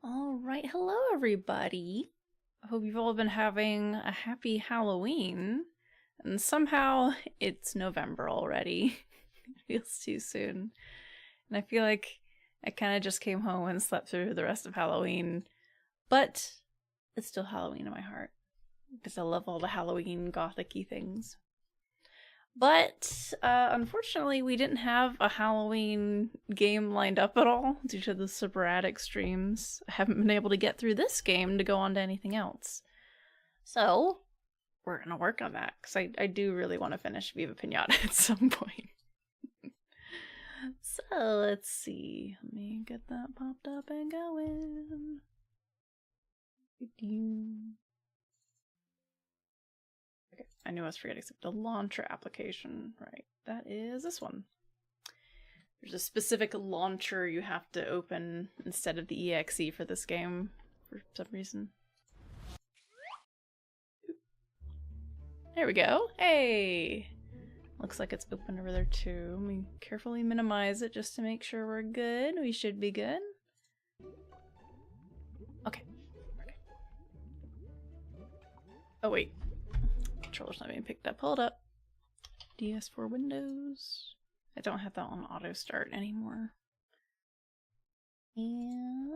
All right, hello everybody. I hope you've all been having a happy Halloween. And somehow it's November already. It feels too soon. And I feel like I kind of just came home and slept through the rest of Halloween. But it's still Halloween in my heart. Because I love all the Halloween gothic-y things. But unfortunately, we didn't have a Halloween game lined up at all due to the sporadic streams. I haven't been able to get through this game to go on to anything else. So, we're going to work on that because I do really want to finish Viva Pinata at some point. So, let's see. Let me get that popped up and going. Okay, I knew I was forgetting the launcher application. Right, that is this one. There's a specific launcher you have to open instead of the exe for this game for some reason. There we go. Hey! Looks like it's open over there too. Let me carefully minimize it just to make sure we're good. We should be good. Okay. Oh wait. Controller's not being picked up. Hold up. DS4 Windows. I don't have that on auto start anymore. And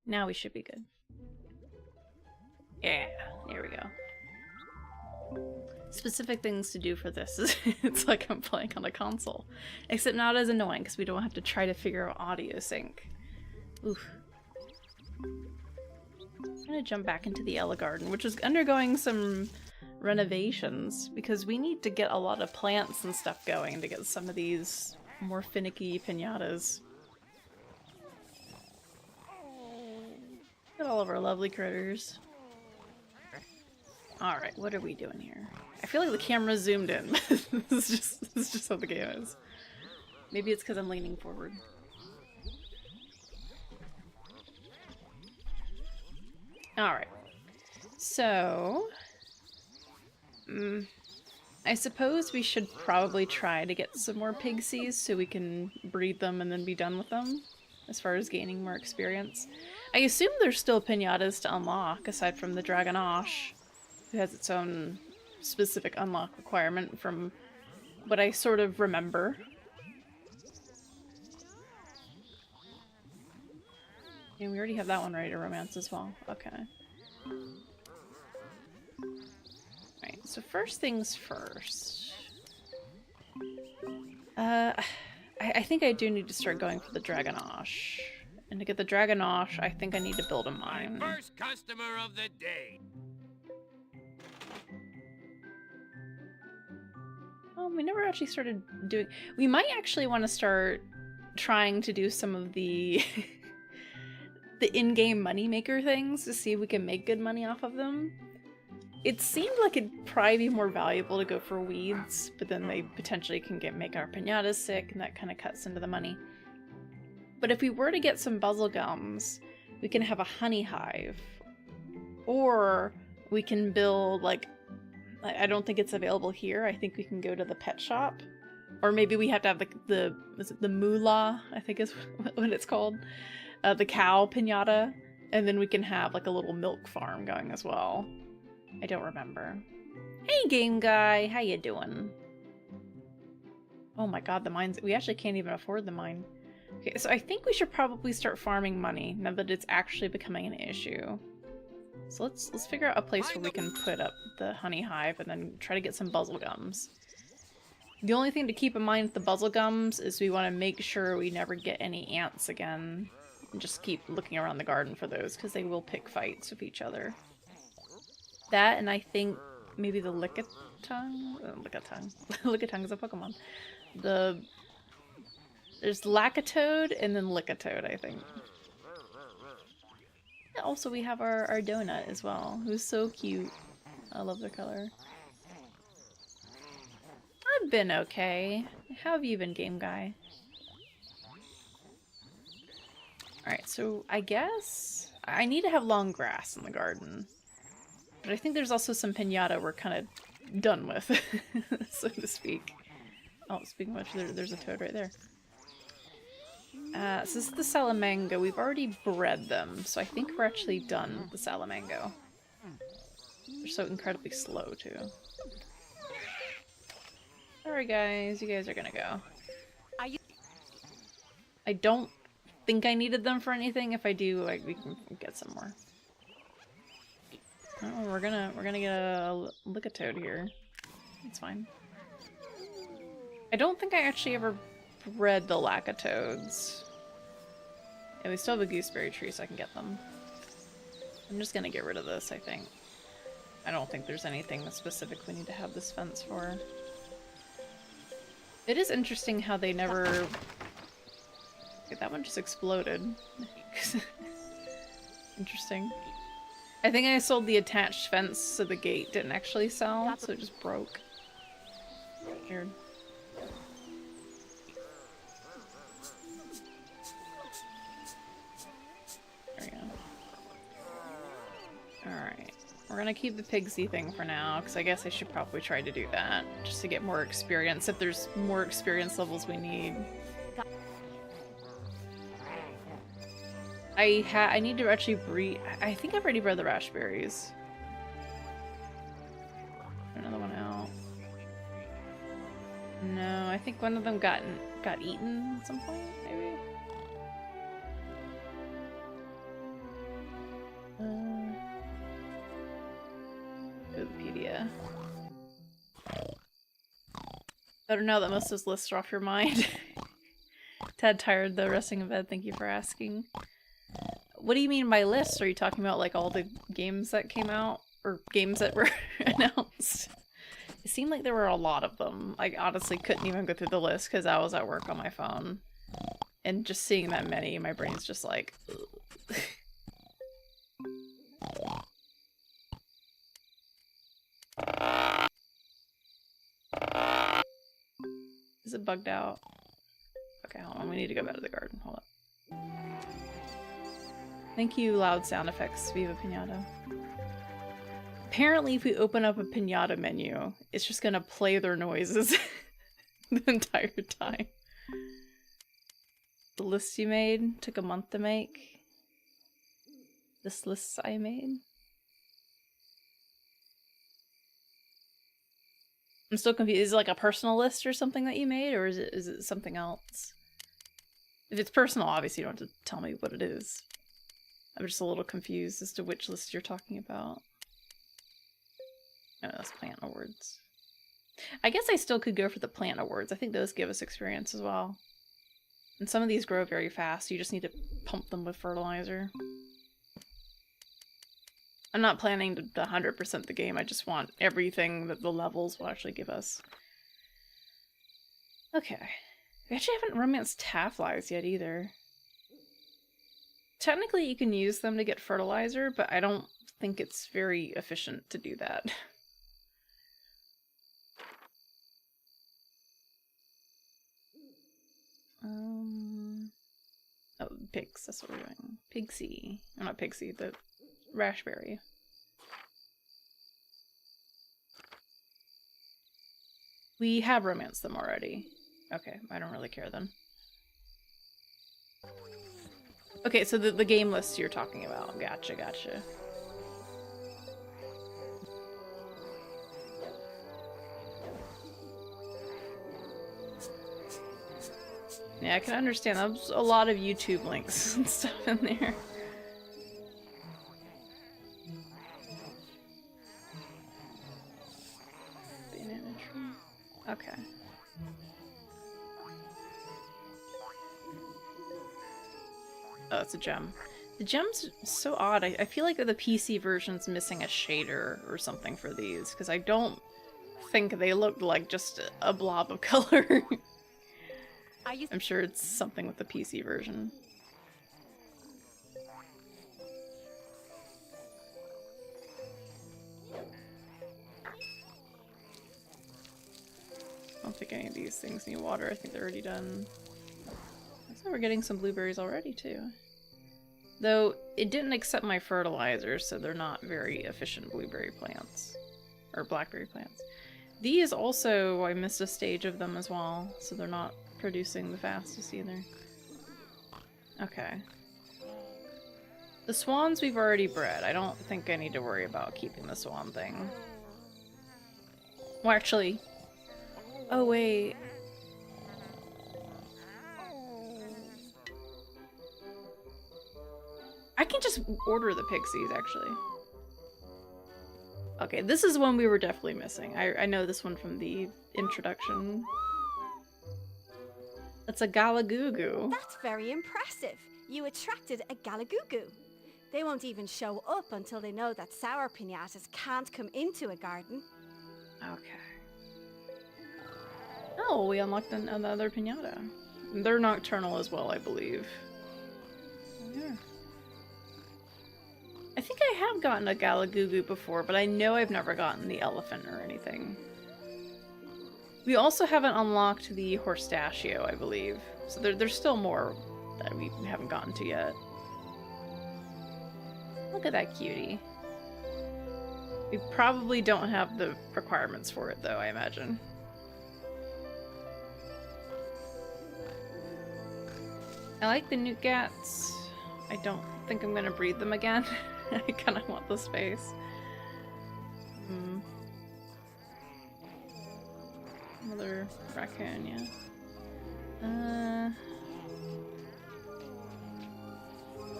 now we should be good. Yeah, there we go. Specific things to do for this is it's like I'm playing on a console. Except not as annoying because we don't have to try to figure out audio sync. Oof. I'm gonna jump back into the Ella Garden, which is undergoing some renovations because we need to get a lot of plants and stuff going to get some of these more finicky pinatas. Got all of our lovely critters. Alright, what are we doing here? I feel like the camera zoomed in. This is just how the game is. Maybe it's because I'm leaning forward. Alright. So... I suppose we should probably try to get some more Pixies so we can breed them and then be done with them, as far as gaining more experience. I assume there's still pinatas to unlock, aside from the Dragonosh, who has its own specific unlock requirement from what I sort of remember. And we already have that one ready to romance as well. Okay. Right, so first things first. I think I do need to start going for the Dragonosh. And to get the Dragonosh, I think I need to build a mine. First customer of the day. Oh, we never actually started doing... We might actually want to start trying to do some of the the in-game moneymaker things to see if we can make good money off of them. It seemed like it'd probably be more valuable to go for weeds, but then they potentially can make our pinatas sick, and that kind of cuts into the money. But if we were to get some buzzlegums, we can have a honey hive. Or we can build, like... I don't think it's available here. I think we can go to the pet shop. Or maybe we have to have is it the moolah, I think is what it's called. The cow pinata. And then we can have like a little milk farm going as well. I don't remember. Hey game guy, how you doing? Oh my god, the mines, we actually can't even afford the mine. Okay, so I think we should probably start farming money now that it's actually becoming an issue. So let's figure out a place where we can put up the honey hive and then try to get some buzzlegums. The only thing to keep in mind with the buzzlegums is we want to make sure we never get any ants again. And just keep looking around the garden for those because they will pick fights with each other. That, and I think maybe the Lickitung? Lickitung is a Pokemon. There's Lakitoad and then Lickitoad, I think. Also, we have our donut as well, who's so cute. I love their color. I've been okay. How have you been, game guy? Alright, so I guess I need to have long grass in the garden. But I think there's also some pinata we're kind of done with, so to speak. Oh, speaking of which, there's a toad right there. So this is the Salamango. We've already bred them, so I think we're actually done with the Salamango. They're so incredibly slow, too. Sorry, guys. You guys are gonna go. I don't think I needed them for anything. If I do, like, we can get some more. Oh, we're gonna get a Licatoad here. It's fine. I don't think I actually ever bred the Lacatoads. And we still have a gooseberry tree, so I can get them. I'm just gonna get rid of this, I think. I don't think there's anything specific we need to have this fence for. It is interesting how they never... Okay, that one just exploded. Interesting. I think I sold the attached fence so the gate didn't actually sell, so it just broke. Weird. There we go. Alright. We're gonna keep the Pigsy thing for now, because I guess I should probably try to do that, just to get more experience, if there's more experience levels we need. I need to actually breed... I think I've already bred the raspberries. Another one out. No, I think one of them got eaten at some point, maybe? Wikipedia. I don't know that most of those lists are off your mind. Tad tired though, resting in bed, thank you for asking. What do you mean by lists? Are you talking about like all the games that came out? Or games that were announced? It seemed like there were a lot of them. I honestly couldn't even go through the list because I was at work on my phone. And just seeing that many, my brain's just like... Is it bugged out? Okay, hold on. We need to go back to the garden. Hold up. Thank you, loud sound effects, Viva Pinata. Apparently, if we open up a Pinata menu, it's just gonna play their noises the entire time. The list you made took a month to make. This list I made. I'm still confused. Is it like a personal list or something that you made, or is it something else? If it's personal, obviously you don't have to tell me what it is. I'm just a little confused as to which list you're talking about. Oh, that's plant awards. I guess I still could go for the plant awards. I think those give us experience as well. And some of these grow very fast. You just need to pump them with fertilizer. I'm not planning to 100% the game. I just want everything that the levels will actually give us. Okay. We actually haven't romanced Tafflies yet either. Technically, you can use them to get fertilizer, but I don't think it's very efficient to do that. Oh, pigs, that's what we're doing. Pigsy. Oh, not Pigsy, the raspberry. We have romanced them already. Okay, I don't really care then. Okay, so the game list you're talking about. Gotcha, gotcha. Yeah, I can understand. There's a lot of YouTube links and stuff in there. Banana tree. Okay. Oh, it's a gem. The gem's so odd. I feel like the PC version's missing a shader or something for these, because I don't think they look like just a blob of color. I'm sure it's something with the PC version. I don't think any of these things need water. I think they're already done. So we're getting some blueberries already, too. Though, it didn't accept my fertilizer, so they're not very efficient blueberry plants. Or blackberry plants. These also, I missed a stage of them as well, so they're not producing the fastest either. Okay. The swans we've already bred. I don't think I need to worry about keeping the swan thing. Well, actually... Oh, wait. I can just order the pixies, actually. Okay, this is one we were definitely missing. I know this one from the introduction. That's a Galagugu. That's very impressive. You attracted a Galagugu. They won't even show up until they know that sour piñatas can't come into a garden. Okay. Oh, we unlocked another piñata. They're nocturnal as well, I believe. Yeah. I think I have gotten a Galagugu before, but I know I've never gotten the elephant or anything. We also haven't unlocked the Horstachio, I believe. So there's still more that we haven't gotten to yet. Look at that cutie. We probably don't have the requirements for it, though, I imagine. I like the Newtgats. I don't think I'm gonna breed them again. I kind of want the space. Another raccoon, yeah.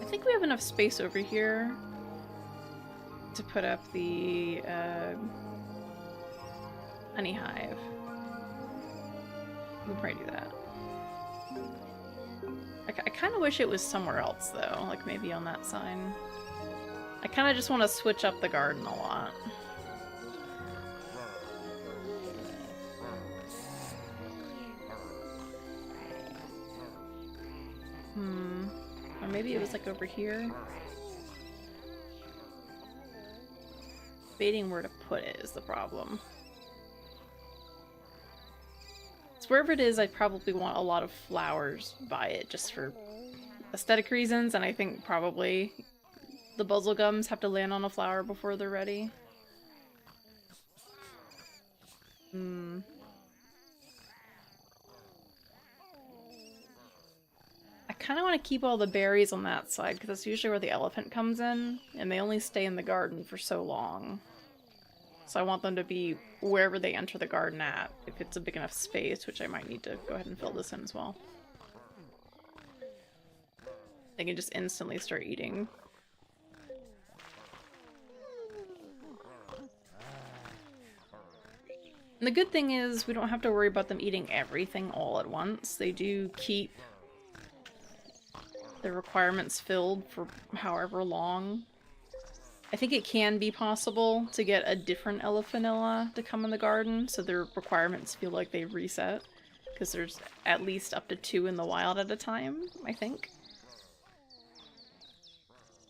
I think we have enough space over here to put up the honey hive. We'll probably do that. I kind of wish it was somewhere else, though, like maybe on that sign. I kind of just want to switch up the garden a lot. Or maybe it was like over here. Debating where to put it is the problem. So wherever it is, I'd probably want a lot of flowers by it just for aesthetic reasons, and I think probably the Buzzlegums have to land on a flower before they're ready. I kind of want to keep all the berries on that side, because that's usually where the elephant comes in, and they only stay in the garden for so long. So I want them to be wherever they enter the garden at, if it's a big enough space, which I might need to go ahead and fill this in as well. They can just instantly start eating. And the good thing is we don't have to worry about them eating everything all at once. They do keep their requirements filled for however long. I think it can be possible to get a different Elephanilla to come in the garden, so their requirements feel like they reset. Because there's at least up to 2 in the wild at a time, I think.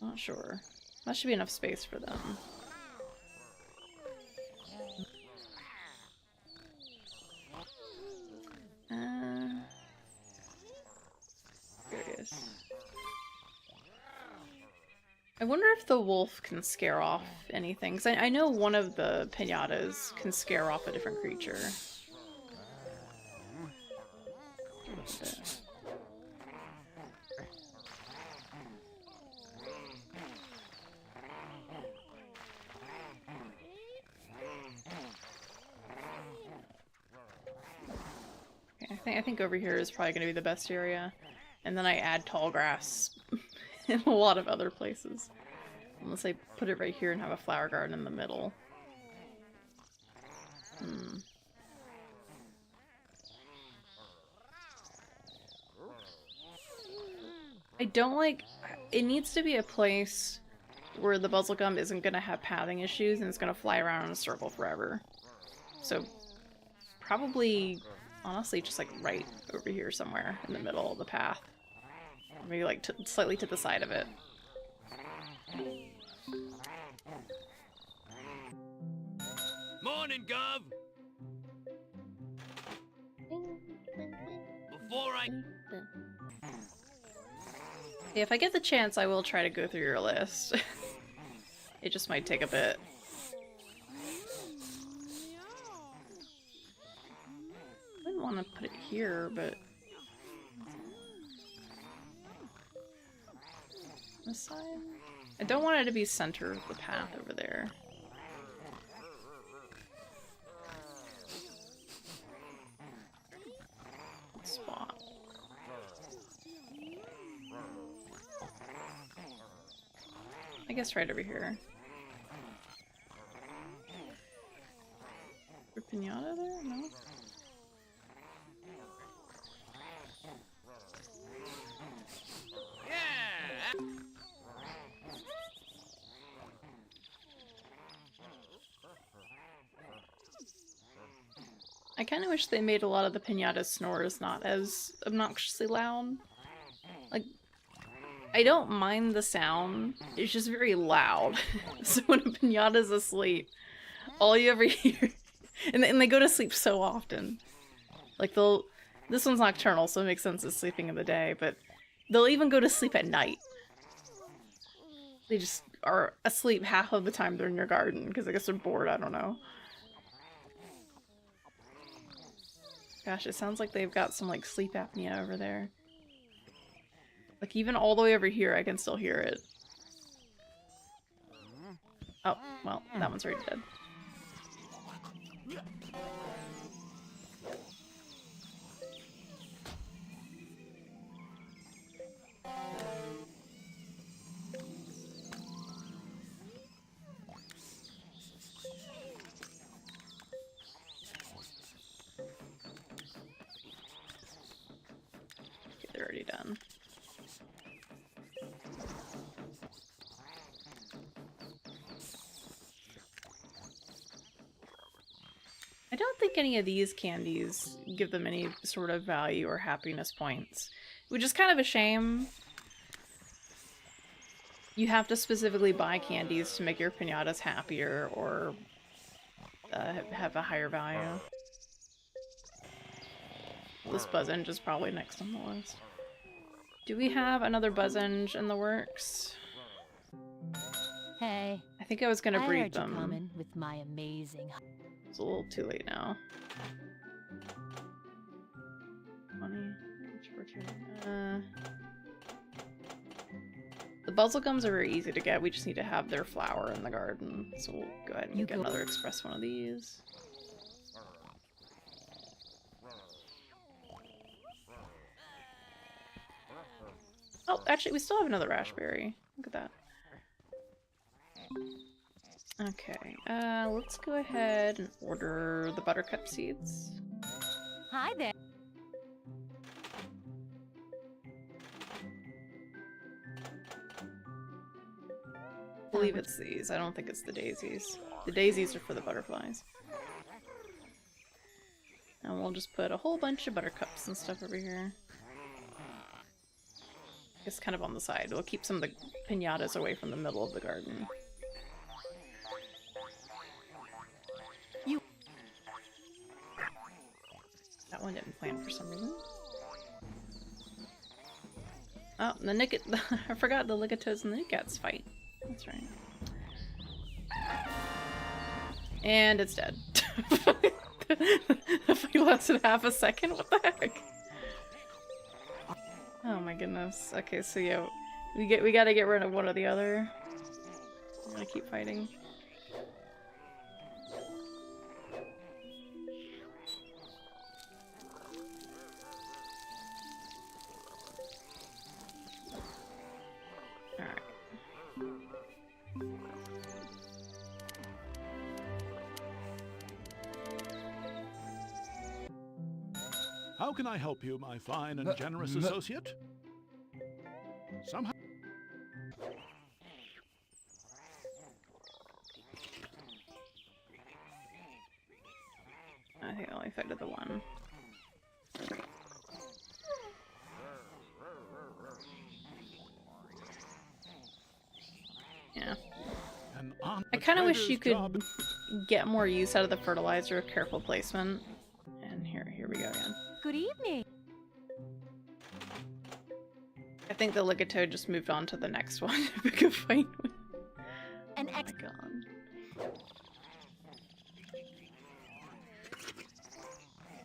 Not sure. That should be enough space for them. Here it is. I wonder if the wolf can scare off anything, because I know one of the piñatas can scare off a different creature. Okay, I think over here is probably going to be the best area. And then I add tall grass in a lot of other places. Unless I put it right here and have a flower garden in the middle. I don't like... It needs to be a place where the Buzzlegum isn't going to have pathing issues and it's going to fly around in a circle forever. So, probably, honestly, just like right over here somewhere in the middle of the path. Maybe like slightly to the side of it. Morning, Gov. Before I... Yeah, if I get the chance, I will try to go through your list. It just might take a bit. I wouldn't want to put it here, but... This side? I don't want it to be center of the path over there. Spot. I guess right over here. Is there a pinata there? No? I kind of wish they made a lot of the pinata snores not as obnoxiously loud. Like, I don't mind the sound, it's just very loud. So when a pinata's asleep, all you ever hear... and they go to sleep so often. Like, this one's nocturnal, so it makes sense it's sleeping in the day, but they'll even go to sleep at night. They just are asleep half of the time they're in your garden, because I guess they're bored, I don't know. Gosh, it sounds like they've got some, like, sleep apnea over there. Like, even all the way over here, I can still hear it. Oh, well, that one's already dead. Okay, they're already done. I don't think any of these candies give them any sort of value or happiness points, which is kind of a shame. You have to specifically buy candies to make your piñatas happier or have a higher value. This Buzzenge is probably next on the list. Do we have another Buzzenge in the works? Hey, I think I was gonna I breed heard you them. coming with my amazing. It's a little too late now. 20. The Buzzlegums are very easy to get. We just need to have their flower in the garden. So we'll go ahead and get another express one of these. Oh, actually, we still have another raspberry. Look at that. Okay, let's go ahead and order the buttercup seeds. Hi there. I believe it's these. I don't think it's the daisies. The daisies are for the butterflies. And we'll just put a whole bunch of buttercups and stuff over here. I guess kind of on the side. We'll keep some of the piñatas away from the middle of the garden. That one didn't plant for some reason. Oh, the I forgot the Ligatodes and the Newcats fight. That's right. And it's dead. The fight lasted half a second? What the heck? Oh my goodness. Okay, so yeah, we gotta get rid of one or the other. I'm gonna keep fighting. How can I help you, my fine and generous associate? Somehow... I think I only affected the one. Yeah. I kind of wish you could get more use out of the fertilizer, careful placement. And here we go again. Good evening. I think the Ligatode just moved on to the next one to pick a fight with. An Oh my god.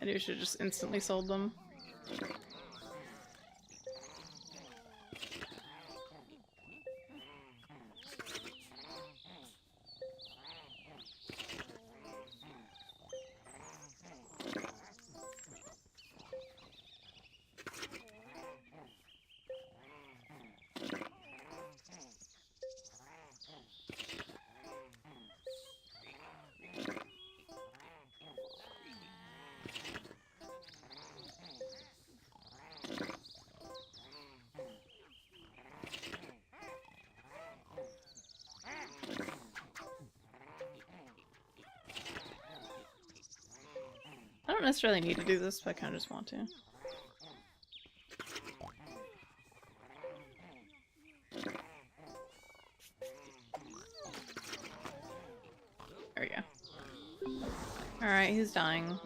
I knew we should have just instantly sold them. don't necessarily need to do this, but I kind of just want to. There we go. Alright, he's dying.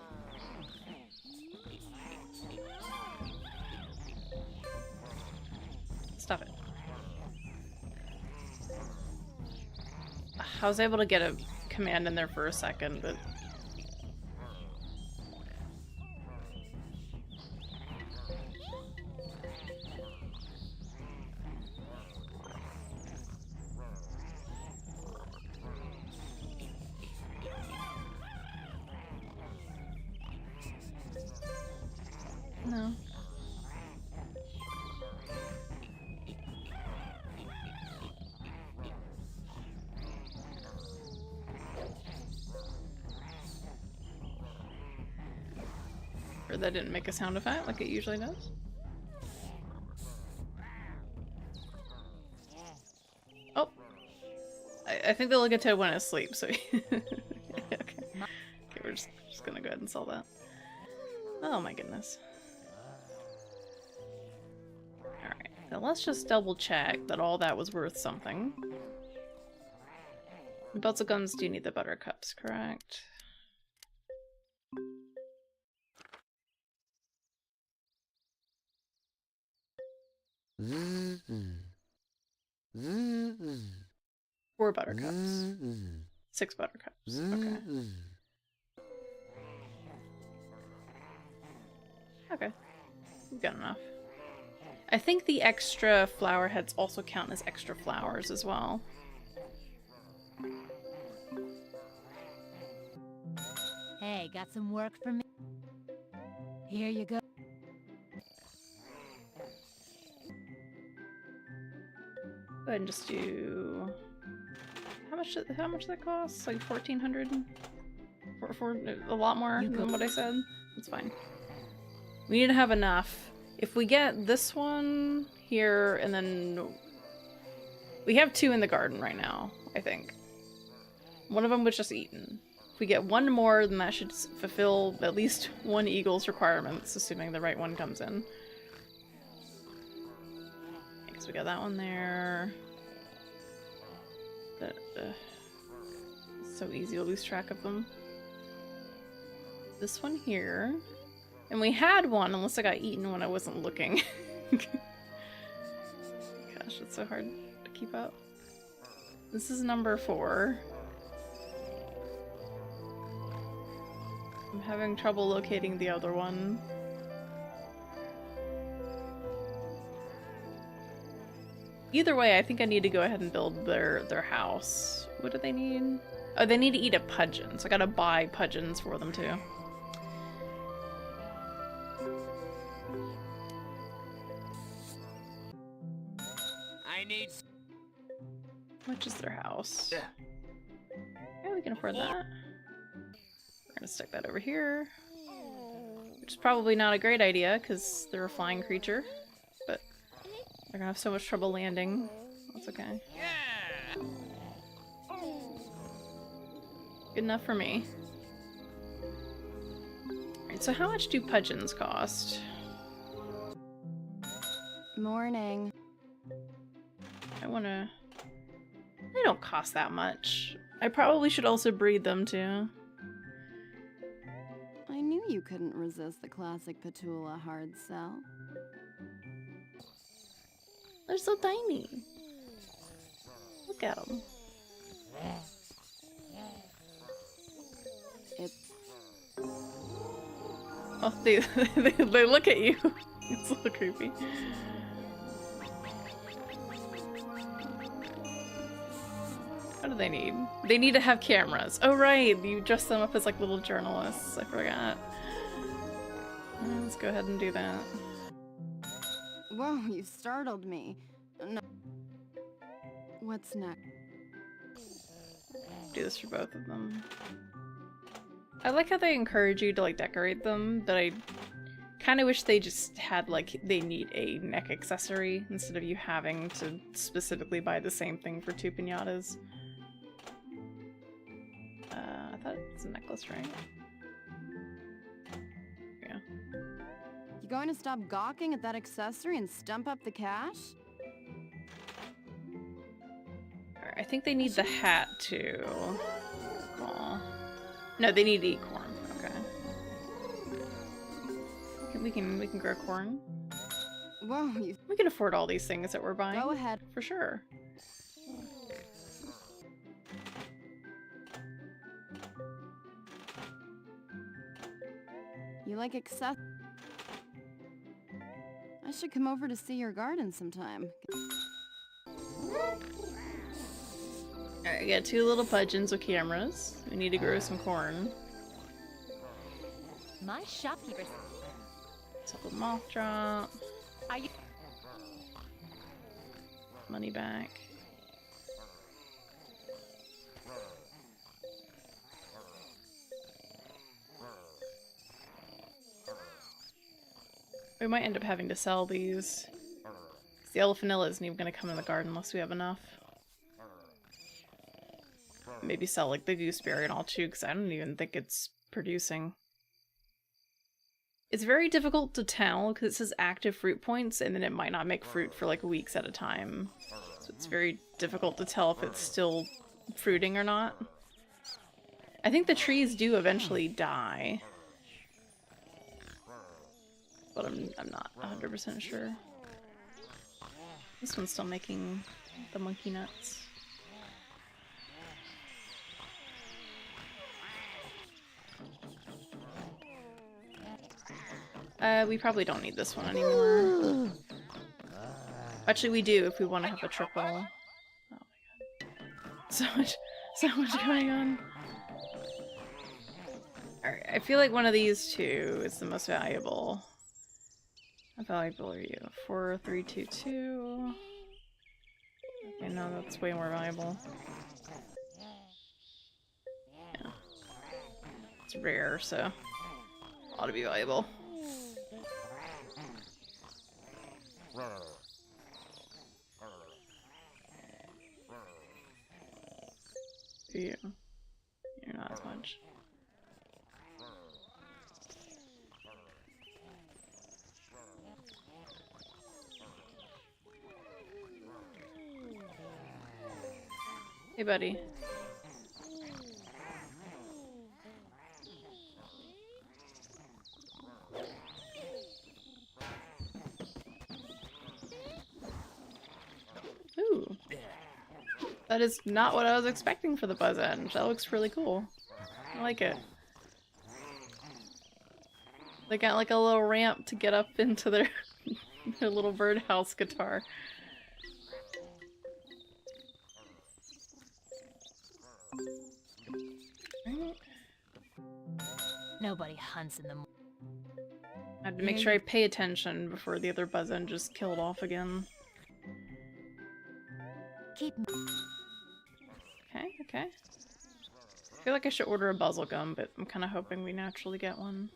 Stop it. I was able to get a command in there for a second, but... No. Or that didn't make a sound effect like it usually does. Oh! I think they'll get to when it's asleep, so... Okay, we're just gonna go ahead and sell that. Oh my goodness. Alright, now let's just double check that all that was worth something. Belts of guns do need the buttercups, correct? Four buttercups. 6 buttercups. Okay. Okay. We've got enough. I think the extra flower heads also count as extra flowers as well. Hey, got some work for me? Here you go. Go ahead and just do... How much that costs? Like 1,400? For a lot more than what I said? That's fine. We need to have enough. If we get this one here, and then... We have 2 in the garden right now, I think. One of them was just eaten. If we get 1 more, then that should fulfill at least 1 eagle's requirements, assuming the right one comes in. So we got that one there. It's so easy to lose track of them. This one here. And we had one, unless I got eaten when I wasn't looking. Gosh, it's so hard to keep up. This is number 4. I'm having trouble locating the other one. Either way, I think I need to go ahead and build their house. What do they need? Oh, they need to eat a pudgeon, so I gotta buy pudgeons for them too. I need... How much is their house? Yeah, we can afford that. We're gonna stick that over here. Which is probably not a great idea, because they're a flying creature. But they're gonna have so much trouble landing. That's okay. Yeah! Good enough for me. Alright, so how much do pudgeons cost? Morning. I wanna... They don't cost that much. I probably should also breed them too. I knew you couldn't resist the classic Petula hard sell. They're so tiny. Look at them. It's... Oh, they look at you. It's a little creepy. What do they need? They need to have cameras. Oh right, you dress them up as like little journalists. I forgot. Let's go ahead and do that. Whoa, you startled me. No. What's next? Do this for both of them. I like how they encourage you to like decorate them, but I kind of wish they just had like they need a neck accessory instead of you having to specifically buy the same thing for 2 piñatas. I thought it's a necklace, right? going to stop gawking at that accessory and stump up the cash? Alright, I think they need the hat too. Aw. No, they need to eat corn. Okay. We can grow corn. Whoa, you We can afford all these things that we're buying. go ahead. For sure. You like access? I should come over to see your garden sometime. Alright, I got 2 little pigeons with cameras. We need to grow some corn. My shopkeeper. Sell the moth drop. Are you? Money back. We might end up having to sell these. 'Cause the elephanilla isn't even going to come in the garden unless we have enough. Maybe sell like the gooseberry and all too, because I don't even think it's producing. It's very difficult to tell because it says active fruit points and then it might not make fruit for like weeks at a time. So it's very difficult to tell if it's still fruiting or not. I think the trees do eventually die. But I'm not 100% sure. This one's still making the monkey nuts. We probably don't need this one anymore. Actually, we do if we want to have a triple. Oh my god. So much going on. Alright, I feel like one of these two is the most valuable. How valuable are you? 4322. Okay, no, that's way more valuable. Yeah. It's rare, so ought to be valuable. You. You're not as much. Hey, buddy. Ooh. That is not what I was expecting for the Buzzenge. That looks really cool. I like it. They got like a little ramp to get up into their, their little birdhouse guitar. Nobody hunts in the morning. I have to make sure I pay attention before the other Buzzenge is killed off again. Keep. Okay, okay. I feel like I should order a Buzzlegum, but I'm kind of hoping we naturally get one.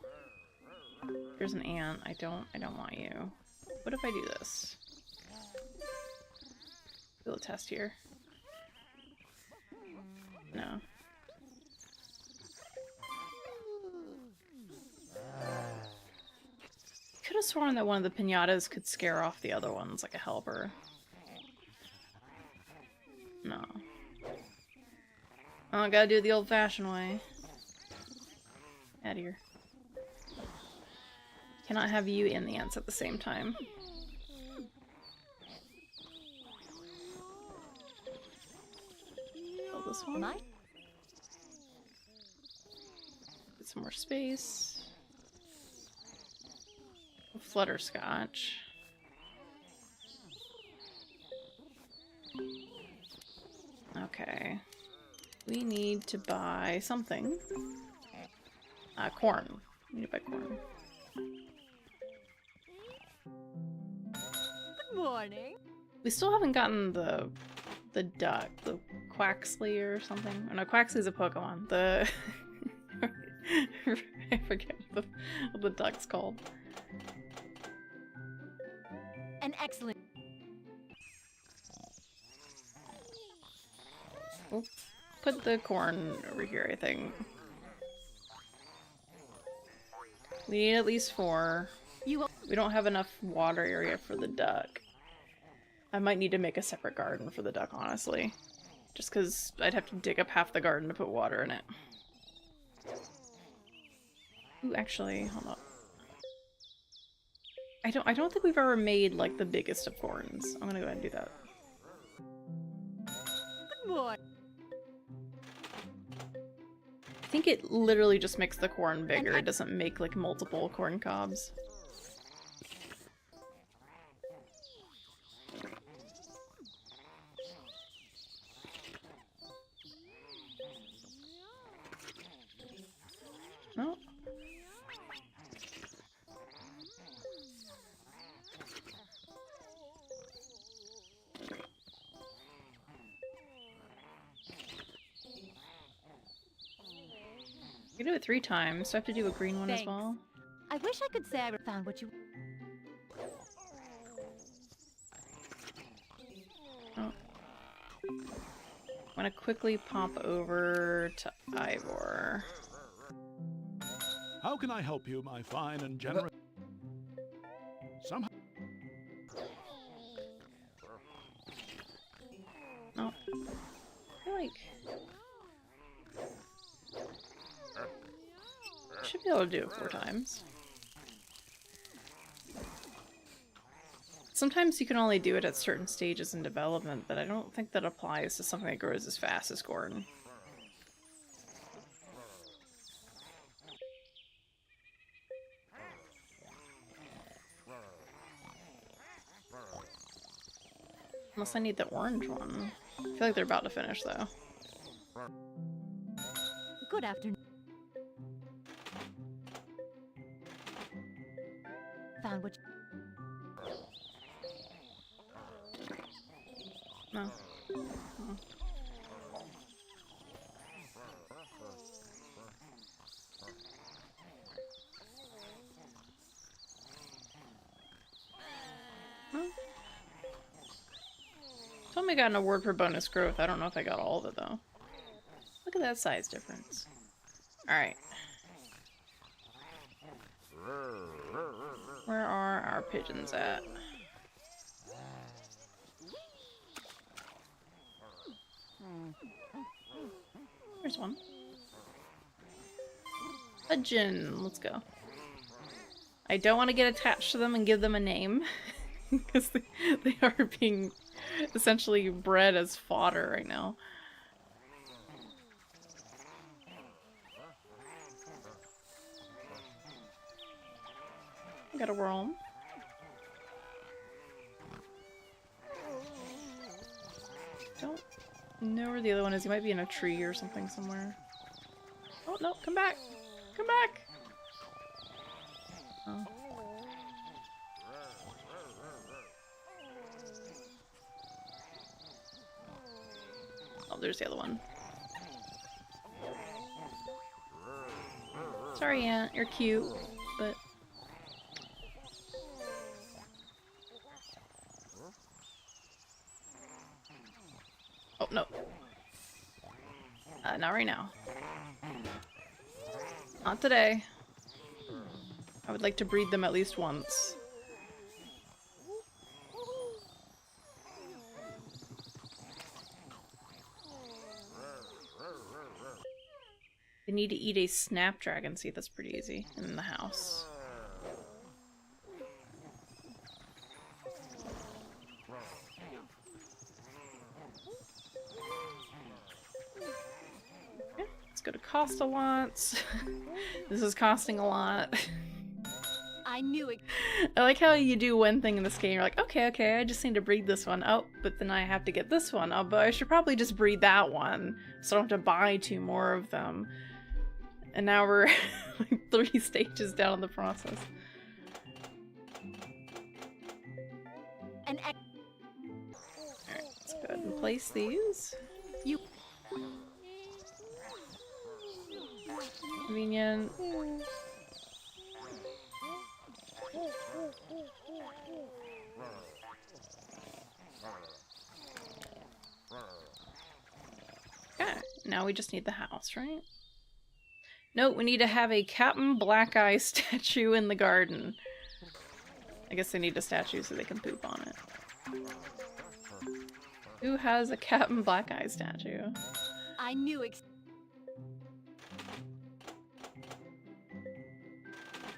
There's an ant. I don't want you. What if I do this? Do a test here. No. Could have sworn that one of the pinatas could scare off the other ones like a helper. No. Oh, I gotta do it the old-fashioned way. Out of here. Cannot have you and the ants at the same time. Fill this one. My Get some more space. Flutterscotch. Okay. We need to buy something. Corn. We need to buy corn. good morning. We still haven't gotten the duck, the Quaxley or something. Oh, no, Quaxley's a Pokemon. The I forget what the duck's called. An excellent. We'll put the corn over here, I think. We need at least 4. You will. We don't have enough water area for the duck. I might need to make a separate garden for the duck, honestly. Just because I'd have to dig up half the garden to put water in it. Ooh, actually, hold up. I don't think we've ever made, like, the biggest of corns. I'm gonna go ahead and do that. Good morning. I think it literally just makes the corn bigger. It doesn't make, like, multiple corn cobs. Oh. You can do it 3 times, so I have to do a green one as Thanks. well. I wish I could say I found what you... Oh. I'm gonna quickly pop over to Ivor. How can I help you, my fine and generous? Somehow. Oh. I feel like... should be able to do it 4 times. Sometimes you can only do it at certain stages in development, but I don't think that applies to something that grows as fast as corn. Unless I need the orange one. I feel like they're about to finish, though. Good afternoon. Found what you... No. Oh. Oh. Told me I got an award for bonus growth. I don't know if I got all of it, though. Look at that size difference. Alright. Where are our pigeons at? There's one. Pigeon! Let's go. I don't want to get attached to them and give them a name. Because they are being essentially bred as fodder right now. Got a worm. Don't know where the other one is. He might be in a tree or something somewhere. Oh, no, come back! Come back! Oh. Oh, there's the other one. Sorry, Aunt. You're cute, but... oh, no. Not right now. Not today. I would like to breed them at least once. They need to eat a snapdragon seed. That's pretty easy in the house. Okay, let's go to cost a lot. This is costing a lot. I knew it. I like how you do one thing in this game, you're like, okay, I just need to breed this one. Oh, but then I have to get this one. Oh, but I should probably just breed that one, so I don't have to buy 2 more of them. And now we're like 3 stages down in the process. An Alright, let's go ahead and place these. You. Convenient. Okay, now we just need the house, right? No, we need to have a Captain Black Eye statue in the garden. I guess they need a statue so they can poop on it. Who has a Captain Black Eye statue? I knew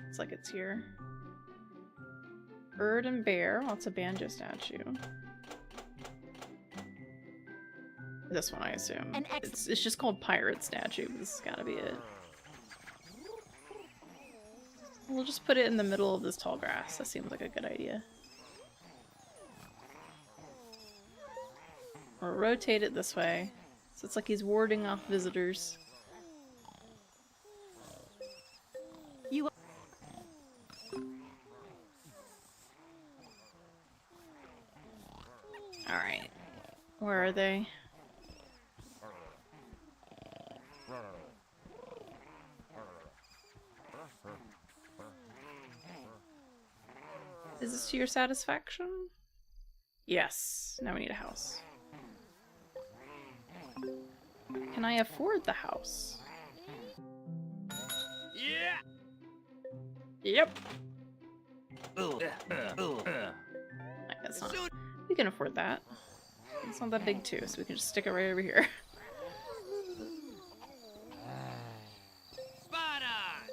It's like it's here. Bird and bear. What's a banjo statue? This one, I assume. It's just called pirate statue. This has gotta be it. We'll just put it in the middle of this tall grass. That seems like a good idea. Or rotate it this way. So it's like he's warding off visitors. You. Alright. Where are they? Is this to your satisfaction? Yes. Now we need a house. Can I afford the house? Yeah. Yep. That's not. We can afford that. It's not that big too, so we can just stick it right over here. Spot on.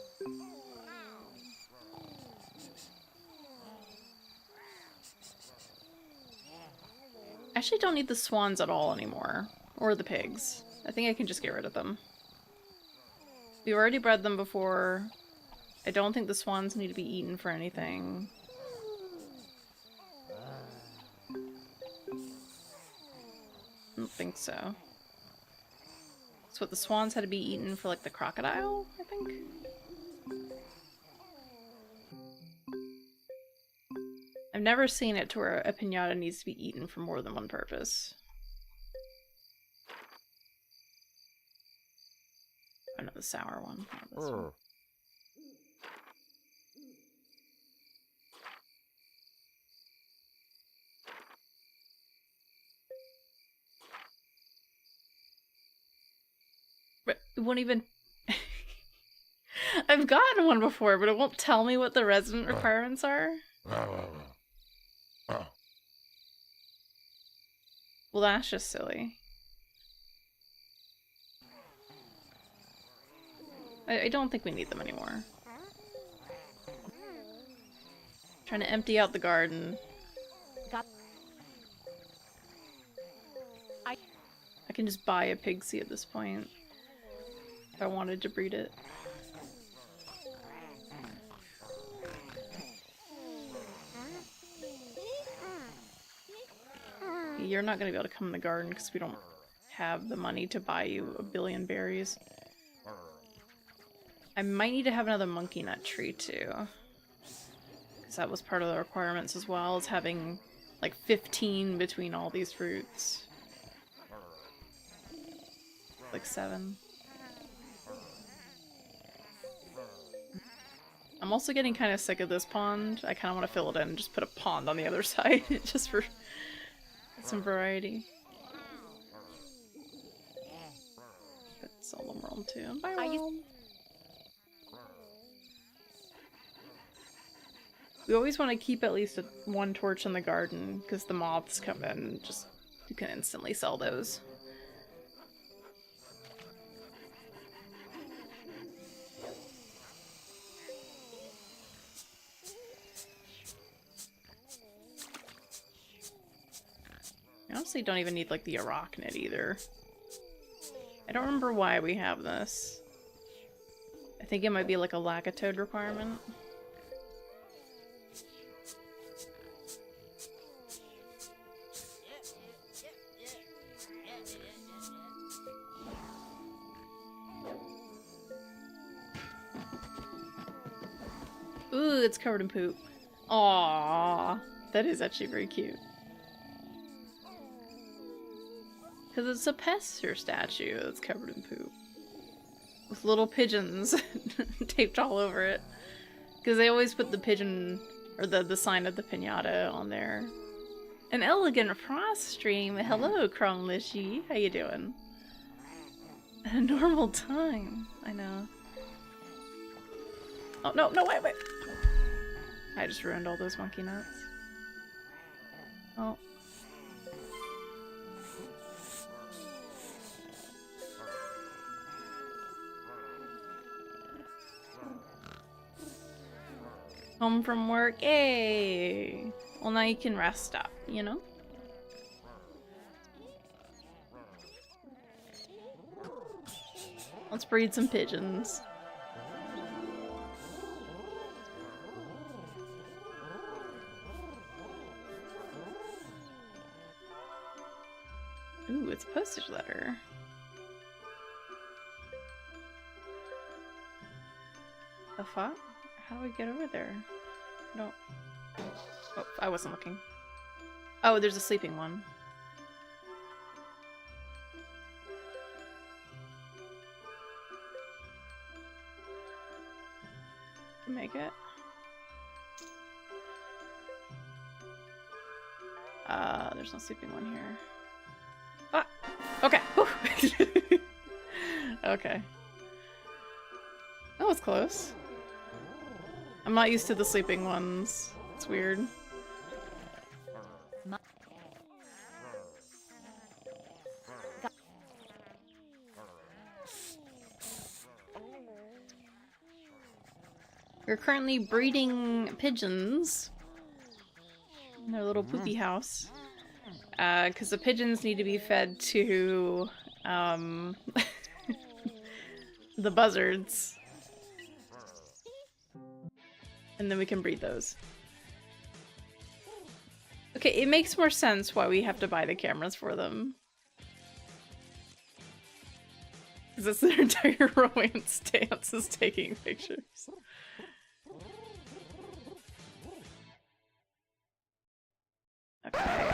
I actually don't need the swans at all anymore. Or the pigs. I think I can just get rid of them. We already bred them before. I don't think the swans need to be eaten for anything. I don't think so. That's what the swans had to be eaten for, like, the crocodile, I think? I've never seen it to where a piñata needs to be eaten for more than one purpose. Another sour one. Not this one. But it won't even... I've gotten one before, but it won't tell me what the resident requirements are. Well, that's just silly. I don't think we need them anymore. Trying to empty out the garden. I can just buy a pixie at this point. If I wanted to breed it. You're not going to be able to come in the garden because we don't have the money to buy you a billion berries. I might need to have another monkey nut tree too. Because that was part of the requirements as well, as having like 15 between all these fruits. Like 7. I'm also getting kind of sick of this pond. I kind of want to fill it in and just put a pond on the other side just for some variety. But sell them world too. Bye, world. We always want to keep at least one torch in the garden because the moths come in and just you can instantly sell those. I honestly don't even need like the arachnid either. I don't remember why we have this. I think it might be like a Lacatoad requirement. Ooh, it's covered in poop. Aww, that is actually very cute. Because it's a Pesser statue that's covered in poop. With little pigeons taped all over it. Because they always put the pigeon, or the sign of the piñata on there. An elegant frost stream. Hello, Cromlishy. How you doing? At a normal time. I know. Oh, no, no, wait. I just ruined all those monkey nuts. Oh. Home from work, yay! Well, now you can rest up, you know? Let's breed some pigeons. Ooh, it's a postage letter. The fuck? How do we get over there? No. Oh, I wasn't looking. Oh, there's a sleeping one. Make it. There's no sleeping one here. Ah! Okay. Whew. Okay. That was close. I'm not used to the sleeping ones. It's weird. We're currently breeding pigeons in their little poopy house. Because the pigeons need to be fed to, the buzzards. And then we can breed those. Okay, it makes more sense why we have to buy the cameras for them. Because that's their entire romance dance is taking pictures. Okay.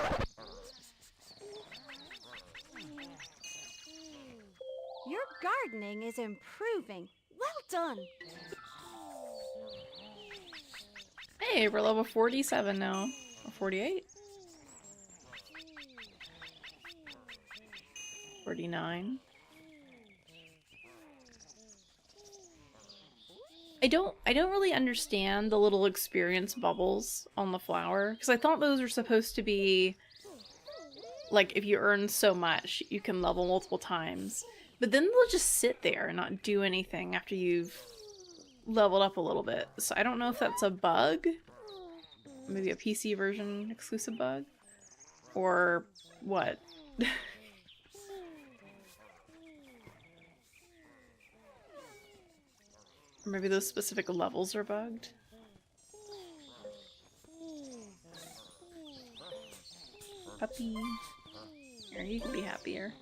Your gardening is improving. Well done. Hey, we're level 47 now. Or 48? 49. I don't really understand the little experience bubbles on the flower, because I thought those were supposed to be like if you earn so much you can level multiple times, but then they'll just sit there and not do anything after you've leveled up a little bit. So I don't know if that's a bug, maybe a PC version exclusive bug, or what. Or maybe those specific levels are bugged. Puppy. Here, you can be happier.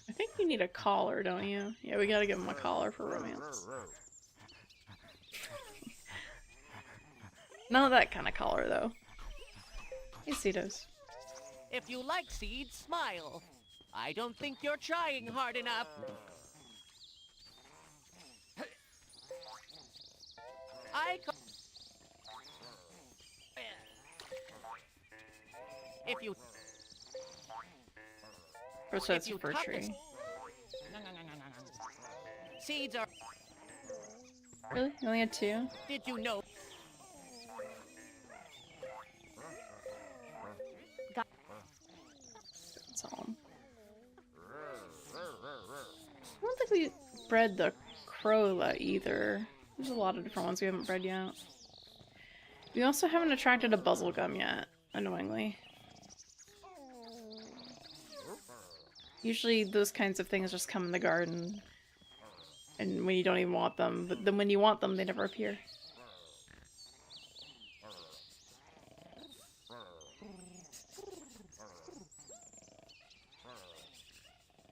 I think you need a collar, don't you? Yeah, we gotta give him a collar for romance. Not that kind of collar, though. Hey, Cetos. If you like seeds, smile. I don't think you're trying hard enough. If you... First, that's a you fir cut tree. this- Seeds are... Really? You only had two? Did you know? That's all. I don't think we bred the Crola either. There's a lot of different ones we haven't bred yet. We also haven't attracted a Buzzlegum yet, annoyingly. Usually those kinds of things just come in the garden, and when you don't even want them, but then when you want them, they never appear.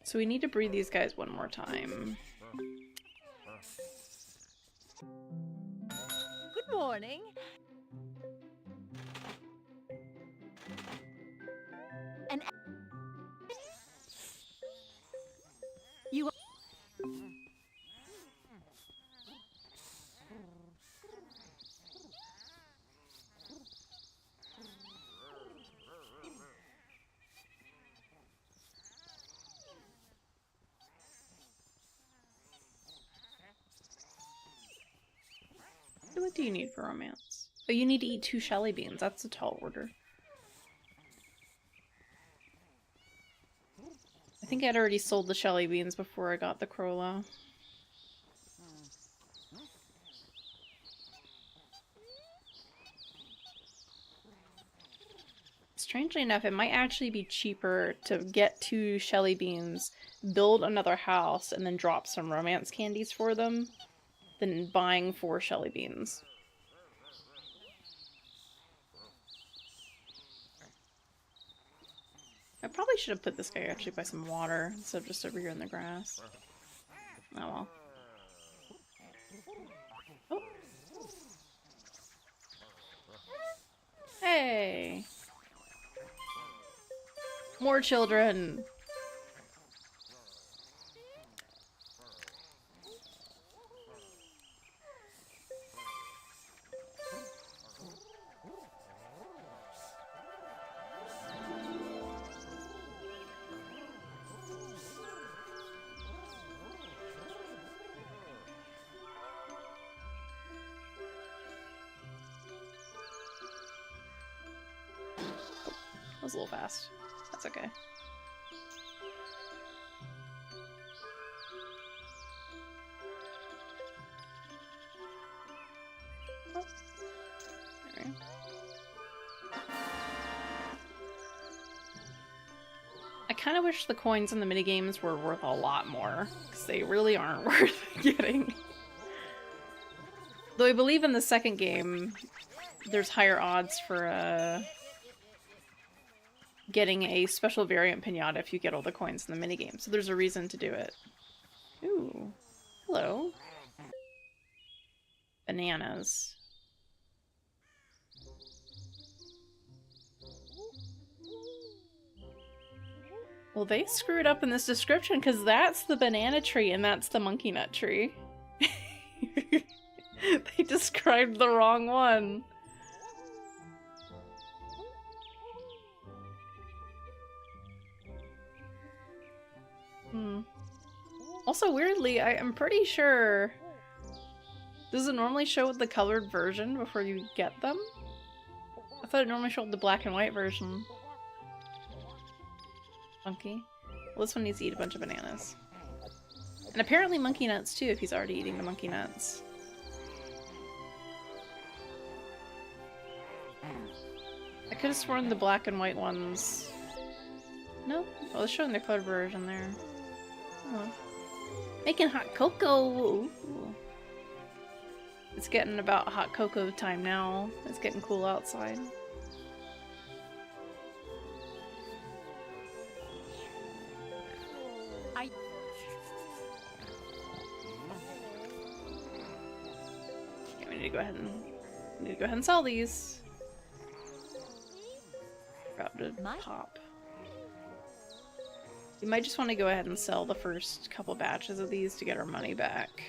So we need to breed these guys one more time. Good morning. And you What do you need for romance? Oh, you need to eat 2 Shelly beans. That's a tall order. I think I'd already sold the Shelly beans before I got the Crollo. Strangely enough, it might actually be cheaper to get 2 Shelly beans, build another house, and then drop some romance candies for them than buying 4 Shelly beans. I probably should have put this guy actually by some water instead of just over here in the grass. Oh well. Oh. Hey! More children! That was a little fast. That's okay. Oh. There we go. I kind of wish the coins in the minigames were worth a lot more, because they really aren't worth getting. Though I believe in the second game, there's higher odds for getting a special variant pinata if you get all the coins in the minigame, so there's a reason to do it. Ooh. Hello. Bananas. Well, they screwed up in this description because that's the banana tree and that's the monkey nut tree. They described the wrong one. Also, weirdly, I'm pretty sure... Does it normally show the colored version before you get them? I thought it normally showed the black and white version. Monkey. Well, this one needs to eat a bunch of bananas. And apparently monkey nuts too, if he's already eating the monkey nuts. I could have sworn the black and white ones... No? Oh, it's showing the colored version there. Oh. Making hot cocoa! Ooh. It's getting about hot cocoa time now. It's getting cool outside. Okay, we need to go ahead and sell these. Forgot to pop. We might just want to go ahead and sell the first couple batches of these to get our money back.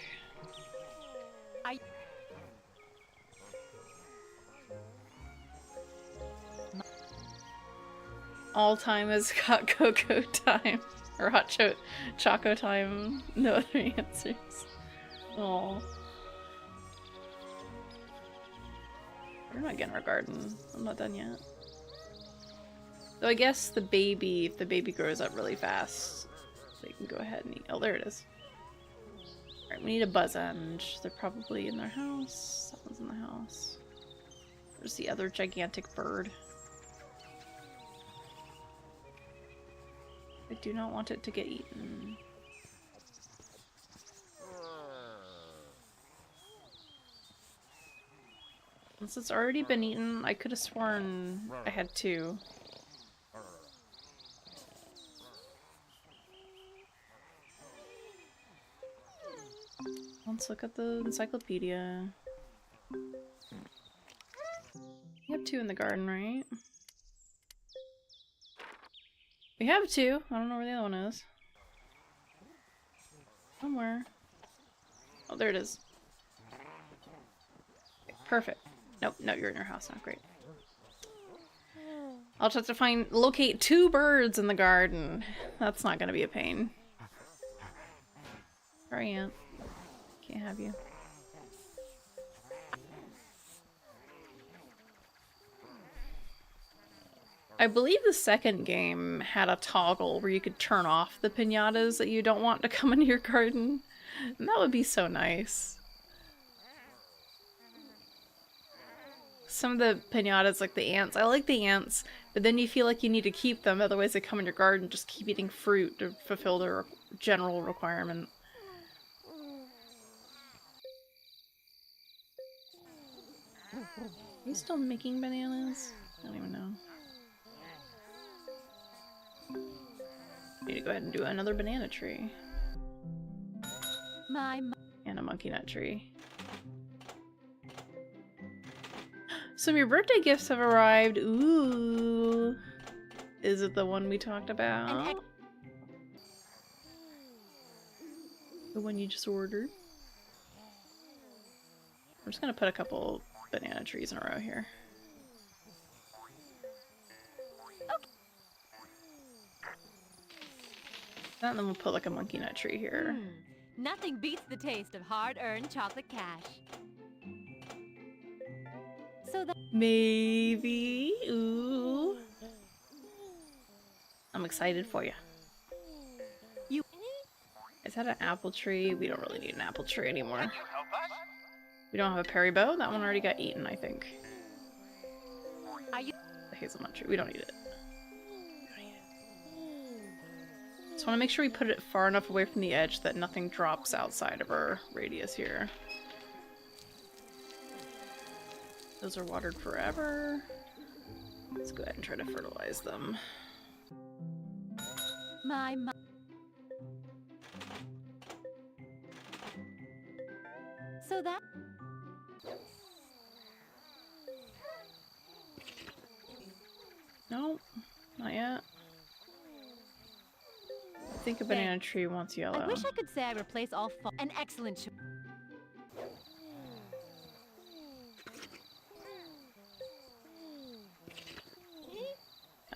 All time is hot cocoa time. Or hot choco time. No other answers. Aww. We're not getting our garden. I'm not done yet. Though I guess the baby, if the baby grows up really fast, they can go ahead and eat. Oh, there it is. Alright, we need a buzzenge. They're probably in their house. That one's in the house. There's the other gigantic bird. I do not want it to get eaten. Since it's already been eaten, I could have sworn I had 2. Let's look at the encyclopedia. You have 2 in the garden, right? We have 2. I don't know where the other one is. Somewhere. Oh, there it is. Okay, perfect. Nope, no, you're in your house now. Great. I'll just have to locate 2 birds in the garden. That's not gonna be a pain. Sorry, Aunt. Can't have you. I believe the second game had a toggle where you could turn off the piñatas that you don't want to come into your garden. And that would be so nice. Some of the piñatas, like the ants, I like the ants, but then you feel like you need to keep them, otherwise they come in your garden, just keep eating fruit to fulfill their general requirement. Are you still making bananas? I don't even know. Need to go ahead and do another banana tree. And a monkey nut tree. Some of your birthday gifts have arrived. Ooh. Is it the one we talked about? The one you just ordered? I'm just gonna put a couple banana trees in a row here. And then we'll put like a monkey nut tree here. Nothing beats the taste of hard-earned chocolate cash. So that Maybe. Ooh. I'm excited for you. Is that an apple tree? We don't really need an apple tree anymore. We don't have a Perry bow? That one already got eaten, I think. The hazelnut tree. We don't need it. Just want to make sure we put it far enough away from the edge that nothing drops outside of our radius here. Those are watered forever. Let's go ahead and try to fertilize them. So that No, not yet. I think a banana tree wants yellow. I wish I could say I replace all an excellent choice.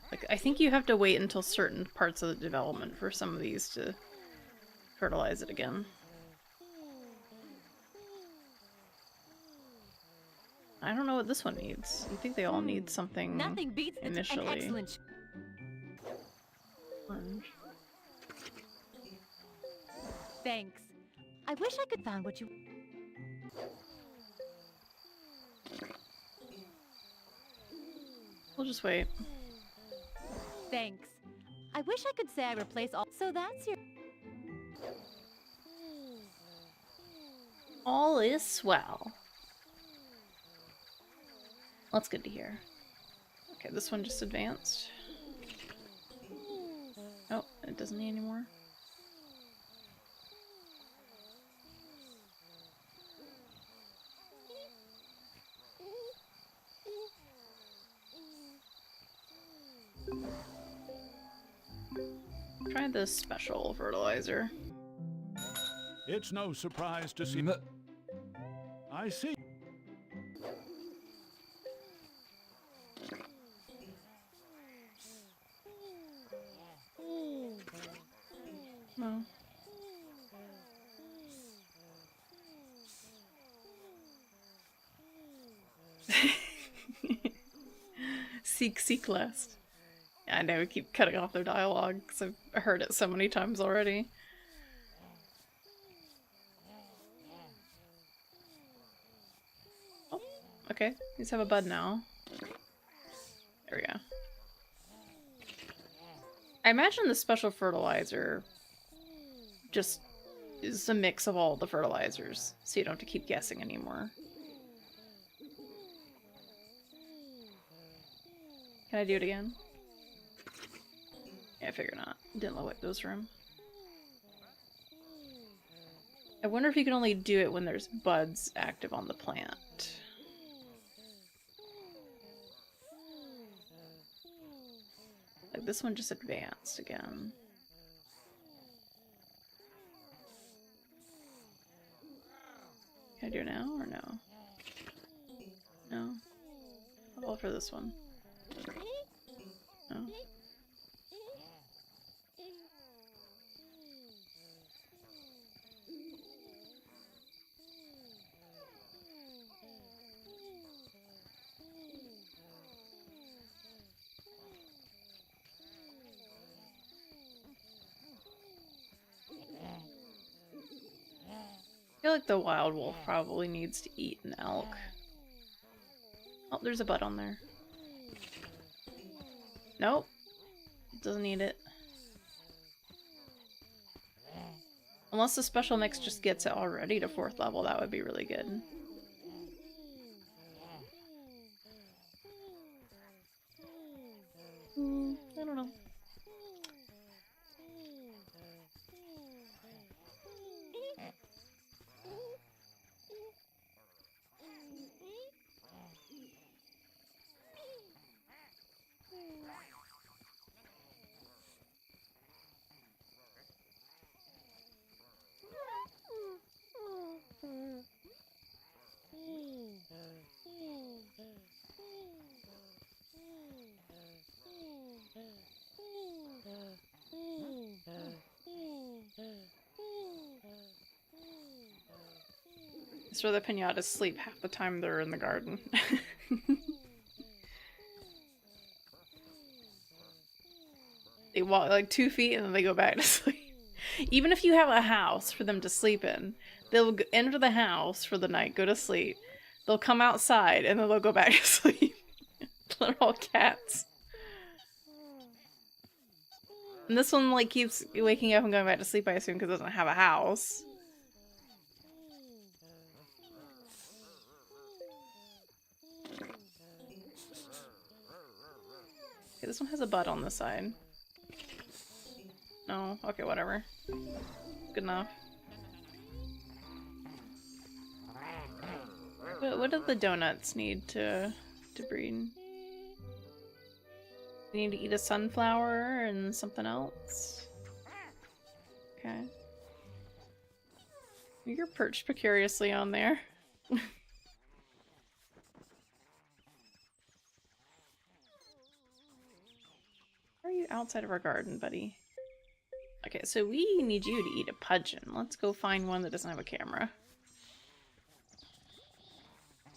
Like, I think you have to wait until certain parts of the development for some of these to fertilize it again. I don't know what this one needs. You think they all need something Nothing beats initially. an excellent Orange. Thanks. I wish I could find what you... We'll just wait. Thanks. I wish I could say I replace all... So that's your... All is swell. That's good to hear. Okay, this one just advanced. Oh, it doesn't need any more. Try this special fertilizer. It's no surprise to see. I see. No. Seek last. Yeah, I know we keep cutting off their dialogue because I've heard it so many times already. Oh, okay. These have a bud now. There we go. I imagine the special fertilizer just is a mix of all the fertilizers, so you don't have to keep guessing anymore. Can I do it again? Yeah, I figured not. Didn't let wipe those room. I wonder if you can only do it when there's buds active on the plant. Like this one just advanced again. Can I do it now or no? No? I'll for this one. No? feel like the wild wolf probably needs to eat an elk. Oh, there's a butt on there. Nope. Doesn't need it. Unless the special mix just gets it already to 4th level, that would be really good. I don't know. So the pinatas sleep half the time they're in the garden. They walk like 2 feet and then they go back to sleep. Even if you have a house for them to sleep in, they'll enter the house for the night, go to sleep. They'll come outside and then they'll go back to sleep. They're all cats. And this one like keeps waking up and going back to sleep, I assume, because it doesn't have a house. Okay, this one has a butt on the side. No, okay, whatever. Good enough. What do the donuts need to breed? They need to eat a sunflower and something else. Okay. You're perched precariously on there. Are you outside of our garden, buddy? Okay, so we need you to eat a pudgeon. Let's go find one that doesn't have a camera.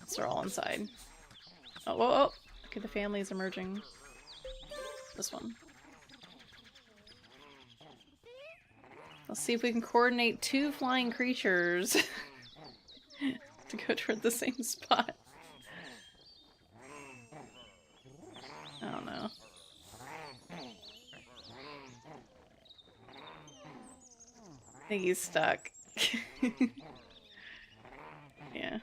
So they're all inside. Oh, whoa, oh! Okay, the family is emerging. This one. Let's see if we can coordinate 2 flying creatures to go toward the same spot. I don't know. I think he's stuck. Yeah.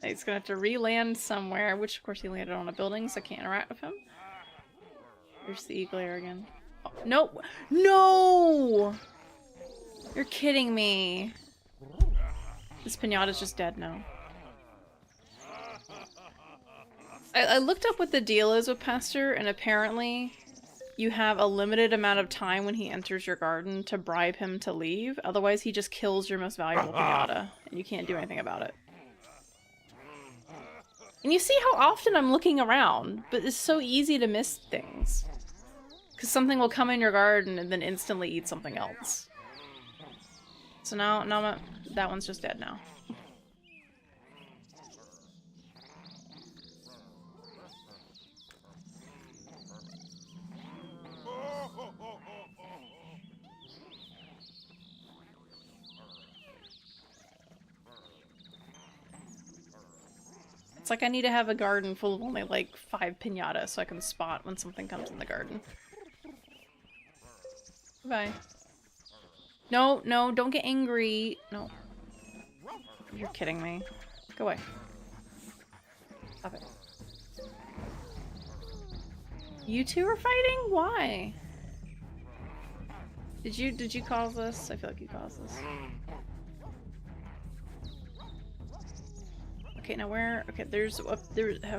He's gonna have to re-land somewhere, which of course he landed on a building, so I can't interact with him. There's the Eagler again. Oh, nope! No! You're kidding me. This pinata's just dead now. I looked up what the deal is with Pester, and apparently you have a limited amount of time when he enters your garden to bribe him to leave. Otherwise, he just kills your most valuable pinata, and you can't do anything about it. And you see how often I'm looking around, but it's so easy to miss things. Because something will come in your garden and then instantly eat something else. So now that one's just dead now. It's like I need to have a garden full of only like 5 piñatas so I can spot when something comes in the garden. Bye. No, no, don't get angry. No. You're kidding me. Go away. Stop it. You two are fighting? Why? Did you cause this? I feel like you caused this. Okay, now where? Okay, there's oh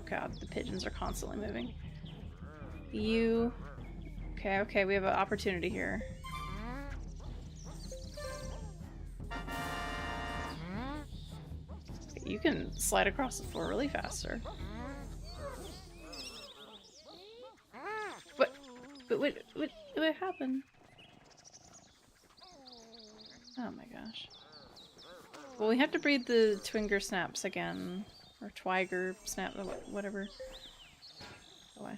god, the pigeons are constantly moving. You. Okay, okay, we have an opportunity here. Okay, you can slide across the floor really faster. What happened? Oh my gosh. Well, we have to breed the Twinger Snaps again. Or Twiger Snap, whatever. Go away.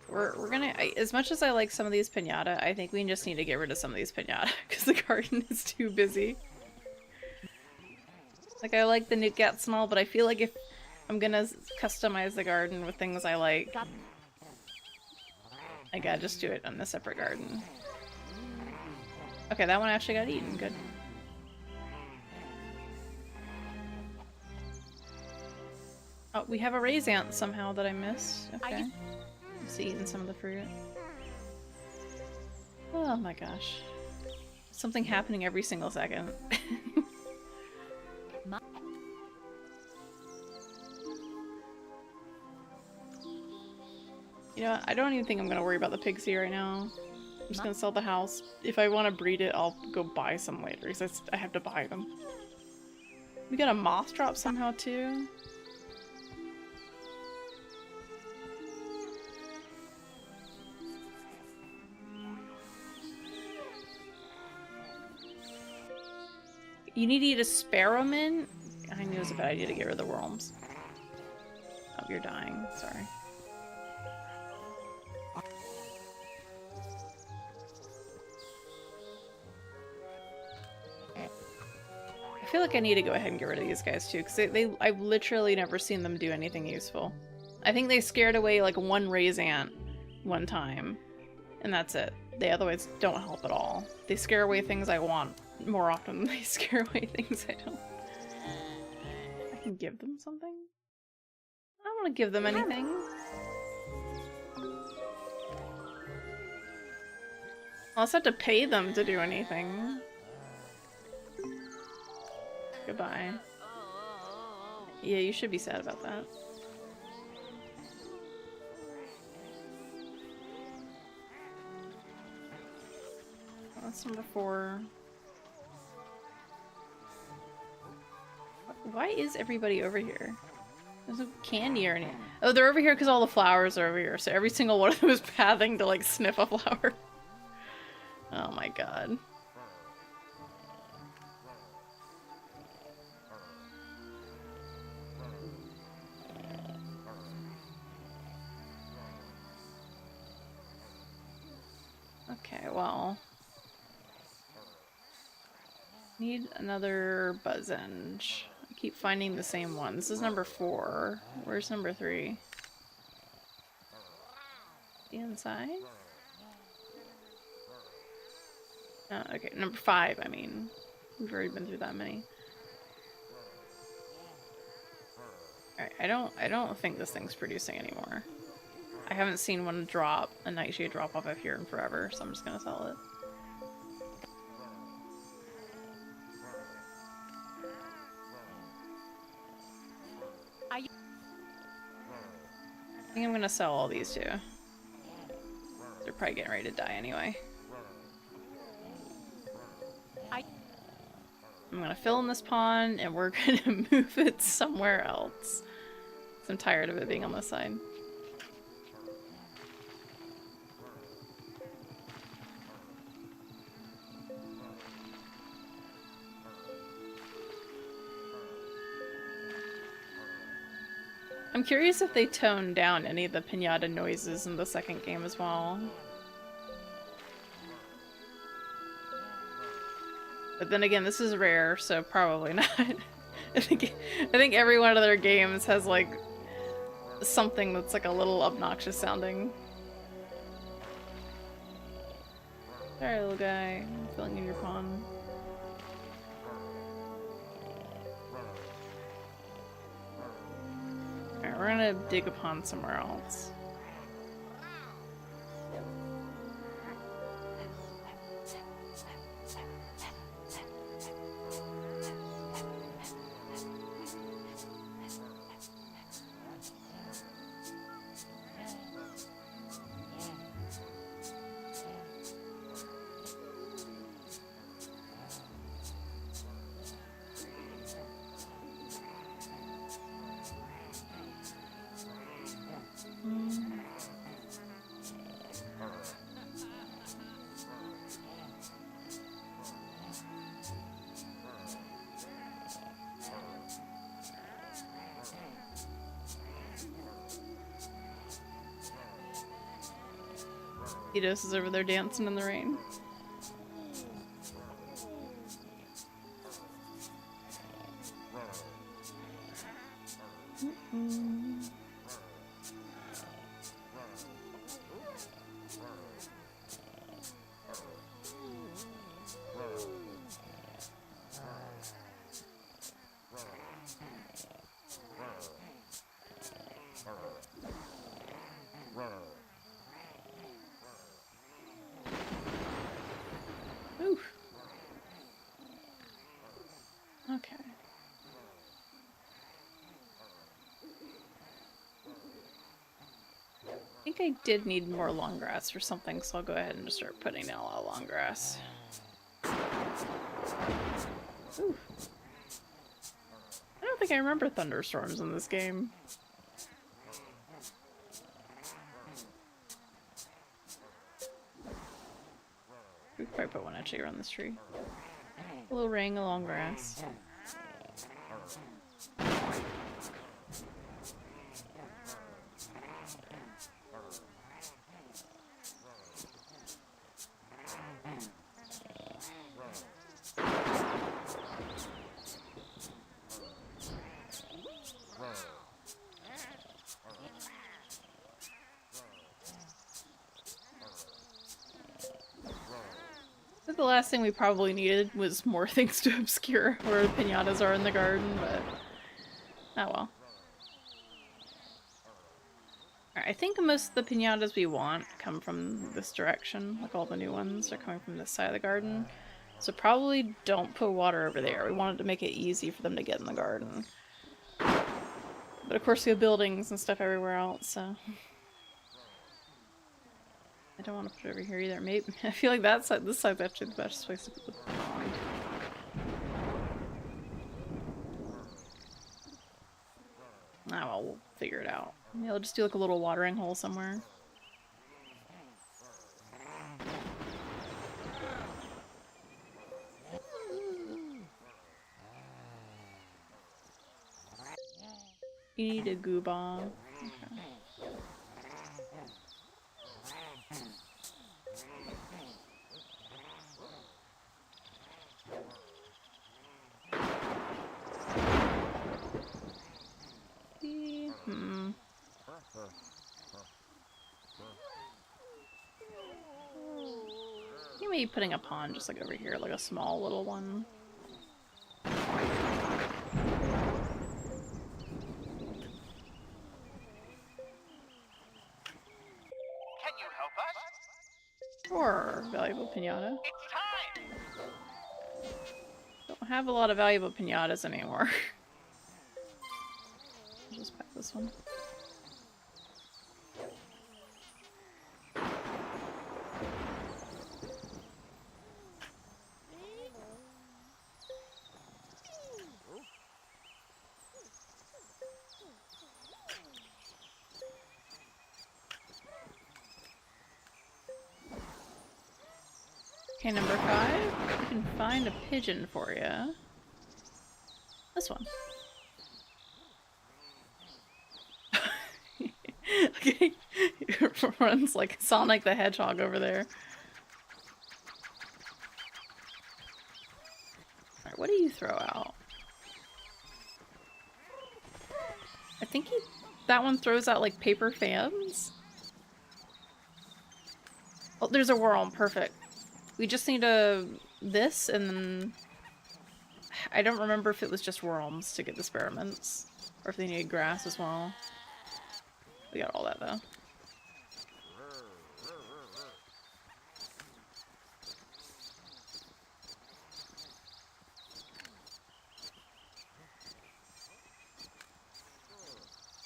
we're gonna, as much as I like some of these piñata, I think we just need to get rid of some of these piñata because the garden is too busy. Like, I like the Newtgat smell, but I feel like if I'm gonna customize the garden with things I like, I gotta just do it on a separate garden. Okay, that one actually got eaten. Good. Oh, we have a raisant somehow that I missed. Okay. Just eating some of the fruit. Oh my gosh. Something happening every single second. You know what? I don't even think I'm gonna worry about the pigs here right now. I'm just gonna sell the house. If I want to breed it, I'll go buy some later, because I have to buy them. We got a moth drop somehow too. You need to eat a sparrowmint? I knew it was a bad idea to get rid of the worms. Oh, you're dying. Sorry. I feel like I need to go ahead and get rid of these guys too, because I've literally never seen them do anything useful. I think they scared away like one raisant one time, and that's it. They otherwise don't help at all. They scare away things I want more often than they scare away things I don't. I can give them something? I don't want to give them anything. I'll just have to pay them to do anything. Goodbye. Yeah, you should be sad about that. That's number 4. Why is everybody over here? There's no candy or anything. Oh, they're over here because all the flowers are over here, so every single one of them is pathing to like sniff a flower. Oh my god. Okay, well. Need another Buzzenge. I keep finding the same one. This is number 4. Where's number 3? The inside? Oh, okay, number 5, I mean. We've already been through that many. Alright, I don't think this thing's producing anymore. I haven't seen one drop, a nightshade drop off of here in forever, so I'm just gonna sell it. I think I'm gonna sell all these too. They're probably getting ready to die anyway. I'm gonna fill in this pond and we're gonna move it somewhere else. 'Cause I'm tired of it being on this side. I'm curious if they toned down any of the piñata noises in the second game as well. But then again, this is rare, so probably not. I think every one of their games has like something that's like a little obnoxious sounding. Sorry, little guy. I'm filling in your pond. Alright, we're gonna dig a pond somewhere else. Eidos is over there dancing in the rain. Ooh. Okay. I think I did need more long grass for something, so I'll go ahead and just start putting down a lot of long grass. Ooh. I don't think I remember thunderstorms in this game. We could probably put one actually around this tree. A little ring along grass. The last thing we probably needed was more things to obscure where the pinatas are in the garden, but oh well. Alright, I think most of the pinatas we want come from this direction. Like all the new ones are coming from this side of the garden. So probably don't put water over there. We wanted to make it easy for them to get in the garden. But of course we have buildings and stuff everywhere else, so... I don't want to put it over here either. Maybe I feel like that side, this side's actually the best place to put the pond. Ah, well, we'll figure it out. Maybe I'll just do like a little watering hole somewhere. You need a goo bomb. Okay. You may be putting a pond just like over here, like a small little one. Can you help us? Or valuable pinata. It's time! Don't have a lot of valuable pinatas anymore. I'll just pack this one. Okay, number 5. We can find a pigeon for you. This one. Okay, it runs like Sonic the Hedgehog over there. Alright, what do you throw out? I think that one throws out like paper fans. Oh, there's a worm. Perfect. We just need this, and then... I don't remember if it was just worms to get the experiments, or if they needed grass as well. We got all that, though.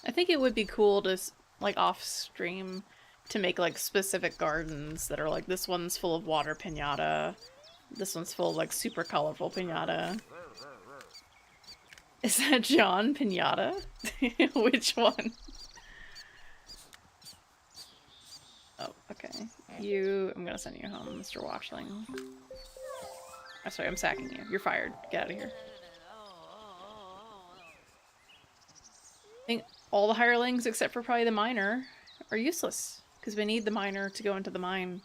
I think it would be cool to, like, off-stream to make, like, specific gardens that are like, this one's full of water pinata, this one's full of, like, super colorful pinata. Is that John Pinata? Which one? Oh, okay. I'm gonna send you home, Mr. Washling. I'm sorry, I'm sacking you. You're fired. Get out of here. I think all the hirelings, except for probably the miner, are useless. Because we need the miner to go into the mine.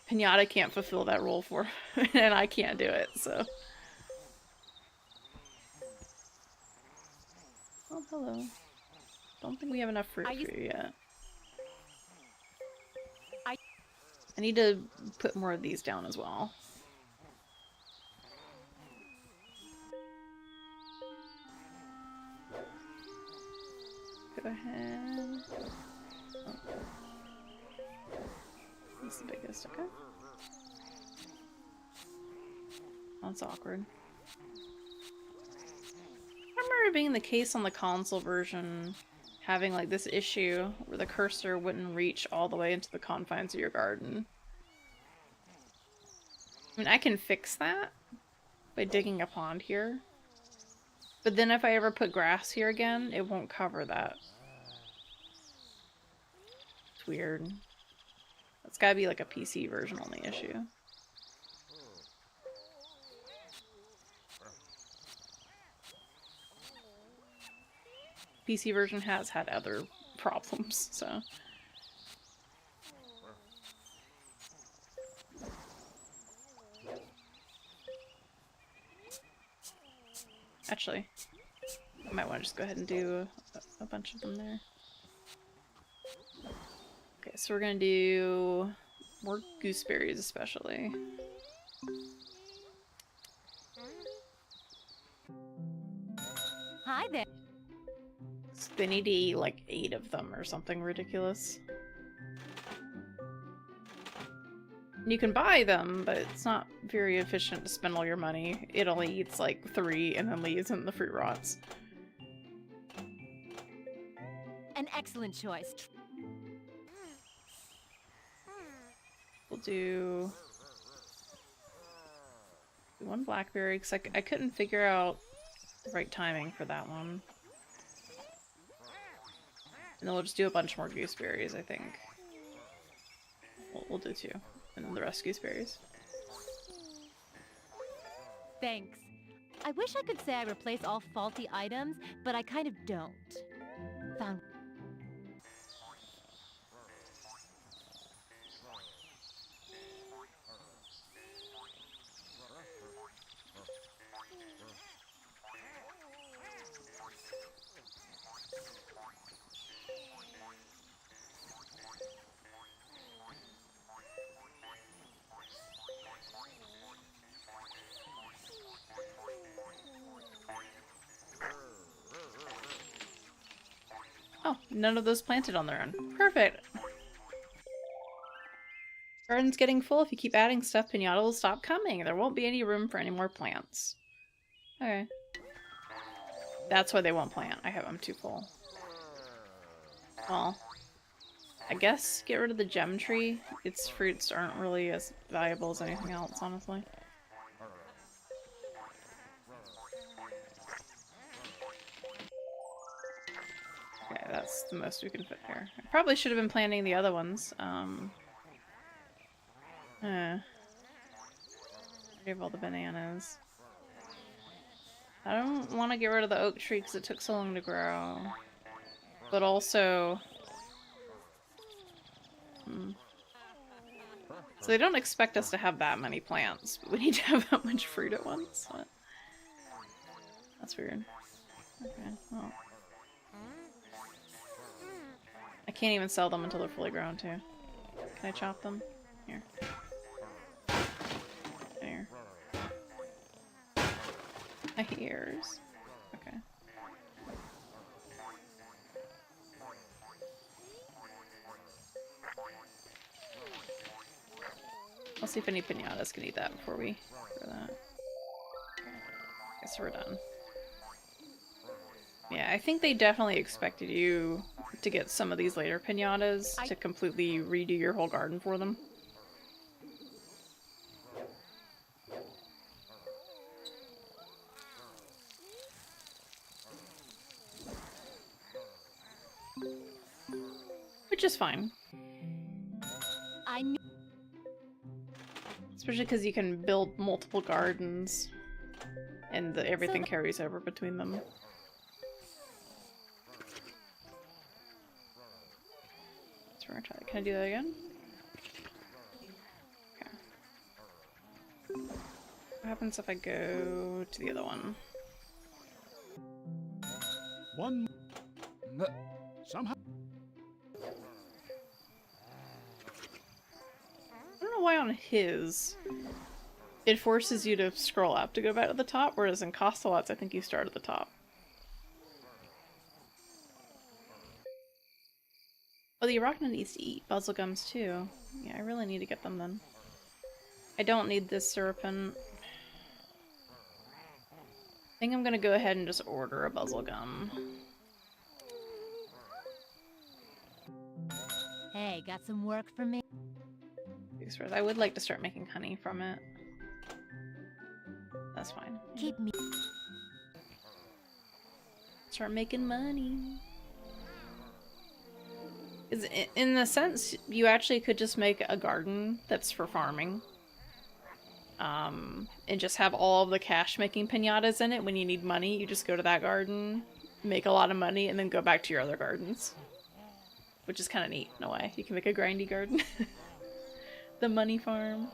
Pinata can't fulfill that role for and I can't do it, so. Oh, hello. Don't think we have enough fruit for you yet. I need to put more of these down as well. Go ahead. Oh. That's the biggest, okay. That's awkward. I remember it being the case on the console version, having like this issue where the cursor wouldn't reach all the way into the confines of your garden. I mean, I can fix that by digging a pond here. But then if I ever put grass here again, it won't cover that. It's weird. That's gotta be like a PC version only issue. PC version has had other problems, so. Actually, I might want to just go ahead and do a bunch of them there. Okay, so we're gonna do more gooseberries especially. Hi there. So they need to eat like 8 of them or something ridiculous. You can buy them, but it's not very efficient to spend all your money. It only eats like 3 and then leaves and the fruit rots. An excellent choice. We'll do 1 blackberry, because I couldn't figure out the right timing for that one. And then we'll just do a bunch more gooseberries, I think. We'll do 2. And then the rest gooseberries. Thanks. I wish I could say I replace all faulty items, but I kind of don't. Found. Oh, none of those planted on their own. Perfect! Garden's getting full. If you keep adding stuff, Pinata will stop coming. There won't be any room for any more plants. Okay. That's why they won't plant. I'm too full. Well, I guess get rid of the gem tree. Its fruits aren't really as valuable as anything else, honestly. Okay, that's the most we can fit here. I probably should have been planting the other ones. Give all the bananas. I don't want to get rid of the oak tree because it took so long to grow. But also... So they don't expect us to have that many plants. But we need to have that much fruit at once. But... That's weird. Okay, well... I can't even sell them until they're fully grown, too. Can I chop them? Here. There. My ears. Okay. I'll see if any pinatas can eat that before we throw that. Guess we're done. Yeah, I think they definitely expected you to get some of these later pinatas to completely redo your whole garden for them. Which is fine. I knew. Especially because you can build multiple gardens and everything carries over between them. we're gonna try that. Can I do that again? Okay. What happens if I go to the other one? One. Somehow. I don't know why on his it forces you to scroll up to go back to the top, whereas in Costalot's I think you start at the top. Oh, the Arachna needs to eat buzzlegums too. Yeah, I really need to get them then. I don't need this Serapin. I think I'm gonna go ahead and just order a buzzlegum. Hey, got some work for me? I would like to start making honey from it. That's fine. Keep me. Start making money. In the sense, you actually could just make a garden that's for farming. And just have all of the cash-making piñatas in it. When you need money, you just go to that garden, make a lot of money, and then go back to your other gardens. Which is kind of neat, in a way. You can make a grindy garden. The money farm.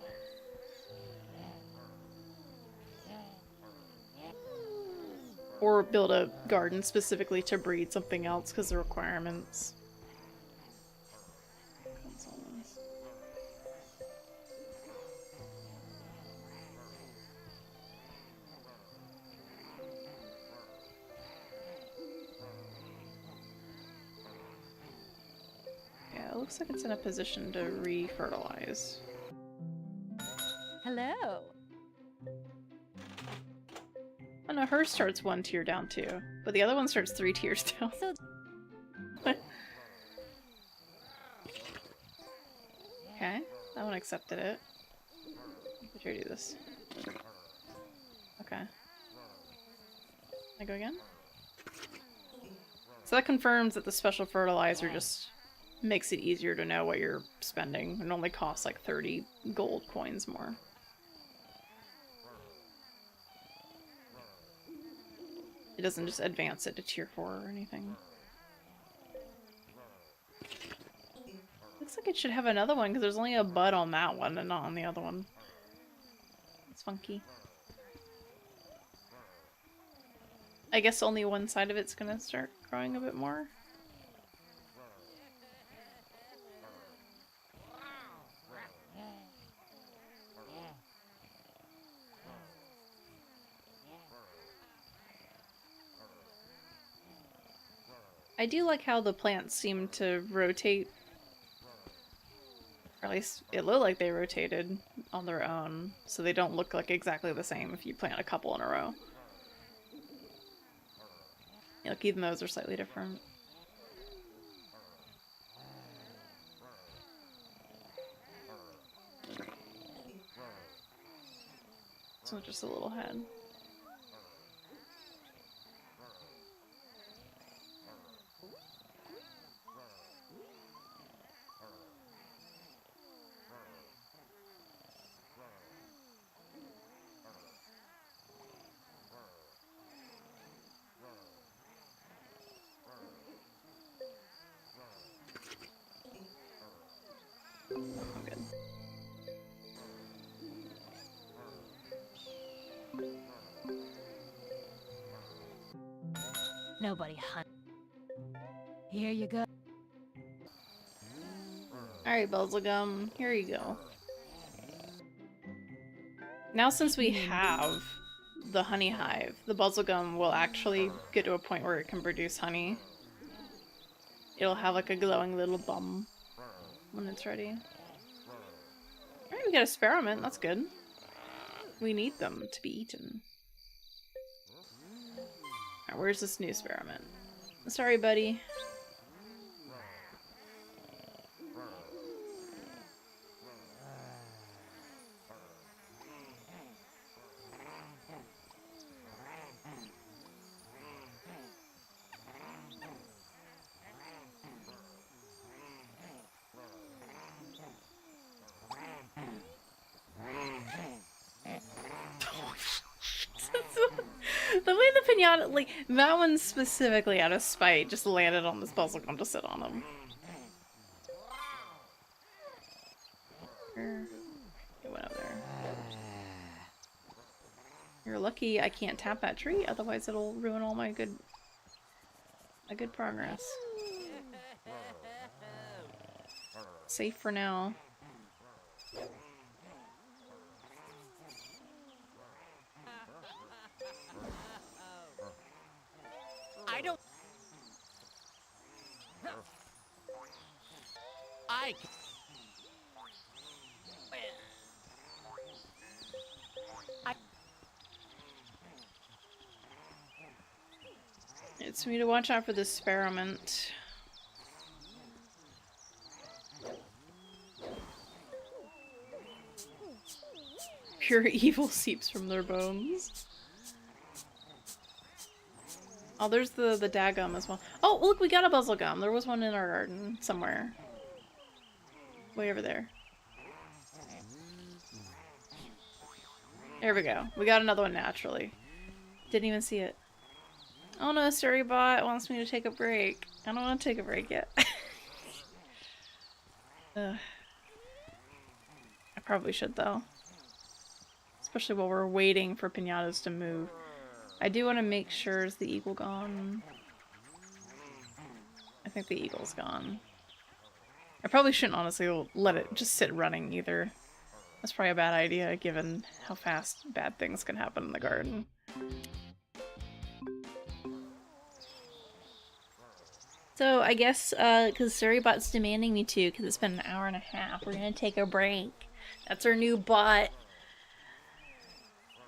Or build a garden specifically to breed something else because the requirements. Yeah, it looks like it's in a position to re-fertilize. Hello. Oh no, hers starts 1 tier down too, but the other one starts 3 tiers down. So Okay, that one accepted it. Let me do this. Okay. Can I go again? So that confirms that the special fertilizer just makes it easier to know what you're spending. It only costs like 30 gold coins more. It doesn't just advance it to tier 4 or anything. Looks like it should have another one because there's only a bud on that one and not on the other one. It's funky. I guess only one side of it's gonna start growing a bit more. I do like how the plants seem to rotate. Or at least it looked like they rotated on their own, so they don't look like exactly the same if you plant a couple in a row. Yeah, like even those are slightly different. So just a little head. Good. nobody hunt. Here you go. Alright, Buzzlegum, here you go. Now since we have the honey hive, the Buzzlegum will actually get to a point where it can produce honey. It'll have like a glowing little bum when it's ready. Alright, we got a Spearmint, that's good. We need them to be eaten. Alright, where's this new Spearmint? Sorry, buddy. The way the pinata, like, that one specifically out of spite just landed on this Buzzlegum to sit on him. It went up there. You're lucky I can't tap that tree, otherwise it'll ruin all my good progress. Safe for now. I don't... I... It's me to watch out for this experiment. Pure evil seeps from their bones. Oh, there's the Dagum as well. Oh, look, we got a Buzzlegum. There was one in our garden somewhere. Way over there. There we go. We got another one naturally. Didn't even see it. Oh no, Storybot wants me to take a break. I don't want to take a break yet. I probably should though. Especially while we're waiting for pinatas to move. I do want to make sure, is the eagle gone? I think the eagle's gone. I probably shouldn't honestly let it just sit running either. That's probably a bad idea given how fast bad things can happen in the garden. So I guess, because Storybot's demanding me to, because it's been an hour and a half, we're gonna take a break. That's our new bot.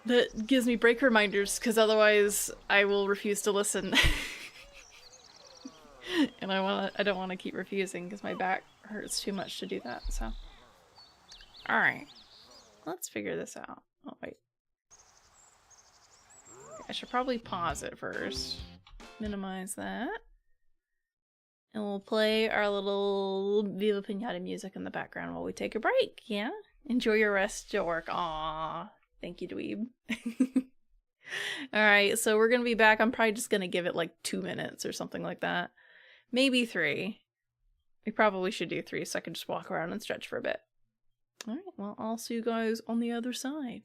That gives me break reminders, because otherwise I will refuse to listen. And I don't want to keep refusing, because my back hurts too much to do that, so. Alright. Let's figure this out. Oh, wait. I should probably pause it first. Minimize that. And we'll play our little Viva Pinata music in the background while we take a break, yeah? Enjoy your rest, your work. Aww. Thank you, dweeb. Alright, so we're gonna be back. I'm probably just gonna give it like 2 minutes or something like that. Maybe 3. We probably should do 3 so I can just walk around and stretch for a bit. Alright, well, I'll see you guys on the other side.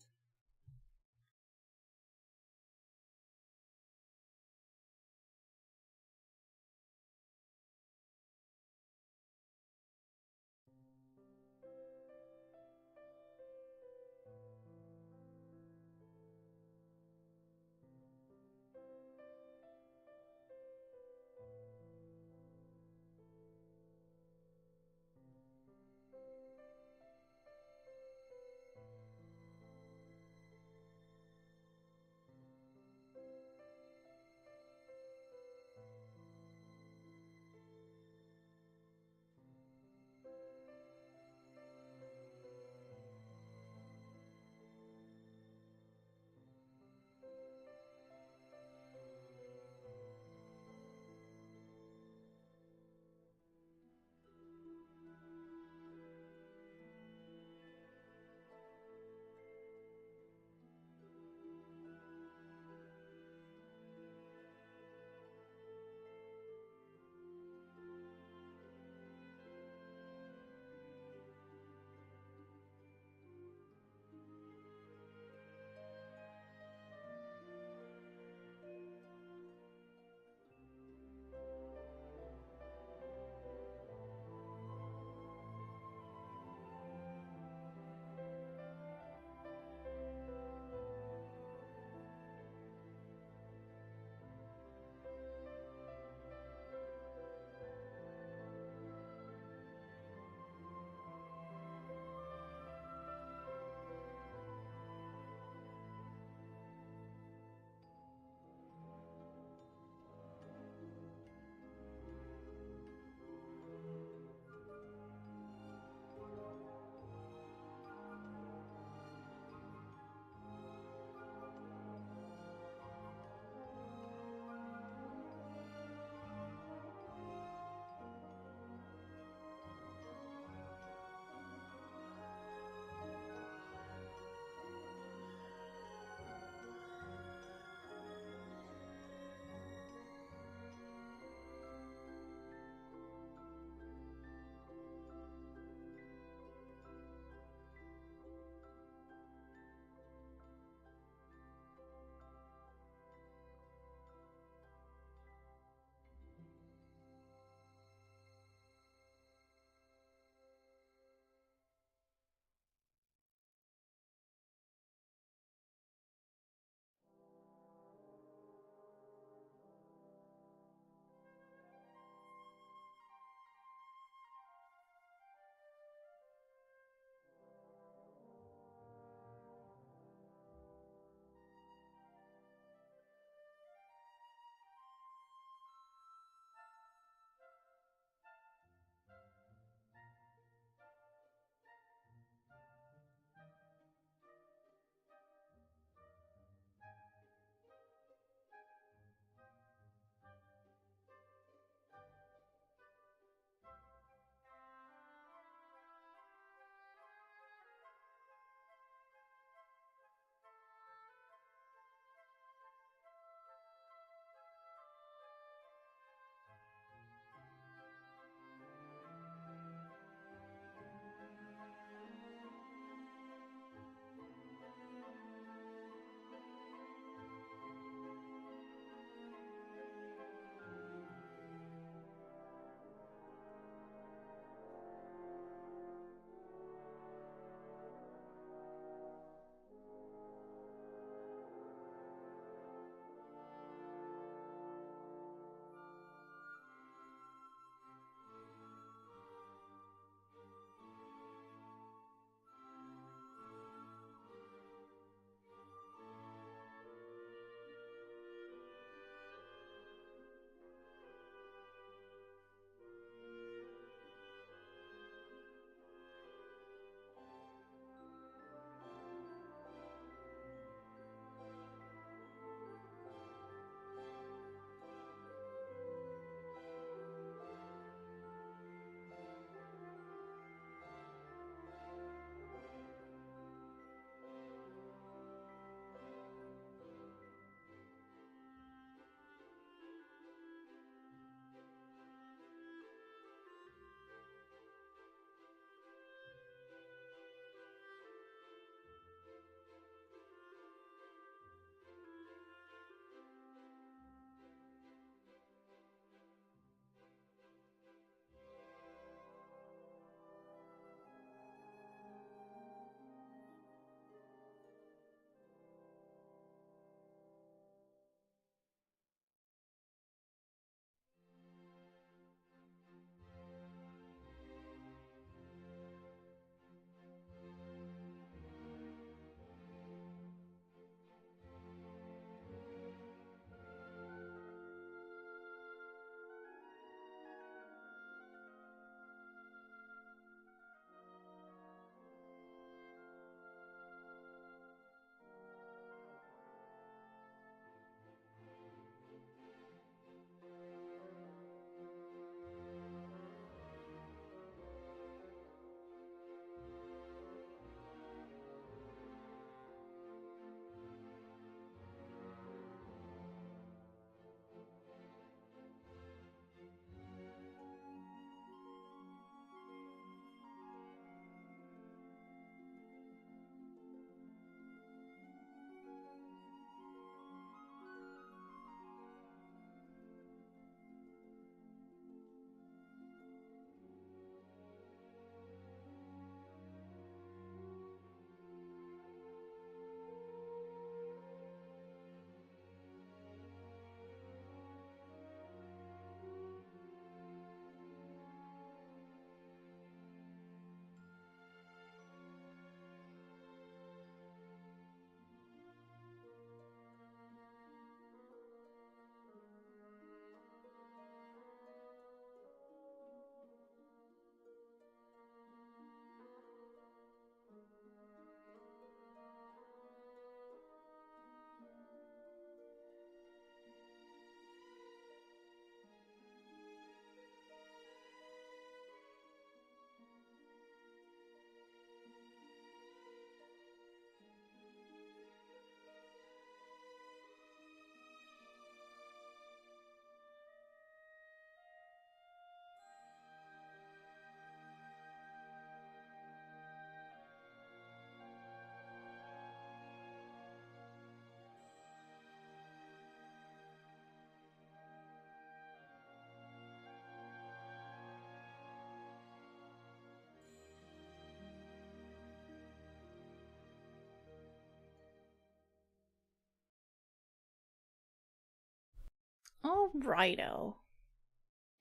Alrighto.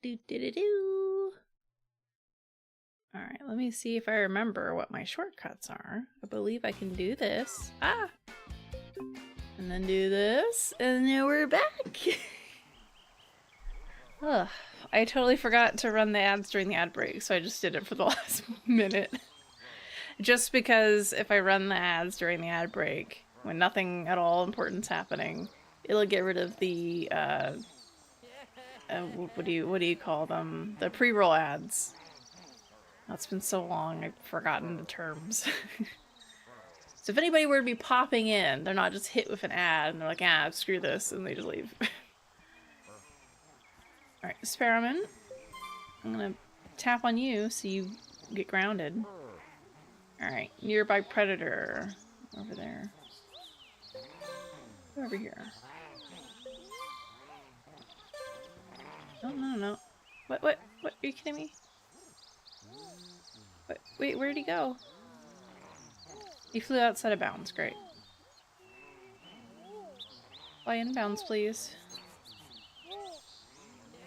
Do do do do. Alright, let me see if I remember what my shortcuts are. I believe I can do this. Ah! And then do this, and now we're back! Ugh. I totally forgot to run the ads during the ad break, so I just did it for the last minute. Just because if I run the ads during the ad break, when nothing at all important's happening, it'll get rid of the, what do you call them? The pre-roll ads. That's been so long, I've forgotten the terms. So if anybody were to be popping in, they're not just hit with an ad and they're like, ah, screw this, and they just leave. Alright, Experiment. I'm gonna tap on you so you get grounded. Alright, nearby predator. Over there. Over here. Oh, no. What? Are you kidding me? What? Wait, where'd he go? He flew outside of bounds, great. Fly in bounds, please.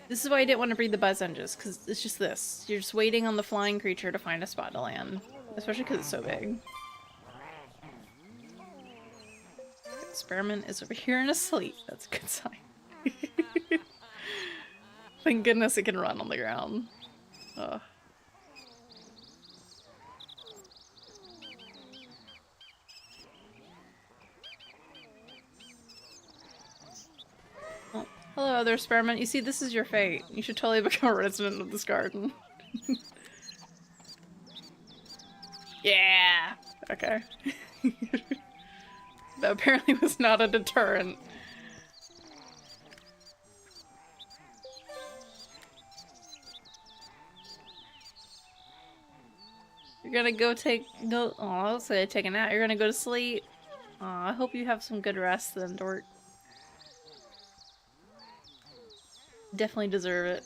This is why I didn't want to breed the buzz engines, because it's just this. You're just waiting on the flying creature to find a spot to land. Especially because it's so big. Experiment is over here and asleep. That's a good sign. Thank goodness it can run on the ground. Ugh. Oh, hello, other experiment. You see, this is your fate. You should totally become a resident of this garden. Yeah! Okay. That apparently was not a deterrent. You're gonna go I'll say take a nap. You're gonna go to sleep. Aw, I hope you have some good rest then, Dork. Definitely deserve it.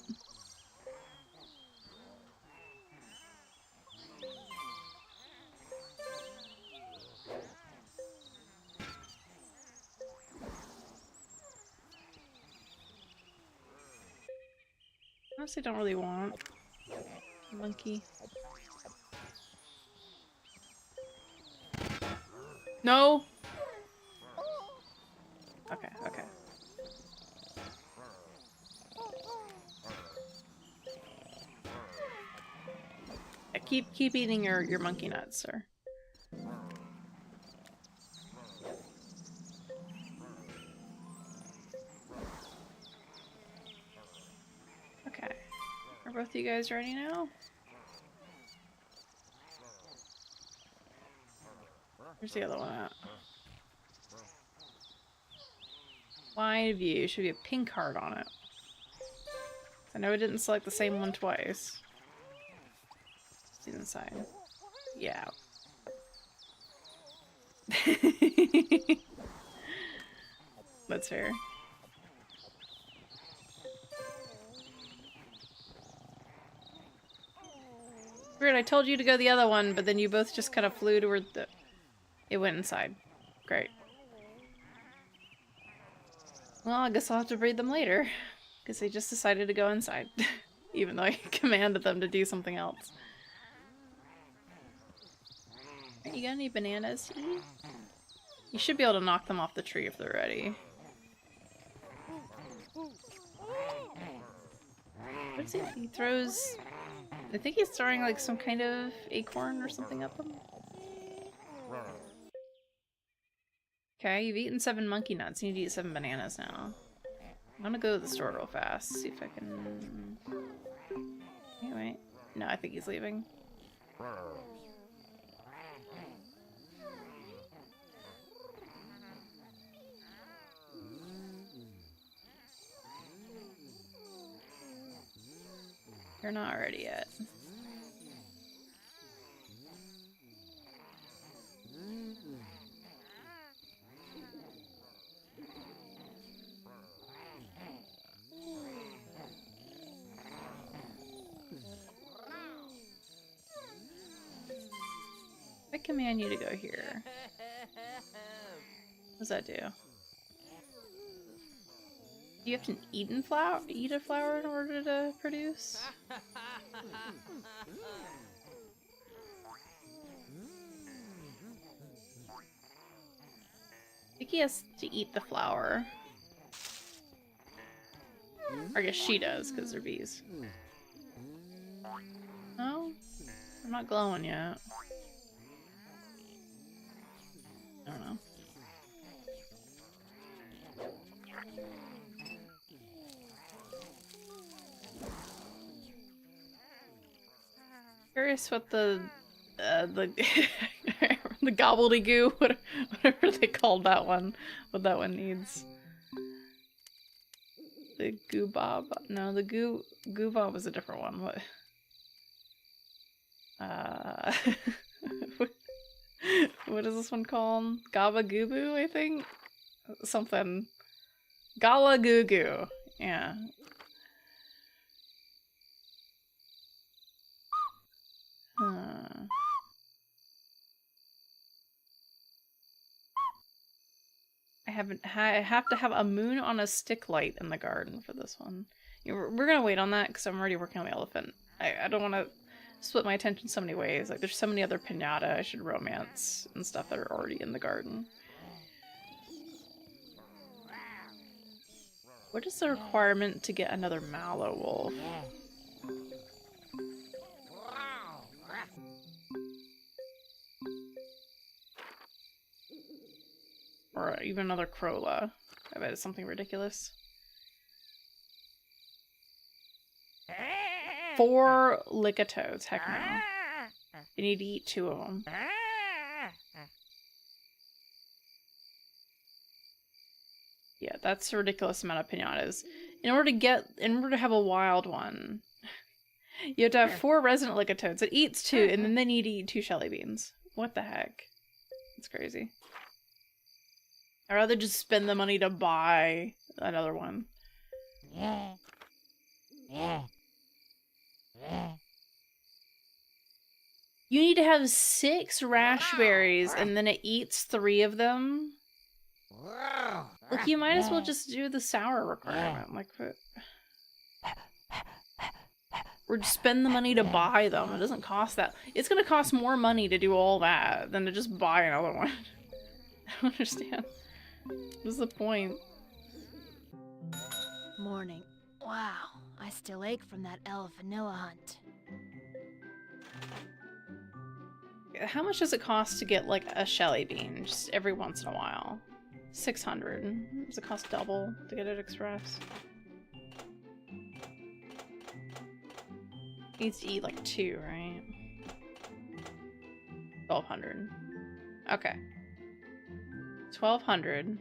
Honestly, don't really want a monkey. No! Okay. Keep eating your monkey nuts, sir. Okay. Are both of you guys ready now? Where's the other one at? Wide view. Should be a pink heart on it. I know I didn't select the same one twice. See inside. Yeah. That's fair. Weird, I told you to go the other one, but then you both just kind of flew toward the... It went inside. Great. Well, I guess I'll have to breed them later. Because they just decided to go inside. Even though I commanded them to do something else. You got any bananas to eat? You should be able to knock them off the tree if they're ready. What is he? He throws... I think he's throwing like some kind of acorn or something at them. Okay, you've eaten 7 monkey nuts. You need to eat 7 bananas now. I'm gonna go to the store real fast, see if I can... Anyway. No, I think he's leaving. You're not ready yet. I command you to go here. What does that do? Do you have to eat a flower in order to produce? I think he has to eat the flower. Or I guess she does, because they're bees. No? I'm not glowing yet. I don't know. Curious what the the gobbledygoo, whatever they called that one, what that one needs. The goobob? No, the goobob was a different one. What? What is this one called? Gabagoo, I think? Something. Galagoo. Yeah. I have to have a moon on a stick light in the garden for this one. We're gonna wait on that because I'm already working on the elephant. I don't want to split my attention so many ways. Like, there's so many other pinata I should romance and stuff that are already in the garden. What is the requirement to get another mallow wolf? Or even another Crola. I bet it's something ridiculous. 4 Licatodes, heck no. You need to eat 2 of them. Yeah, that's a ridiculous amount of pinatas. In order to have a wild one, you have to have 4 resident Licatodes. It eats 2, and then they need to eat 2 Shelly beans. What the heck? That's crazy. I'd rather just spend the money to buy another one. You need to have 6 raspberries and then it eats 3 of them? Like, you might as well just do the sour requirement. Like, or just spend the money to buy them. It doesn't cost that. It's gonna cost more money to do all that than to just buy another one. I don't understand. What's the point? Morning. Wow, I still ache from that elf vanilla hunt. How much does it cost to get, like, a Shelly bean just every once in a while? 600. Does it cost double to get it express? Needs to eat, like, 2, right? 1,200. Okay. 1,200.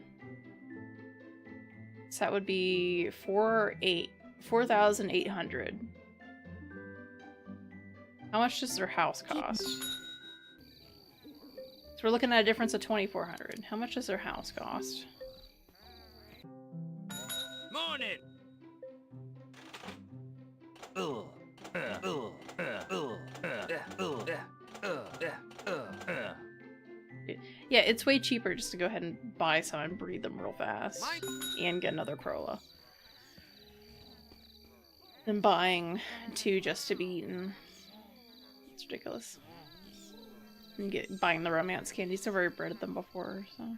So that would be 4,800. How much does their house cost? So we're looking at a difference of 2,400. How much does their house cost? Morning. Yeah, it's way cheaper just to go ahead and buy some and breed them real fast. And get another Crola. Than buying 2 just to be eaten. It's ridiculous. And buying the romance candies. I've already bred them before, so.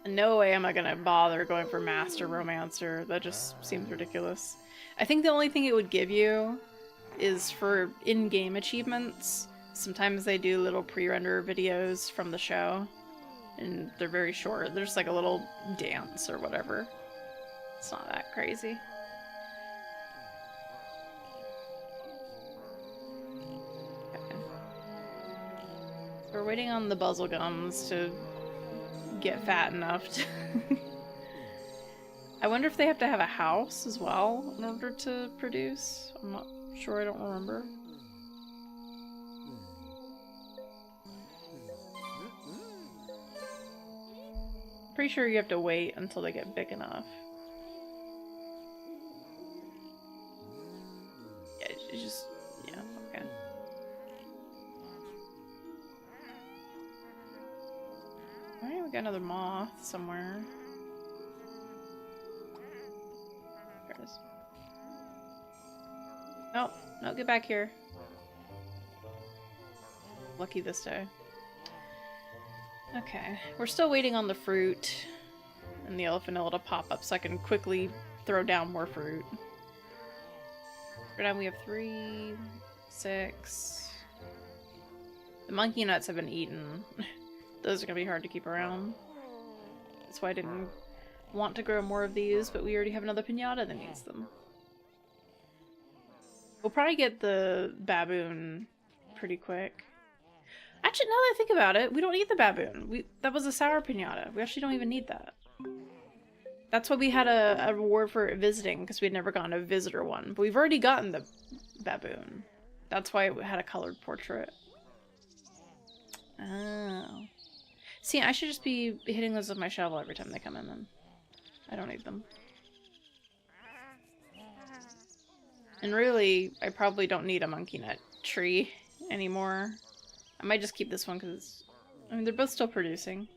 No way am I gonna bother going for Master Romancer. That just seems ridiculous. I think the only thing it would give you is for in-game achievements. Sometimes they do little pre-render videos from the show. And they're very short. There's like a little dance or whatever. It's not that crazy. Okay. We're waiting on the Buzzlegums to get fat enough to... I wonder if they have to have a house as well in order to produce. I'm not sure, I don't remember. Pretty sure you have to wait until they get big enough. Yeah, it's just... yeah, okay. Alright, we got another moth somewhere. There it is. Oh, no, get back here. Lucky this day. Okay, we're still waiting on the fruit and the Elephant to pop up so I can quickly throw down more fruit. Right now we have 3, 6. The monkey nuts have been eaten. Those are gonna be hard to keep around. That's why I didn't want to grow more of these, but we already have another piñata that needs them. We'll probably get the baboon pretty quick. Actually, now that I think about it, we don't need the baboon. That was a sour piñata. We actually don't even need that. That's why we had a reward for visiting, because we had never gotten a visitor one. But we've already gotten the baboon. That's why it had a colored portrait. Oh. See, I should just be hitting those with my shovel every time they come in then. I don't need them. And really, I probably don't need a monkey nut tree anymore. I might just keep this one because, I mean, they're both still producing.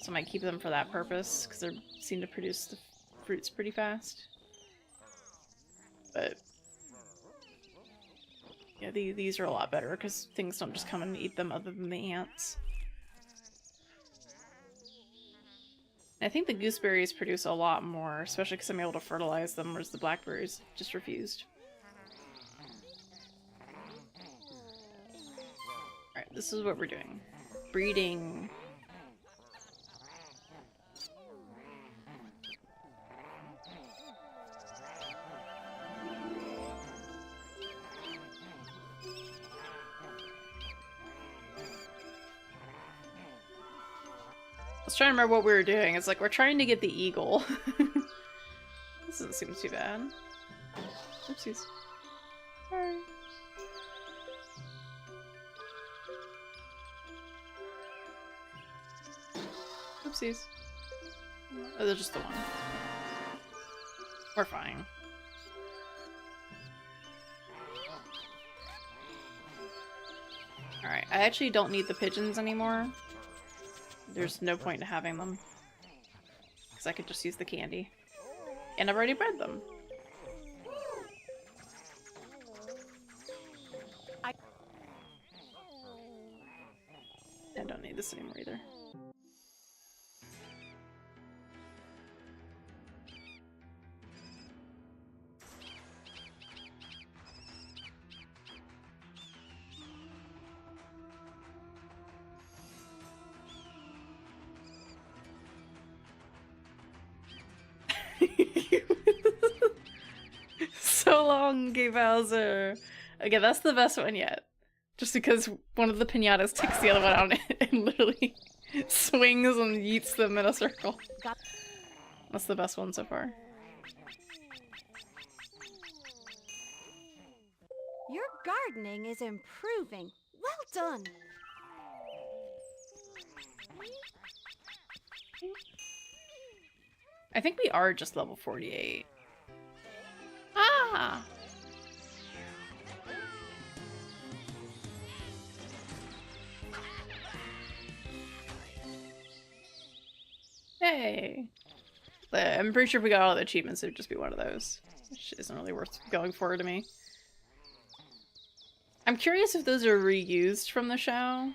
So I might keep them for that purpose because they seem to produce the fruits pretty fast. But, yeah, these are a lot better because things don't just come and eat them other than the ants. I think the gooseberries produce a lot more, especially because I'm able to fertilize them, whereas the blackberries just refused. Alright, this is what we're doing. Breeding. I was trying to remember what we were doing. It's like we're trying to get the eagle. This doesn't seem too bad. Oopsies. Sorry. Oopsies. Oh, they're just the one. We're fine. Alright, I actually don't need the pigeons anymore. There's no point in having them. Because I could just use the candy. And I've already bred them. I don't need this anymore either. So long, Gay Bowser. Okay, that's the best one yet. Just because one of the piñatas takes the other one out and literally swings and yeets them in a circle. That's the best one so far. Your gardening is improving. Well done. I think we are just level 48. Ah! Hey! I'm pretty sure if we got all the achievements, it would just be one of those. Which isn't really worth going for to me. I'm curious if those are reused from the show.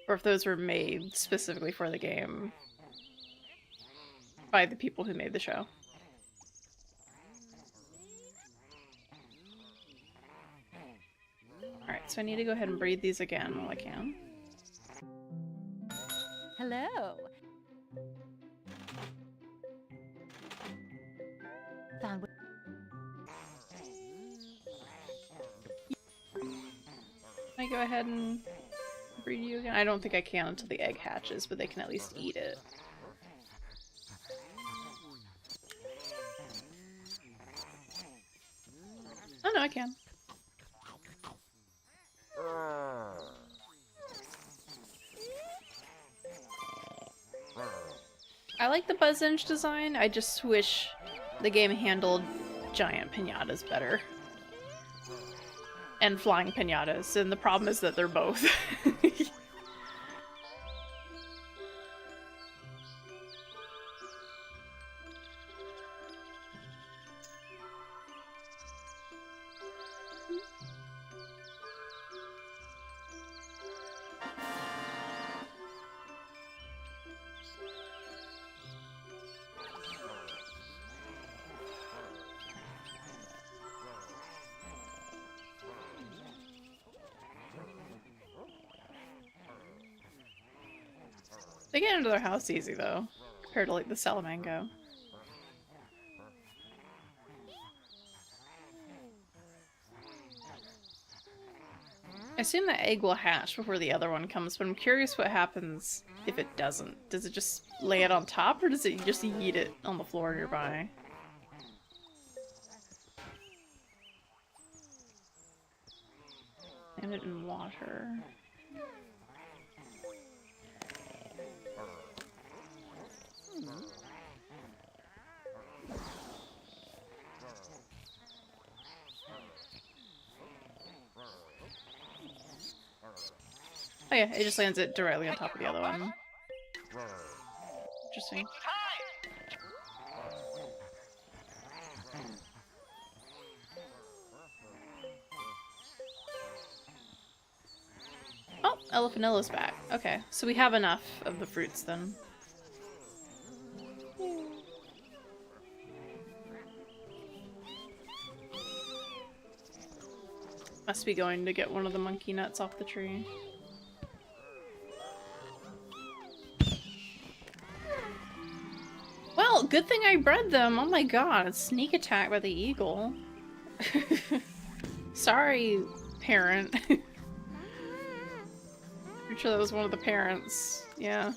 Or if those were made specifically for the game. By the people who made the show. Alright, so I need to go ahead and breed these again while I can. Hello. Found. Can I go ahead and breed you again? I don't think I can until the egg hatches, but they can at least eat it. Oh no, I can. I like the Buzzinch design, I just wish the game handled giant piñatas better. And flying piñatas, and the problem is that they're both. They get into their house easy though, compared to like the Salamango. I assume that egg will hatch before the other one comes, but I'm curious what happens if it doesn't. Does it just lay it on top, or does it just eat it on the floor nearby? And it in water. Oh yeah, it just lands it directly on top of the other one. Interesting. Oh, Elephanilla's back. Okay, so we have enough of the fruits then. Must be going to get one of the monkey nuts off the tree. Well, good thing I bred them. Oh my god, sneak attack by the eagle. Sorry, parent. Pretty sure that was one of the parents. Yeah.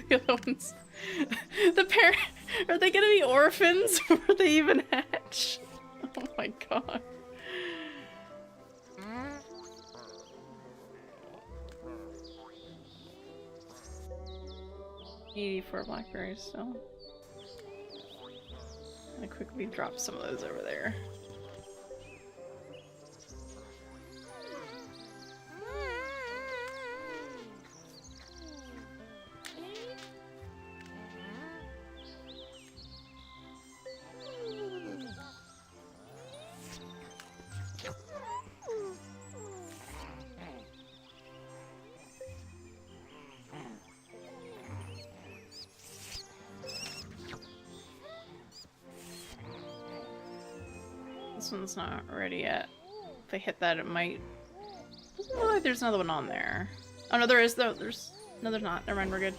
The other ones. The parent. Are they gonna be orphans before they even hatch? Oh my god. 84 blackberries still. I quickly drop some of those over there. This one's not ready yet. If I hit that, it might... Doesn't look like there's another one on there. Oh no, there is though. There's... No, there's not. Never mind, we're good.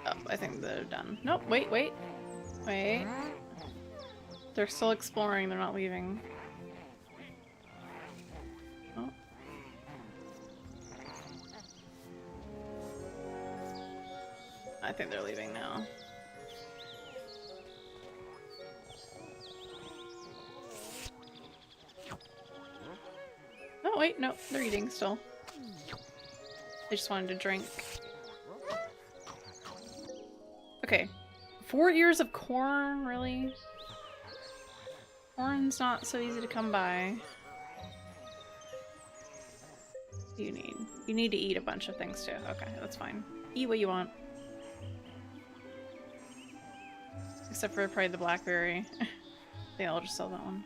Oh, I think they're done. Nope, wait. Wait. They're still exploring, they're not leaving. Oh. I think they're leaving now. Oh wait, no, they're eating still. They just wanted to drink. Okay. 4 ears of corn, really? Corn's not so easy to come by. What do you need? You need to eat a bunch of things too. Okay, that's fine. Eat what you want. Except for probably the blackberry. Yeah, I'll just sell that one.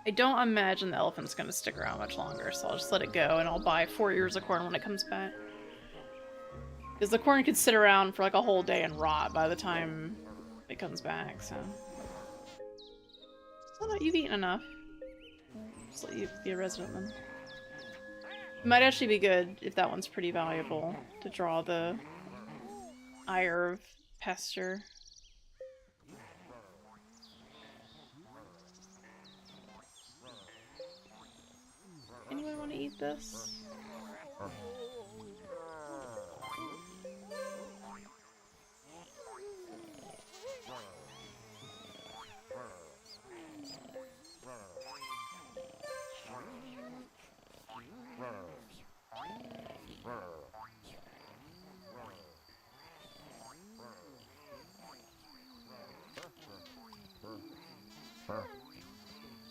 I don't imagine the elephant's gonna stick around much longer, so I'll just let it go and I'll buy 4 ears of corn when it comes back. Because the corn could sit around for like a whole day and rot by the time it comes back, so... Oh no, you've eaten enough. Just let you be a resident then. It might actually be good if that one's pretty valuable to draw the ire of Pester. Anyone want to eat this?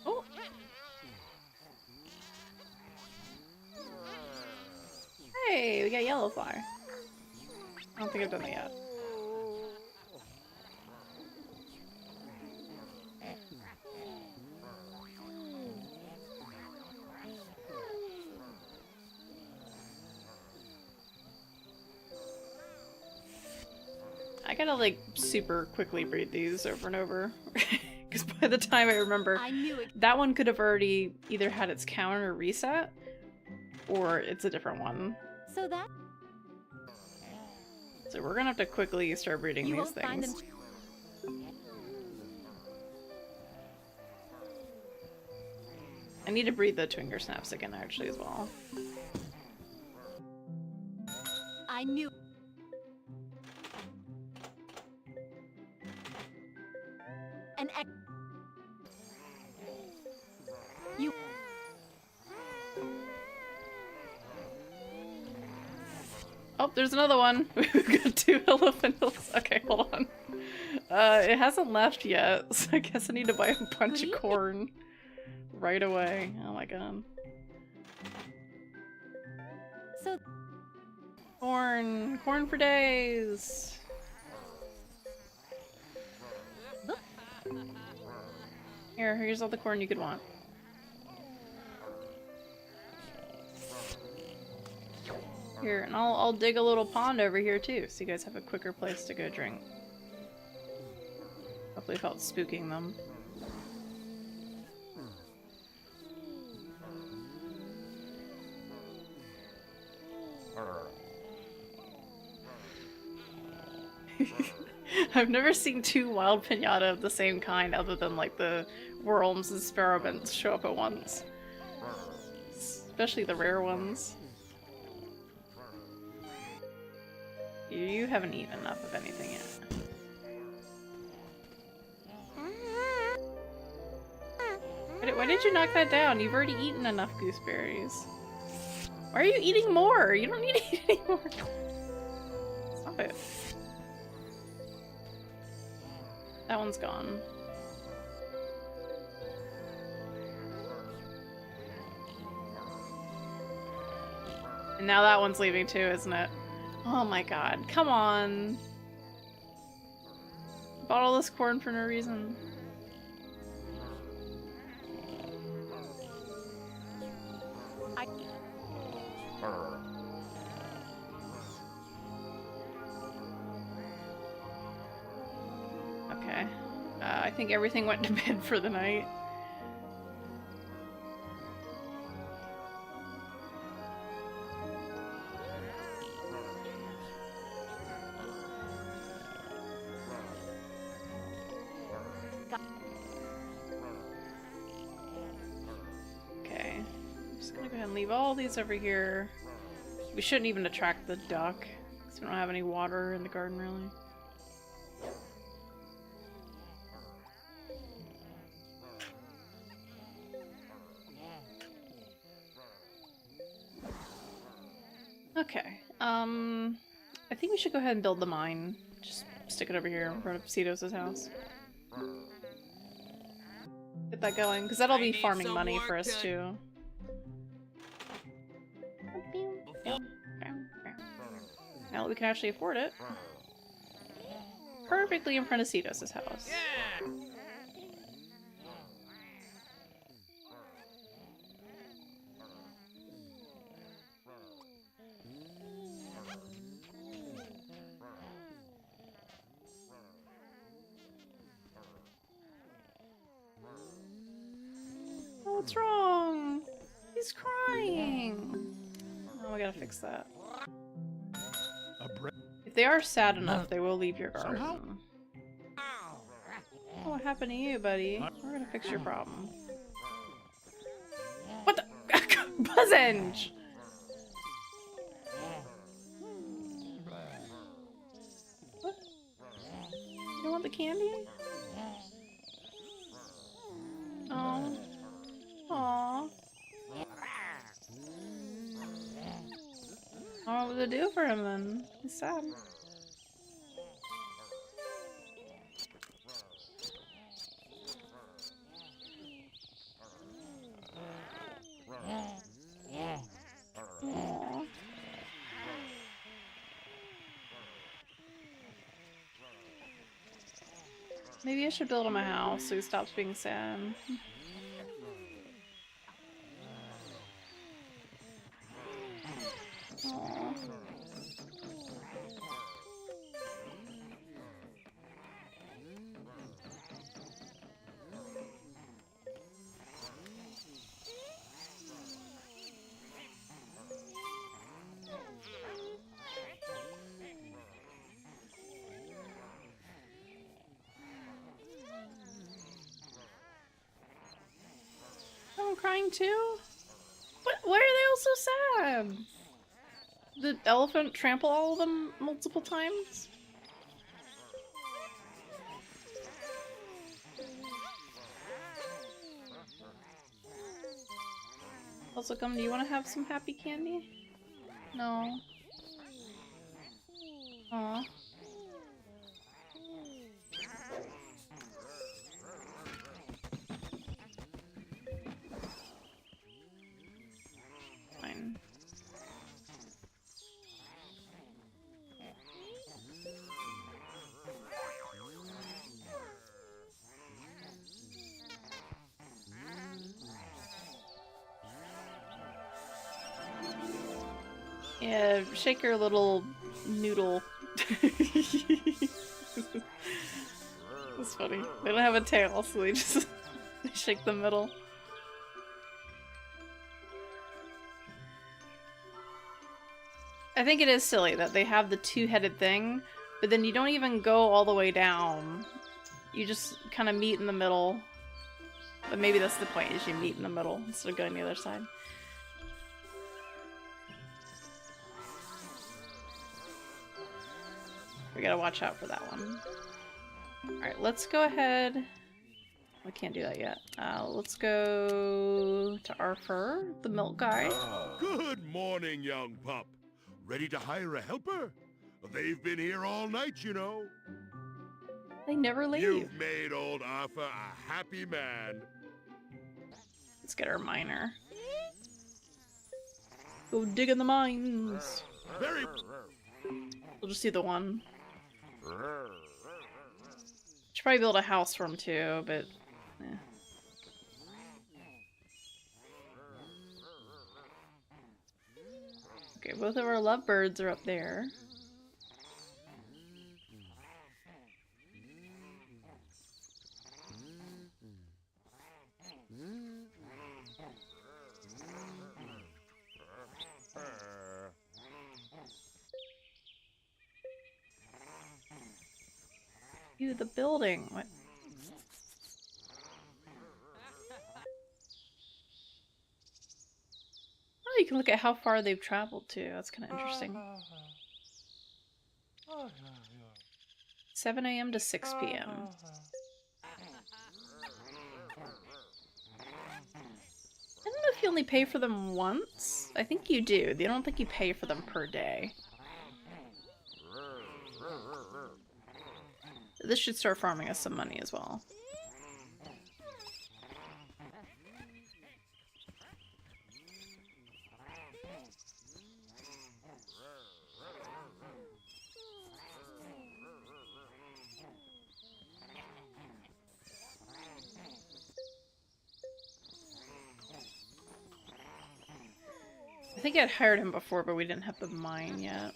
Oh! Hey, we got yellow fly. I don't think I've done that yet. I gotta like super quickly breed these over and over. Because by the time I remember, I knew it. that one could have already either had its counter reset, or it's a different one. So that So we're gonna have to quickly start breeding you these won't find them. things. I need to breed the Twinger Snaps again, actually, as well. I knew. An ex. You. Oh, there's another one. We've got 2 elephantals. Okay, hold on. It hasn't left yet, so I guess I need to buy a bunch of corn right away. Oh my god. So Corn! Corn for days! Here's all the corn you could want. Here, and I'll dig a little pond over here too, so you guys have a quicker place to go drink. Hopefully without spooking them. I've never seen 2 wild pinata of the same kind other than like the worms and sparrowbents show up at once. Especially the rare ones. You haven't eaten enough of anything yet. Why did you knock that down? You've already eaten enough gooseberries. Why are you eating more? You don't need to eat anymore. Stop it. That one's gone. And now that one's leaving too, isn't it? Oh my god, come on. Bought all this corn for no reason. Okay. I think everything went to bed for the night. Okay. I'm just gonna go ahead and leave all these over here. We shouldn't even attract the duck, because we don't have any water in the garden, really. Okay, I think we should go ahead and build the mine. Just stick it over here in front of Cedos' house. Get that going, because that'll be farming money for us too. Now that we can actually afford it. Perfectly in front of Cedos' house. Yeah. Oh, what's wrong? He's crying. Oh, we gotta fix that. If they are sad enough, they will leave your garden. Somehow. Oh, what happened to you, buddy? We're gonna fix your problem. What the? Buzzenge! What? You don't want the candy? Oh. Aww. What would it do for him then? He's sad. Aww. Maybe I should build him a house so he stops being sad. Aww. crying too? What? Why are they all so sad? The elephant trample all of them multiple times? Also, come, do you want to have some happy candy? No. Aw. Fine. Yeah, shake your little noodle. That's funny. They don't have a tail, so they just they shake the middle. I think it is silly that they have the two-headed thing, but then you don't even go all the way down. You just kind of meet in the middle. But maybe that's the point, is you meet in the middle instead of going the other side. We gotta watch out for that one. Alright, let's go ahead. We can't do that yet. Let's go to Arthur, the milk guy. Good morning, young pup. Ready to hire a helper? They've been here all night, you know. They never leave. You've made old Arthur a happy man. Let's get our miner. Go dig in the mines. Very... We'll just do the one. Should probably build a house for him too, but eh. Okay, both of our lovebirds are up there. Ew, the building. What? Oh, you can look at how far they've traveled too. That's kind of interesting. 7 a.m. to 6 p.m. I don't know if you only pay for them once. I think you do. I don't think you pay for them per day. This should start farming us some money as well. I think I'd hired him before, but we didn't have the mine yet.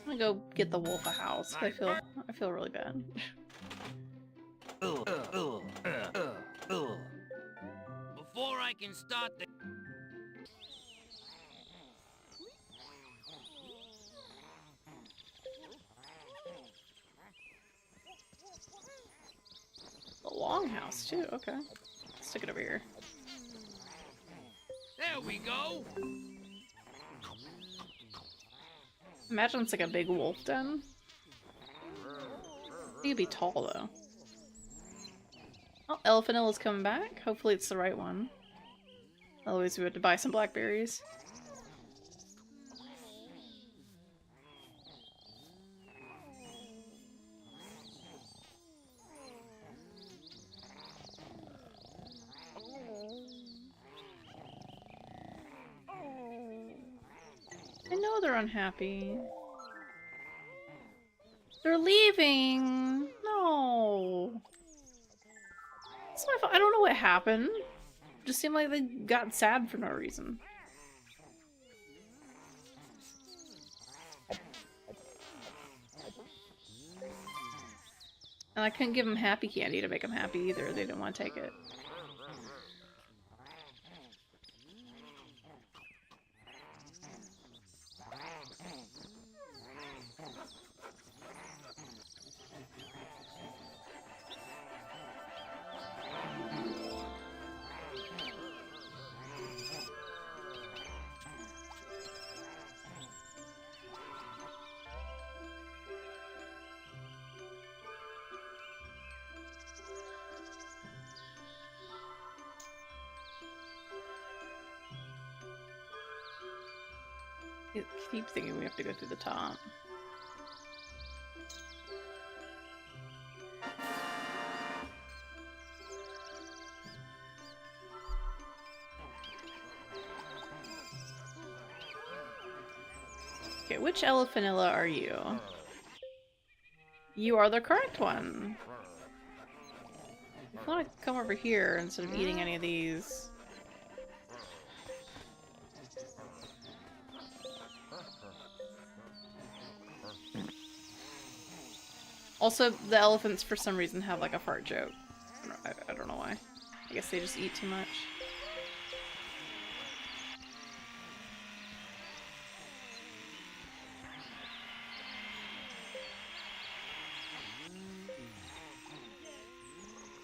I'm gonna go get the wolf a house. I feel really bad. Before I can start the... The longhouse too, okay. Stick it over here. There we go! Imagine it's like a big wolf den. I think it'd be tall though. Oh, Elephanilla's coming back. Hopefully it's the right one. Otherwise we have to buy some blackberries. I know they're unhappy. They're leaving! No! It's my fault. I don't know what happened. It just seemed like they got sad for no reason. And I couldn't give them happy candy to make them happy either. They didn't want to take it. I keep thinking we have to go through the top. Okay, which Elephantilla are you? You are the correct one. If I want to come over here instead of eating any of these. Also, the elephants for some reason have like a fart joke. I don't know why. I guess they just eat too much.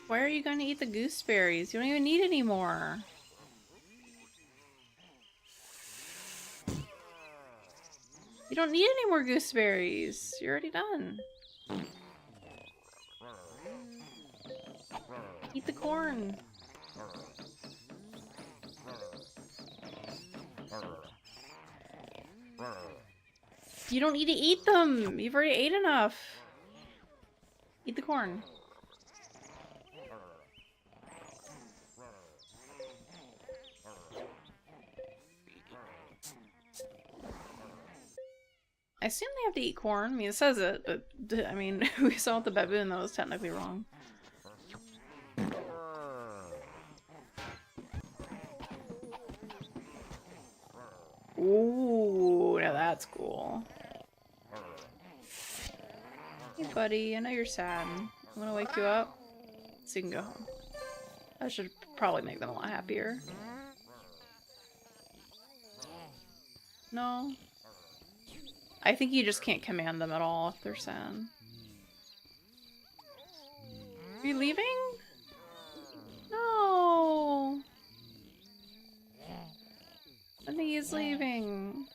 Why are you going to eat the gooseberries? You don't even need any more. You don't need any more gooseberries. You're already done. Eat the corn. You don't need to eat them. You've already ate enough. Eat the corn. I assume they have to eat corn. I mean, it says it, but I mean, we saw with the baboon that was technically wrong. Ooh, now that's cool. Hey, buddy, I know you're sad. I'm gonna wake you up so you can go home. That should probably make them a lot happier. No? I think you just can't command them at all if they're sad. Are you leaving? No! I think he's leaving.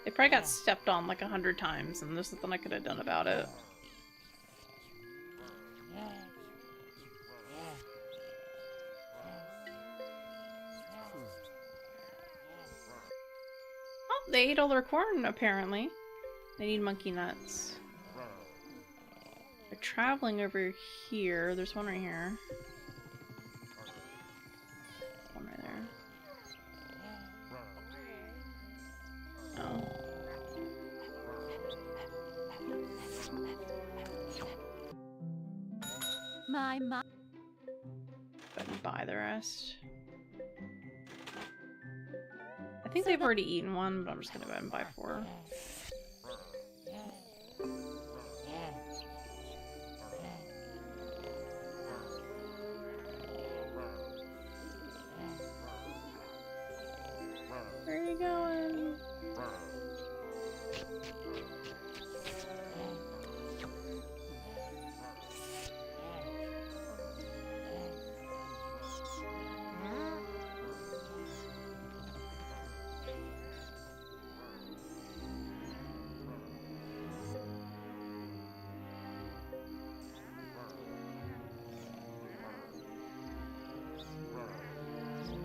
They probably got stepped on like 100 times and there's nothing I could have done about it. Oh, they ate all their corn apparently. They need monkey nuts. They're traveling over here. There's one right here. One right there. Oh. My mom. Go ahead and buy the rest. I think they've already eaten one, but I'm just gonna go ahead and buy 4. Where are you going?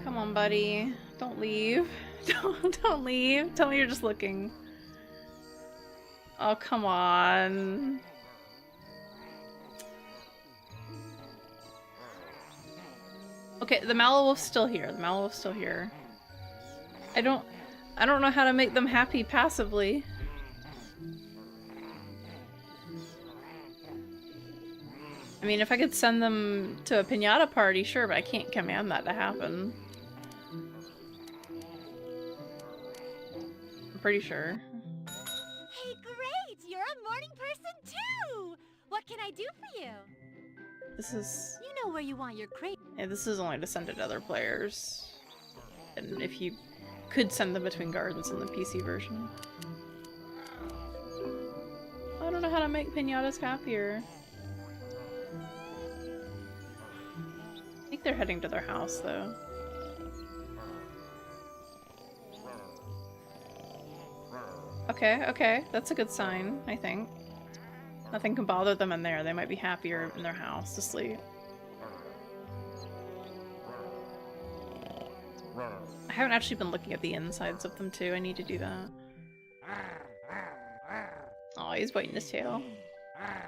Come on, buddy. Don't leave. Don't leave. Tell me you're just looking. Oh, come on. Okay, the Malawolf's still here. The Malawolf's still here. I don't know how to make them happy passively. I I mean, if I could send them to a piñata party, sure, but I can't command that to happen. I'm pretty sure. Hey, great! You're a morning person too! What can I do for you? This is... You know where you want your crate. Yeah, this is only to send it to other players. And if you could send them between gardens in the PC version. I don't know how to make piñatas happier. I think they're heading to their house, though. Okay, okay. That's a good sign, I think. Nothing can bother them in there. They might be happier in their house asleep. I haven't actually been looking at the insides of them, too. I need to do that. Oh, he's biting his tail. I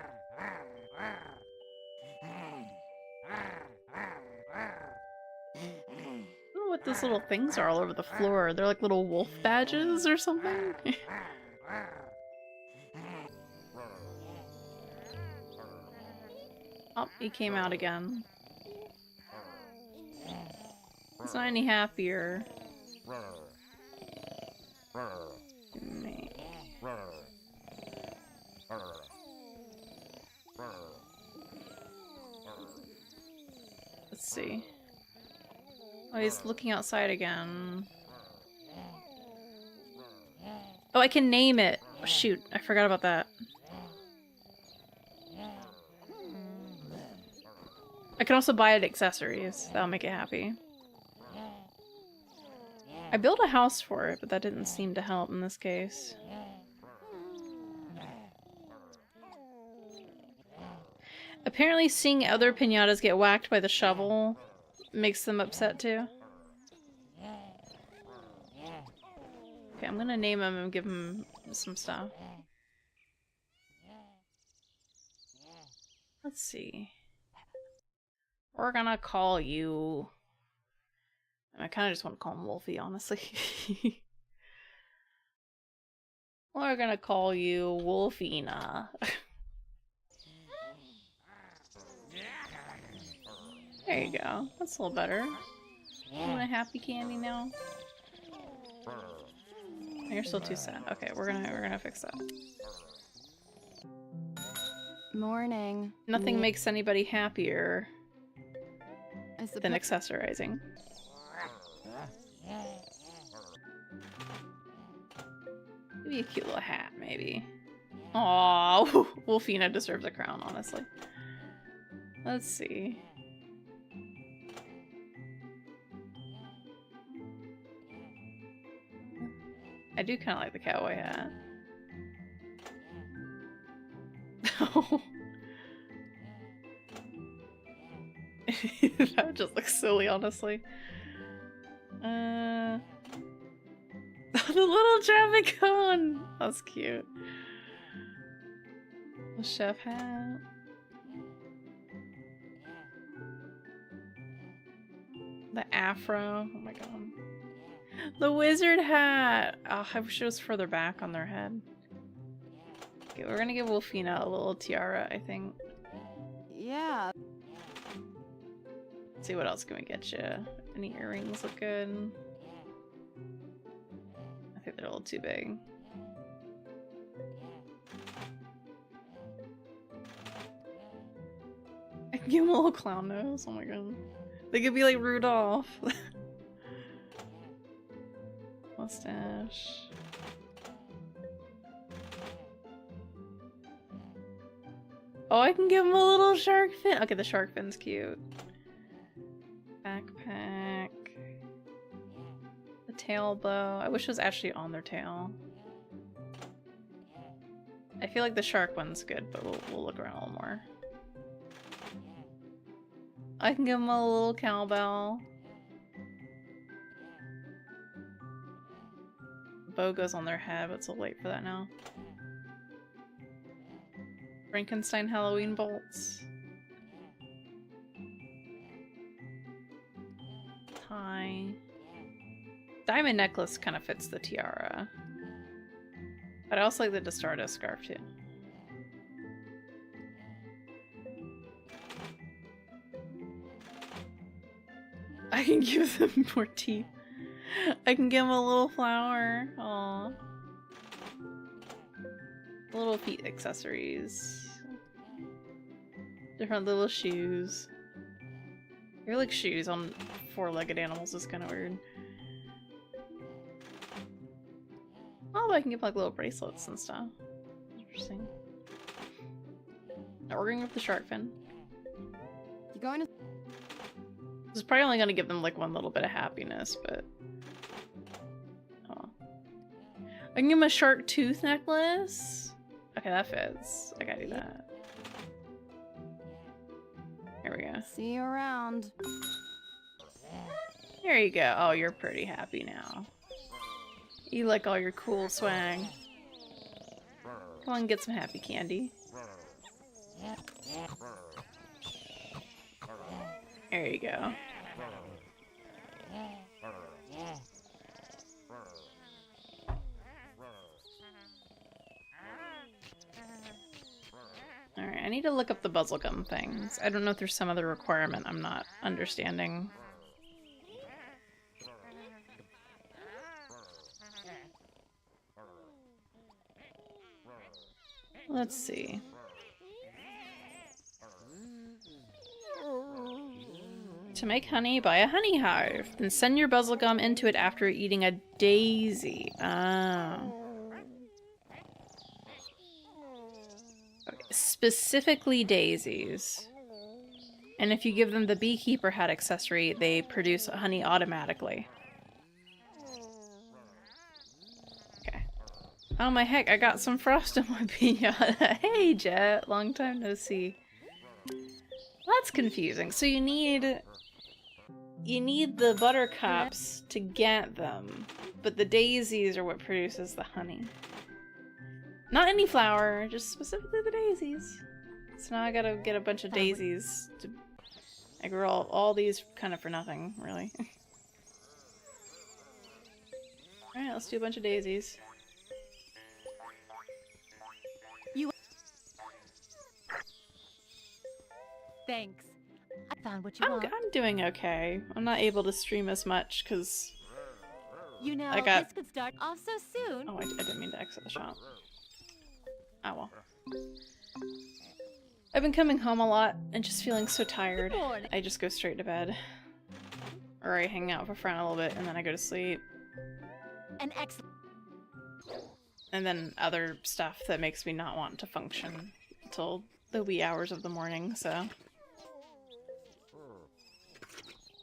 don't know what those little things are all over the floor. They're like little wolf badges or something? Oh, he came out again. He's not any happier. Me. Let's see. Oh, he's looking outside again. Oh, I can name it! Oh, shoot, I forgot about that. I can also buy it accessories. That'll make it happy. I built a house for it, but that didn't seem to help in this case. Apparently seeing other piñatas get whacked by the shovel makes them upset too. Okay, I'm gonna name him and give him some stuff. Let's see. We're gonna call you... I kinda just want to call him Wolfie, honestly. We're gonna call you Wolfina. There you go. That's a little better. You want a happy candy now? You're still too sad. Okay, we're gonna fix that. Morning. Nothing makes anybody happier I than accessorizing. Maybe a cute little hat, maybe. Aww, Wolfina deserves a crown, honestly. Let's see. I do kind of like the cowboy hat. That just looks silly, honestly. The little traffic cone! That's cute. The chef hat. The afro. Oh my god. The wizard hat! Oh, I wish it was further back on their head. Okay, we're gonna give Wolfina a little tiara, I think. Yeah. Let's see what else can we get you. Any earrings look good? I think they're a little too big. I can give him a little clown nose. Oh my god. They could be like Rudolph. Mustache. Oh, I can give him a little shark fin. Okay, the shark fin's cute. Backpack. The tail bow. I wish it was actually on their tail. I feel like the shark one's good, but we'll look around a little more. I can give him a little cowbell. Bow goes on their head, but it's a little late for that now. Frankenstein Halloween bolts. Tie. Diamond necklace kind of fits the tiara. But I also like the Destardo scarf too. I can give them more teeth. I can give them a little flower. Aww. Little feet accessories. Different little shoes. You're like shoes on four-legged animals is kind of weird. Oh, but I can give like little bracelets and stuff. Interesting. Now we're going with the shark fin. You going to? This is probably only going to give them like one little bit of happiness, but... Oh. I can give them a shark tooth necklace. Okay, that fits. I gotta do that. There we go. See you around. There you go. Oh, you're pretty happy now. You like all your cool swag. Come on, get some happy candy. There you go. Alright, I need to look up the Buzzlegum things. I don't know if there's some other requirement I'm not understanding. Let's see. To make honey, buy a honey hive. Then send your Buzzlegum into it after eating a daisy. Oh. Okay. Specifically daisies. And if you give them the beekeeper hat accessory, they produce honey automatically. Okay. Oh my heck, I got some frost on my piñata. Hey Jet, long time no see. That's confusing. So you need the buttercups to get them, but the daisies are what produces the honey. Not any flower, just specifically the daisies. So now I gotta get a bunch of daisies. I grew all these kind of for nothing, really. Alright, let's do a bunch of daisies. Thanks. I found what you want. I'm doing okay. I'm not able to stream as much because You know, I got... this could start off so soon. Oh, I didn't mean to exit the shop. Oh well. I've been coming home a lot and just feeling so tired. Good morning. I just go straight to bed. Or I hang out with a friend a little bit and then I go to sleep. An excellent. And then other stuff that makes me not want to function until the wee hours of the morning, so...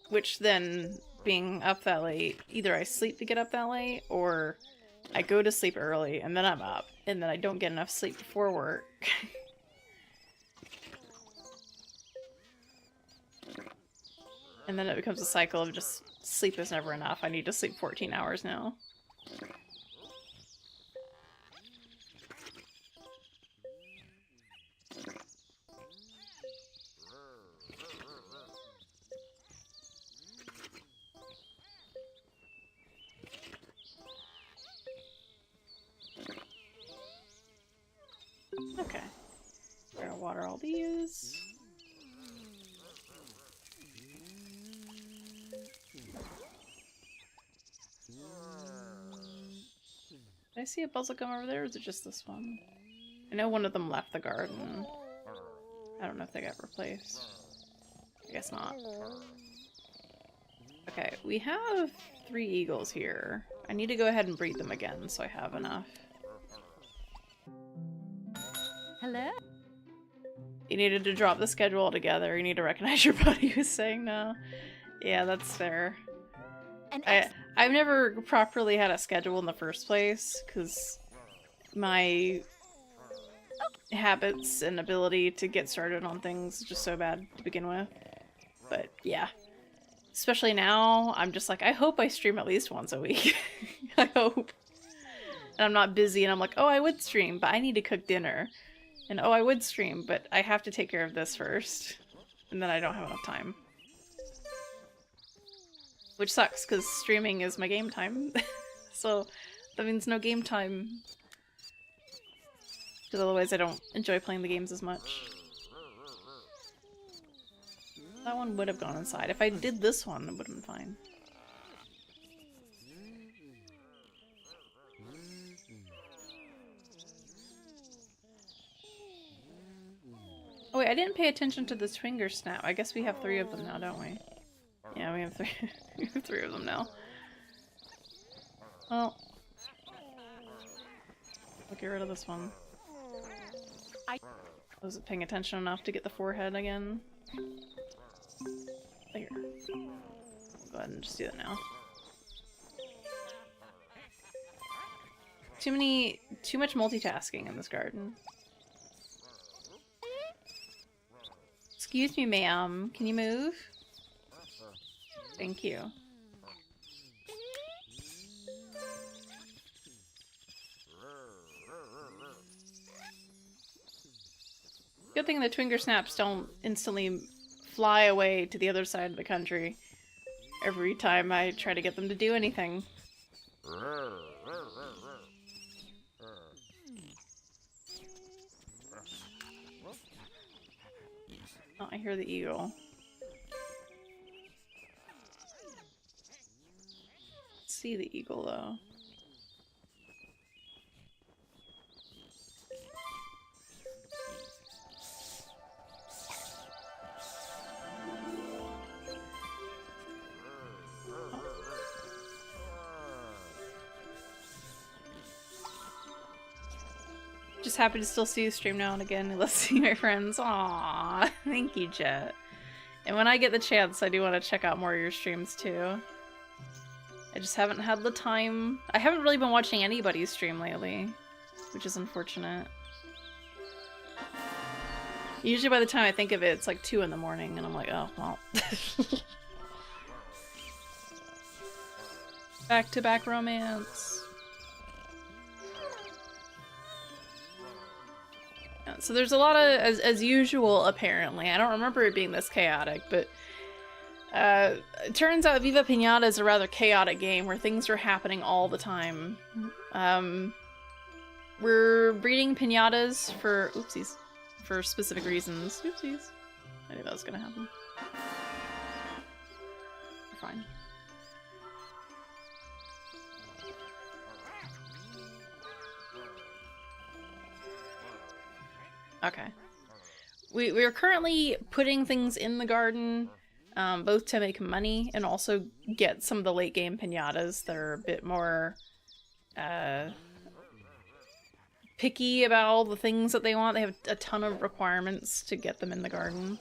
Which then, being up that late, either I sleep to get up that late, or I go to sleep early, and then I'm up, and then I don't get enough sleep before work. And then it becomes a cycle of just sleep is never enough. I need to sleep 14 hours now. Okay. We're gonna water all these. Did I see a Buzzlegum over there, or is it just this one? I know one of them left the garden. I don't know if they got replaced. I guess not. Okay, we have 3 eagles here. I need to go ahead and breed them again, so I have enough. Hello? You needed to drop the schedule altogether. You need to recognize your buddy who's saying no. Yeah, that's fair. I've never properly had a schedule in the first place, because my habits and ability to get started on things is just so bad to begin with. But yeah. Especially now, I'm just like, I hope I stream at least once a week. I hope. And I'm not busy and I'm like, oh, I would stream, but I need to cook dinner. And oh, I would stream, but I have to take care of this first. And then I don't have enough time. Which sucks, because streaming is my game time. So that means no game time. Because otherwise I don't enjoy playing the games as much. That one would have gone inside. If I did this one, it would have been fine. Oh wait, I didn't pay attention to this finger snap. I guess we have 3 of them now, don't we? Yeah, we have 3. We have 3 of them now. Well, I'll get rid of this one. I wasn't paying attention enough to get the forehead again. There. We'll go ahead and just do that now. Too much multitasking in this garden. Excuse me, ma'am. Can you move? Thank you. Good thing the twinger snaps don't instantly fly away to the other side of the country every time I try to get them to do anything. Oh, I hear the eagle. See the eagle though. Just happy to still see you stream now and again. Let's see my friends. Aww, thank you, Jet. And when I get the chance, I do want to check out more of your streams too. I just haven't had the time. I haven't really been watching anybody's stream lately, which is unfortunate. Usually by the time I think of it, it's like 2 in the morning, and I'm like, oh, well. Back-to-back romance. So there's a lot of, as usual, apparently. I don't remember it being this chaotic, but it turns out Viva Pinata is a rather chaotic game where things are happening all the time. We're breeding pinatas for, oopsies, for specific reasons. Oopsies. I knew that was gonna happen. We're fine. Okay. We're currently putting things in the garden, both to make money and also get some of the late game pinatas that are a bit more picky about all the things that they want. They have a ton of requirements to get them in the garden.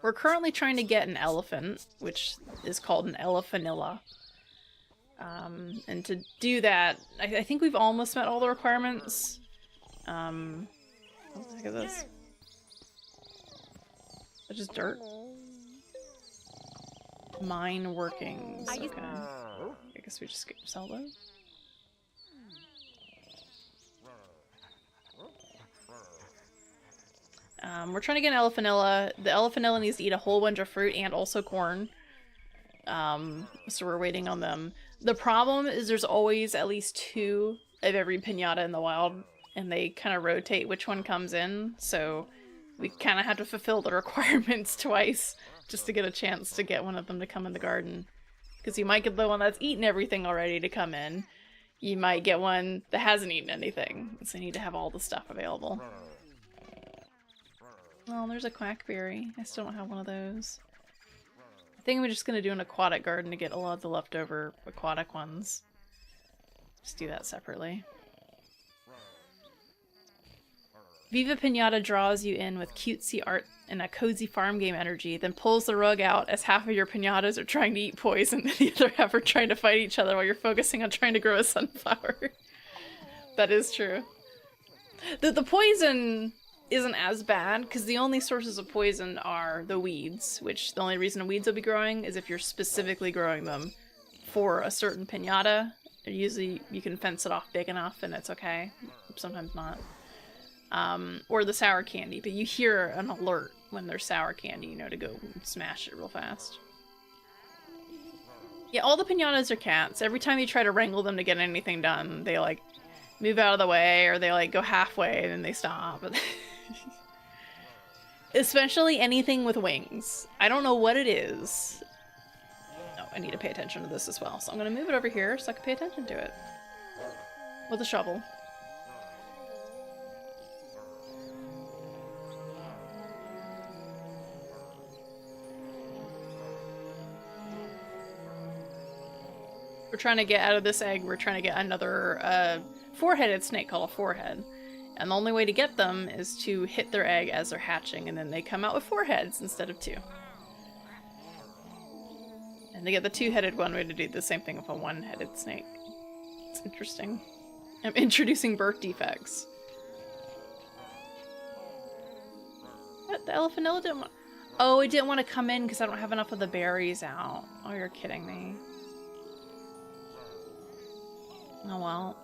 We're currently trying to get an elephant, which is called an Elefanilla. And to do that, I think we've almost met all the requirements. What the heck is this? That's just dirt. Mine workings. Okay. I guess we just sell those. We're trying to get an Elefanilla. The Elefanilla needs to eat a whole bunch of fruit and also corn. So we're waiting on them. The problem is there's always at least 2 of every pinata in the wild, and they kind of rotate which one comes in, so we kind of have to fulfill the requirements twice just to get a chance to get one of them to come in the garden. Because you might get the one that's eaten everything already to come in. You might get one that hasn't eaten anything, so you need to have all the stuff available. Oh, there's a quackberry. I still don't have one of those. I think we're just going to do an aquatic garden to get a lot of the leftover aquatic ones. Just do that separately. Viva Pinata draws you in with cutesy art and a cozy farm game energy, then pulls the rug out as half of your pinatas are trying to eat poison and the other half are trying to fight each other while you're focusing on trying to grow a sunflower. That is true. The poison isn't as bad, because the only sources of poison are the weeds, which the only reason weeds will be growing is if you're specifically growing them for a certain pinata. Usually you can fence it off big enough and it's okay. Sometimes not. Or the sour candy, but you hear an alert when there's sour candy, you know, to go smash it real fast. Yeah, all the pinatas are cats. Every time you try to wrangle them to get anything done, they, like, move out of the way, or they, like, go halfway and then they stop. Especially anything with wings. I don't know what it is. No, I need to pay attention to this as well. So I'm gonna move it over here so I can pay attention to it. With a shovel. We're trying to get out of this egg, we're trying to get another four-headed snake called a forehead. And the only way to get them is to hit their egg as they're hatching, and then they come out with 4 heads instead of 2. And to get the 2-headed one, we had to do the same thing with a 1-headed snake. It's interesting. I'm introducing birth defects. What? The Elephantilla didn't want— oh, it didn't want to come in because I don't have enough of the berries out. Oh, you're kidding me. Oh well.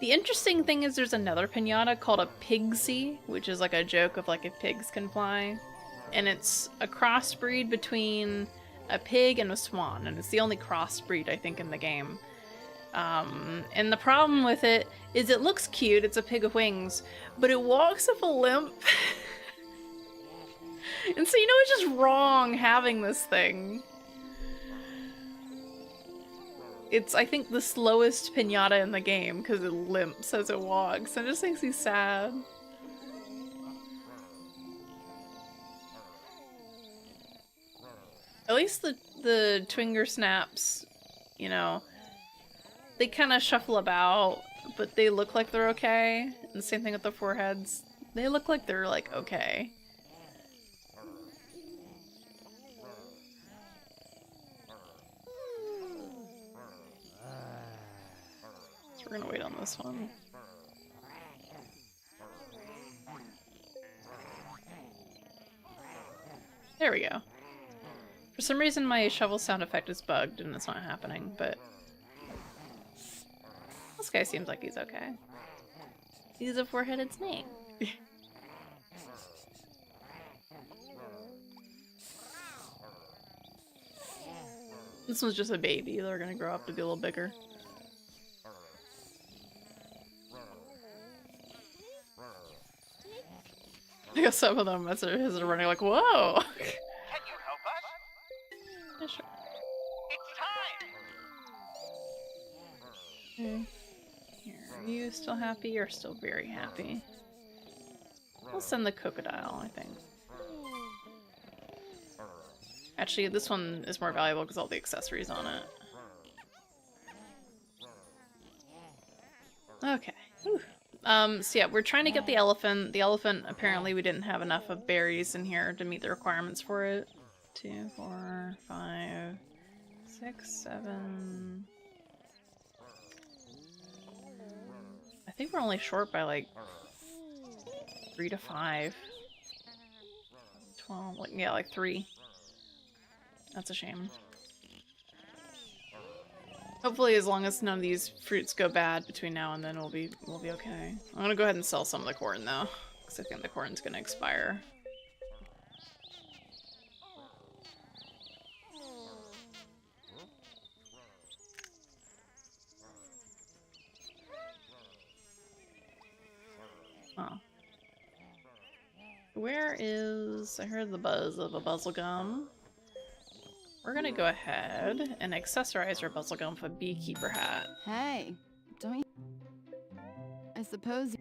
The interesting thing is there's another pinata called a pigsy, which is like a joke of like if pigs can fly. And it's a crossbreed between a pig and a swan, and it's the only crossbreed I think in the game. And the problem with it is it looks cute, it's a pig with wings, but it walks with a limp. And so you know it's just wrong having this thing. It's, I think, the slowest pinata in the game because it limps as it walks. And it just makes me sad. At least the Twinger Snaps, you know, they kind of shuffle about, but they look like they're okay. And the same thing with the foreheads. They look like they're, like, okay. We're gonna wait on this one. There we go. For some reason my shovel sound effect is bugged and it's not happening, but this guy seems like he's okay. He's a 4-headed snake. This one's just a baby. They're gonna grow up to be a little bigger. I guess some of them as they're running like, whoa! Can you help us? Yeah, sure. It's time! Here, are you still happy? You're still very happy. We'll send the crocodile, I think. Actually, this one is more valuable because all the accessories on it. Okay. Whew. So yeah, we're trying to get the elephant. The elephant, apparently we didn't have enough of berries in here to meet the requirements for it. 2, 4, 5, 6, 7... I think we're only short by like 3 to 5. 12, like, yeah, like 3. That's a shame. Hopefully, as long as none of these fruits go bad between now and then, we'll be okay. I'm gonna go ahead and sell some of the corn though, because I think the corn's gonna expire. Oh. Where is... I heard the buzz of a buzzlegum. We're gonna go ahead and accessorize our buzzlegum with a beekeeper hat. Hey, don't you... I suppose...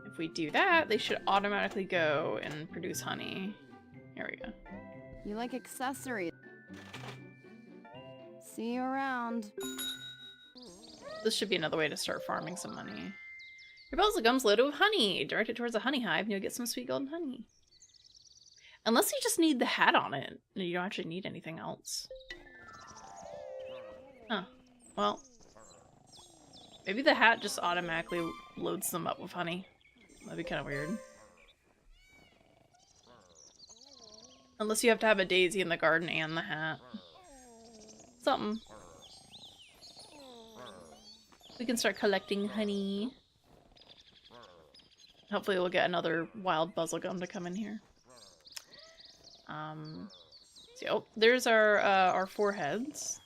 If we do that, they should automatically go and produce honey. Here we go. You like accessories. See you around. This should be another way to start farming some money. Your buzzlegum's loaded with honey. Direct it towards a honey hive and you'll get some sweet golden honey. Unless you just need the hat on it. And you don't actually need anything else. Huh. Well. Maybe the hat just automatically loads them up with honey. That'd be kind of weird. Unless you have to have a daisy in the garden and the hat. Something. We can start collecting honey. Hopefully we'll get another wild buzzlegum to come in here. So, oh, there's our foreheads.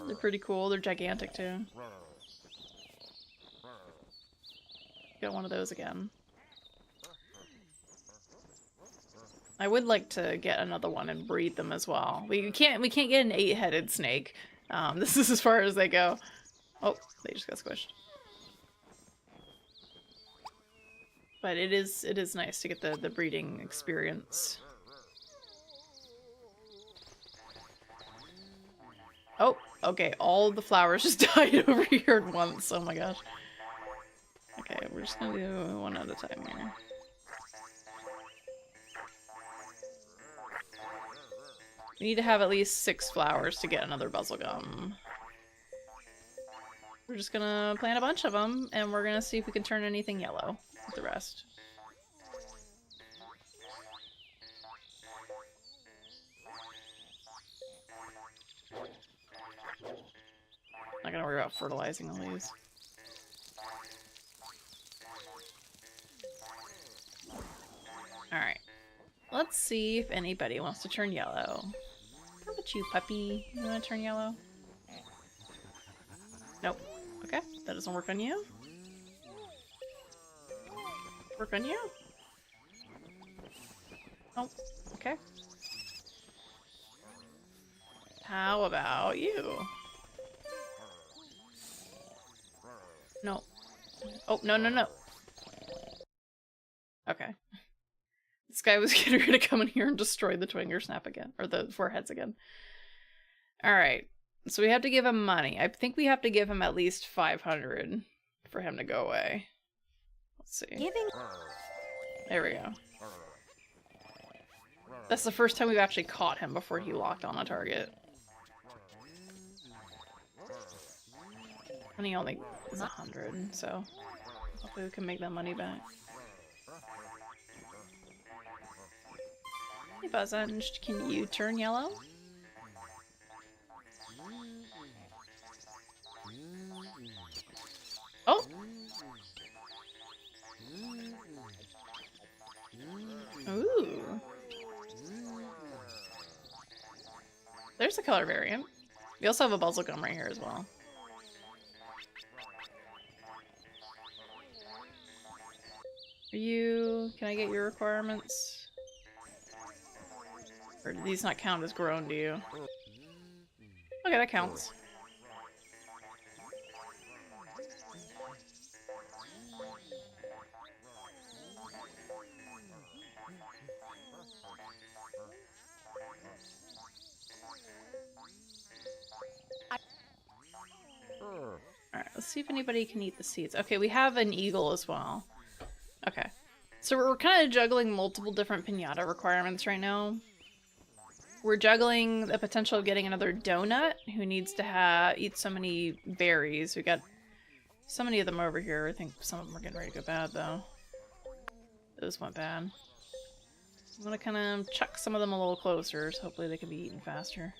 They're pretty cool. They're gigantic too. Got one of those again. I would like to get another one and breed them as well. We can't get an 8-headed snake. This is as far as they go. Oh, they just got squished. But it is nice to get the breeding experience. Oh, okay, all the flowers just died over here at once. Oh my gosh. Okay, we're just gonna do one at a time here. We need to have at least 6 flowers to get another bubblegum. We're just gonna plant a bunch of them, and we're gonna see if we can turn anything yellow with the rest. Not gonna worry about fertilizing all these. Alright. Let's see if anybody wants to turn yellow. How about you, puppy? You wanna turn yellow? Nope. Okay, that doesn't work on you. Work on you? Oh, okay. How about you? No. Oh, no, no, no. Okay. This guy was getting ready to come in here and destroy the Twinger Snap again. Or the 4 heads again. Alright. So we have to give him money. I think we have to give him at least 500 for him to go away. Let's see. There we go. That's the first time we've actually caught him before he locked on a target. And he only is 100, so hopefully we can make that money back. Hey Buzzunge, can you turn yellow? Oh! Ooh. There's a color variant. We also have a bubblegum right here as well. Are you... Can I get your requirements? Or do these not count as grown, do you? Okay, that counts. Alright, let's see if anybody can eat the seeds. Okay, we have an eagle as well. Okay. So we're kind of juggling multiple different piñata requirements right now. We're juggling the potential of getting another donut who needs to eat so many berries. We got so many of them over here. I think some of them are getting ready to go bad though. Those went bad. I'm gonna kind of chuck some of them a little closer so hopefully they can be eaten faster.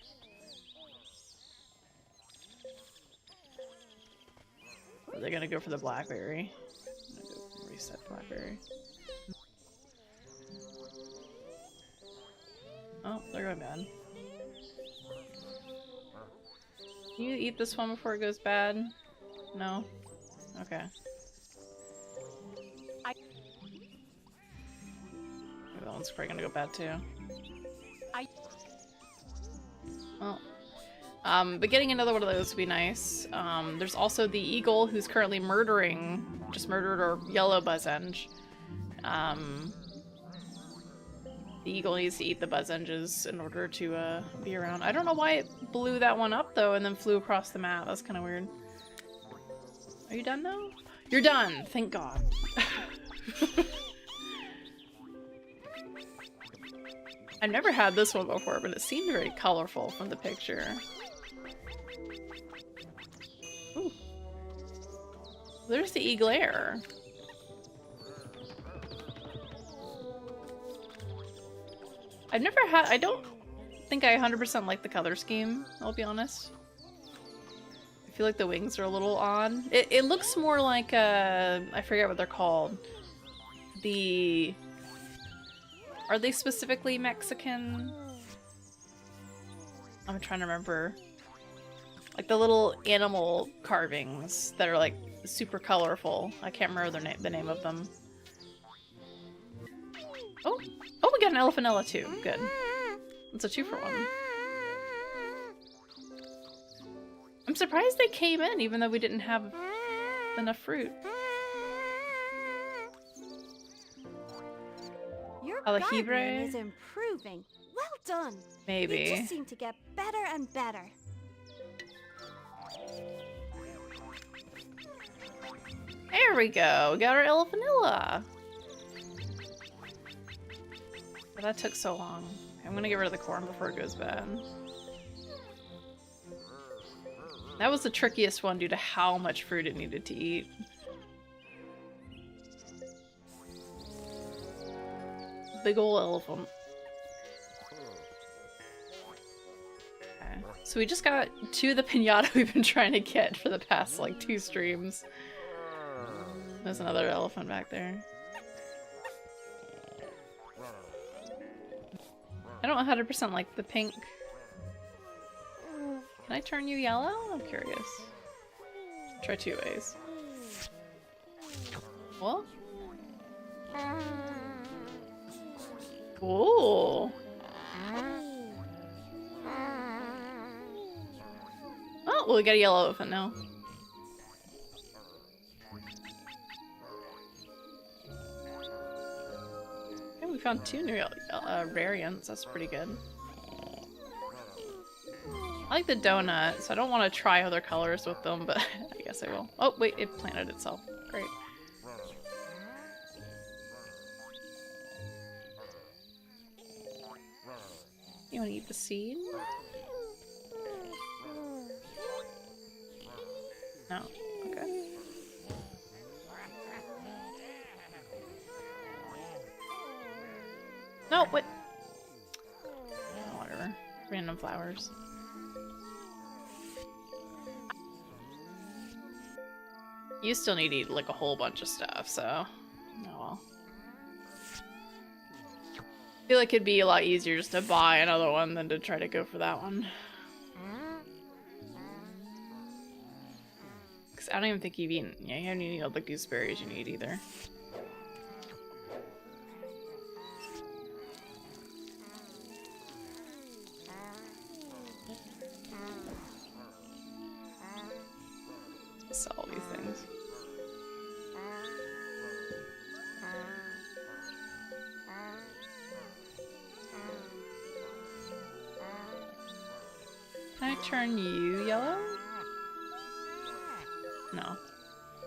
Or they're gonna go for the blackberry. I'm gonna go reset blackberry. Oh, they're going bad. Can you eat this one before it goes bad? No? Okay. That one's probably gonna go bad too. Well, but getting another one of those would be nice. There's also the eagle who's currently just murdered our yellow Buzzunge. The eagle needs to eat the Buzzunges in order to be around. I don't know why it blew that one up though and then flew across the map. That's kind of weird. Are you done though? You're done! Thank God. I've never had this one before, but it seemed very colorful from the picture. Ooh. There's the Eglair. I've never had- I don't think I 100% like the color scheme, I'll be honest. I feel like the wings are a little odd. It looks more like I forget what they're called. Are they specifically Mexican? I'm trying to remember. Like the little animal carvings that are like super colorful. I can't remember the name of them. Oh, we got an Elephantilla too. Good. It's a 2-for-1. I'm surprised they came in even though we didn't have enough fruit. Your Alahibre? gardening is improving. Well done. Maybe. You just seem to get better and better. There we go. We got our Elephantilla. But that took so long. I'm gonna get rid of the corn before it goes bad. That was the trickiest one due to how much fruit it needed to eat. Big ol' elephant. Okay. So we just got 2 of the piñata we've been trying to get for the past like 2 streams. There's another elephant back there. I don't 100% like the pink. Can I turn you yellow? I'm curious. Try 2 ways. Well. Cool. Oh, well, we got a yellow elephant now. Okay, we found 2 new variants. That's pretty good. I like the donut, so I don't want to try other colors with them, but I guess I will. Oh, wait, it planted itself. Great. You want to eat the seed? No. Okay. No, wait. Oh, whatever. Random flowers. You still need to eat like a whole bunch of stuff, so oh well. I feel like it'd be a lot easier just to buy another one than to try to go for that one. Cause I don't even think you've eaten. Yeah, you haven't eaten all the gooseberries you need either. Sell all these things. Can I turn you yellow? No.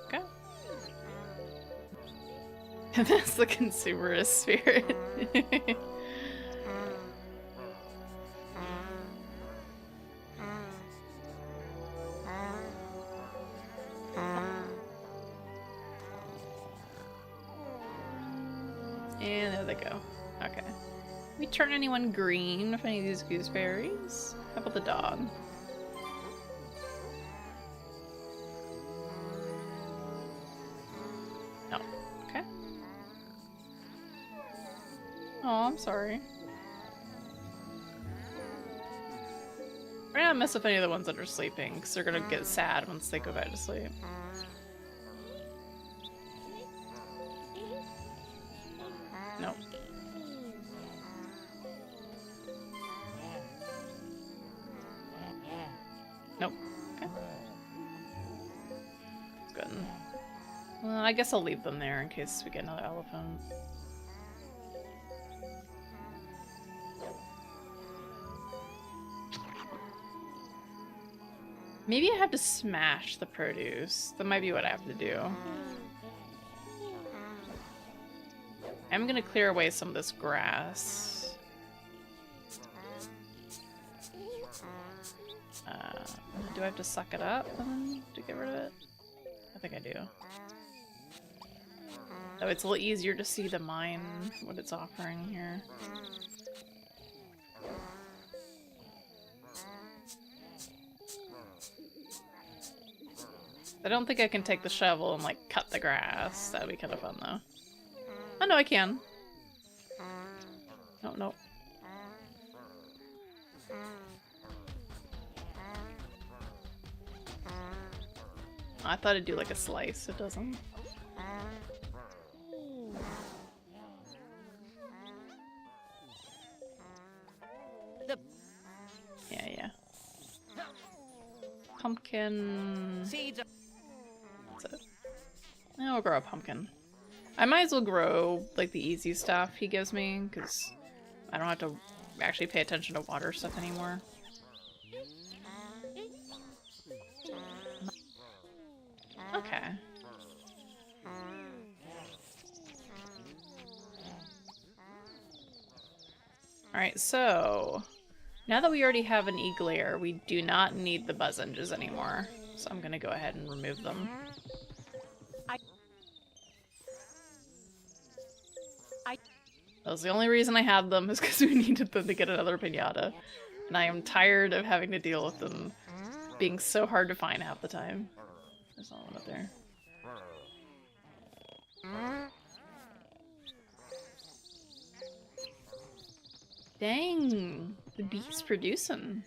Okay. That's the consumerist spirit. And there they go. Okay. We turn anyone green with any of these gooseberries? How about the dog? No. Okay. Oh, I'm sorry. We're not mess with any of the ones that are sleeping, because they're gonna get sad once they go back to sleep. Nope. Nope. Okay. Good. Well, I guess I'll leave them there in case we get another elephant. Maybe I have to smash the produce. That might be what I have to do. I'm gonna clear away some of this grass. Do I have to suck it up to get rid of it? I think I do. Oh, it's a little easier to see the mine, what it's offering here. I don't think I can take the shovel and, like, cut the grass. That'd be kind of fun, though. Oh, no, I can. No, no. I thought it'd do like a slice. It doesn't. Yeah. Pumpkin. Seeds are That's it. I'll grow a pumpkin. I might as well grow like the easy stuff he gives me because I don't have to actually pay attention to water stuff anymore. Okay. Alright, so now that we already have an Eglair, we do not need the Buzzinges anymore. So I'm gonna go ahead and remove them. That was the only reason I had them, is because we needed them to get another pinata. And I am tired of having to deal with them being so hard to find half the time. There's not one up there. Dang, the bee's producing.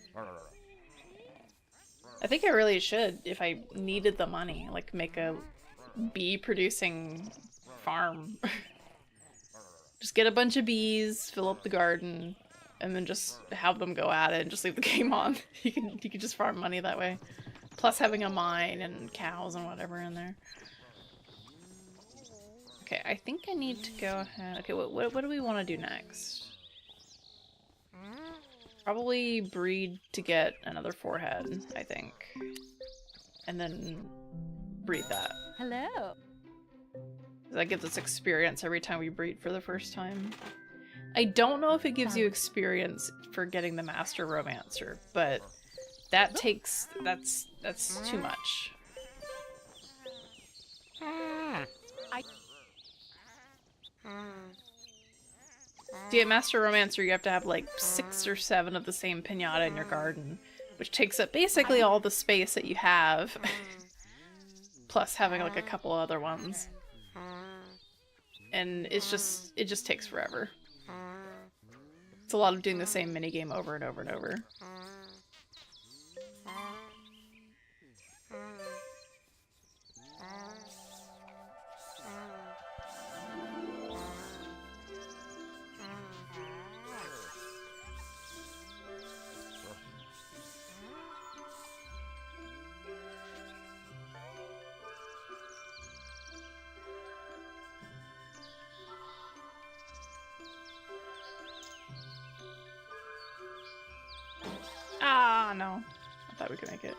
I think I really should, if I needed the money, like make a bee producing farm. Just get a bunch of bees, fill up the garden, and then just have them go at it and just leave the game on. You can just farm money that way. Plus having a mine and cows and whatever in there. Okay, I think I need to go ahead. Okay, what do we want to do next? Probably breed to get another forehead, I think. And then breed that. Hello. That gives us experience every time we breed for the first time. I don't know if it gives you experience for getting the Master Romancer, but that takes... that's too much. To get Master Romancer, you have to have like 6 or 7 of the same pinata in your garden, which takes up basically all the space that you have, plus having like a couple other ones. And it just takes forever. It's a lot of doing the same minigame over and over and over. Ah, no. I thought we could make it.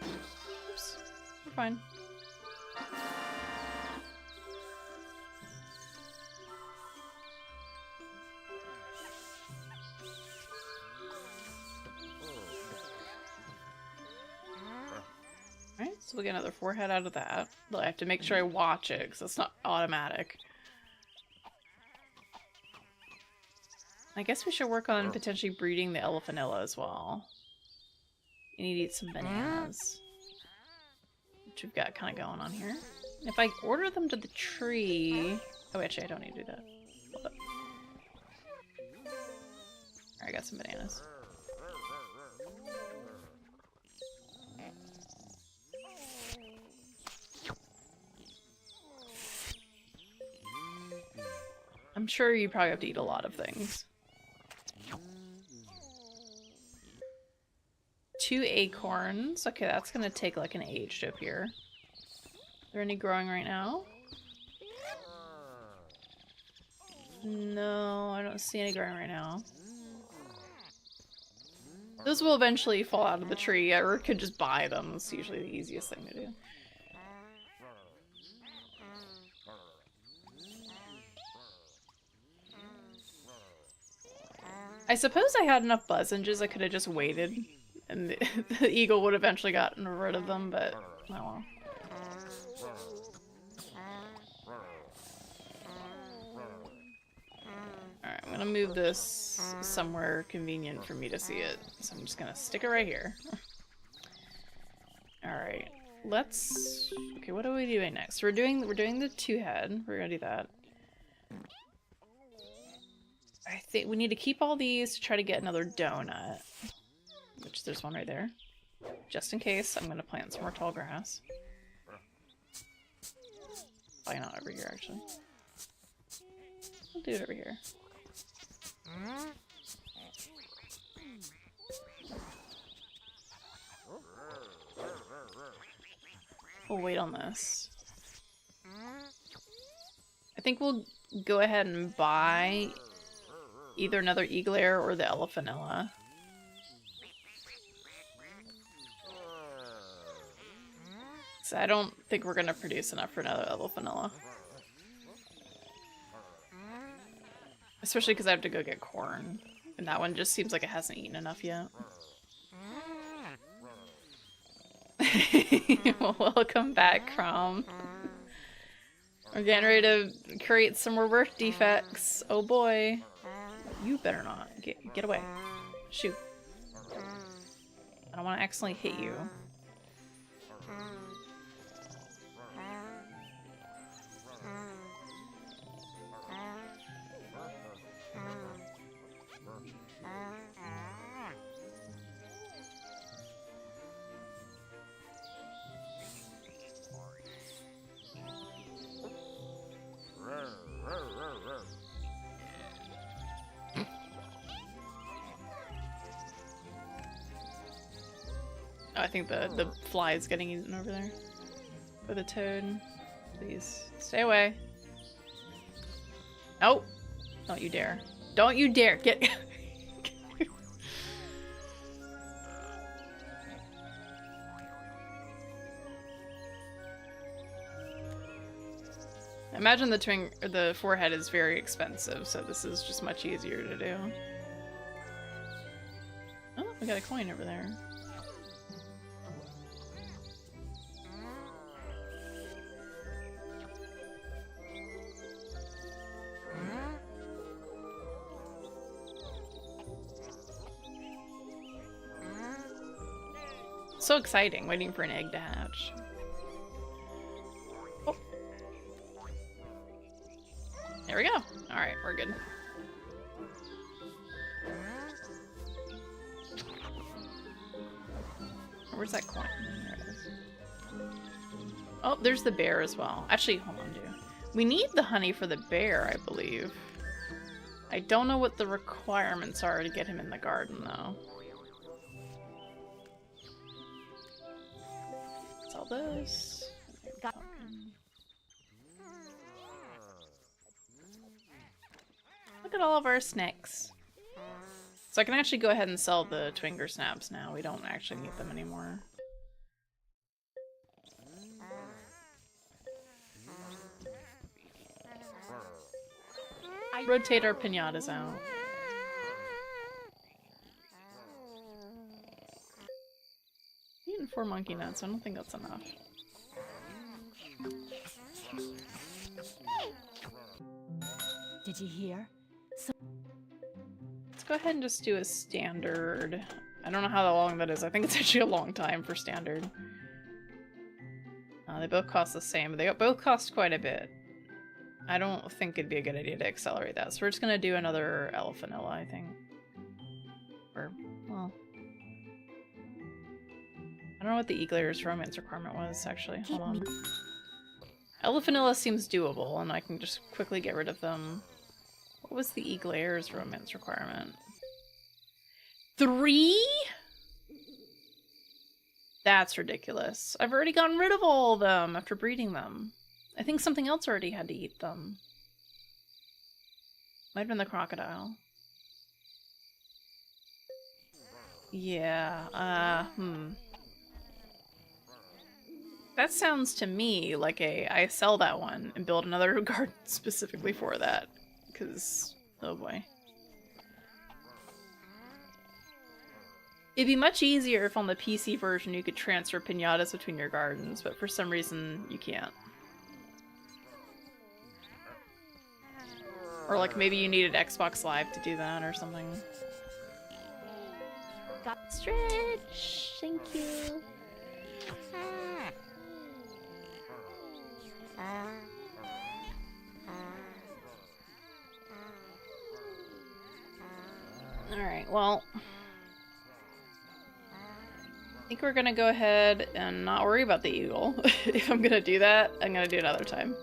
Oops. We're fine. Alright, so we'll get another forehead out of that. But I have to make sure I watch it, because it's not automatic. I guess we should work on potentially breeding the Elephanilla as well. You need to eat some bananas. Which we've got kind of going on here. If I order them to the tree... Oh, actually, I don't need to do that. Hold up. Alright, I got some bananas. I'm sure you probably have to eat a lot of things. 2 acorns. Okay, that's gonna take like an age to appear. Are there any growing right now? No, I don't see any growing right now. Those will eventually fall out of the tree, or could just buy them. It's usually the easiest thing to do. I suppose I had enough Buzzinges I could have just waited, and the eagle would have eventually gotten rid of them, but oh well. Alright, I'm gonna move this somewhere convenient for me to see it, so I'm just gonna stick it right here. Alright, let's... Okay, what are we doing next? We're doing the 2-head. We're gonna do that. I think we need to keep all these to try to get another donut. Which, there's one right there. Just in case, I'm gonna plant some more tall grass. Probably not over here, actually. I'll do it over here. We'll wait on this. I think we'll go ahead and buy either another Eaglair or the Elephanilla. So I don't think we're gonna produce enough for another Elephanilla. Especially because I have to go get corn. And that one just seems like it hasn't eaten enough yet. Welcome back, Crom. We're getting ready to create some more birth defects. Oh boy. You better not. Get away. Shoot. I don't want to accidentally hit you. Oh, I think the fly is getting eaten over there. With a toad. Please, stay away. Oh! Don't you dare. Don't you dare! Get... Imagine the forehead is very expensive, so this is just much easier to do. Oh, we got a coin over there. So exciting, waiting for an egg to hatch. Oh. There we go. Alright, we're good. Where's that coin? There it is. Oh, there's the bear as well. Actually, hold on, dude. We need the honey for the bear, I believe. I don't know what the requirements are to get him in the garden, though. Sell this. Look at all of our snacks. So I can actually go ahead and sell the Twinger Snaps now. We don't actually need them anymore. Rotate our pinatas out. Eating 4 monkey nuts, I don't think that's enough. Did you hear? Let's go ahead and just do a standard. I don't know how long that is. I think it's actually a long time for standard. They both cost the same. They both cost quite a bit. I don't think it'd be a good idea to accelerate that. So we're just gonna do another Elephanilla, I think. Or, well... I don't know what the Eaglair's romance requirement was, actually. Hold on. Elephanilla seems doable, and I can just quickly get rid of them. What was the Eaglair's romance requirement? 3? That's ridiculous. I've already gotten rid of all of them after breeding them. I think something else already had to eat them. Might have been the crocodile. Yeah, That sounds to me like I sell that one and build another garden specifically for that. Because, oh boy. It'd be much easier if on the PC version you could transfer pinatas between your gardens, but for some reason you can't. Or like maybe you needed Xbox Live to do that or something. Got stretch. Thank you. Alright, well... think we're gonna go ahead and not worry about the eagle. If I'm gonna do that, I'm gonna do it another time.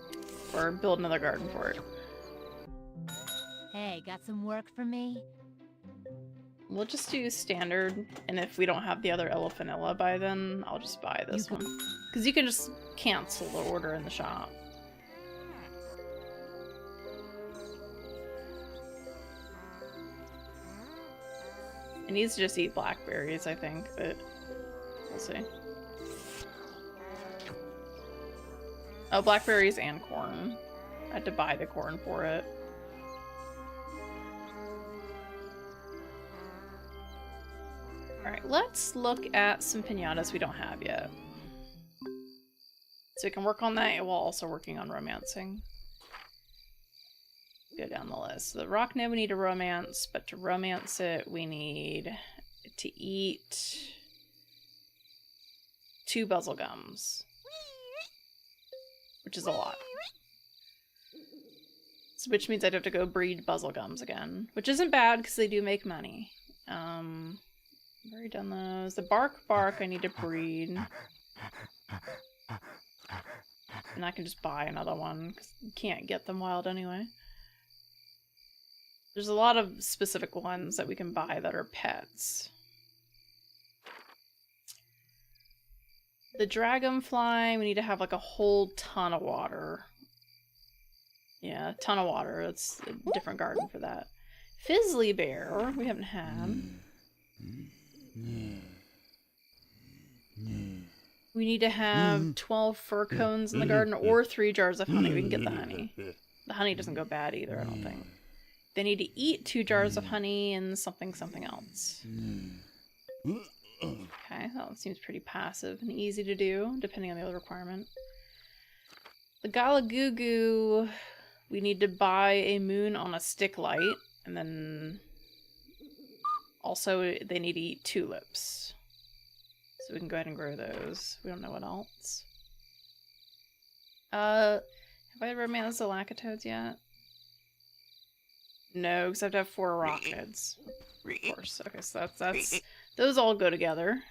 Or build another garden for it. Hey, got some work for me? We'll just do standard, and if we don't have the other Elephantilla by then, I'll just buy this one. Because you can just cancel the order in the shop. It needs to just eat blackberries, I think, but we'll see. Oh, blackberries and corn. I had to buy the corn for it. Alright, let's look at some pinatas we don't have yet. So we can work on that while also working on romancing. Go down the list. So the Rockneb we need to romance, but to romance it we need to eat 2 buzzle gums. Which is a lot. So, which means I'd have to go breed buzzle gums again. Which isn't bad because they do make money. I've already done those. The bark I need to breed. And I can just buy another one because you can't get them wild anyway. There's a lot of specific ones that we can buy that are pets. The dragonfly, we need to have like a whole ton of water. Yeah, a ton of water. That's a different garden for that. Fizzly bear, we haven't had. We need to have 12 fir cones in the garden or 3 jars of honey. We can get the honey. The honey doesn't go bad either, I don't think. They need to eat 2 jars of honey and something else. Okay, that one seems pretty passive and easy to do, depending on the other requirement. The Galagugu, we need to buy a moon on a stick light, and then also they need to eat tulips. So we can go ahead and grow those. We don't know what else. Have I romanced the Lacatodes yet? No, because I have to have 4 arachnids. Of course. Okay, so that's those all go together.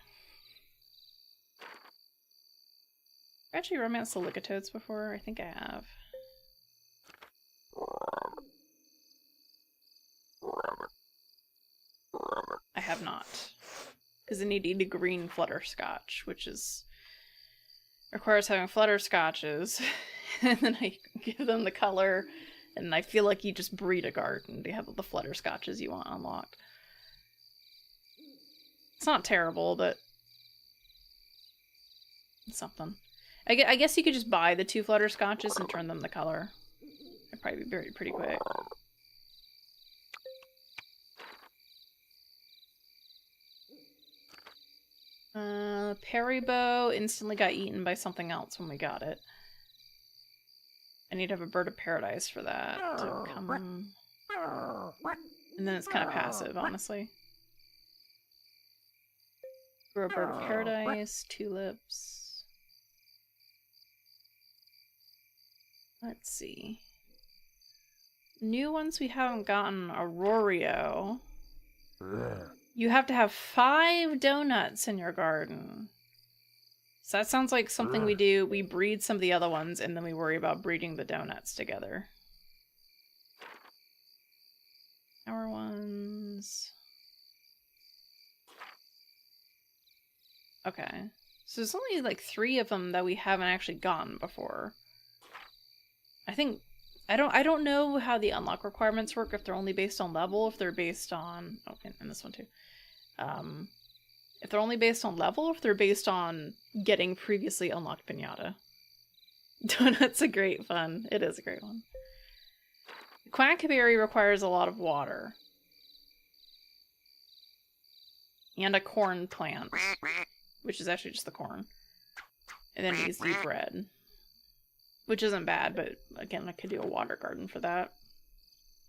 I actually romanced the Licatodes before? I think I have. I have not. Because they need to eat a green flutterscotch, which is requires having flutterscotches. And then I give them the color, and I feel like you just breed a garden to have the flutterscotches you want unlocked. It's not terrible, but it's something. I guess you could just buy the 2 flutterscotches and turn them the color. It'd probably be pretty quick. Peribo instantly got eaten by something else when we got it. I need to have a bird of paradise for that to come. And then it's kind of passive, honestly. Grow a bird of paradise, tulips. Let's see. New ones we haven't gotten, Aurorio. You have to have 5 donuts in your garden. So that sounds like something we do. We breed some of the other ones, and then we worry about breeding the donuts together. Our ones. Okay. So there's only like 3 of them that we haven't actually gotten before. I think I don't know how the unlock requirements work, if they're only based on level, if they're based on and this one too. If they're only based on level, or if they're based on getting previously unlocked pinata. Donut's a great fun. It is a great one. Quackberry requires a lot of water. And a corn plant. Which is actually just the corn. And then it needs to eat bread. Which isn't bad, but again, I could do a water garden for that.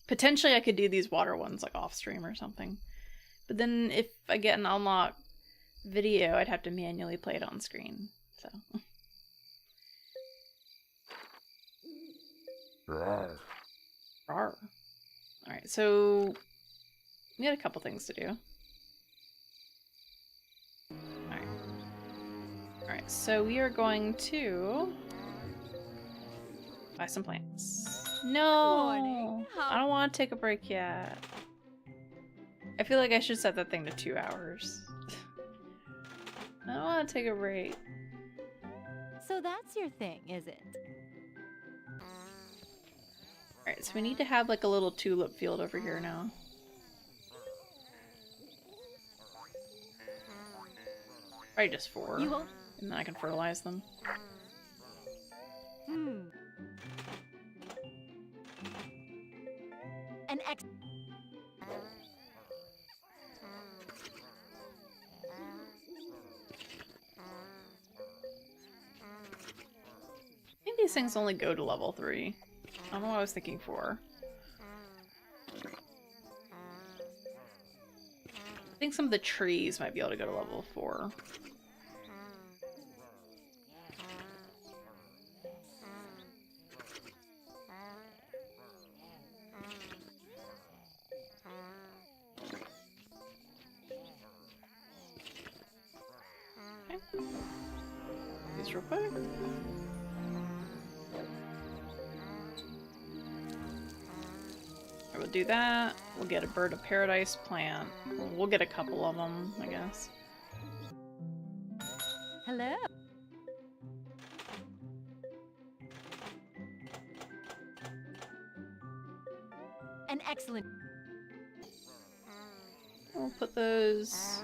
Potentially I could do these water ones like off stream or something. But then if I get an unlock video, I'd have to manually play it on screen. So. Rawr. Alright, so we got a couple things to do. Alright. so we are going to buy some plants. No, Morning. I don't want to take a break yet. I feel like I should set that thing to 2 hours. I don't want to take a break. So that's your thing, is it? Alright, so we need to have like a little tulip field over here now. Probably just 4. You won't. And then I can fertilize them. An ex. I think these things only go to level 3. I don't know what I was thinking 4. I think some of the trees might be able to go to level 4. Okay. These real quick. We'll do that. We'll get a bird of paradise plant. We'll get a couple of them, I guess. Hello. An excellent. We'll put those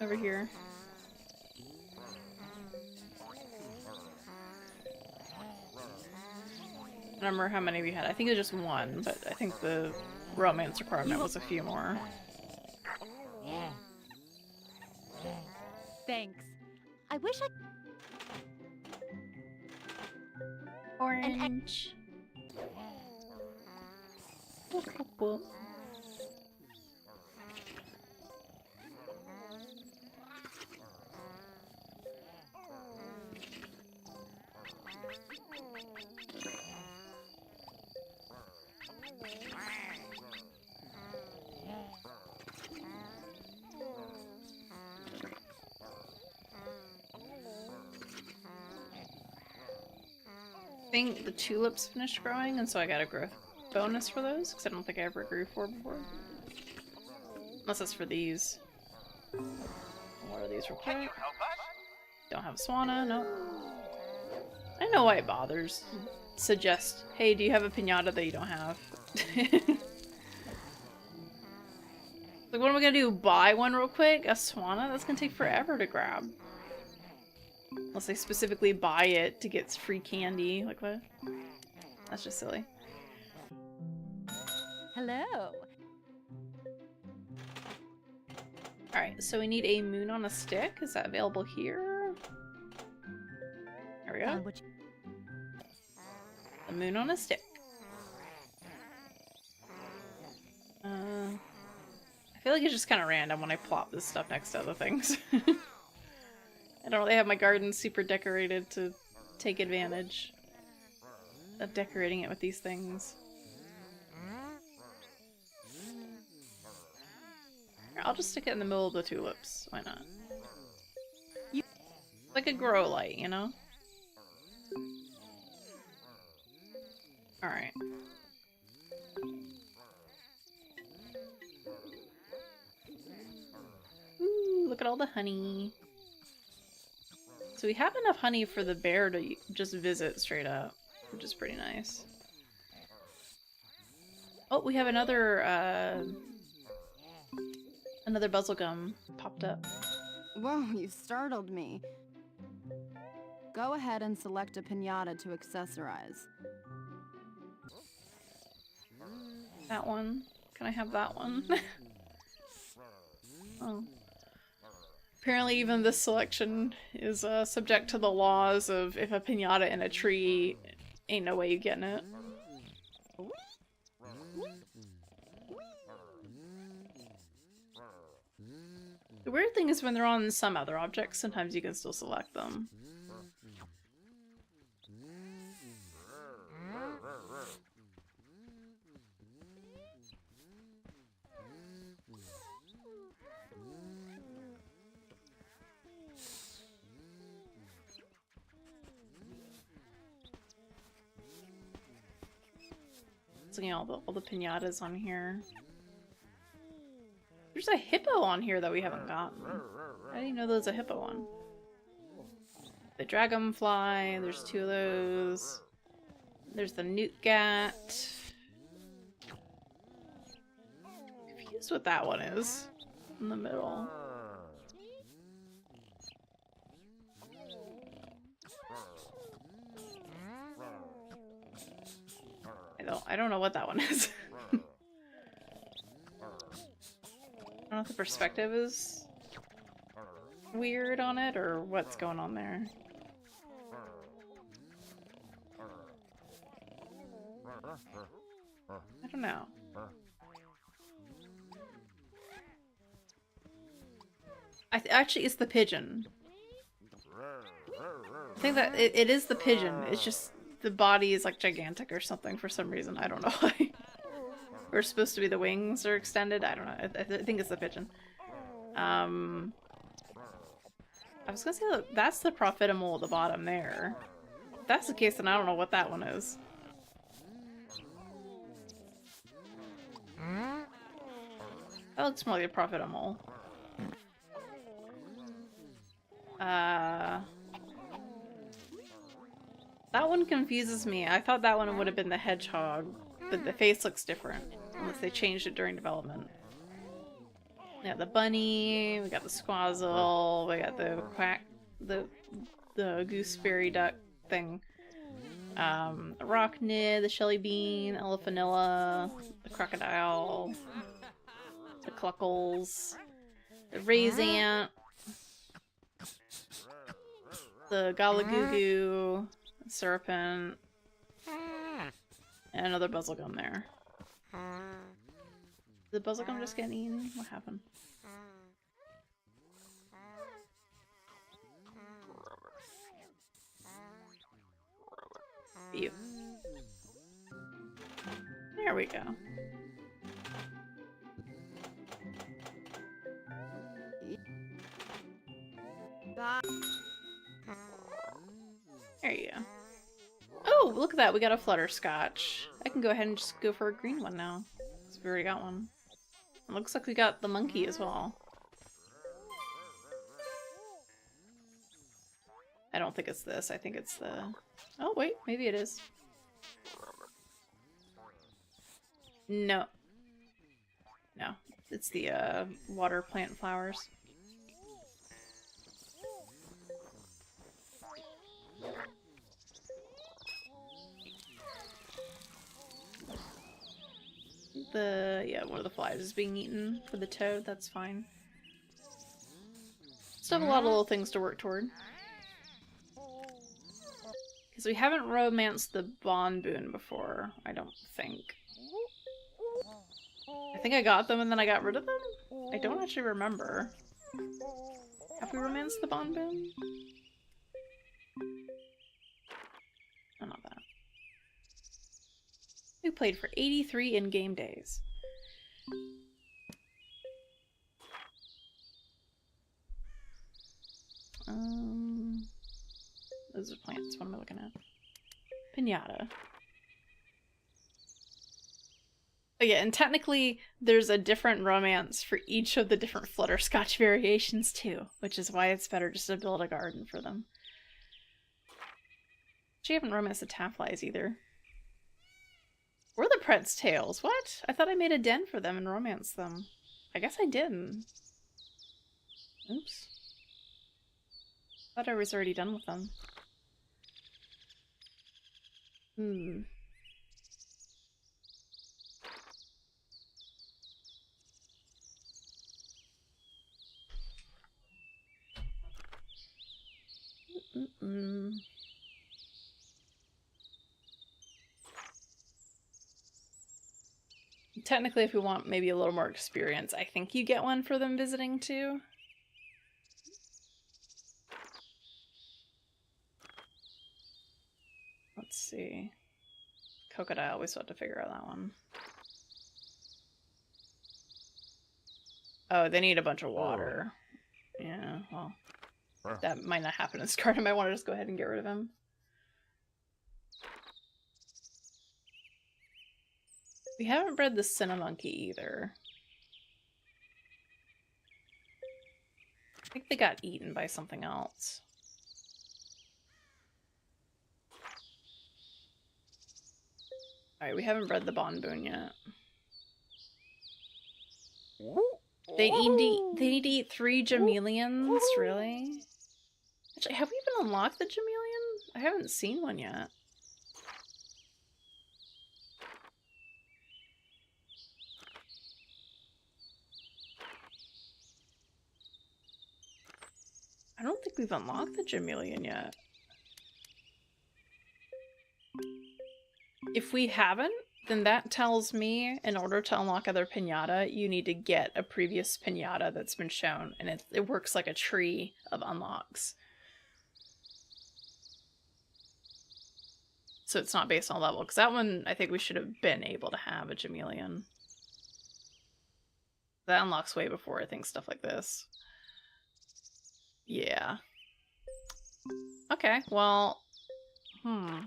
over here. I don't remember how many we had. I think it was just 1, but I think the romance requirement was a few more. Thanks. I wish I. Orange. Whoop, whoop, whoop. I think the tulips finished growing, and so I got a growth bonus for those, because I don't think I ever grew 4 before. Unless it's for these. What are these real quick? Don't have a Swanna, nope. I don't know why it bothers. Suggest, hey, do you have a pinata that you don't have? Like, what am I gonna do? Buy one real quick? A Swanna? That's gonna take forever to grab. Unless they specifically buy it to get free candy. Like, what? That's just silly. Hello. Alright, so we need a moon on a stick. Is that available here? There we go. Which. A moon on a stick. I feel like it's just kind of random when I plop this stuff next to other things. I don't really have my garden super decorated to take advantage of decorating it with these things. I'll just stick it in the middle of the tulips. Why not? Like a grow light, you know? Alright. Ooh, look at all the honey. So we have enough honey for the bear to just visit straight up, which is pretty nice. Oh, we have another buzzlegum popped up. Whoa, you startled me. Go ahead and select a piñata to accessorize. That one. Can I have that one? Oh. Apparently even this selection is subject to the laws of if a piñata in a tree, ain't no way you getting it. The weird thing is when they're on some other objects, sometimes you can still select them. Looking at all the pinatas on here. There's a hippo on here that we haven't gotten. I didn't know there was a hippo one. The dragonfly, there's 2 of those. There's the Newtgat. Confused what that one is in the middle. I don't know what that one is. I don't know if the perspective is weird on it or what's going on there. I don't know. Actually, it's the pigeon. I think that it is the pigeon. It's just the body is like gigantic or something for some reason. I don't know why. Or it's supposed to be the wings are extended. I don't know. I think it's the pigeon. I was gonna say that that's the Profitable at the bottom there. If that's the case, then I don't know what that one is. That looks more like a Profitable. That one confuses me. I thought that one would have been the hedgehog, but the face looks different, unless they changed it during development. We got the bunny, we got the squazzle, we got the quack, the gooseberry duck thing, arachnid, the shelly bean, elephanilla, the crocodile, the cluckles, the raisant, the galagugu, serpent, and another buzzlegum there. Did the buzzlegum just get eaten? What happened? You. There we go. There you go. Oh, look at that. We got a flutterscotch. I can go ahead and just go for a green one now. Because we already got one. It looks like we got the monkey as well. I don't think it's this. I think it's the... Oh, wait. Maybe it is. No. No. It's the water plant flowers. One of the flies is being eaten for the toad, that's fine. Still have a lot of little things to work toward. Because we haven't romanced the Bonboon before, I don't think. I think I got them and then I got rid of them? I don't actually remember. Have we romanced the Bonboon? Oh, not that. We played for 83 in-game days. Those are plants. What am I looking at? Pinata. Oh yeah, and technically there's a different romance for each of the different Flutterscotch variations too, which is why it's better just to build a garden for them. She haven't romanced the Tafflies either. Where are the Pret's tails? What? I thought I made a den for them and romanced them. I guess I didn't. Oops. Thought I was already done with them. Technically, if we want maybe a little more experience, I think you get one for them visiting too. Let's see. Crocodile, we still have to figure out that one. Oh, they need a bunch of water. Yeah, well, that might not happen in Scarred. I might want to just go ahead and get rid of him. We haven't bred the Cinnamonkey either. I think they got eaten by something else. Alright, we haven't bred the Bonboon yet. They need to eat 3 Jameleons? Really? Actually, have we even unlocked the Jameleon? I haven't seen one yet. I don't think we've unlocked the Jameleon yet. If we haven't, then that tells me in order to unlock other pinata, you need to get a previous pinata that's been shown, and it works like a tree of unlocks. So it's not based on level, because that one I think we should have been able to have a Jameleon. That unlocks way before I think stuff like this. Yeah. Okay, well, what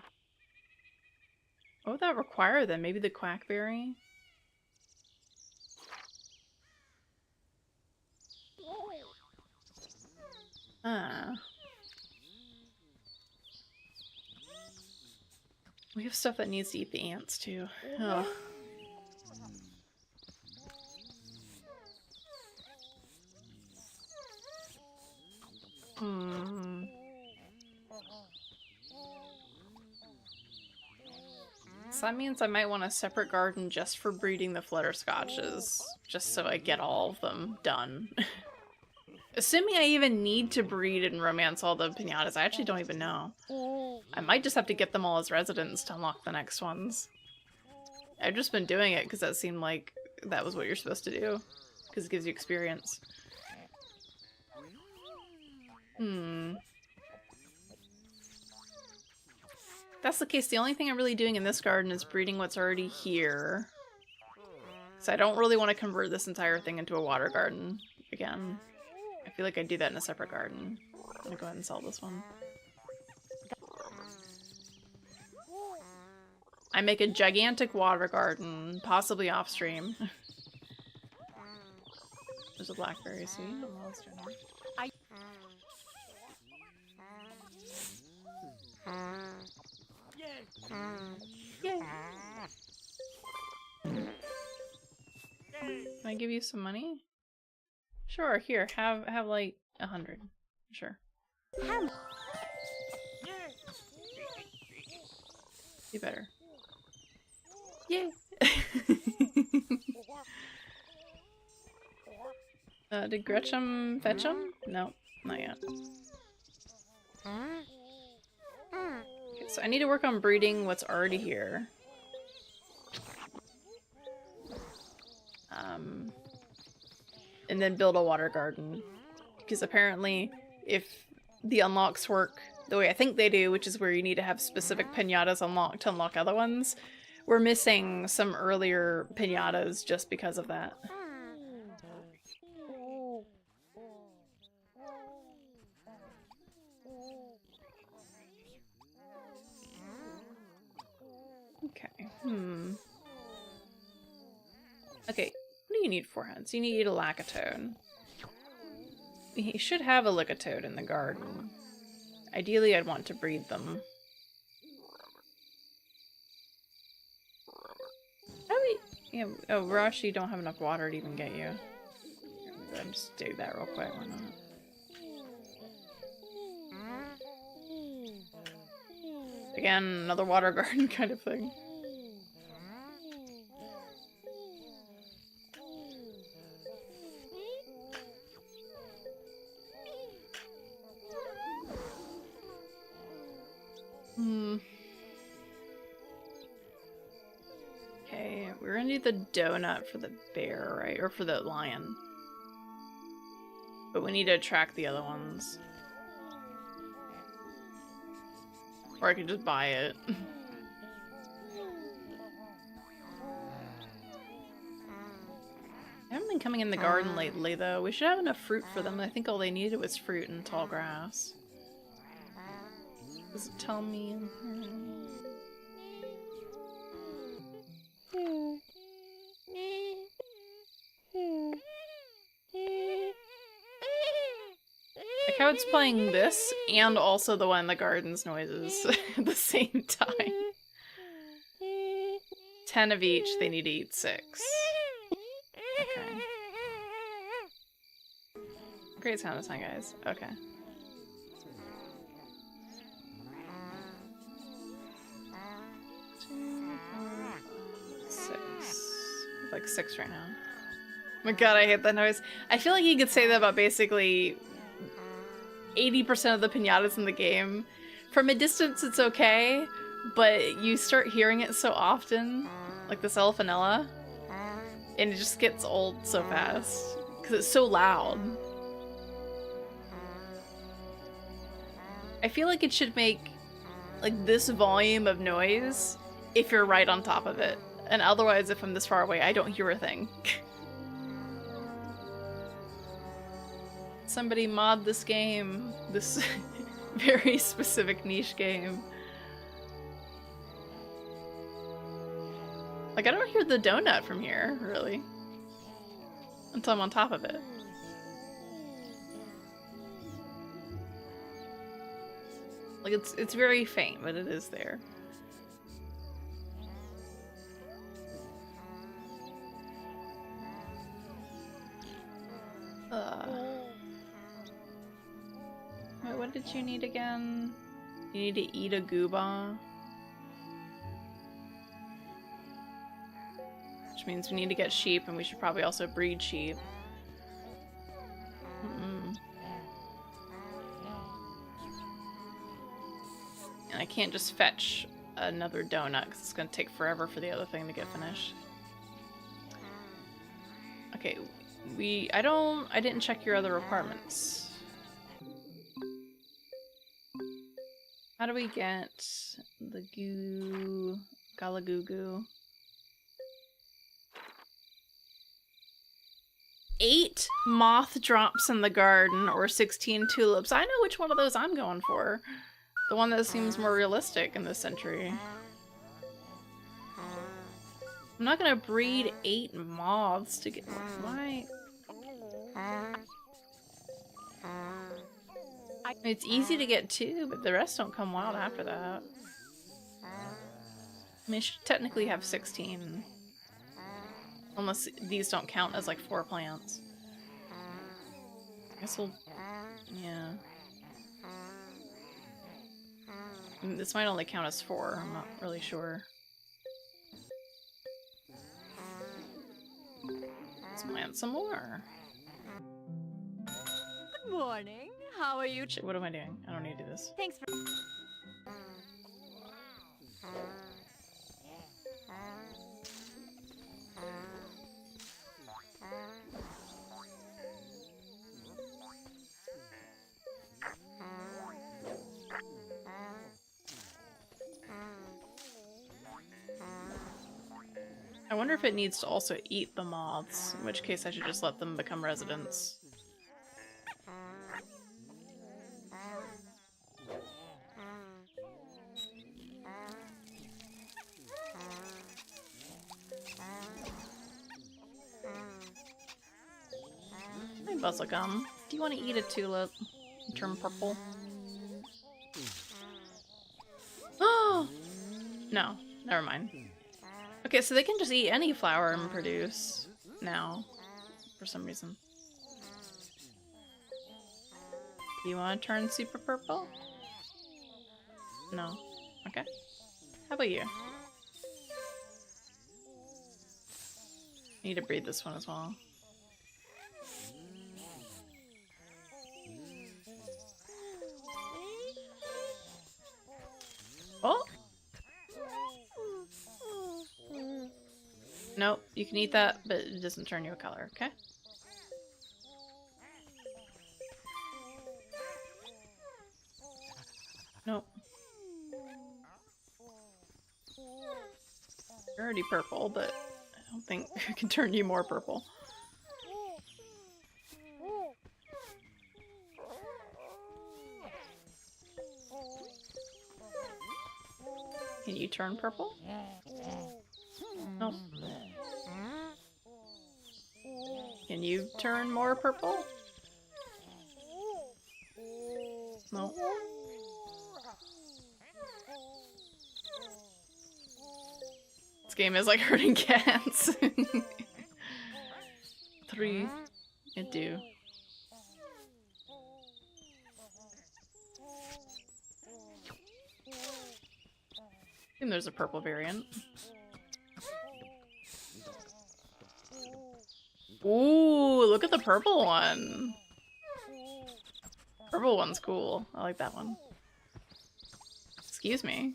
would that require then? Maybe the Quackberry? We have stuff that needs to eat the ants too. Oh. So that means I might want a separate garden just for breeding the Flutterscotches, just so I get all of them done. Assuming I even need to breed and romance all the pinatas, I actually don't even know. I might just have to get them all as residents to unlock the next ones. I've just been doing it because that seemed like that was what you're supposed to do, because it gives you experience. If that's the case, the only thing I'm really doing in this garden is breeding what's already here. So I don't really want to convert this entire thing into a water garden again. I feel like I'd do that in a separate garden. I'm gonna go ahead and sell this one. I make a gigantic water garden, possibly off stream. There's a blackberry seed. Yay. Can I give you some money? Sure, here, have like 100. Sure. You better. Yay! Did Gretchen fetch him? No, not yet. Okay, so I need to work on breeding what's already here. And then build a water garden. Because apparently, if the unlocks work the way I think they do, which is where you need to have specific pinatas unlocked to unlock other ones, we're missing some earlier pinatas just because of that. Okay, Okay, what do you need for hunts? You need a Lakitoad. You should have a Lickitung in the garden. Ideally, I'd want to breed them. Yeah, oh, Rush, you don't have enough water to even get you. I'll just do that real quick, why not? Again, another water garden kind of thing. Okay, we're gonna do the donut for the bear, right? Or for the lion. But we need to attract the other ones. Or I could just buy it. I haven't been coming in the garden lately, though. We should have enough fruit for them. I think all they needed was fruit and tall grass. Does it tell me? how it's playing this and also the one in the gardens noises at the same time. 10 of each, they need to eat 6. Okay. Great sound design, guys. Okay. Like 6 right now. Oh my god, I hate that noise. I feel like you could say that about basically 80% of the piñatas in the game. From a distance, it's okay, but you start hearing it so often, like this Elfinella, and it just gets old so fast because it's so loud. I feel like it should make like this volume of noise if you're right on top of it. And otherwise, if I'm this far away, I don't hear a thing. Somebody mod this game. This very specific niche game. Like, I don't hear the donut from here, really. Until I'm on top of it. Like, it's very faint, but it is there. Wait, what did you need again? You need to eat a gooba. Which means we need to get sheep, and we should probably also breed sheep. And I can't just fetch another donut, because it's going to take forever for the other thing to get finished. Okay, I didn't check your other apartments. How do we get the Galagugu? 8 moth drops in the garden or 16 tulips. I know which one of those I'm going for. The one that seems more realistic in this century. I'm not gonna breed 8 moths to get... Why? It's easy to get 2, but the rest don't come wild after that. I mean, I should technically have 16. Unless these don't count as like 4 plants. I guess we'll... yeah. I mean, this might only count as 4, I'm not really sure. Let's plant some more. Good morning. How are you? Shit, what am I doing? I don't need to do this. Thanks for... I wonder if it needs to also eat the moths, in which case I should just let them become residents. Hey, Buzzlegum. Do you want to eat a tulip and turn purple? Oh! No, never mind. Okay, so they can just eat any flower and produce now, for some reason. Do you want to turn super purple? No. Okay. How about you? Need to breed this one as well. Oh! Nope, you can eat that, but it doesn't turn you a color, okay? Nope. You're already purple, but I don't think I can turn you more purple. Can you turn purple? Nope. Can you turn more purple? No. This game is like hurting cats. 3. It do. And there's a purple variant. Ooh, look at the purple one. Purple one's cool. I like that one. Excuse me.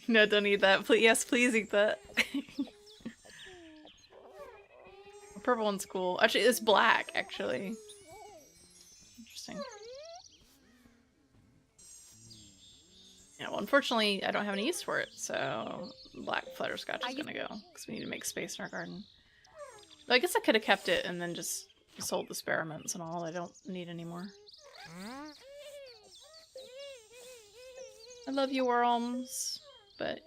No, don't eat that. Please, yes, please eat that. Purple one's cool. Actually, it's black, actually. Interesting. Yeah, well, unfortunately, I don't have any use for it, so black Flutterscotch is gonna go, because we need to make space in our garden. But I guess I could have kept it and then just sold the spearmints and all. I don't need anymore. I love you, worms, but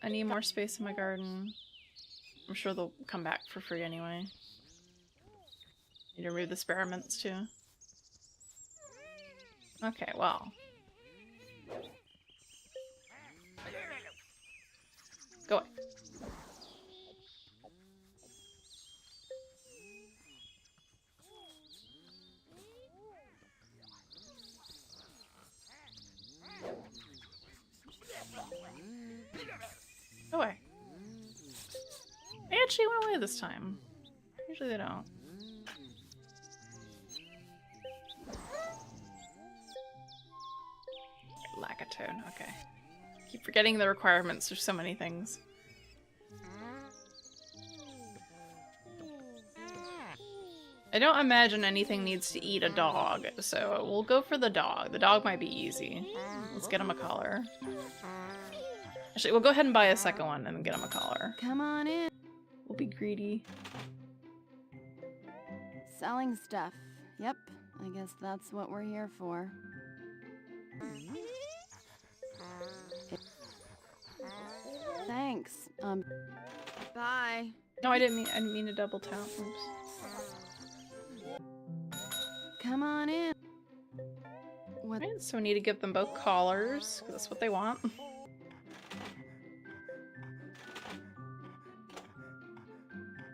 I need more space in my garden. I'm sure they'll come back for free anyway. Need to remove the spearmints too. Okay, well. Go away. Go away. They actually went away this time. Usually they don't. Lackatone, okay. Keep forgetting the requirements, there's so many things. I don't imagine anything needs to eat a dog, so we'll go for the dog. The dog might be easy. Let's get him a collar. Actually, we'll go ahead and buy a second one and get him a collar. Come on in. We'll be greedy. Selling stuff. Yep, I guess that's what we're here for. Thanks. Bye. No, I didn't mean to double tap. Oops. Come on in. What? Right, so we need to give them both collars, because that's what they want.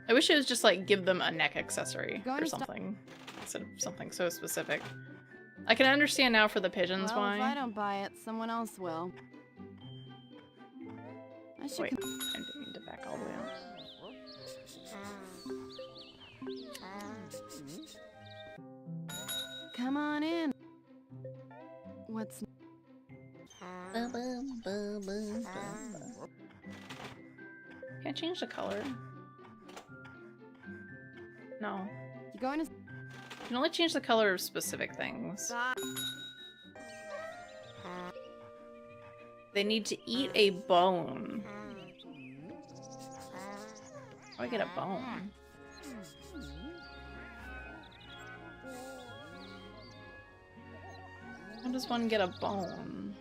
I wish it was just like give them a neck accessory or something, instead of something so specific. I can understand now for the pigeons Well, why. if I don't buy it, someone else will. I should. Wait, I didn't mean to back all the way out. Come on in. What's? Can I change the color? No. You going to? You can only change the color of specific things. They need to eat a bone. How do I get a bone? How does one get a bone?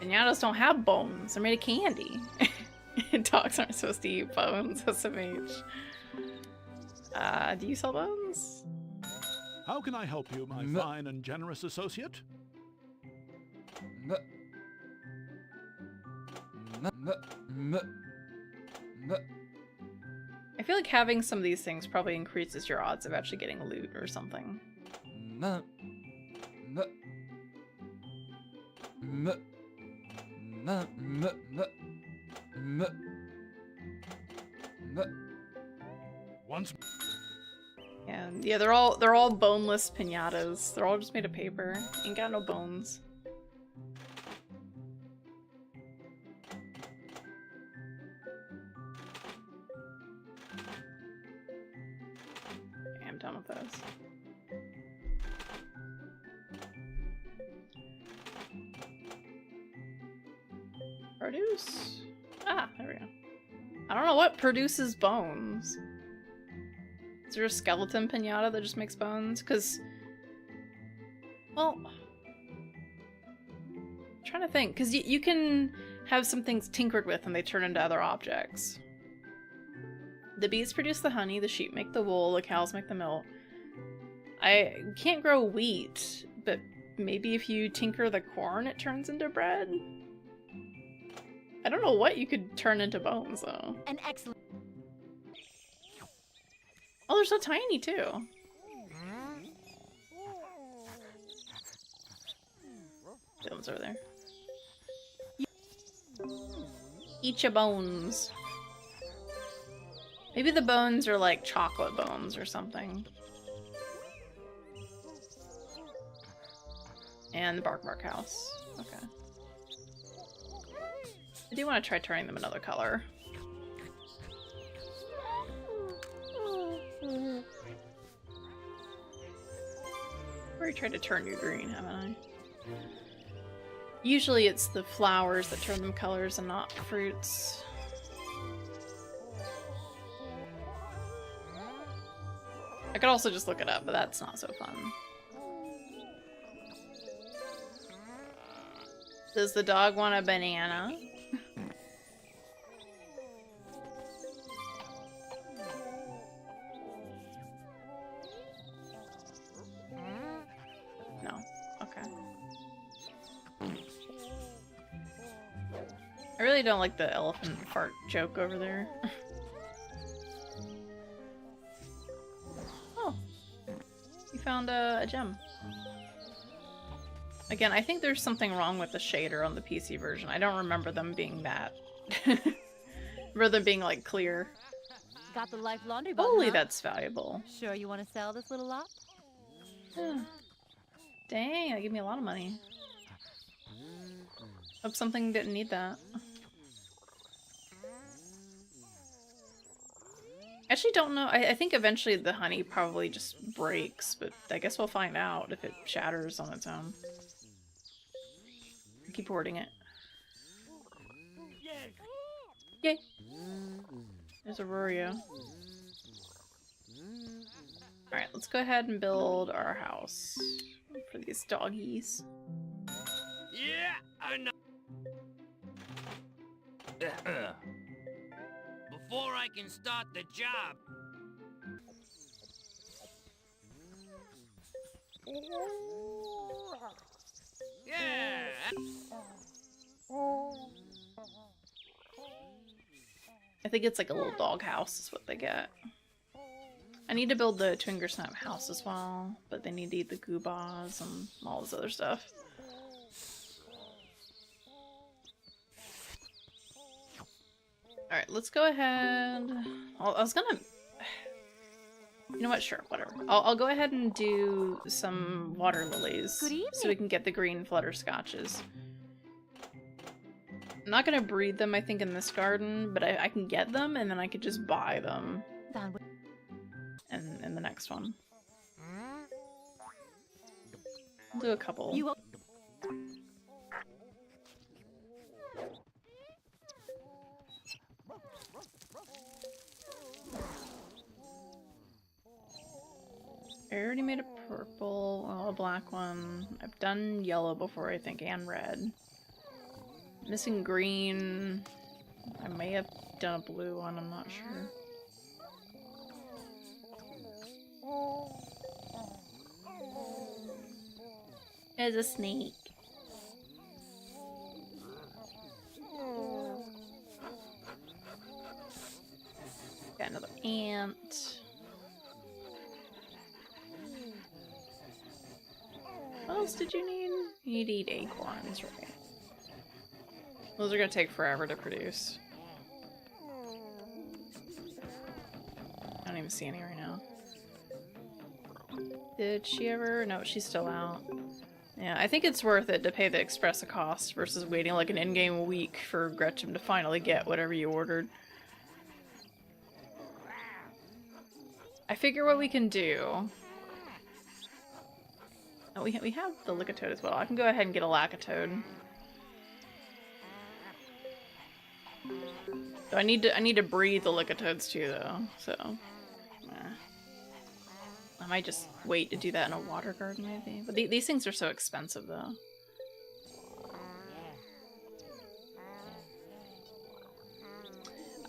Pinatas don't have bones. They're made of candy. Dogs aren't supposed to eat bones. SMH. Do you sell bones? How can I help you, my fine and generous associate? I feel like having some of these things probably increases your odds of actually getting loot or something. Once. Yeah, they're all boneless pinatas. They're all just made of paper. Ain't got no bones. Okay, I'm done with those. Produce? Ah, there we go. I don't know what produces bones. Is there a skeleton pinata that just makes bones? Because, well, trying to think, because you can have some things tinkered with and they turn into other objects. The bees produce the honey, the sheep make the wool, the cows make the milk. I can't grow wheat, but maybe if you tinker the corn, it turns into bread? I don't know what you could turn into bones, though. An excellent. Oh, they're so tiny, too. The ones over there. Eat your bones. Maybe the bones are like chocolate bones or something. And the Bark House. Okay. I do want to try turning them another color. I already tried to turn you green, haven't I? Usually it's the flowers that turn them colors and not fruits. I could also just look it up, but that's not so fun. Does the dog want a banana? No. Okay. I really don't like the elephant fart joke over there. Oh. You found a gem. Again, I think there's something wrong with the shader on the PC version. I don't remember them being that. Remember them being, like, clear. Got the life laundry button, Holy, huh? that's valuable. Sure you want to sell this little lot? Dang, that gave me a lot of money. Hope something didn't need that. I actually don't know. I think eventually the honey probably just breaks, but I guess we'll find out if it shatters on its own. Keep hoarding it. Yay! There's Aurora. Alright, let's go ahead and build our house for these doggies. Yeah, I know. Before I can start the job. Yeah. I think it's like a little dog house is what they get. I need to build the Twingersnap house as well, but they need to eat the goobas and all this other stuff. Alright, let's go ahead. I was gonna... You know what? Sure, whatever. I'll go ahead and do some water lilies Good evening. so we can get the green flutterscotches. I'm not gonna breed them, I think, in this garden, but I can get them and then I could just buy them Found what- in the next one. I'll do a couple. You I already made a purple, well, a black one. I've done yellow before, I think, and red. Missing green. I may have done a blue one, I'm not sure. There's a snake. Got another ant. What else did you need? You need to eat acorns, right? Those are gonna take forever to produce. I don't even see any right now. Did she ever? No, she's still out. Yeah, I think it's worth it to pay the express cost versus waiting like an in-game week for Gretchen to finally get whatever you ordered. I figure what we can do... Oh, we have the Lickatoad as well. I can go ahead and get a Lackatoad. So I need to breed the Lickatoads too, though. So, I might just wait to do that in a water garden, maybe. But these things are so expensive, though.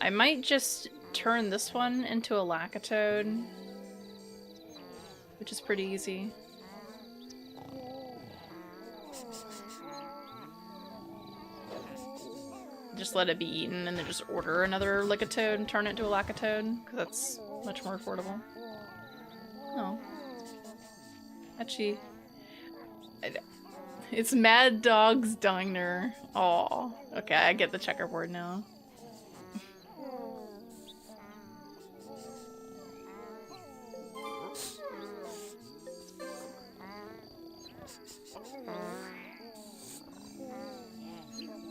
I might just turn this one into a Lakitoad, which is pretty easy. Just let it be eaten and then just order another Lickitung and turn it into a Lakitung, because that's much more affordable. Oh. Actually, it's Mad Dog's Diner. Aw. Okay, I get the checkerboard now.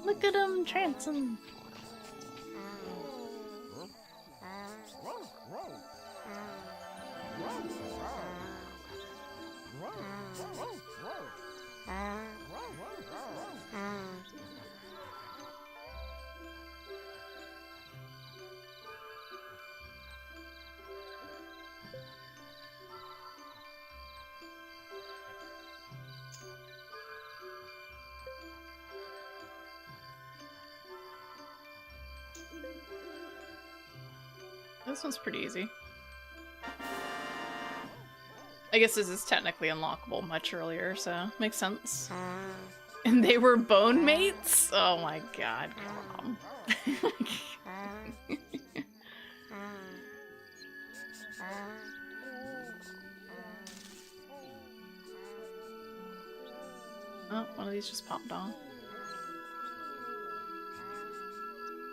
Look at him trancing. This one's pretty easy. I guess this is technically unlockable much earlier, so makes sense. And they were bone mates? Oh my god, come on. Oh, one of these just popped off.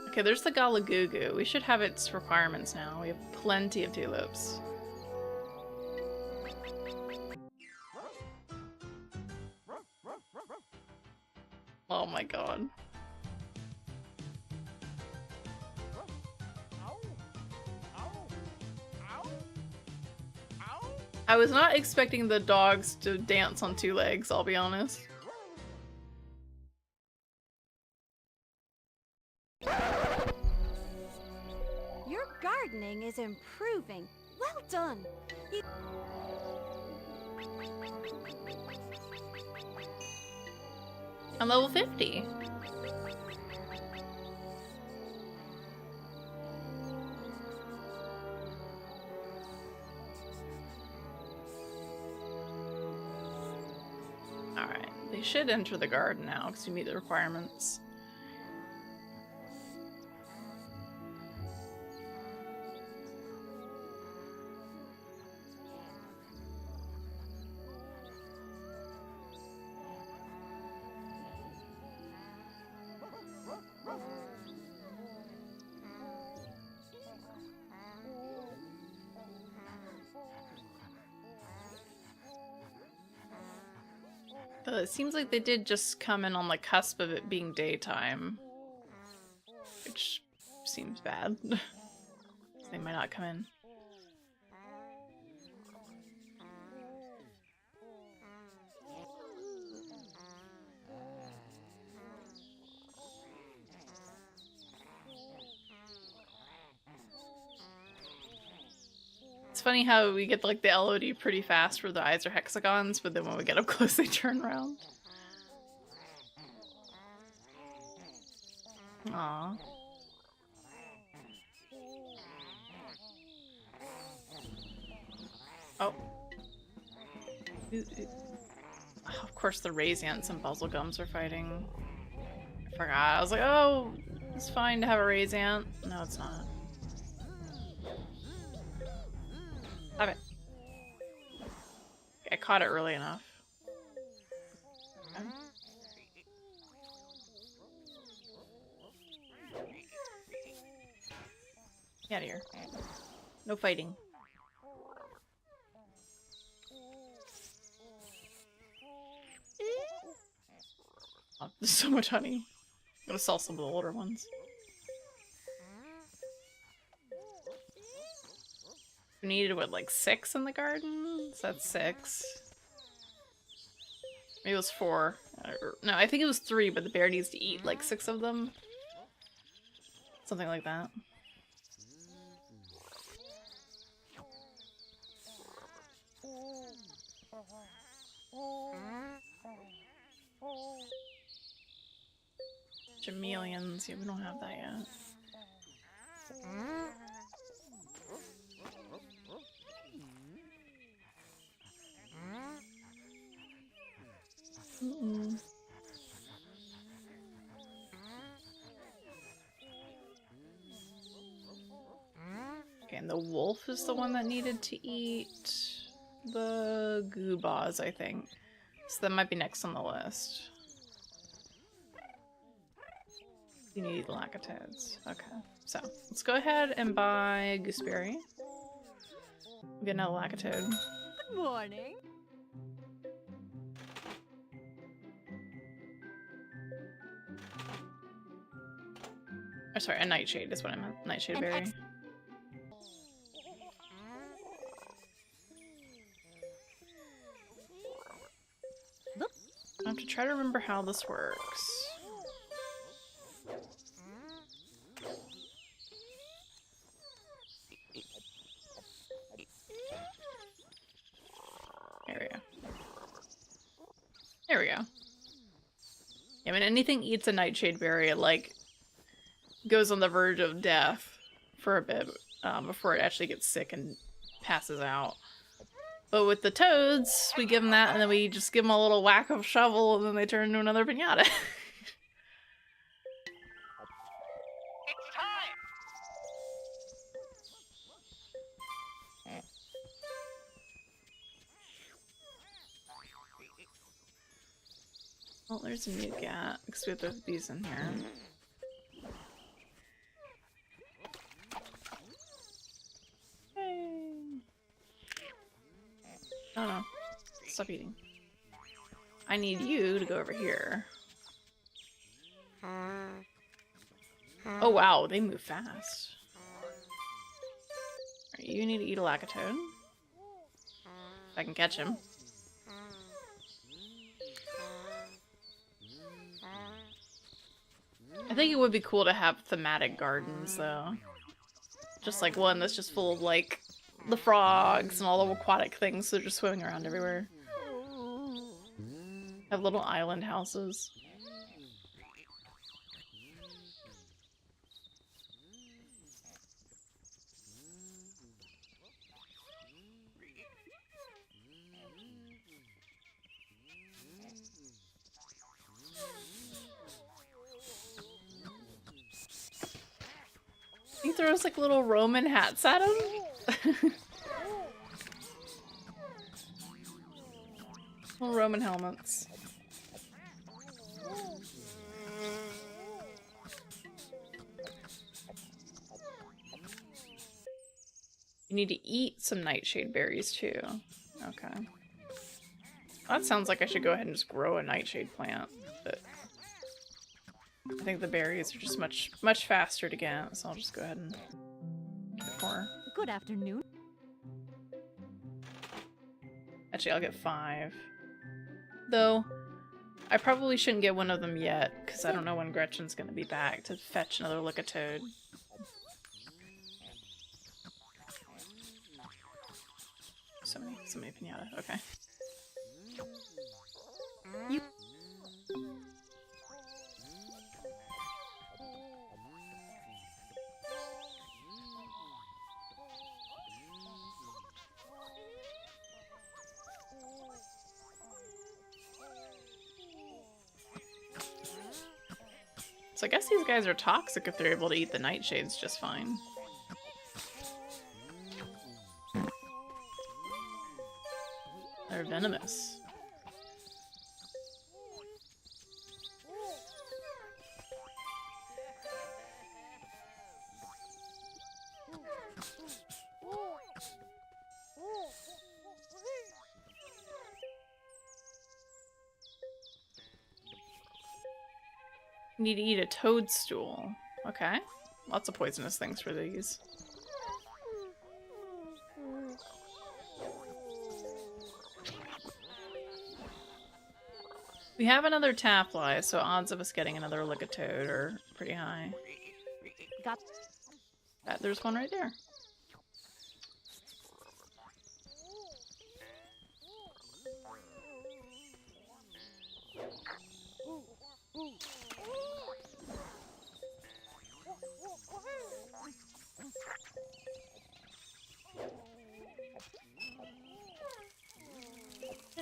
Okay, there's the Galagugu. We should have its requirements now. We have plenty of tulips. Oh my god. I was not expecting the dogs to dance on two legs, I'll be honest. Your gardening is improving. Well done. I'm level 50. Alright, they should enter the garden now because you meet the requirements. It seems like they did just come in on the cusp of it being daytime, which seems bad. They might not come in. It's funny how we get like the LOD pretty fast where the eyes are hexagons, but then when we get up close they turn around. Aww. Oh. Of course the Raziants and Buzzlegums are fighting. I forgot. I was like, oh, it's fine to have a Raziant. No, it's not. Stop it. I caught it early enough. Okay. Get out of here. No fighting. Oh, there's so much honey. I'm gonna sell some of the older ones. We needed, what, like 6 in the garden? So that's 6. Maybe it was 4. No, I think it was 3, but the bear needs to eat like 6 of them. Something like that. Chameleons. Yeah, we don't have that yet. Mm-mm. Okay, and the wolf is the one that needed to eat the goobas, I think. So that might be next on the list. You need lacatodes. Okay, so let's go ahead and buy gooseberry. Get another lacatode. Good morning. Oh, sorry, a nightshade is what I meant. Nightshade An berry. I have to try to remember how this works. There we go. There we go. Yeah, when anything eats a nightshade berry, it, like, goes on the verge of death for a bit before it actually gets sick and passes out. But with the toads, we give them that and then we just give them a little whack of shovel and then they turn into another piñata. It's time! Well, there's a new cat, because we have these in here. Hey. Oh no. Stop eating. I need you to go over here. Oh wow, they move fast. Alright, you need to eat a lacatoad. If I can catch him. I think it would be cool to have thematic gardens, though. Just like one that's just full of, like, the frogs and all the aquatic things that are just swimming around everywhere. Have little island houses. He throws like little Roman hats at him. Little Roman helmets. You need to eat some nightshade berries too. Okay. That sounds like I should go ahead and just grow a nightshade plant, but I think the berries are just much faster to get, so I'll just go ahead and get 4. Good afternoon. Actually, I'll get 5. Though, I probably shouldn't get one of them yet, because I don't know when Gretchen's going to be back to fetch another Lickatoad. So many pinata. Okay. You So I guess these guys are toxic if they're able to eat the nightshades just fine. They're venomous. You need to eat a toadstool. Okay. Lots of poisonous things for these. We have another Taffly, so odds of us getting another Lickatoad are pretty high. got There's one right there.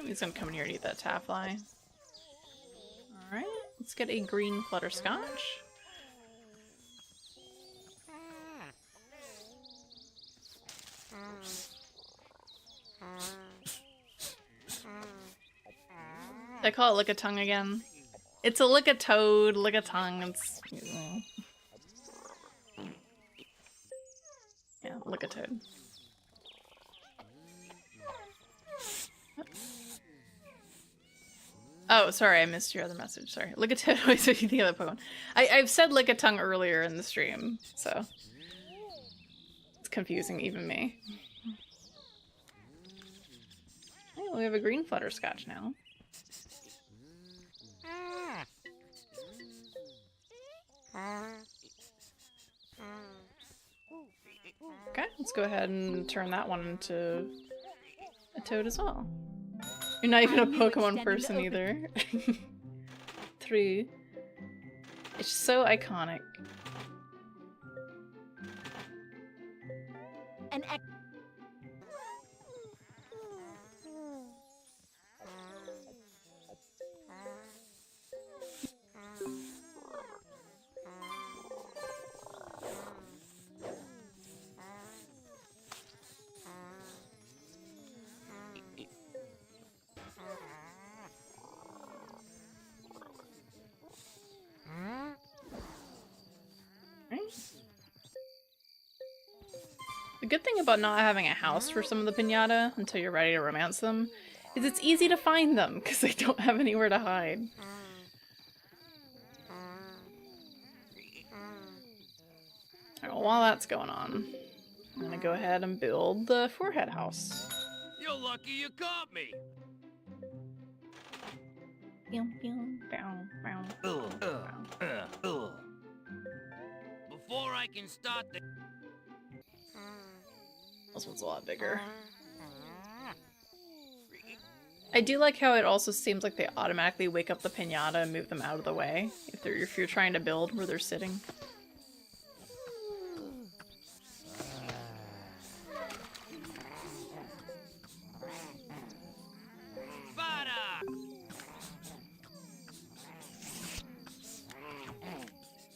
He's gonna come in here and eat that Taffly. Let's get a green flutterscotch. I call it lick-a-tongue again. It's a lick-a-toad, lick-a-tongue. It's yeah, lick-a-toad. Oh, sorry, I missed your other message. Sorry. Lick-a-toad always makes me think of the Pokemon. I've said lick-a-tongue earlier in the stream, so it's confusing even me. Oh, we have a green flutterscotch now. Okay, let's go ahead and turn that one into a toad as well. You're not even a Pokemon person either. 3. It's so iconic. An The good thing about not having a house for some of the piñata until you're ready to romance them is it's easy to find them because they don't have anywhere to hide. Alright, well, while that's going on, I'm gonna go ahead and build the forehead house. You're lucky you caught me. Before I can start the... This one's a lot bigger. I do like how it also seems like they automatically wake up the piñata and move them out of the way if you're trying to build where they're sitting.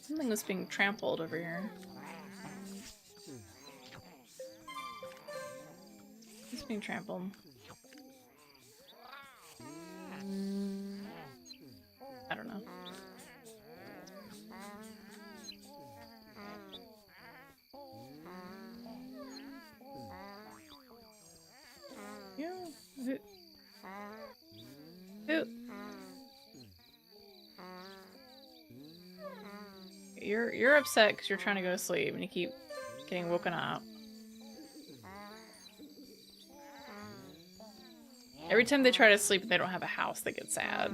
Something was being trampled over here. It's being trampled. I don't know. Yeah. Hoot. You're upset because you're trying to go to sleep and you keep getting woken up. Every time they try to sleep and they don't have a house, they get sad.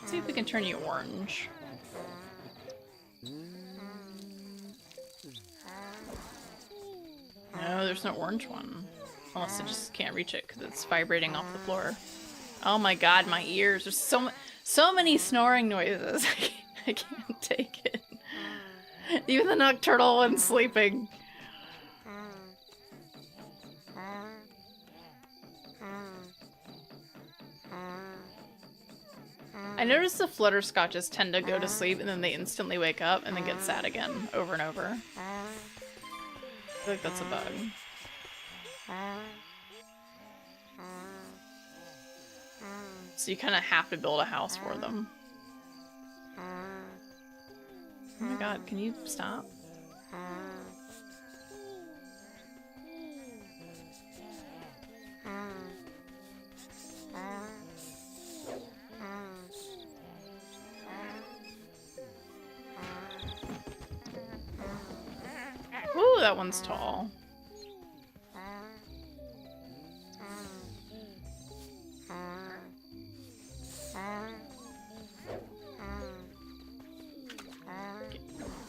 Let's see if we can turn you orange. No, there's no orange one. Unless I just can't reach it because it's vibrating off the floor. Oh my god, my ears. There's so many snoring noises. I can't take it. Even the nocturnal one's sleeping. I noticed the flutterscotches tend to go to sleep and then they instantly wake up and then get sad again over and over. I feel like that's a bug. So you kind of have to build a house for them. Oh my god, can you stop? Ooh, that one's tall.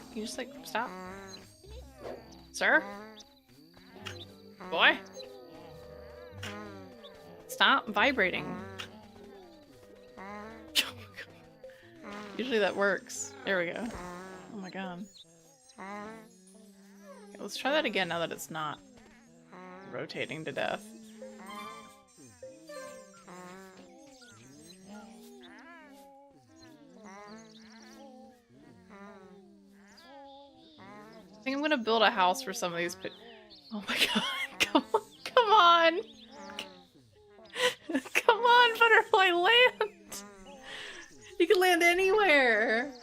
Can you just like stop? Sir? Boy? Stop vibrating. Usually that works. There we go. Oh my god. Okay, let's try that again now that it's not rotating to death. I think I'm gonna build a house for some of these oh my god. Come on. Come on. Come on, butterfly, land! You can land anywhere!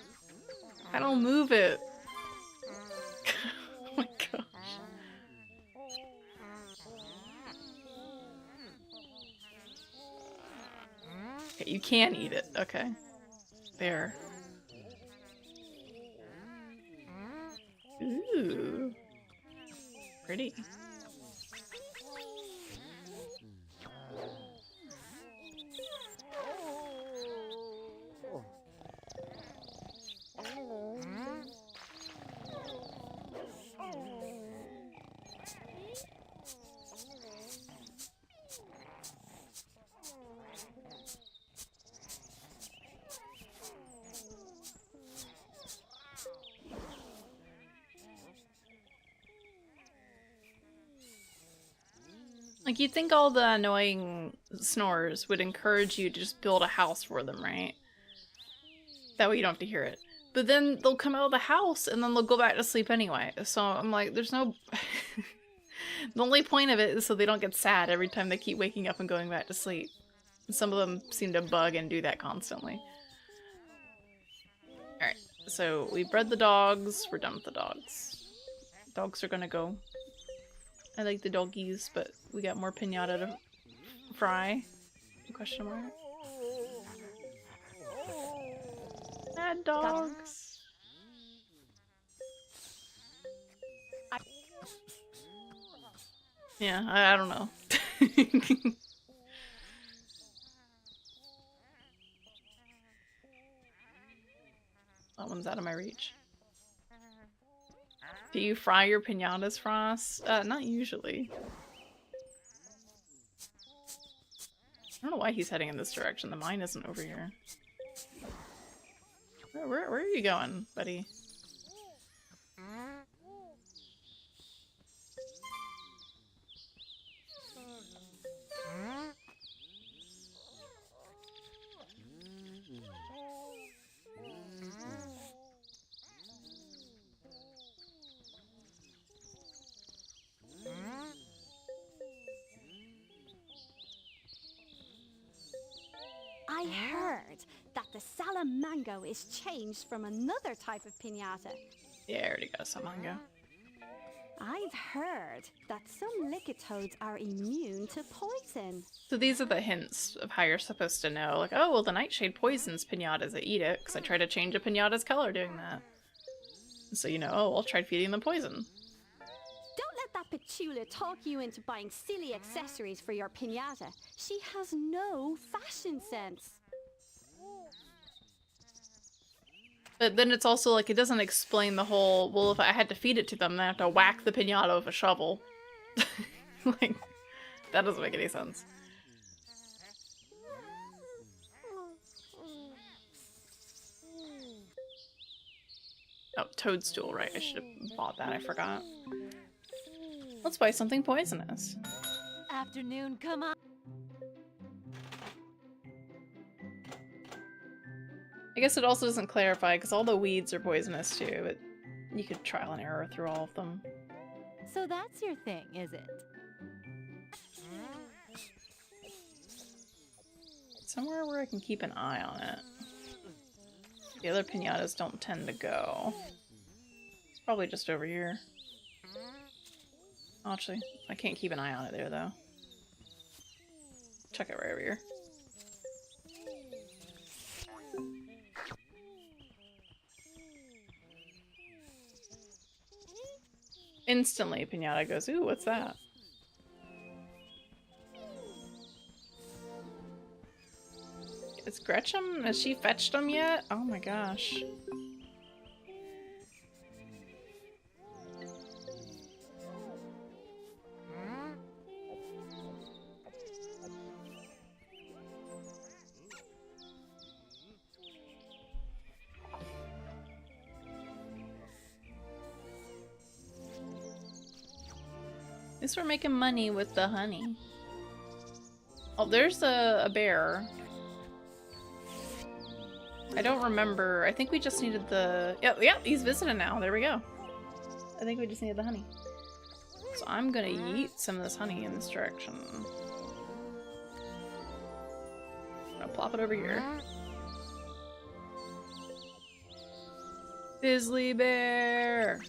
I don't move it. Oh my gosh. Okay, you can eat it. Okay. There. Ooh. Pretty. Like, you'd think all the annoying snores would encourage you to just build a house for them, right? That way you don't have to hear it. But then they'll come out of the house and then they'll go back to sleep anyway. So I'm like, there's no... The only point of it is so they don't get sad every time they keep waking up and going back to sleep. Some of them seem to bug and do that constantly. Alright, so we bred the dogs. We're done with the dogs. Dogs are gonna go. I like the doggies, but we got more pinata to fry. Question mark. Mad dogs. Yeah, I don't know. That one's out of my reach. Do you fry your pinatas, Frost? Not usually. I don't know why he's heading in this direction. The mine isn't over here. Where are you going, buddy? I heard that the Salamango is changed from another type of piñata. Yeah, I already got some mango. I've heard that some Licatoads are immune to poison. So these are the hints of how you're supposed to know. Like, oh, well, the nightshade poisons pinatas that eat it, because I tried to change a pinata's color doing that. So you know, oh, I'll try feeding them poison. Don't let that Petula talk you into buying silly accessories for your piñata. She has no fashion sense. But then it's also like, it doesn't explain the whole, well, if I had to feed it to them, then I have to whack the pinata with a shovel. Like, that doesn't make any sense. Oh, toadstool, right. I should have bought that, I forgot. Let's buy something poisonous. Afternoon, come on. I guess it also doesn't clarify, because all the weeds are poisonous too, but you could trial and error through all of them. So that's your thing, is it? Somewhere where I can keep an eye on it. The other pinatas don't tend to go. It's probably just over here. Actually, I can't keep an eye on it there, though. Check it right over here. Instantly, Pinata goes, ooh, what's that? Is Gretchen? Has she fetched them yet? Oh my gosh. Guess we're making money with the honey. Oh, there's a bear. I don't remember. I think we just needed the... Yep, he's visiting now. There we go. I think we just needed the honey. So I'm gonna yeet some of this honey in this direction. I'm gonna plop it over here. Bisley Bear!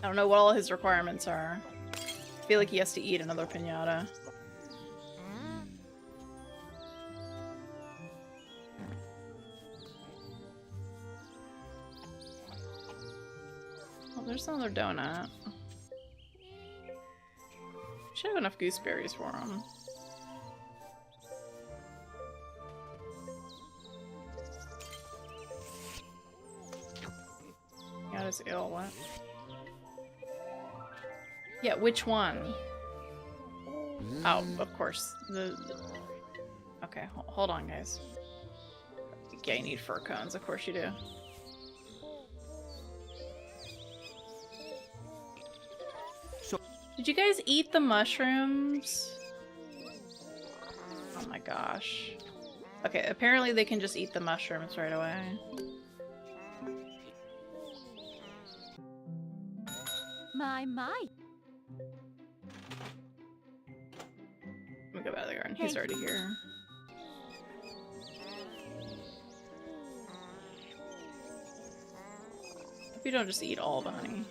I don't know what all his requirements are. I feel like he has to eat another piñata. Oh, there's another donut. Should have enough gooseberries for him. Got his ill, what? Yeah, which one? Oh, of course. Okay, hold on, guys. Yeah, you need fir cones. Of course you do. Did you guys eat the mushrooms? Oh my gosh. Okay, apparently they can just eat the mushrooms right away. My. Let me go out of the garden. He's already here. If you don't just eat all the honey.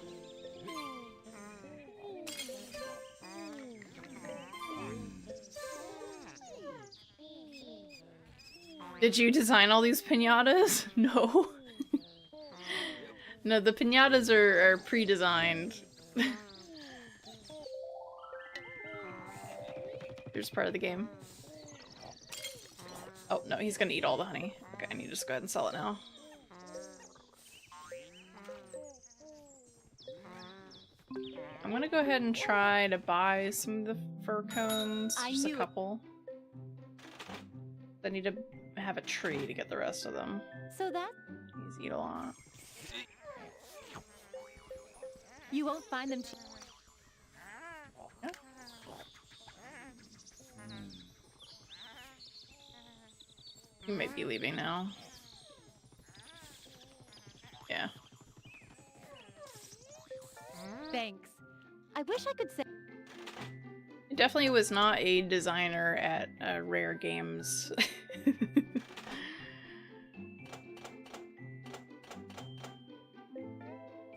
Did you design all these piñatas? No. No, the piñatas are pre-designed. Here's part of the game. Oh, no, he's gonna eat all the honey. Okay, I need to just go ahead and sell it now. I'm gonna go ahead and try to buy some of the fir cones. Just a couple. I need to have a tree to get the rest of them. So that He's eat a lot. you won't find them. You might be leaving now. Yeah. Thanks. I wish I could say. I definitely was not a designer at Rare Games.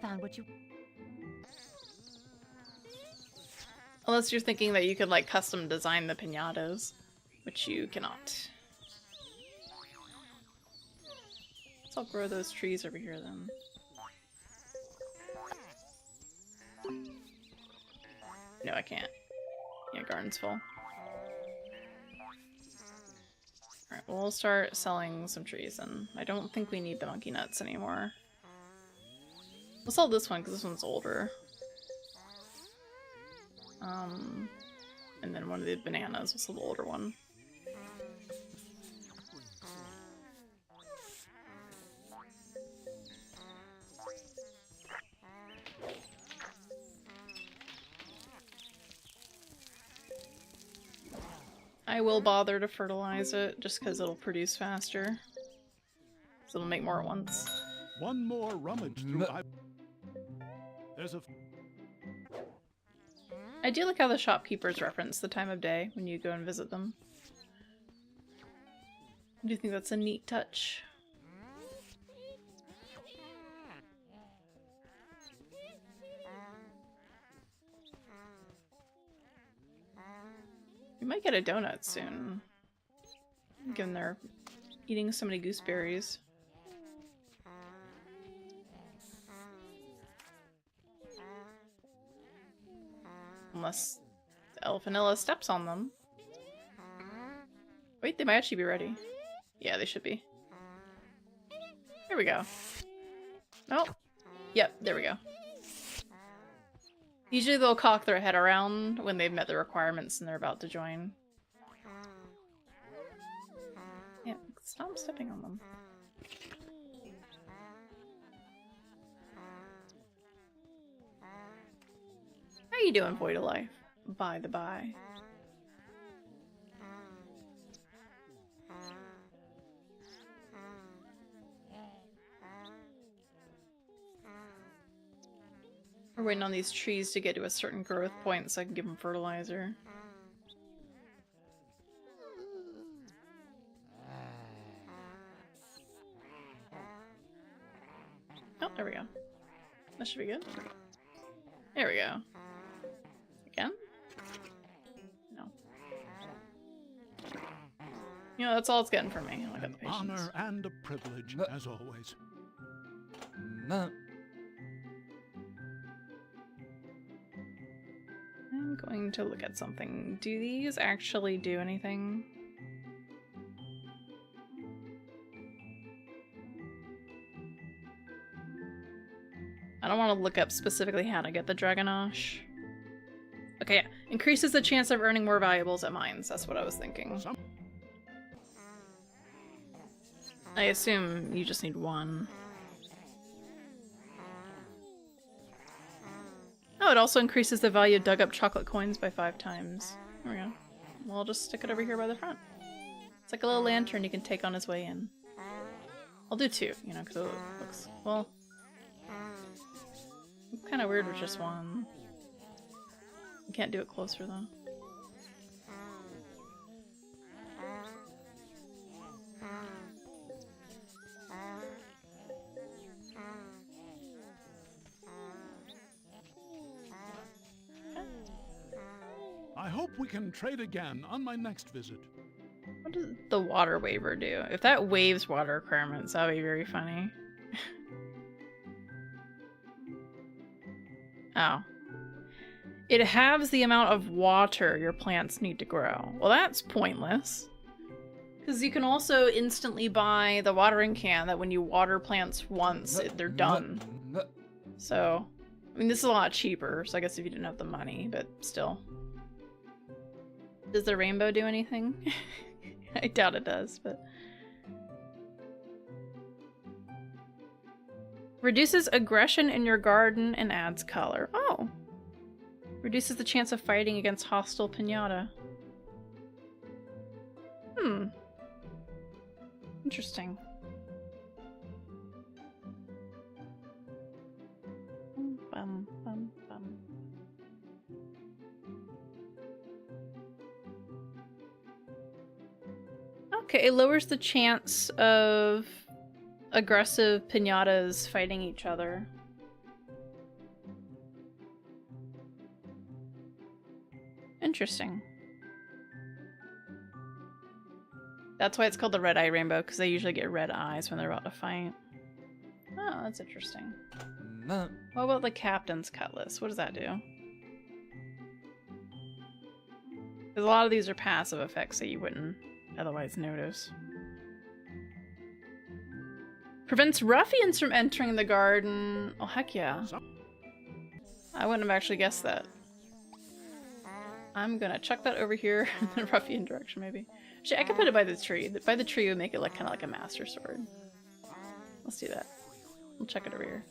Found what you. Unless you're thinking that you could like custom design the piñatas, which you cannot. So I'll grow those trees over here then. No, I can't. Yeah, garden's full. Alright, we'll start selling some trees and I don't think we need the monkey nuts anymore. We'll sell this one because this one's older. And then one of the bananas, we'll sell the older one. I will bother to fertilize it just because it'll produce faster. So it'll make more at once. One more rummage through. There's a. I do like how the shopkeepers reference the time of day when you go and visit them. I do think that's a neat touch. We might get a donut soon, given they're eating so many gooseberries. Unless Elfinilla steps on them. Wait, they might actually be ready. Yeah, they should be. Here we go. Oh. Yep, there we go. Usually they'll cock their head around when they've met the requirements and they're about to join. Yeah, stop stepping on them. How you doing, Void of Life? By the by. We're waiting on these trees to get to a certain growth point so I can give them fertilizer. Oh, there we go. That should be good. There we go. Again? No. You know, that's all it's getting from me. I got An the patience. honor and a privilege, as always. I'm going to look at something. Do these actually do anything? I don't want to look up specifically how to get the Dragonosh. Okay, yeah. Increases the chance of earning more valuables at mines. That's what I was thinking. I assume you just need one. Oh, it also increases the value of dug up chocolate coins by 5 times. There we go. Well, I'll just stick it over here by the front. It's like a little lantern you can take on his way in. I'll do 2, you know, because it looks... well... kind of weird with just one. You can't do it closer, though. I hope we can trade again on my next visit. What does the water waiver do? If that waives water requirements, that would be very funny. Oh. It halves the amount of water your plants need to grow. Well, that's pointless. Because you can also instantly buy the watering can that when you water plants once, they're done. So, I mean, this is a lot cheaper, so I guess if you didn't have the money, but still. Does the rainbow do anything? I doubt it does, but... Reduces aggression in your garden and adds color. Oh. Reduces the chance of fighting against hostile pinata. Hmm. Interesting. Bum, bum, bum. Okay, it lowers the chance of aggressive pinatas fighting each other. Interesting. That's why it's called the red eye rainbow, because they usually get red eyes when they're about to fight. Oh, that's interesting. What about the captain's cutlass? What does that do? Because a lot of these are passive effects that you wouldn't otherwise notice. Prevents ruffians from entering the garden. Oh, heck yeah. I wouldn't have actually guessed that. I'm gonna chuck that over here in the ruffian direction, maybe. Actually, I could put it by the tree. By the tree would make it like kind of like a master sword. Let's do that. We'll chuck it over here.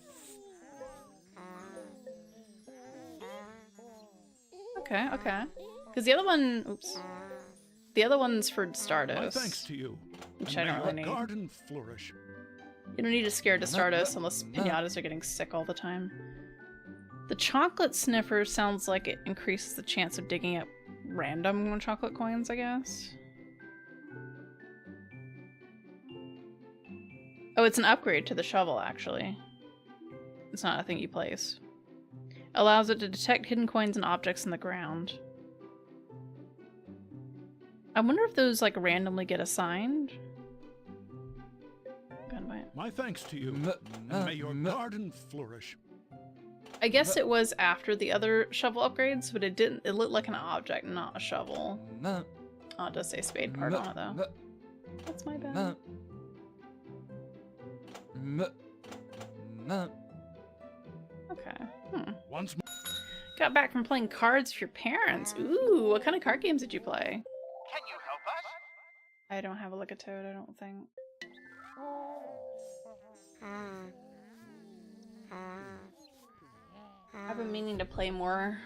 Okay, okay. Because the other one... oops. The other one's for Stardust. My thanks to you. Which And I may don't really your need. garden flourish. You don't need to scare to Stardust unless pinatas are getting sick all the time. The chocolate sniffer sounds like it increases the chance of digging up random chocolate coins, I guess. Oh, it's an upgrade to the shovel, actually. It's not a thing you place. Allows it to detect hidden coins and objects in the ground. I wonder if those, like, randomly get assigned. Gonna buy it. My thanks to you. And may your garden flourish. I guess it was after the other shovel upgrades, but it didn't. It looked like an object, not a shovel. Oh, it does say spade part on it, though. That's my bad. Okay. Once more. Got back from playing cards with your parents. Ooh, what kind of card games did you play? Can you help us? I don't have a look at Toad, I don't think. I've been meaning to play more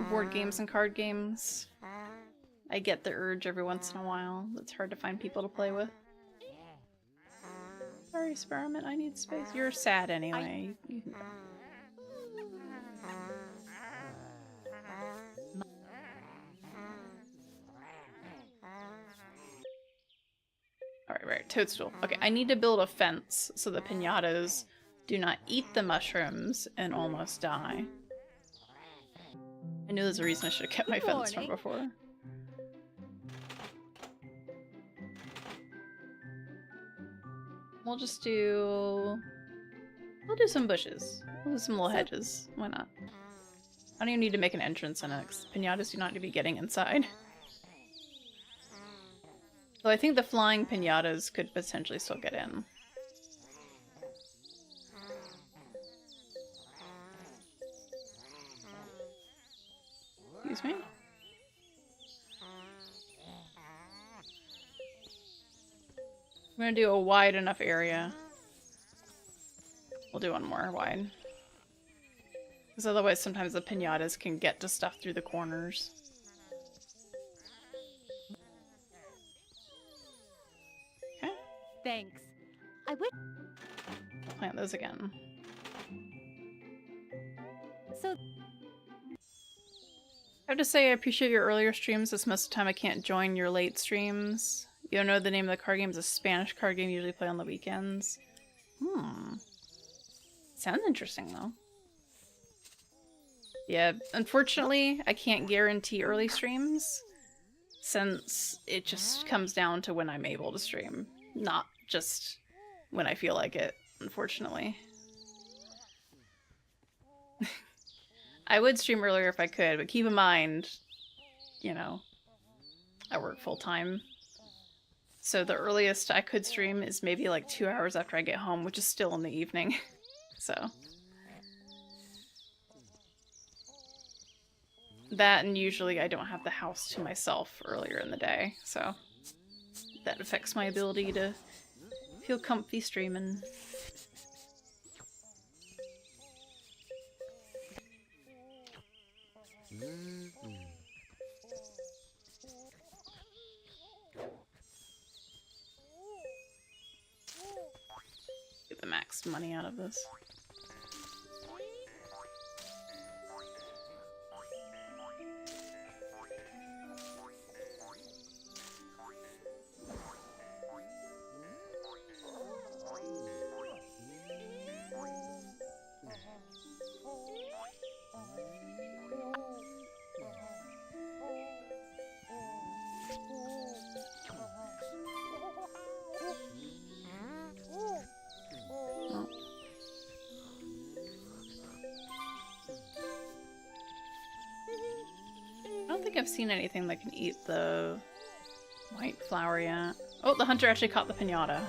board games and card games. I get the urge every once in a while. It's hard to find people to play with. Sorry, Experiment, I need space. You're sad anyway. You can go. Alright, right. Toadstool. Okay, I need to build a fence so the piñatas do not eat the mushrooms and almost die. I knew there's a reason I should have kept my fence from before. We'll just do... We'll do some bushes. We'll do some little hedges. Why not? I don't even need to make an entrance in it, because piñatas do not need to be getting inside. So I think the flying piñatas could potentially still get in. Excuse me? I'm gonna do a wide enough area. We'll do one more wide. Because otherwise sometimes the piñatas can get to stuff through the corners. Okay. Thanks. I would. Plant those again. So I have to say I appreciate your earlier streams, as most of the time I can't join your late streams. You don't know the name of the card game? It's a Spanish card game you usually play on the weekends. Sounds interesting, though. Yeah, unfortunately, I can't guarantee early streams, since it just comes down to when I'm able to stream, not just when I feel like it, unfortunately. I would stream earlier if I could, but keep in mind, you know, I work full-time. So the earliest I could stream is maybe like 2 hours after I get home, which is still in the evening. So. That, and usually I don't have the house to myself earlier in the day, so that affects my ability to feel comfy streaming. Get the max money out of this. I don't think I've seen anything that can eat the white flower yet. Oh, the hunter actually caught the piñata.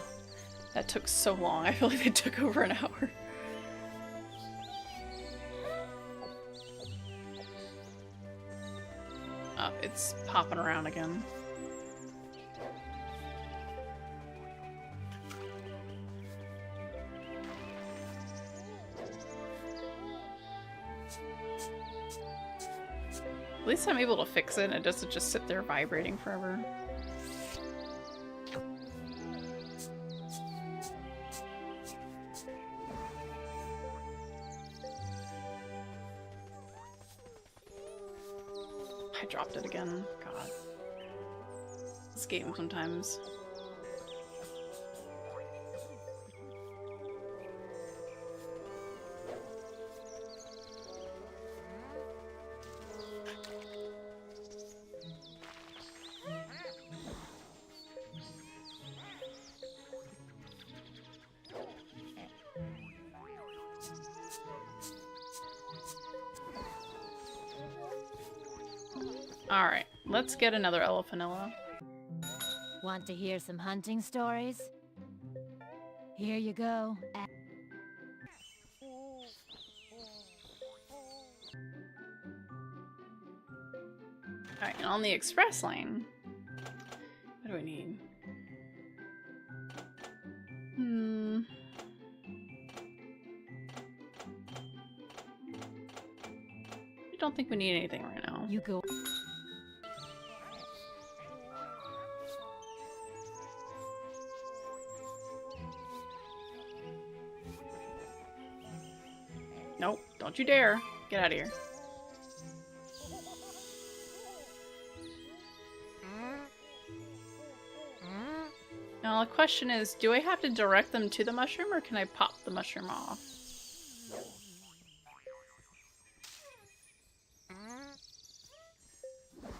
That took so long. I feel like it took over an hour. Oh, it's popping around again. At least I'm able to fix it and it doesn't just sit there vibrating forever. I dropped it again. God. This game sometimes. Alright, let's get another Elephantilla. Want to hear some hunting stories? Here you go. Alright, and on the express lane, what do we need? don't think we need anything right now. You go. Nope, don't you dare. Get out of here. Now the question is, do I have to direct them to the mushroom or can I pop the mushroom off?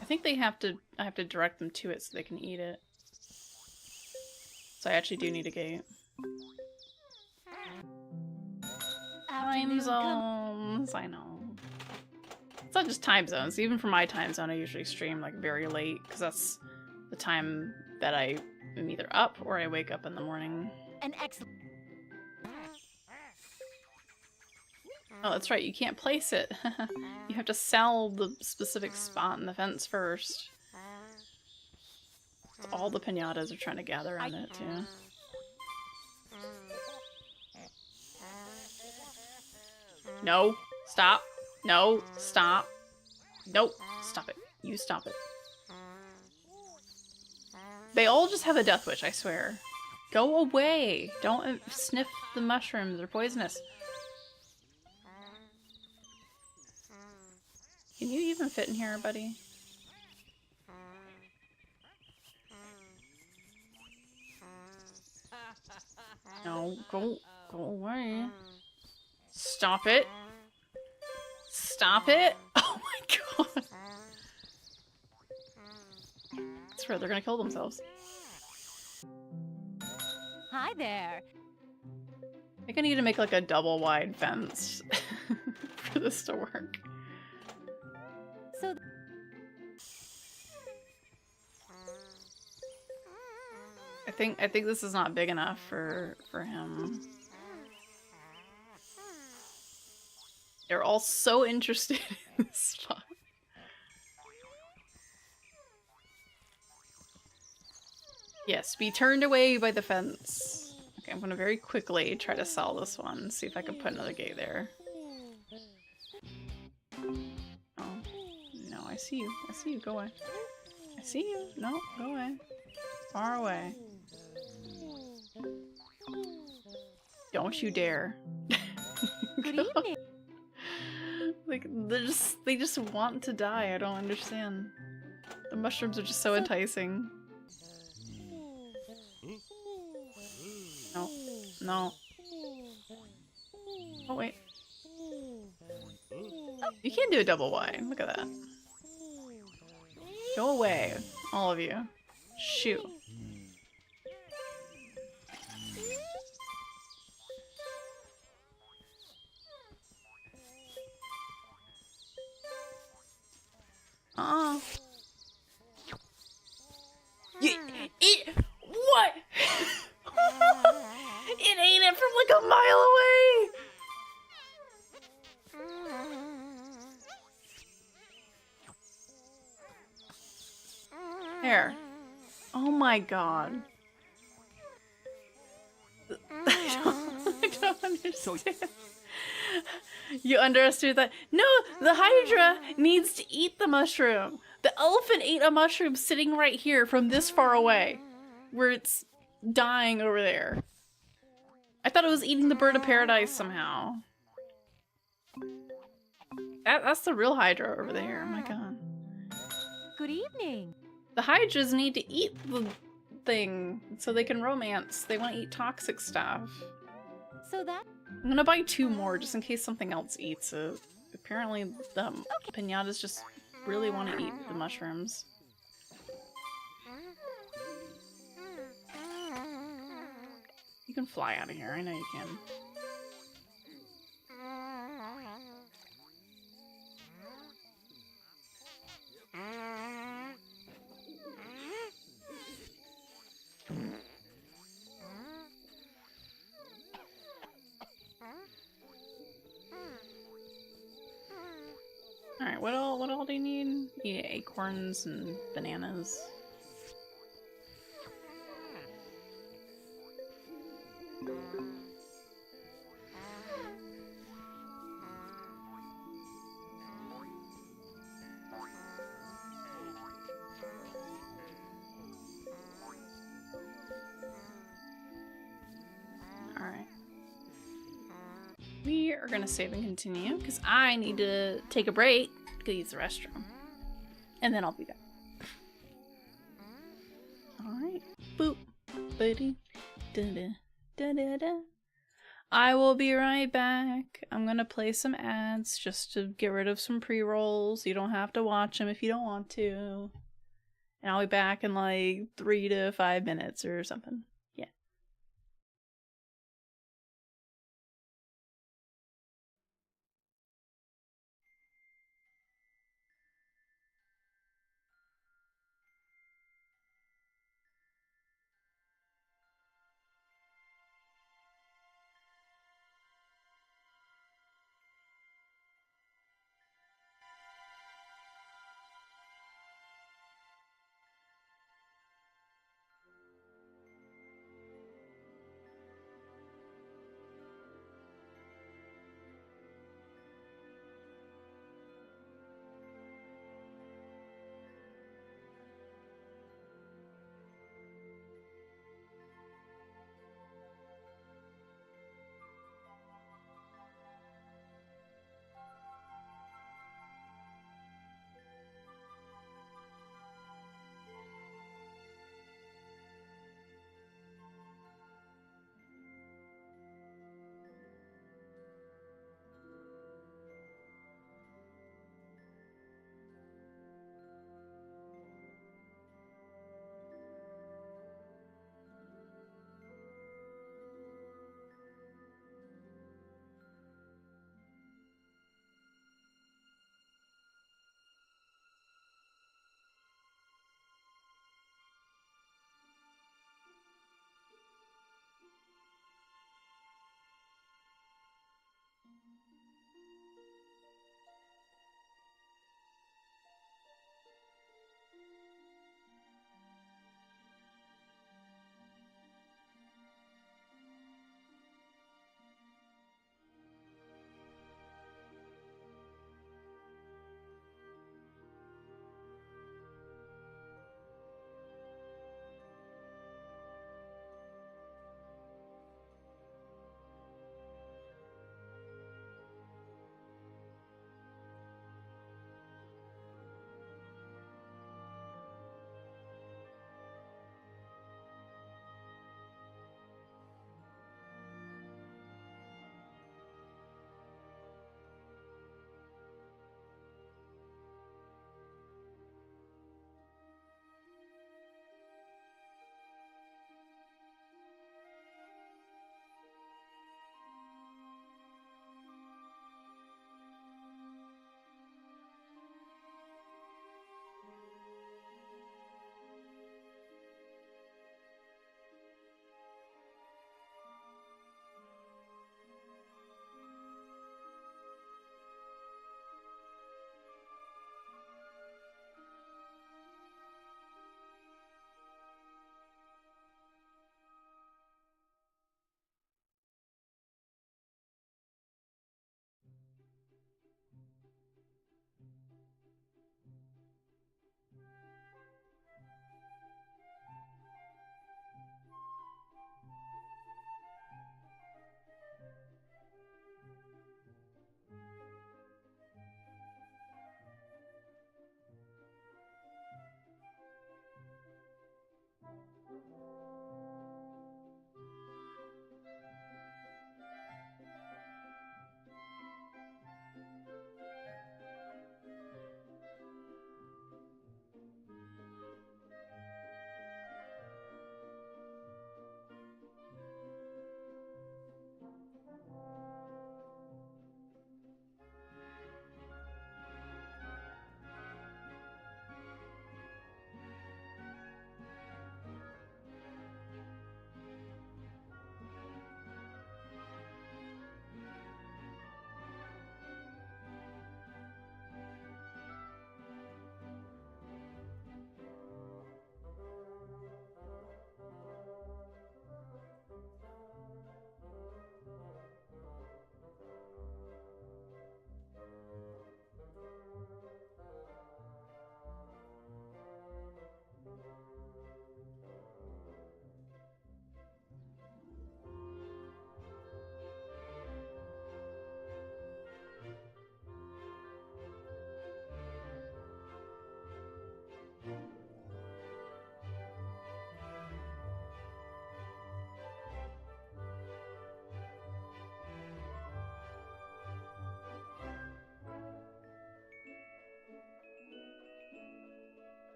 I think I have to direct them to it so they can eat it. So I actually do need a gate. Time zones, I know. It's not just time zones. Even for my time zone, I usually stream like very late because that's the time that I am either up or I wake up in the morning. An excellent. Oh, that's right. You can't place it. You have to sell the specific spot in the fence first. So all the pinatas are trying to gather on it too. No, stop. No, stop. Nope, stop it. You stop it. They all just have a death wish, I swear. Go away. Don't sniff the mushrooms. They're poisonous. Can you even fit in here, buddy? No, go away. Stop it. Stop it. Oh my god. I swear they're gonna kill themselves. Hi there. I think I need to make like a double wide fence for this to work. So I think this is not big enough for him. They're all so interested in this spot. Yes, be turned away by the fence. Okay, I'm gonna very quickly try to sell this one, see if I can put another gate there. Oh, no, I see you. I see you. Go away. I see you. No, go away. Far away. Don't you dare. good evening. Like, they just want to die. I don't understand. The mushrooms are just so enticing. No. No. Oh, wait. You can't do a double wide. Look at that. Go away, all of you. Shoo. Oh. It what? It ate it from like a mile away. There. Oh my god. I don't understand. You underestimate that? No, the Hydra needs to eat the mushroom. The elephant ate a mushroom sitting right here from this far away, where it's dying over there. I thought it was eating the bird of paradise somehow. That's the real Hydra over there. Oh my god. Good evening. The Hydras need to eat the thing so they can romance. They want to eat toxic stuff. So that I'm gonna buy 2 more just in case something else eats it. Apparently the pinatas just really want to eat the mushrooms. You can fly out of here, I know you can. Alright, what all do you need? You need acorns and bananas. We are gonna save and continue because I need to take a break to use the restroom. And then I'll be back. Alright. Boop. Buddy. Da-da. Da-da-da. I will be right back. I'm gonna play some ads just to get rid of some pre-rolls. You don't have to watch them if you don't want to. And I'll be back in like 3 to 5 minutes or something. Yeah.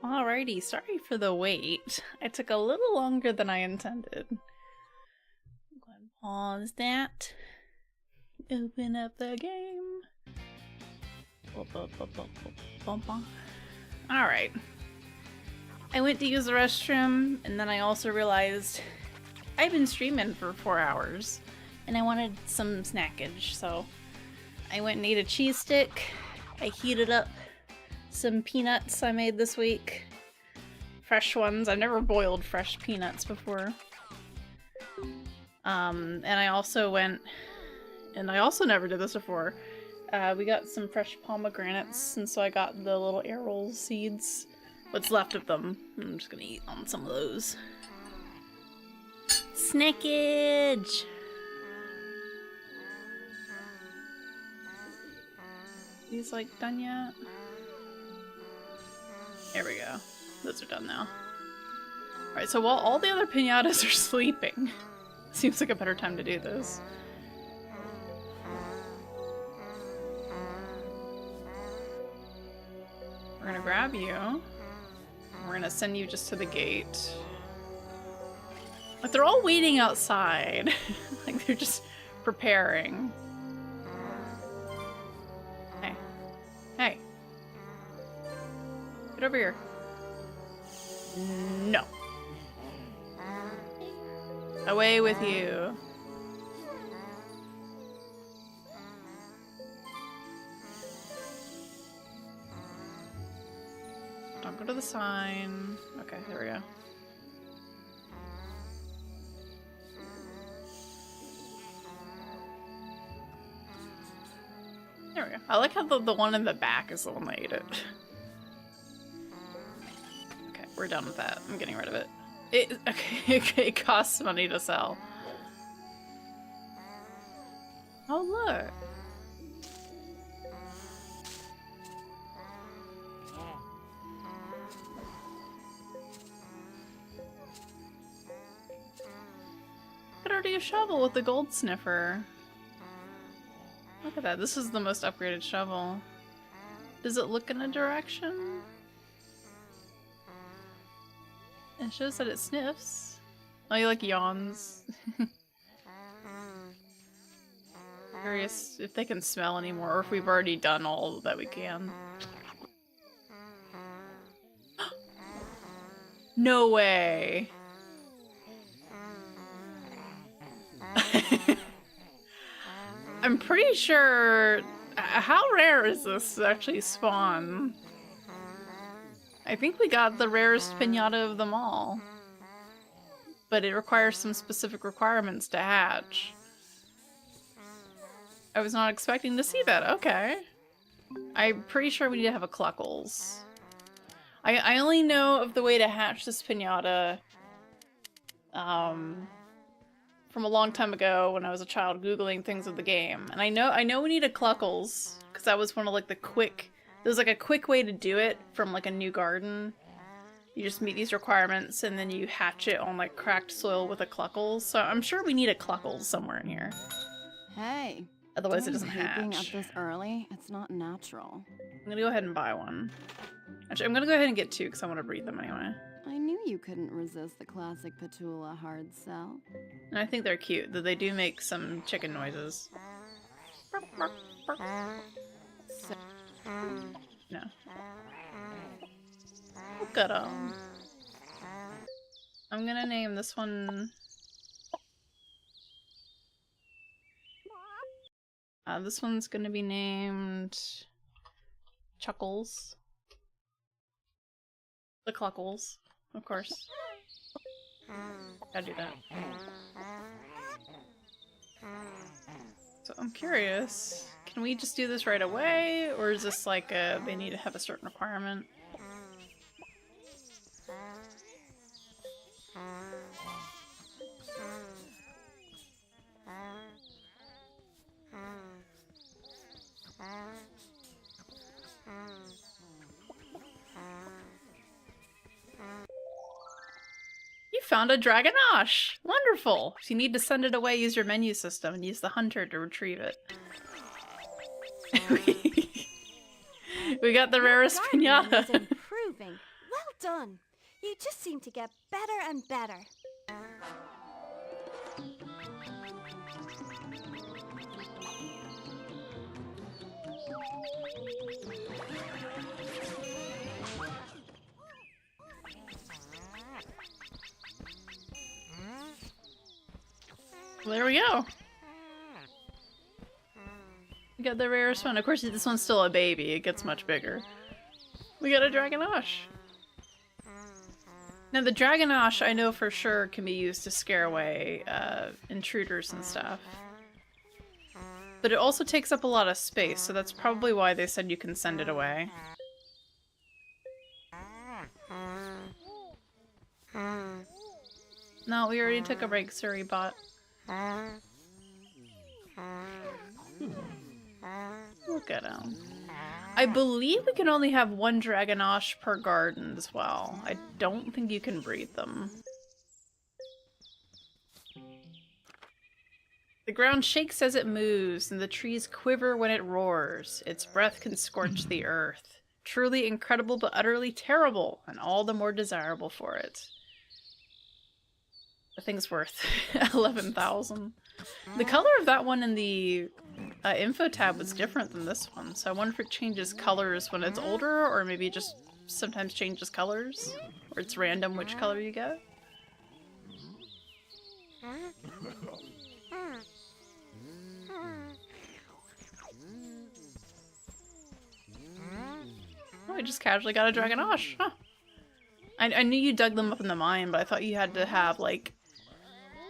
Alrighty, sorry for the wait. I took a little longer than I intended. Go ahead and pause that. Open up the game. Alright. I went to use the restroom, and then I also realized I've been streaming for 4 hours, and I wanted some snackage, so I went and ate a cheese stick. I heated up some peanuts I made this week. Fresh ones. I've never boiled fresh peanuts before. And I also went, and I also never did this before. We got some fresh pomegranates, and so I got the little arrow seeds. What's left of them. I'm just gonna eat on some of those. Snackage! These like done yet? There we go. Those are done now. Alright, so while all the other piñatas are sleeping, seems like a better time to do this. We're gonna grab you. We're gonna send you just to the gate. Like, they're all waiting outside. Like, they're just preparing. Hey. Hey. Get over here. No. Away with you. Don't go to the sign. Okay, there we go. There we go. I like how the one in the back is the one that ate it. Okay, we're done with that. I'm getting rid of it. It costs money to sell. Oh, look. Got already a shovel with the gold sniffer. Look at that. This is the most upgraded shovel. Does it look in a direction? It shows that it sniffs. Oh, he like yawns. Curious if they can smell anymore, or if we've already done all that we can. No way! I'm pretty sure... How rare is this to actually spawn? I think we got the rarest piñata of them all. But it requires some specific requirements to hatch. I was not expecting to see that. Okay. I'm pretty sure we need to have a Cluckles. I only know of the way to hatch this piñata from a long time ago when I was a child googling things of the game. And I know we need a Cluckles, because that was one of like the quick... There's like a quick way to do it from like a new garden. You just meet these requirements and then you hatch it on like cracked soil with a Cluckles. So I'm sure we need a Cluckles somewhere in here. Hey. Otherwise it doesn't being hatch. up this early, it's not natural. I'm gonna go ahead and buy one. Actually, I'm gonna go ahead and get two because I want to breed them anyway. I knew you couldn't resist the classic Petula hard sell. And I think they're cute, though they do make some chicken noises. So No. Look at them. I'm gonna name this one... this one's gonna be named... Chuckles. The Cluckles, of course. Gotta do that. So I'm curious, can we just do this right away, or is this like they need to have a certain requirement? You found a Dragonache! Wonderful! If you need to send it away, use your menu system and use the hunter to retrieve it. We got the rarest Your garden piñata. is improving. Well done. You just seem to get better and better. Well, there we go. We got the rarest one. Of course, this one's still a baby. It gets much bigger. We got a Dragonosh. Now, the Dragonosh, I know for sure, can be used to scare away intruders and stuff. But it also takes up a lot of space, so that's probably why they said you can send it away. No, we already took a break, sorry, bot. Look at him. I believe we can only have one Dragonosh per garden as well. I don't think you can breed them. The ground shakes as it moves, and the trees quiver when it roars. Its breath can scorch the earth. Truly incredible, but utterly terrible, and all the more desirable for it. The thing's worth 11,000. The color of that one in the info tab was different than this one, so I wonder if it changes colors when it's older, or maybe it just sometimes changes colors, or it's random which color you get. Oh, I just casually got a Dragonosh. Huh. I knew you dug them up in the mine, but I thought you had to have, like,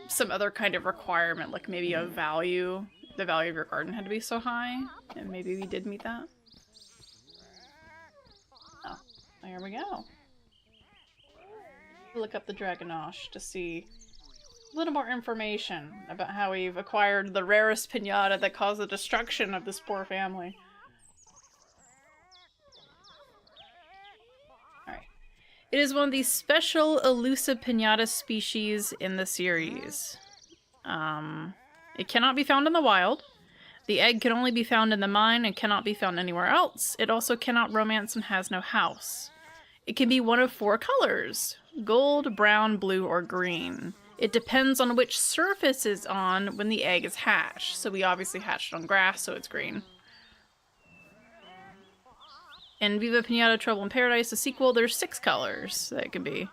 some other kind of requirement, like maybe a value. The value of your garden had to be so high, and maybe we did meet that. Oh, there we go. Look up the Dragonosh to see a little more information about how we've acquired the rarest pinata that caused the destruction of this poor family. Alright. It is one of the special elusive pinata species in the series. It cannot be found in the wild. The egg can only be found in the mine and cannot be found anywhere else. It also cannot romance and has no house. It can be one of 4 colors: gold, brown, blue, or green. It depends on which surface it's on when the egg is hatched. So we obviously hatched on grass, so it's green. In Viva Pinata Trouble in Paradise, the sequel, there's 6 colors that it can be.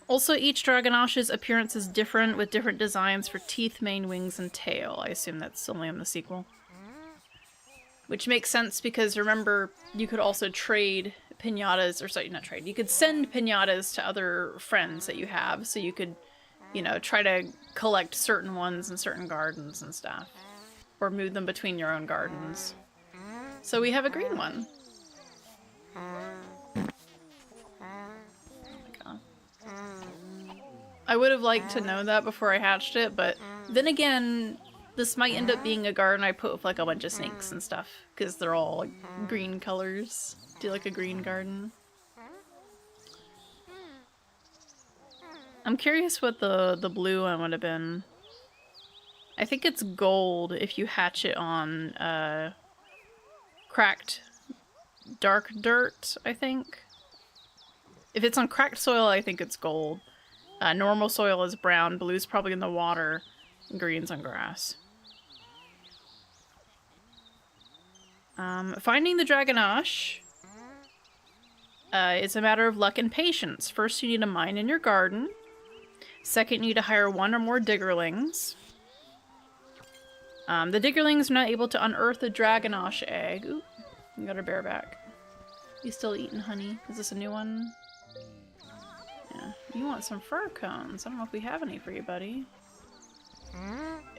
Also, each Dragonosh's appearance is different, with different designs for teeth, mane, wings, and tail. I assume that's only in the sequel. Which makes sense because, remember, you could also trade pinatas, or sorry, not trade, you could send pinatas to other friends that you have, so you could, you know, try to collect certain ones in certain gardens and stuff. Or move them between your own gardens. So we have a green one. I would have liked to know that before I hatched it, but then again, this might end up being a garden I put with like a bunch of snakes and stuff, because they're all like green colors. Do like a green garden. I'm curious what the blue one would have been. I think it's gold if you hatch it on cracked dark dirt, I think. If it's on cracked soil, I think it's gold. Normal soil is brown, blue's probably in the water, and green's on grass. Finding the Dragonosh is a matter of luck and patience. First, you need a mine in your garden. Second, you need to hire 1 or more diggerlings. The diggerlings are not able to unearth a Dragonosh egg. Ooh, we got our bear back. You still eating honey? Is this a new one? Yeah. You want some fir cones. I don't know if we have any for you, buddy.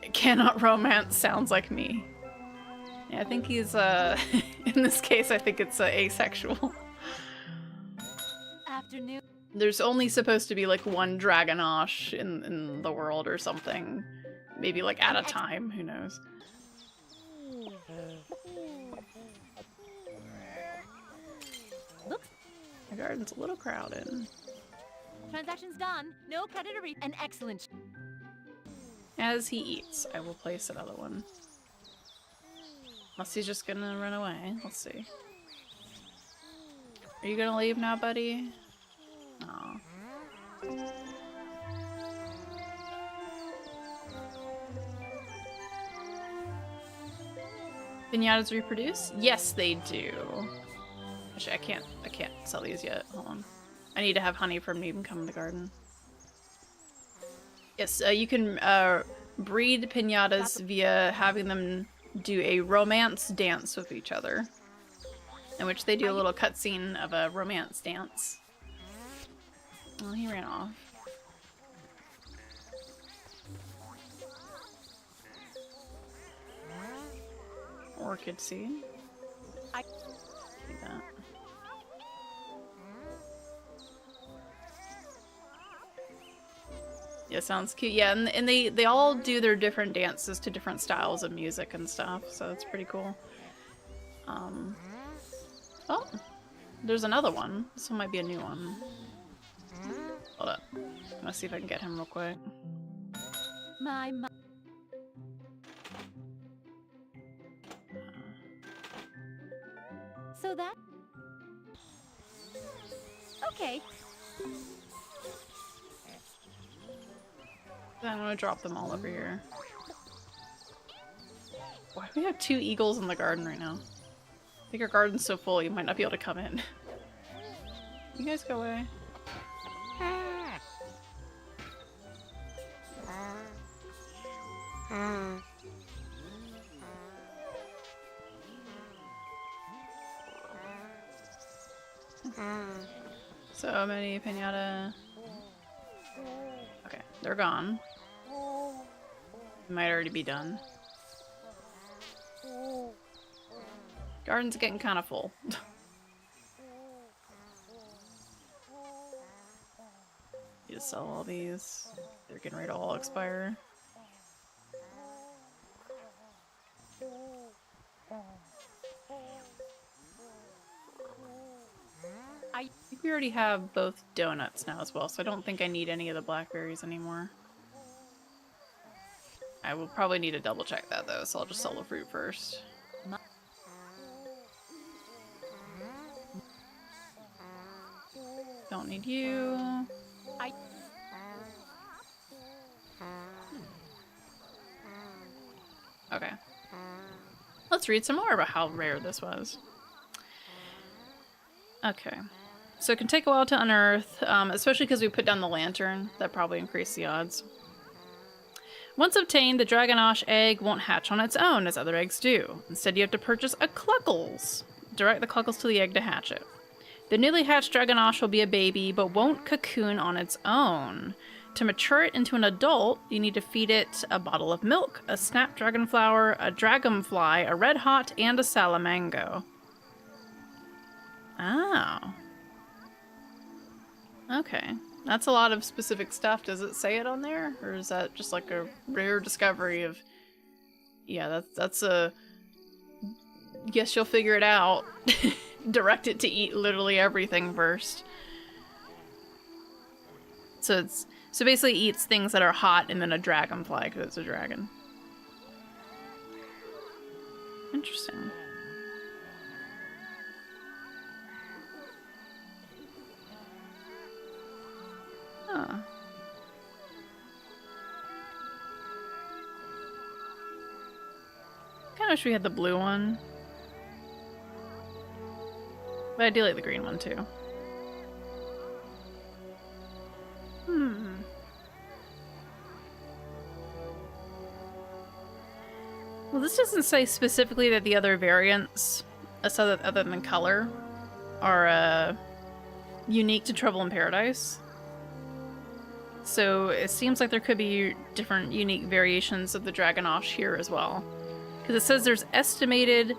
It cannot romance sounds like me. Yeah, I think he's, in this case, I think it's asexual. Afternoon. There's only supposed to be, like, 1 Dragonosh in the world or something. Maybe, like, at a time. Who knows? Looks. The garden's a little crowded. Transaction's done. No predator reef. An excellent. As he eats, I will place another one. Unless he's just gonna run away. Let's see. Are you gonna leave now, buddy? Oh. Pinatas reproduce? Yes, they do. Actually, I can't sell these yet. Hold on. I need to have honey for them to even come in the garden. Yes, you can breed pinatas via having them do a romance dance with each other, in which they do a little cutscene of a romance dance. Oh, he ran off. Orchid seed. I see that. Yeah, sounds cute. Yeah, and they all do their different dances to different styles of music and stuff, so it's pretty cool. Oh, there's another one. This one might be a new one. Hold up. I'm gonna see if I can get him real quick. My. So that. Okay. I'm gonna drop them all over here. Why do we have 2 eagles in the garden right now? I think our garden's so full you might not be able to come in. You guys go away. So many pinata. Okay, they're gone. Might already be done. Garden's getting kind of full. You just sell all these. They're getting ready to all expire. I think we already have both donuts now as well, so I don't think I need any of the blackberries anymore. I will probably need to double check that though, so I'll just sell the fruit first. Don't need you. Okay. Let's read some more about how rare this was. Okay. So it can take a while to unearth, especially because we put down the lantern. That probably increased the odds. Once obtained, the Dragonosh egg won't hatch on its own, as other eggs do. Instead, you have to purchase a Cluckles. Direct the Cluckles to the egg to hatch it. The newly hatched Dragonosh will be a baby, but won't cocoon on its own. To mature it into an adult, you need to feed it a bottle of milk, a snapdragon flower, a dragonfly, a red hot, and a salamango. Oh. Okay. That's a lot of specific stuff. Does it say it on there? Or is that just like a rare discovery of... Yeah, that's a... Guess you'll figure it out. Direct it to eat literally everything first. So basically eats things that are hot and then a dragonfly because it's a dragon. Interesting. Huh. Kinda wish we had the blue one. But I do like the green one too. Well, this doesn't say specifically that the other variants, other than color, are unique to Trouble in Paradise. So it seems like there could be different unique variations of the Dragonosh here as well. Because it says there's estimated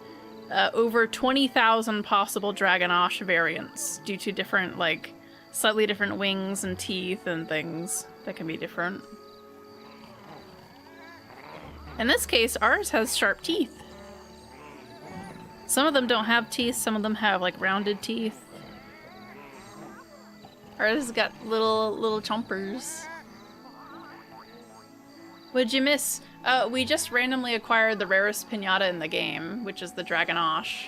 over 20,000 possible Dragonosh variants due to different, like, slightly different wings and teeth and things that can be different. In this case, ours has sharp teeth. Some of them don't have teeth, some of them have, like, rounded teeth. Ours has got little chompers. What'd you miss? We just randomly acquired the rarest pinata in the game, which is the Dragonosh.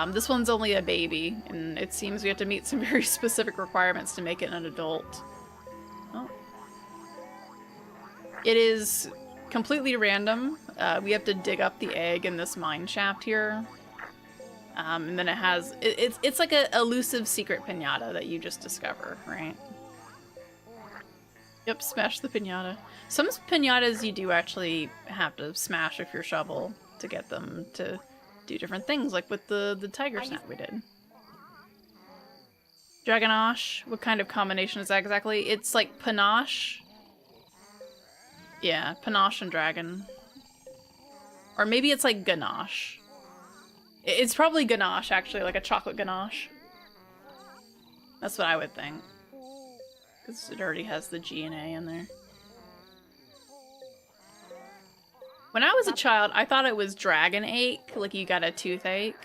This one's only a baby, and it seems we have to meet some very specific requirements to make it an adult. Oh. It is completely random. We have to dig up the egg in this mine shaft here. And then it has... It's like a elusive secret piñata that you just discover, right? Yep, smash the piñata. Some piñatas you do actually have to smash with your shovel to get them to do different things, like with the tiger snap we did. Dragonosh, what kind of combination is that exactly? It's like panache. Yeah, panache and dragon. Or maybe it's like ganache. It's probably ganache, actually, like a chocolate ganache. That's what I would think. Because it already has the G and A in there. When I was a child, I thought it was dragon ache, like you got a toothache.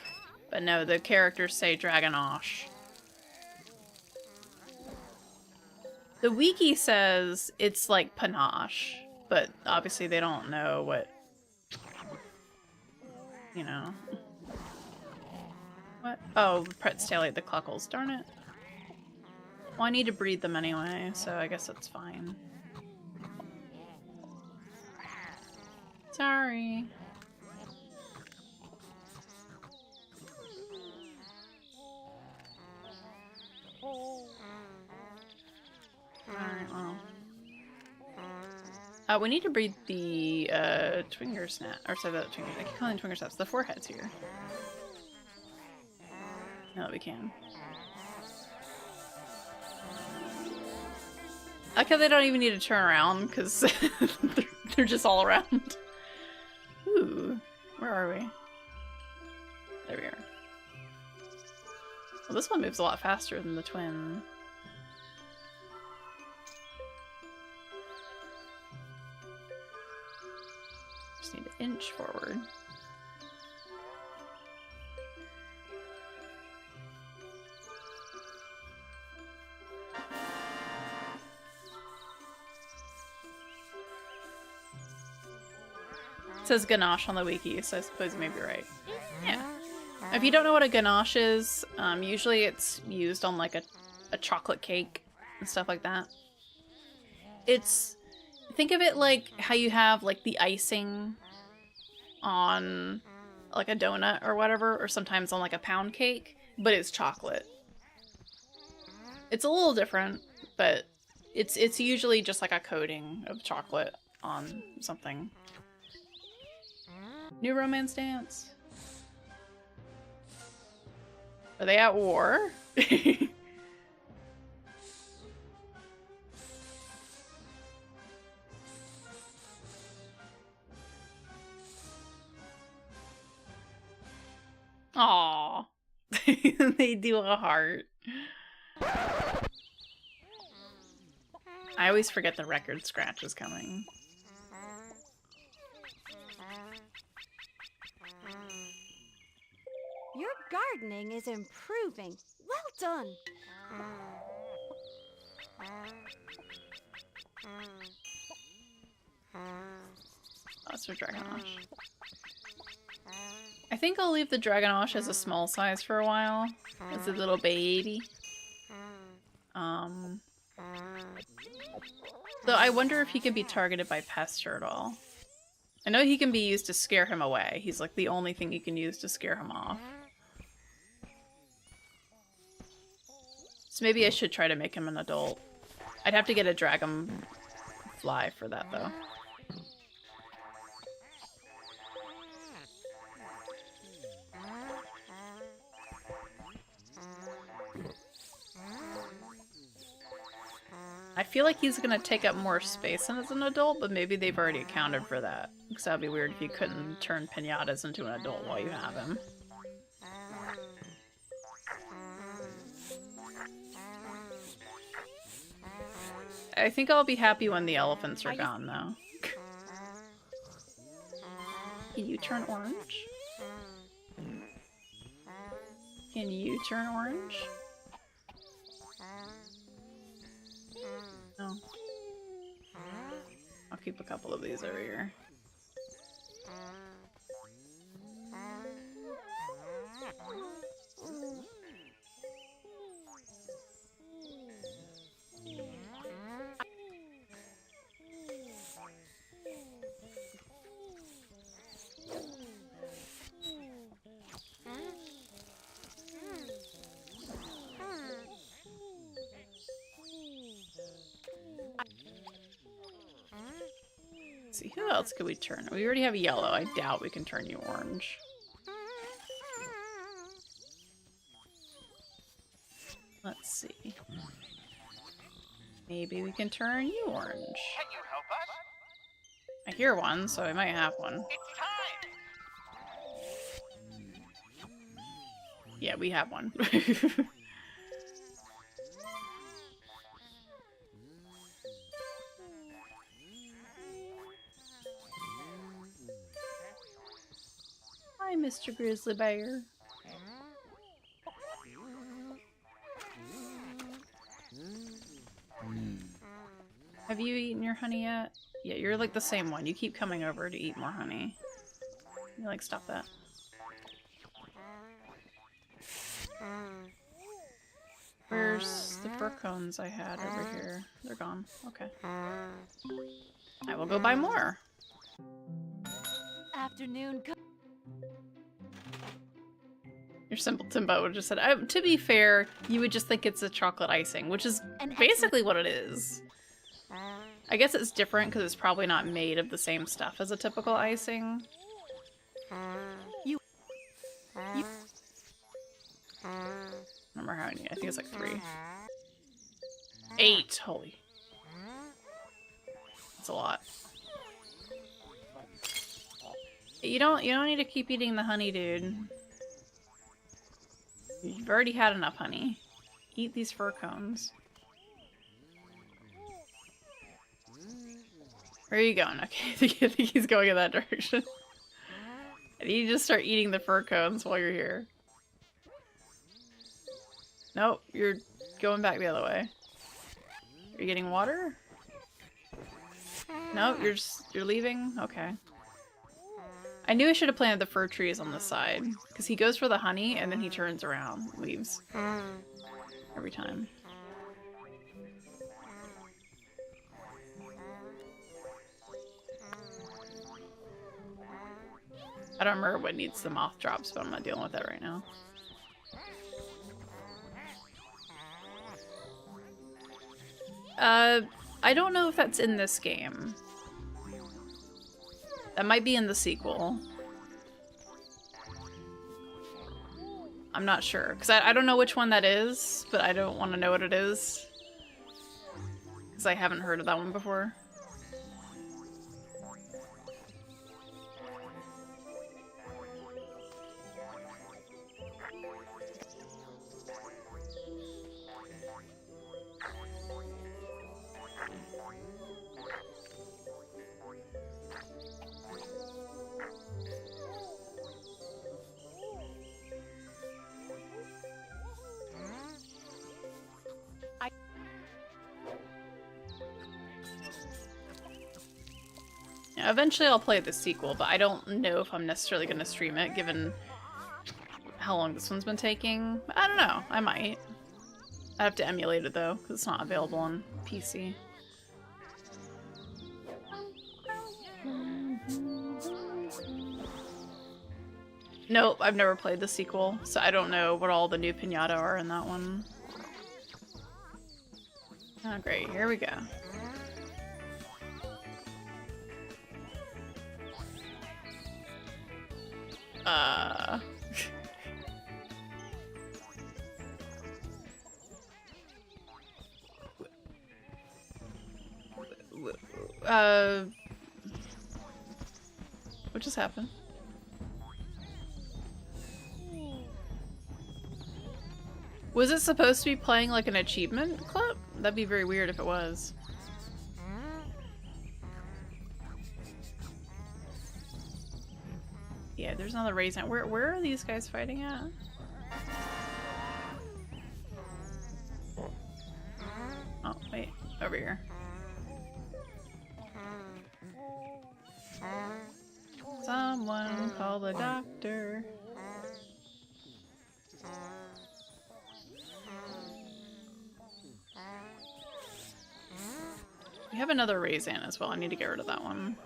But no, the characters say dragonosh. The wiki says it's like panache, but obviously they don't know what, you know. What? Oh, Pretz Tailate the Cluckles, darn it. Well, I need to breed them anyway, so I guess that's fine. Sorry. Alright, well. We need to breed the, Twinger Snap. Or sorry, the Twinger. I keep calling them Twinger Snaps. The foreheads here. Now that we can. I like how they don't even need to turn around, because they're just all around. Ooh, where are we? There we are. Well, this one moves a lot faster than the twin. Just need to inch forward. It says ganache on the wiki, so I suppose you may be right. Yeah. If you don't know what a ganache is, usually it's used on like a chocolate cake and stuff like that. It's... Think of it like how you have like the icing on like a donut or whatever, or sometimes on like a pound cake, but it's chocolate. It's a little different, but it's usually just like a coating of chocolate on something. New romance dance. Are they at war? Aww. They do a heart. I always forget the record scratch is coming. Your gardening is improving. Well done. Oh, it's for Dragonosh. I think I'll leave the Dragonosh as a small size for a while. As a little baby. So I wonder if he can be targeted by Pester at all. I know he can be used to scare him away. He's like the only thing you can use to scare him off. So maybe I should try to make him an adult. I'd have to get a dragonfly for that though. I feel like he's gonna take up more space than as an adult, but maybe they've already accounted for that. Because that'd be weird if you couldn't turn piñatas into an adult while you have him. I think I'll be happy when the elephants are gone, though. Can you turn orange? Can you turn orange? No. I'll keep a couple of these over here. see. Who else could we turn? We already have yellow. I doubt we can turn you orange. Let's see. Maybe we can turn you orange. Can you help us? I hear one, so I might have one. It's time! Yeah, we have one. Hi, Mr. Grizzly Bear. Have you eaten your honey yet? Yeah, you're like the same one. You keep coming over to eat more honey. You like, stop that. Where's the fir cones I had over here? They're gone. Okay. I will go buy more. Afternoon. Your simpleton boat would just said, to be fair, you would just think it's a chocolate icing, which is basically what it is. I guess it's different because it's probably not made of the same stuff as a typical icing. Remember how many? I think it's like 3. 8. Holy. That's a lot. You don't need to keep eating the honey, dude. You've already had enough honey. Eat these fir cones. Where are you going? Okay, I think he's going in that direction. I need you to start eating the fir cones while you're here. Nope, you're going back the other way. Are you getting water? Nope, you're leaving? Okay. I knew I should have planted the fir trees on this side, because he goes for the honey and then he turns around, leaves. Every time. I don't remember what needs the moth drops, but I'm not dealing with that right now. I don't know if that's in this game. That might be in the sequel. I'm not sure, because I don't know which one that is, but I don't want to know what it is. Because I haven't heard of that one before. Eventually I'll play the sequel, but I don't know if I'm necessarily going to stream it, given how long this one's been taking. I don't know. I might. I have to emulate it, though, because it's not available on PC. Nope, I've never played the sequel, so I don't know what all the new pinata are in that one. Oh, great. Here we go. What just happened? Was it supposed to be playing like an achievement clip? That'd be very weird if it was. Yeah, there's another raisin. Where are these guys fighting at? Oh, wait. Over here. Someone call the doctor. We have another raisin as well. I need to get rid of that one.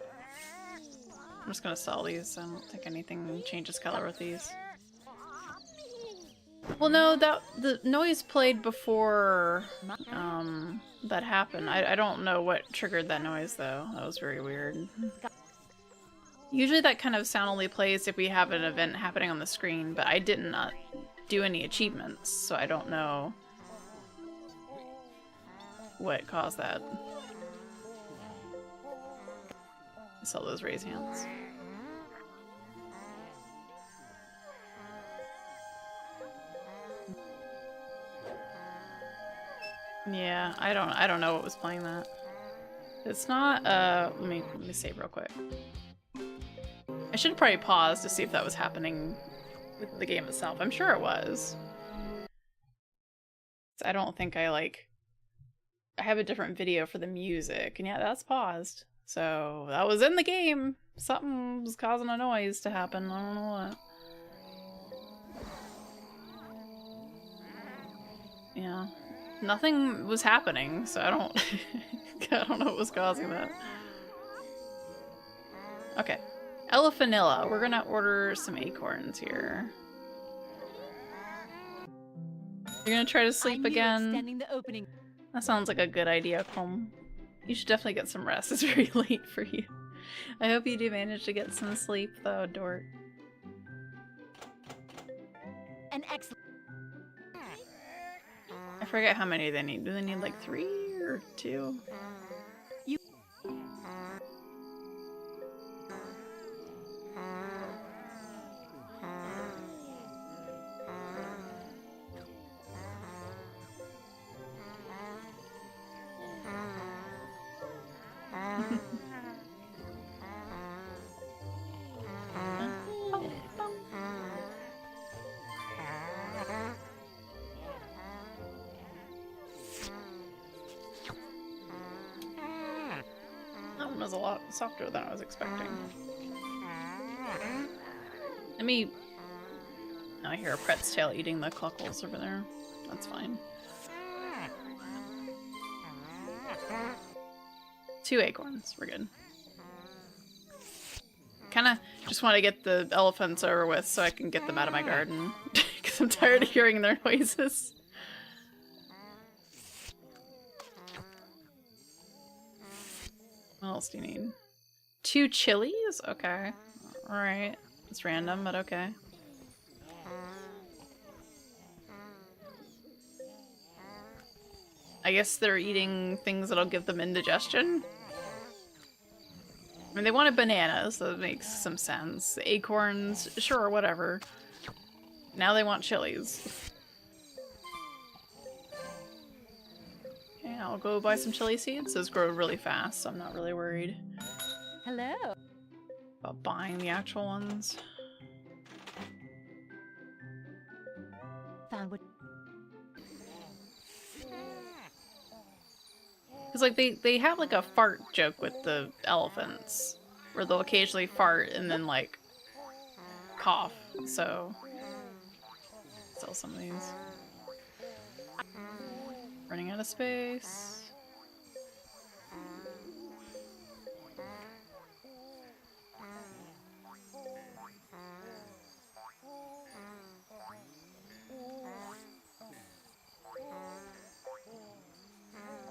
I'm just gonna sell these. I don't think anything changes color with these. Well, no, the noise played before that happened. I don't know what triggered that noise though. That was very weird. Usually that kind of sound only plays if we have an event happening on the screen, but I did not do any achievements, so I don't know what caused that. I saw those raise hands. Yeah, I don't know what was playing that. It's not let me save real quick. I should probably pause to see if that was happening with the game itself. I'm sure it was. I don't think I have a different video for the music, and yeah, that's paused. So that was in the game. Something was causing a noise to happen. I don't know what. Yeah. Nothing was happening, so I don't I don't know what was causing that. Okay. Elefanilla. We're gonna order some acorns here. You're gonna try to sleep again? Extending the opening. That sounds like a good idea, Colm. You should definitely get some rest. It's very late for you. I hope you do manage to get some sleep, though, Dort. An excellent. I forget how many they need. Do they need like 3 or 2? That one was a lot softer than I was expecting. Let me... Now I hear a Pret's tail eating the cluckles over there. That's fine. 2 acorns. We're good. Kinda just want to get the elephants over with so I can get them out of my garden. Because I'm tired of hearing their noises. What else do you need? 2 chilies? Okay. Alright. It's random, but okay. I guess they're eating things that'll give them indigestion? I mean, they wanted bananas, so that makes some sense. Acorns, sure, whatever. Now they want chilies. Okay, I'll go buy some chili seeds. Those grow really fast, so I'm not really worried Hello. about buying the actual ones. Found what. Because, like, they have, like, a fart joke with the elephants. Where they'll occasionally fart and then, like, cough. So, sell some of these. Running out of space.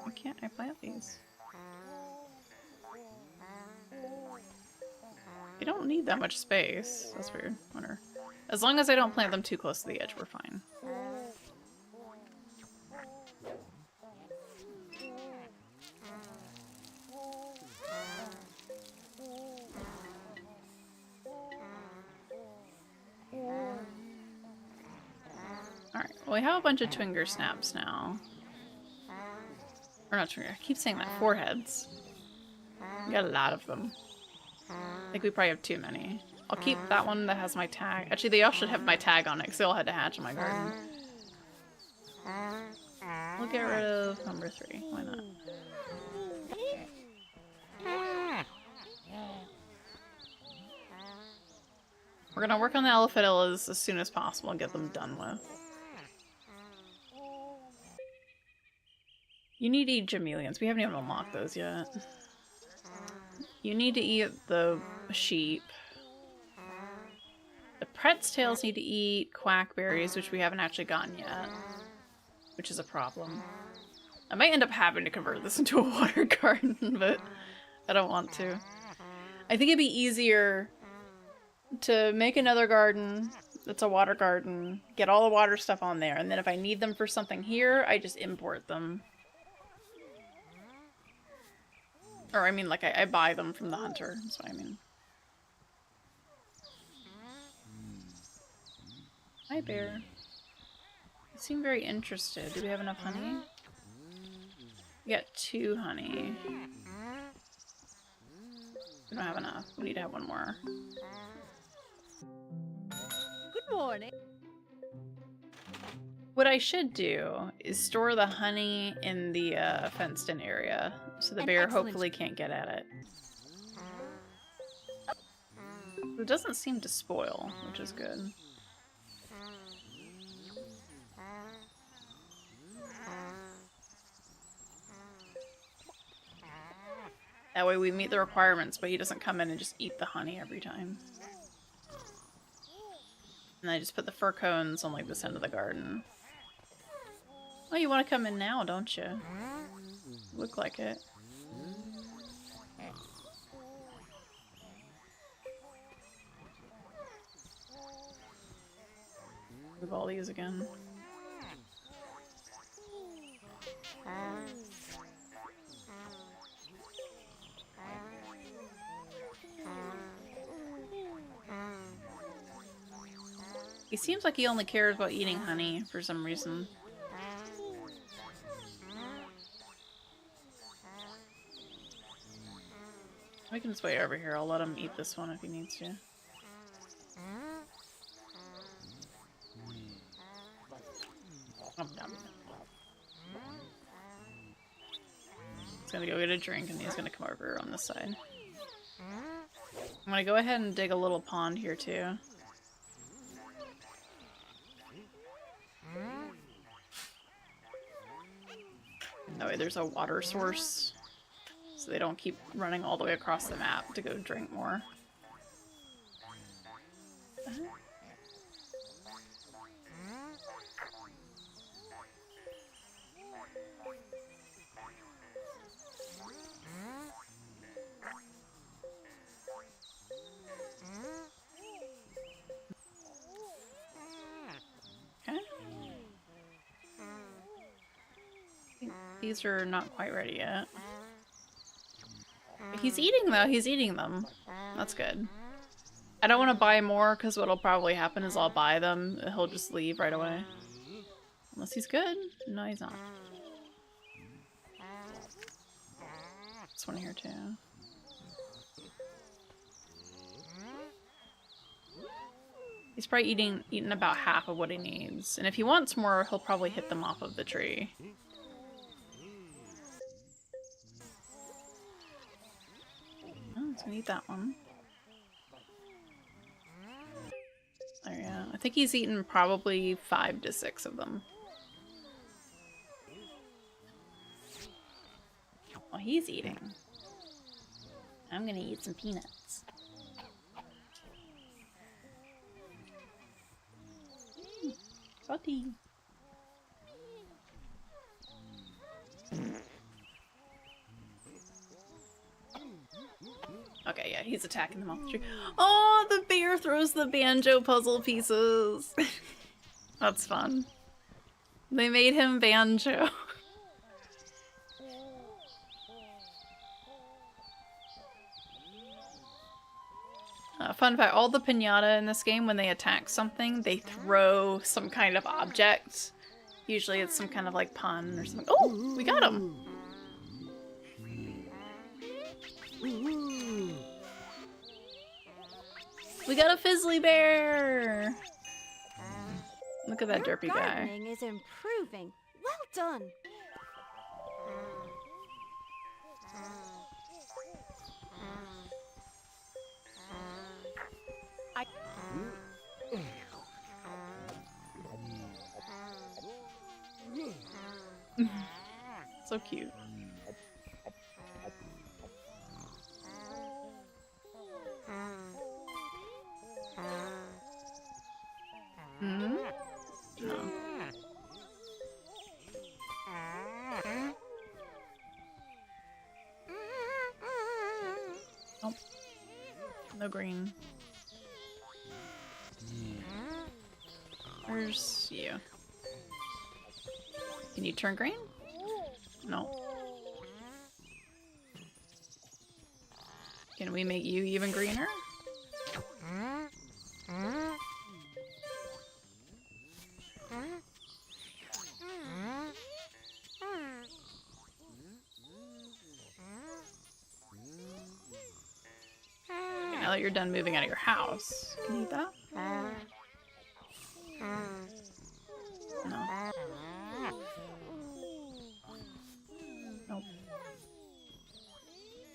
Why can't I plant these? They don't need that much space. That's weird. Wonder. As long as I don't plant them too close to the edge, we're fine. Alright, well we have a bunch of Twinger snaps now. Or not Twinger, I keep saying that. Foreheads. We got a lot of them. I think we probably have too many. I'll keep that one that has my tag. Actually, they all should have my tag on it because they all had to hatch in my garden. We'll get rid of number 3. Why not? We're gonna work on the elephadillas as soon as possible and get them done with. You need to eat chameleons. We haven't even unlocked those yet. You need to eat the sheep. Kret's tails need to eat quackberries, which we haven't actually gotten yet, which is a problem. I might end up having to convert this into a water garden, but I don't want to. I think it'd be easier to make another garden that's a water garden, get all the water stuff on there, and then if I need them for something here, I just import them. Or I mean, like, I buy them from the hunter, that's what I mean. Hi, bear. You seem very interested. Do we have enough honey? We got 2 honey. We don't have enough. We need to have 1 more. Good morning. What I should do is store the honey in the fenced-in area, so the An bear excellent- hopefully can't get at it. It doesn't seem to spoil, which is good. That way we meet the requirements, but he doesn't come in and just eat the honey every time. And I just put the fir cones on like this end of the garden. Oh, you want to come in now, don't you? Look like it. Move all these again. He seems like he only cares about eating honey for some reason. We can sway over here. I'll let him eat this one if he needs to. He's gonna go get a drink and he's gonna come over on this side. I'm gonna go ahead and dig a little pond here too. That way there's a water source, so they don't keep running all the way across the map to go drink more. Okay. These are not quite ready yet. He's eating though, he's eating them. That's good. I don't want to buy more because what'll probably happen is I'll buy them, he'll just leave right away. Unless he's good. No, he's not. This one here too. He's probably eating about half of what he needs. And if he wants more, he'll probably hit them off of the tree. Oh, he's gonna eat that one. There, yeah. I think he's eaten probably 5 to 6 of them. Oh, he's eating. I'm gonna eat some peanuts. Salty. Okay, yeah, he's attacking them off the tree. Oh, the bear throws the banjo puzzle pieces. That's fun. They made him banjo. Fun fact, all the piñata in this game, when they attack something, they throw some kind of object. Usually it's some kind of like pun or something. Oh, we got him! We got a Fizzly Bear! Look at that Your derpy guy. gardening is improving. Well done. So cute. No green. Where's you? Can you turn green? No. Can we make you even greener? Now that you're done moving out of your house, can you eat that? No. Nope.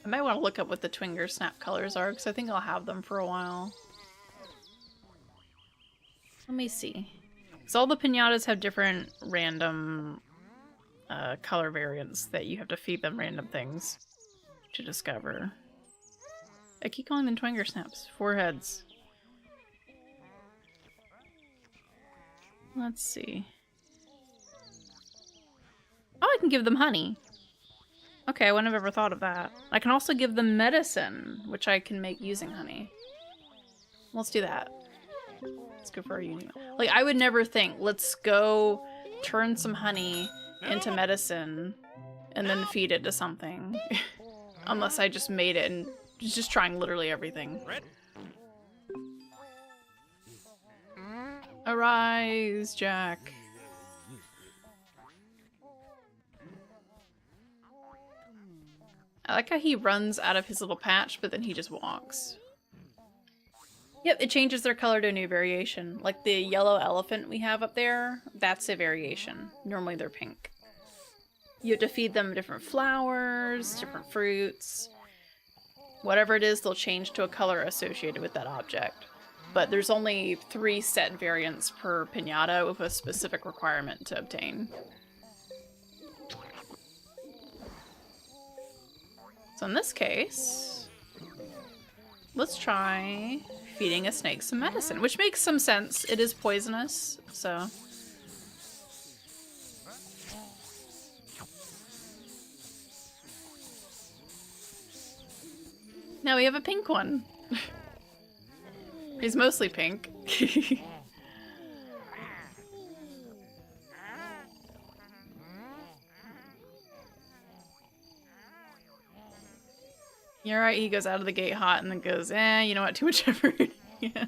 I might want to look up what the Twinger Snap colors are, because I think I'll have them for a while. Let me see. So all the pinatas have different random color variants that you have to feed them random things to discover. I keep calling them Twinger Snaps. 4 heads. Let's see. Oh, I can give them honey. Okay, I wouldn't have ever thought of that. I can also give them medicine, which I can make using honey. Let's do that. Let's go for our union. Like, I would never think, let's go turn some honey into medicine and then feed it to something. Unless I just made it and just trying literally everything. Arise, Jack. I like how he runs out of his little patch, but then he just walks. Yep, it changes their color to a new variation. Like the yellow elephant we have up there, that's a variation. Normally they're pink. You have to feed them different flowers, different fruits. Whatever it is, they'll change to a color associated with that object. But there's only 3 set variants per pinata with a specific requirement to obtain. So in this case, let's try feeding a snake some medicine, which makes some sense. It is poisonous, so... Now we have a pink one. He's mostly pink. You're right, he goes out of the gate hot and then goes, you know what, too much effort. Yeah.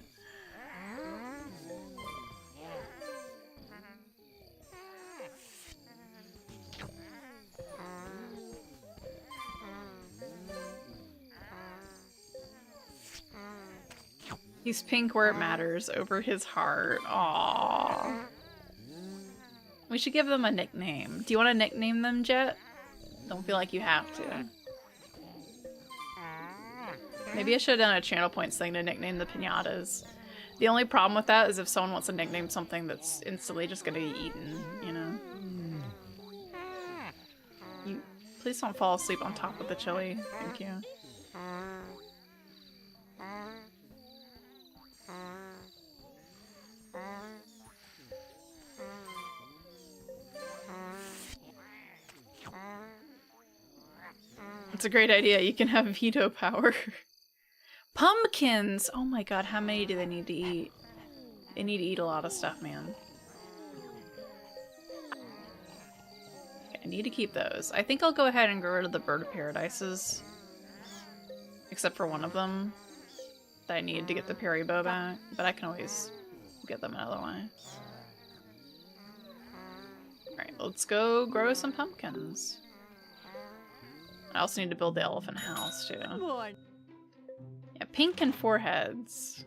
He's pink where it matters, over his heart. Aww. We should give them a nickname. Do you want to nickname them, Jet? Don't feel like you have to. Maybe I should have done a channel points thing to nickname the pinatas. The only problem with that is if someone wants to nickname something that's instantly just gonna be eaten, you know? You please don't fall asleep on top of the chili. Thank you. It's a great idea. You can have veto power. Pumpkins! Oh my god, how many do they need to eat? They need to eat a lot of stuff, man. Okay, I need to keep those. I think I'll go ahead and get rid of the bird of paradises. Except for one of them. That I need to get the Perry bow back. But I can always get them another way. Alright, let's go grow some pumpkins. I also need to build the elephant house, too. Yeah, pink and 4 heads.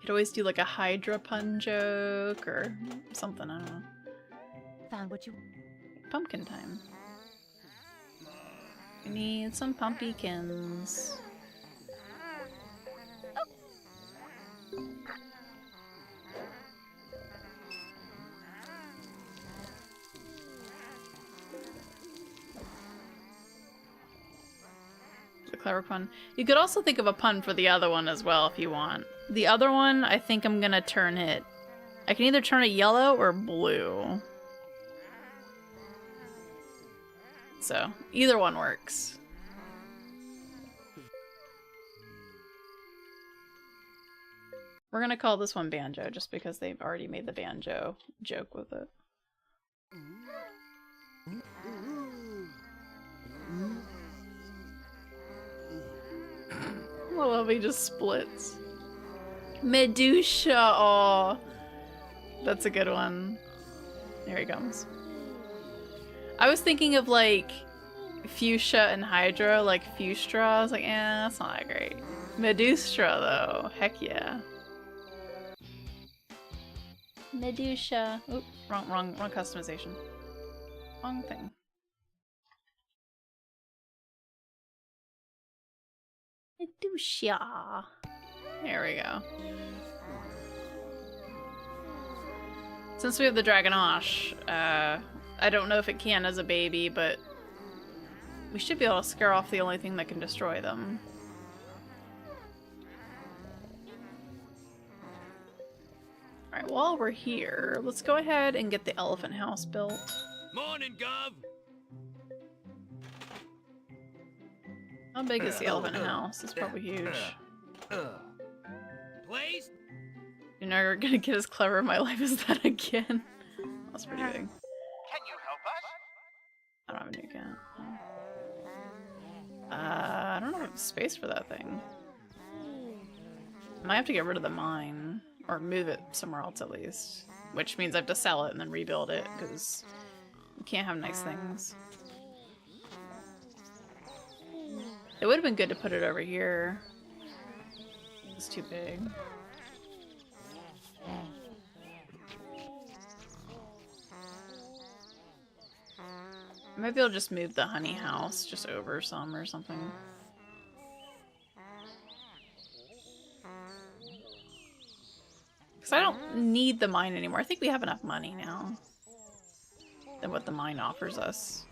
Could always do like a Hydra pun joke or something, I don't know. Found what you... Pumpkin time. We need some pumpkins. Clever pun. You could also think of a pun for the other one as well if you want. The other one, I think I'm gonna turn it... I can either turn it yellow or blue. So, either one works. We're gonna call this one Banjo just because they've already made the banjo joke with it. I love he just splits. Medusa! Aw. That's a good one. There he comes. I was thinking of like Fuchsia and Hydra, like Fustra. I was like, that's not that great. Medustra though, heck yeah. Medusa. Oop, wrong customization. Wrong thing. Medusa. There we go. Since we have the Dragonosh, I don't know if it can as a baby, but we should be able to scare off the only thing that can destroy them. Alright, while we're here, let's go ahead and get the elephant house built. Morning, Gov. How big is the elephant house? It's probably huge. Please? You're never gonna get as clever in my life as that again. That's pretty big. Can you help us? I don't have a new cat. I don't have space for that thing. I might have to get rid of the mine. Or move it somewhere else at least. Which means I have to sell it and then rebuild it, because you can't have nice things. It would have been good to put it over here. It's too big. Maybe I'll just move the honey house just over some or something. Because I don't need the mine anymore. I think we have enough money now than what the mine offers us.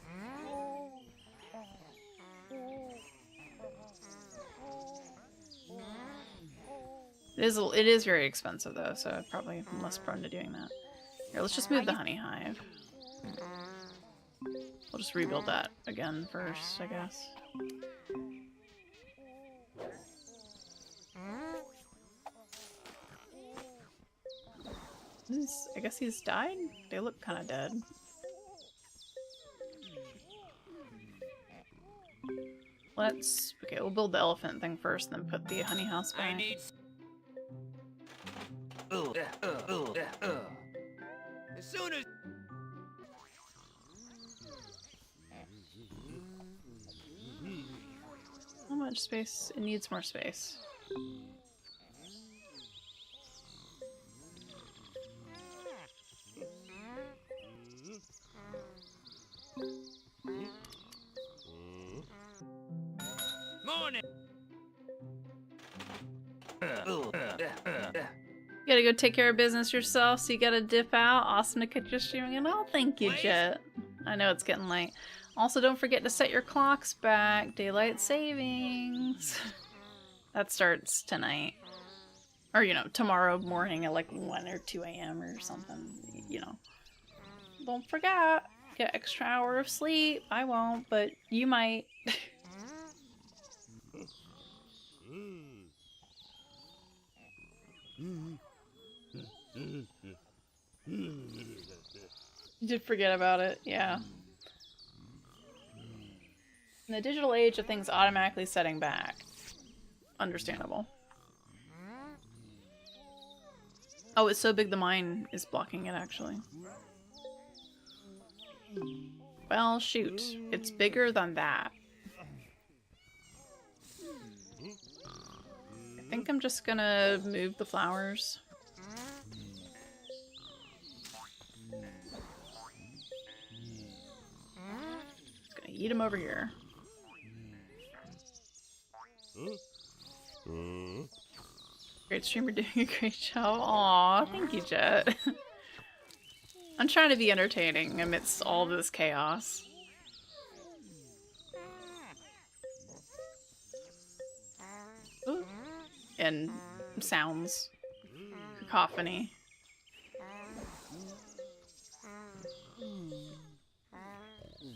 It is very expensive though, so I'm probably less prone to doing that. Here, let's just move the honey hive. We'll just rebuild that again first, I guess. I guess he's died? They look kind of dead. Okay, we'll build the elephant thing first, then put the honey house back. I need... As soon as... How much space? It needs more space. Morning. You gotta go take care of business yourself, so you gotta dip out. Awesome to catch your streaming, and oh, thank you, Jet. I know it's getting late. Also, don't forget to set your clocks back. Daylight savings. That starts tonight. Or, you know, tomorrow morning at like 1 or 2 a.m. or something. You know. Don't forget. Get extra hour of sleep. I won't, but you might. You did forget about it, yeah. In the digital age of things automatically setting back. Understandable. Oh, it's so big the mine is blocking it, actually. Well, shoot. It's bigger than that. I think I'm just gonna move the flowers. Just gonna eat them over here. Great streamer doing a great job. Aw, thank you, Jet. I'm trying to be entertaining amidst all this chaos. Ooh. And sounds. Cacophony.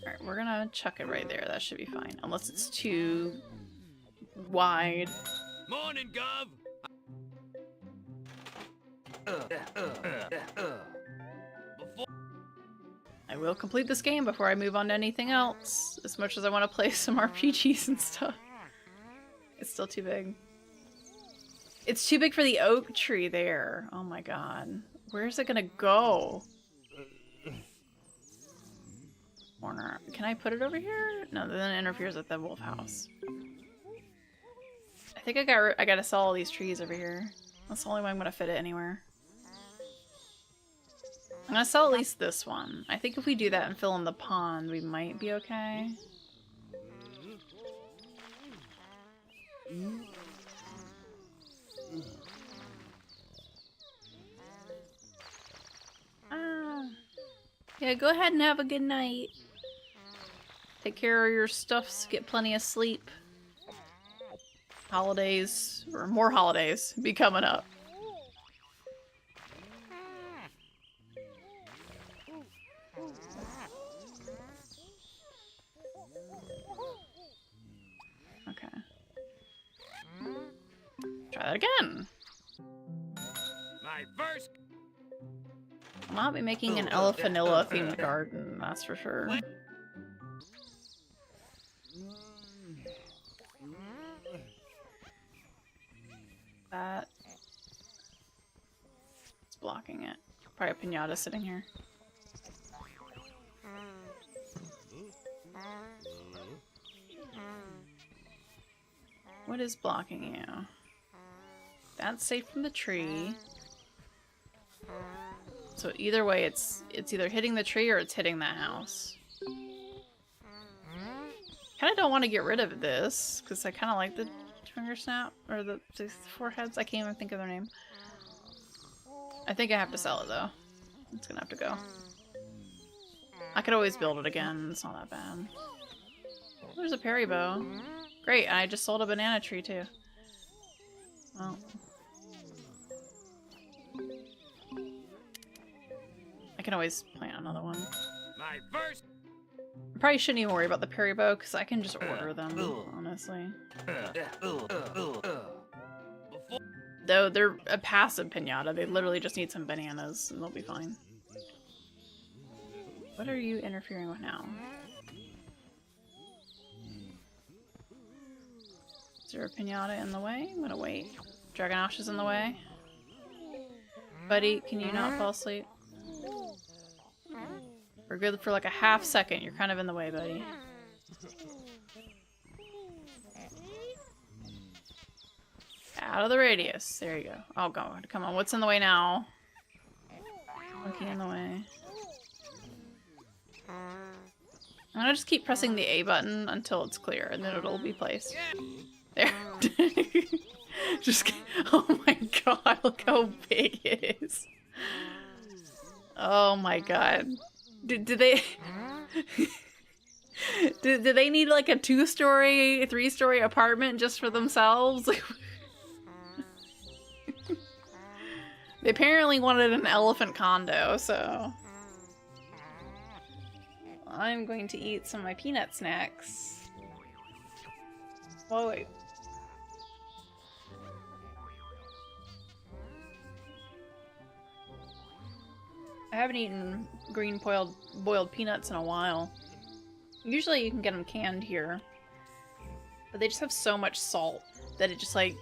Alright, we're gonna chuck it right there. That should be fine. Unless it's too wide. Morning, Gov. I will complete this game before I move on to anything else, as much as I want to play some RPGs and stuff. It's still too big. It's too big for the oak tree there. Oh my god. Where's it gonna go? Corner. Can I put it over here? No, then it interferes with the wolf house. I think I gotta sell all these trees over here. That's the only way I'm gonna fit it anywhere. I'm gonna sell at least this one. I think if we do that and fill in the pond, we might be okay. Yeah, go ahead and have a good night. Take care of your stuffs, get plenty of sleep. Holidays, or more holidays, be coming up. Okay. Try that again. My first. I'll not be making an Elephanilla themed garden, that's for sure. That. It's blocking it. Probably a pinata sitting here. What is blocking you? That's safe from the tree. So either way, it's either hitting the tree or it's hitting the house. Kind of don't want to get rid of this because I kind of like the finger snap or the foreheads. I can't even think of their name. I think I have to sell it though. It's gonna have to go. I could always build it again. It's not that bad. There's a Perry bow. Great, and I just sold a banana tree too. Well. I can always plant another one. My first. I probably shouldn't even worry about the Perry bow because I can just order them, honestly. Though they're a passive pinata, they literally just need some bananas and they'll be fine. What are you interfering with now? Is there a pinata in the way? I'm gonna wait. Dragonosh is in the way. Buddy, can you not fall asleep? We're good for like a half second. You're kind of in the way, buddy. Out of the radius. There you go. Oh god, come on. What's in the way now? Monkey in the way. I'm gonna just keep pressing the A button until it's clear, and then it'll be placed. There. Just. Oh my god! Look how big it is. Oh my god. Do they? do they need like a 2-story, 3-story apartment just for themselves? They apparently wanted an elephant condo, so I'm going to eat some of my peanut snacks. Oh wait. I haven't eaten green boiled peanuts in a while. Usually you can get them canned here, but they just have so much salt that it just like,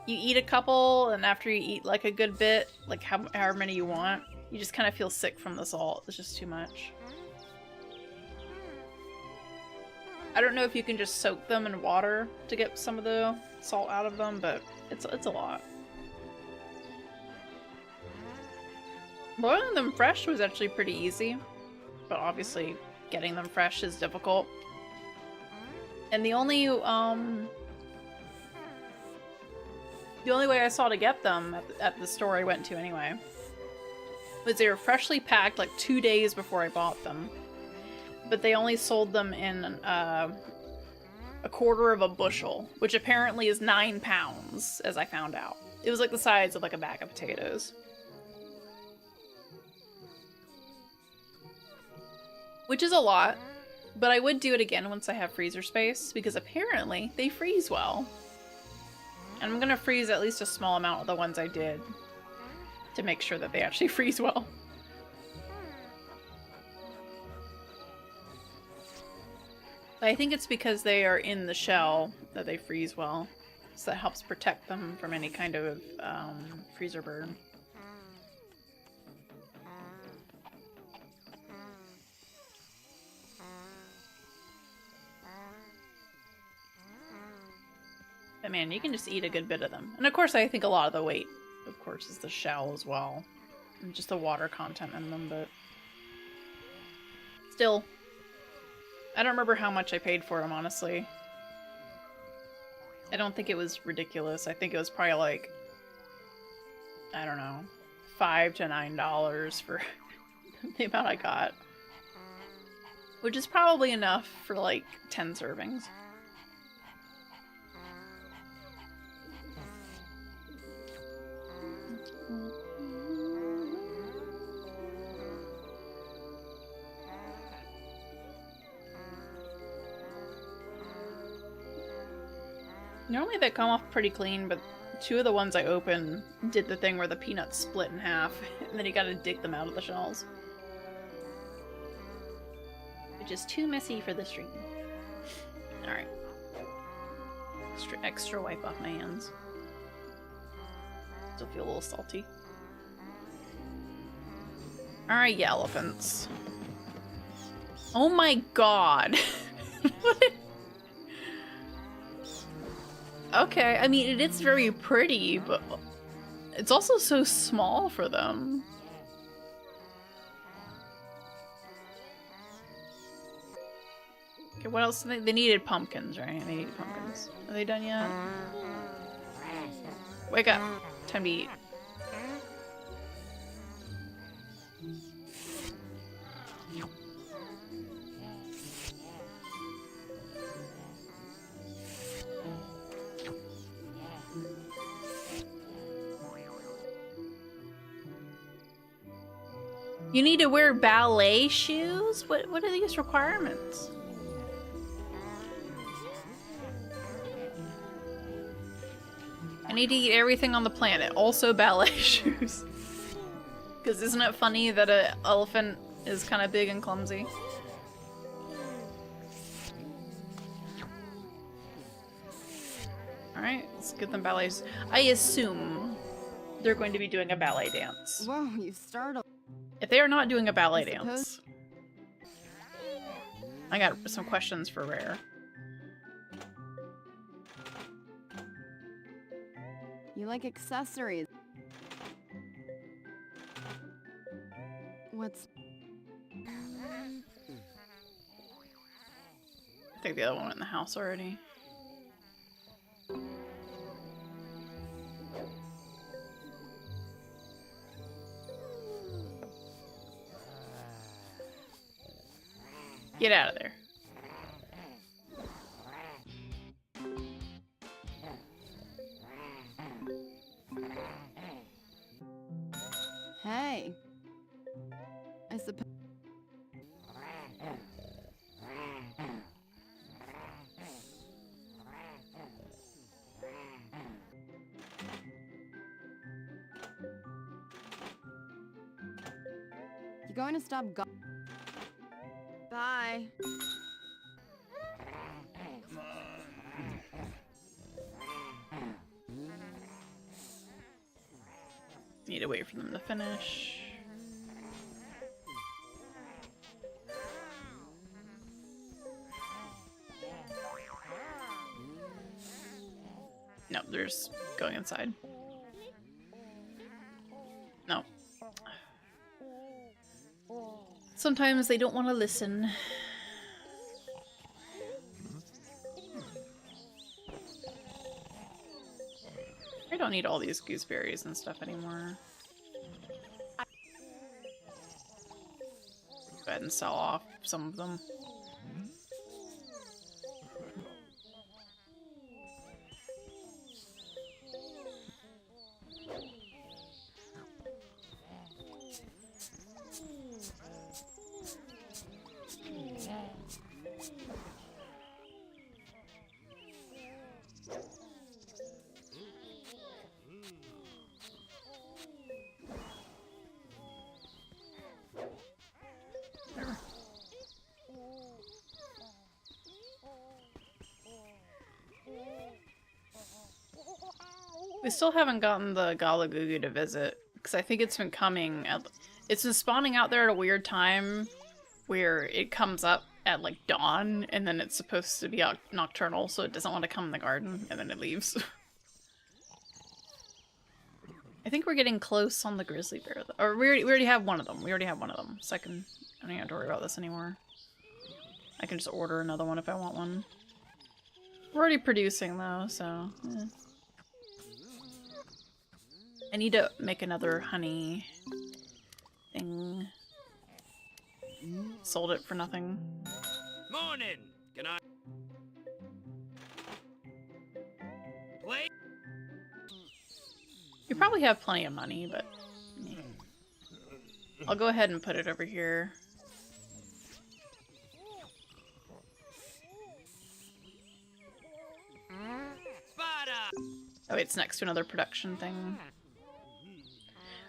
you eat a couple and after you eat like a good bit, like however many you want, you just kind of feel sick from the salt. It's just too much. I don't know if you can just soak them in water to get some of the salt out of them, but it's a lot. Boiling them fresh was actually pretty easy, but obviously getting them fresh is difficult. And the only way I saw to get them at the store I went to anyway was they were freshly packed like 2 days before I bought them, but they only sold them in a quarter of a bushel, which apparently is 9 pounds, as I found out. It was like the size of like a bag of potatoes. Which is a lot, but I would do it again once I have freezer space, because apparently they freeze well. And I'm gonna freeze at least a small amount of the ones I did. to make sure that they actually freeze well. But I think it's because they are in the shell that they freeze well. So that helps protect them from any kind of freezer burn. But man, you can just eat a good bit of them. And of course, I think a lot of the weight, of course, is the shell as well. And just the water content in them, but... Still. I don't remember how much I paid for them, honestly. I don't think it was ridiculous. I think it was probably like... I don't know. $5 to $9 for the amount I got. Which is probably enough for like 10 servings. Normally they come off pretty clean, but 2 of the ones I opened did the thing where the peanuts split in half, and then you gotta dig them out of the shells. Which is too messy for the stream. Alright. Extra wipe off my hands. Still feel a little salty. Alright, yeah, elephants. Oh my god! Okay, I mean, it is very pretty, but it's also so small for them. Okay, what else? They needed pumpkins, right? They needed pumpkins. Are they done yet? Wake up. Time to eat. You need to wear ballet shoes? What are these requirements? I need to eat everything on the planet, also ballet shoes. Because isn't it funny that an elephant is kind of big and clumsy? Alright, let's get them ballets. I assume they're going to be doing a ballet dance. Whoa, you startled. If they are not doing a ballet dance, I got some questions for Rare. You like accessories. What's... I think the other one went in the house already. Get out of there. Hey. I suppose... You going to stop go- Bye. Need to wait for them to finish. No, they're just going inside. No. Sometimes they don't want to listen. I don't need all these gooseberries and stuff anymore. Go ahead and sell off some of them. still haven't gotten the Galagugu to visit, because I think it's been coming at... It's been spawning out there at a weird time, where it comes up at, like, dawn, and then it's supposed to be nocturnal, so it doesn't want to come in the garden, and then it leaves. I think we're getting close on the grizzly bear, though. Or we already have one of them. We already have one of them, so I don't even have to worry about this anymore. I can just order another one if I want one. We're already producing, though, so... Eh. I need to make another honey thing. Sold it for nothing. Morning! Can I... play? You probably have plenty of money, but... Yeah. I'll go ahead and put it over here. Oh, it's next to another production thing.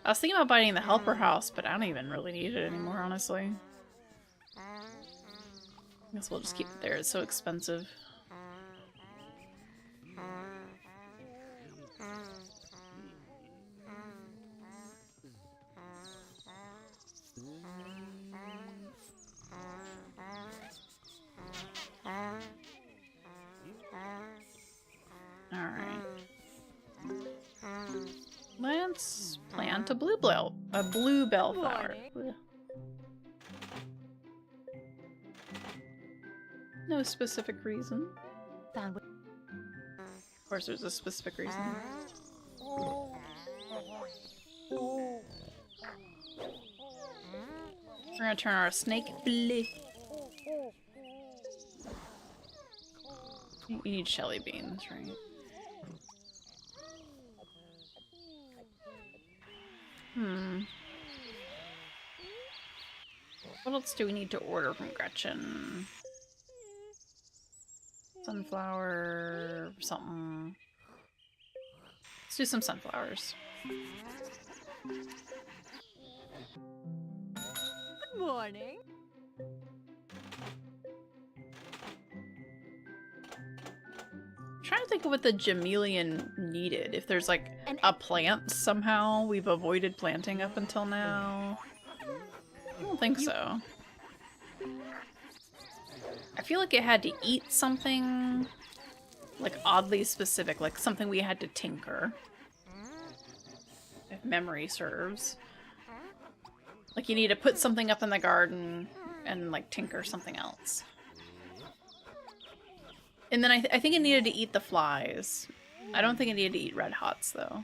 I was thinking about buying the helper house, but I don't even really need it anymore, honestly. I guess we'll just keep it there. It's so expensive. Alright. Let's plant a bluebell flower. Ugh. No specific reason. Of course there's a specific reason. We're gonna turn our snake blue. You need Shelly beans, right? What else do we need to order from Gretchen? Sunflower... something. Let's do some sunflowers. Good morning. I'm trying to think of what the Jamelian needed. If there's like a plant somehow we've avoided planting up until now. I don't think so. I feel like it had to eat something like oddly specific, like something we had to tinker. If memory serves. Like you need to put something up in the garden and like tinker something else. And then I think it needed to eat the flies. I don't think it needed to eat red hots though.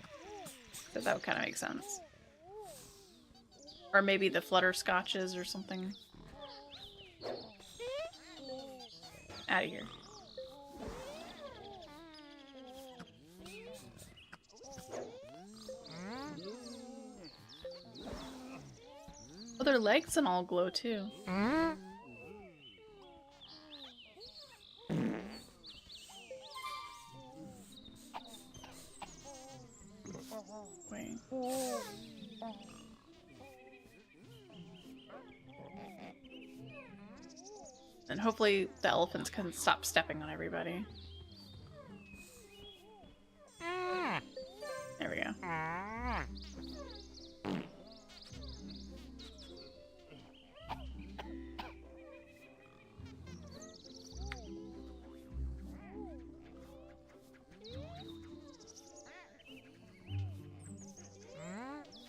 So that would kind of make sense. Or maybe the flutterscotches or something. Out of here. Oh, their legs and all glow too. Wait. And hopefully the elephants can stop stepping on everybody. There we go.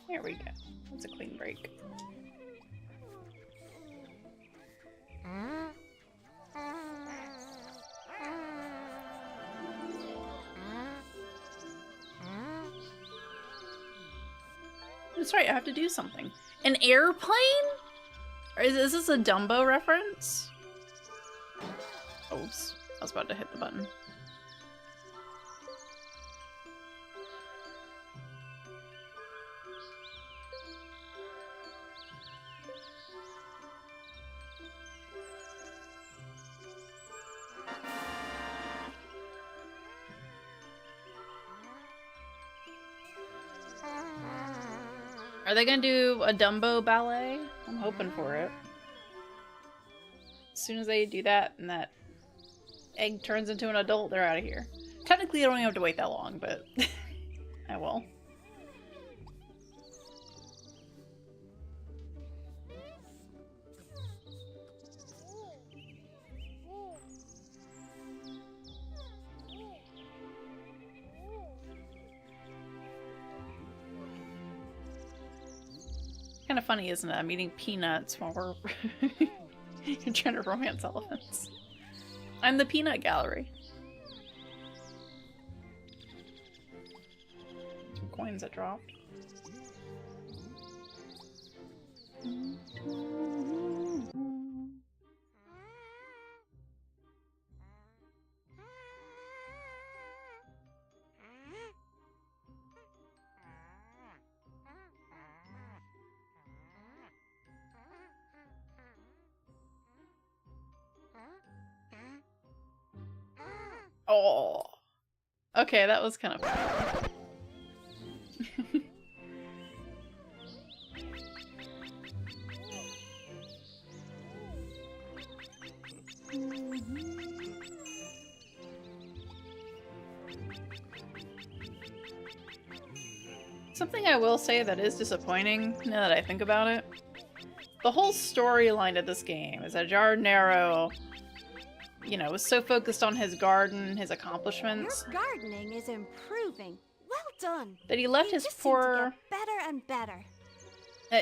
There we go. That's a clean break. That's right, I have to do something. An airplane? Or is this a Dumbo reference? Oops, I was about to hit the button. Are they gonna do a Dumbo ballet? I'm hoping for it. As soon as they do that and that egg turns into an adult, they're out of here. Technically, I don't even have to wait that long, but I will. Kind of funny, isn't it? I'm eating peanuts while we're trying to romance elephants. I'm the peanut gallery. Some coins that dropped. Oh. Okay, that was kind of fun. Something I will say that is disappointing, now that I think about it. The whole storyline of this game is that Jardinero, you know, was so focused on his garden, his accomplishments. Your gardening is improving. Well done. That he left You his just seem to poor... get better and better.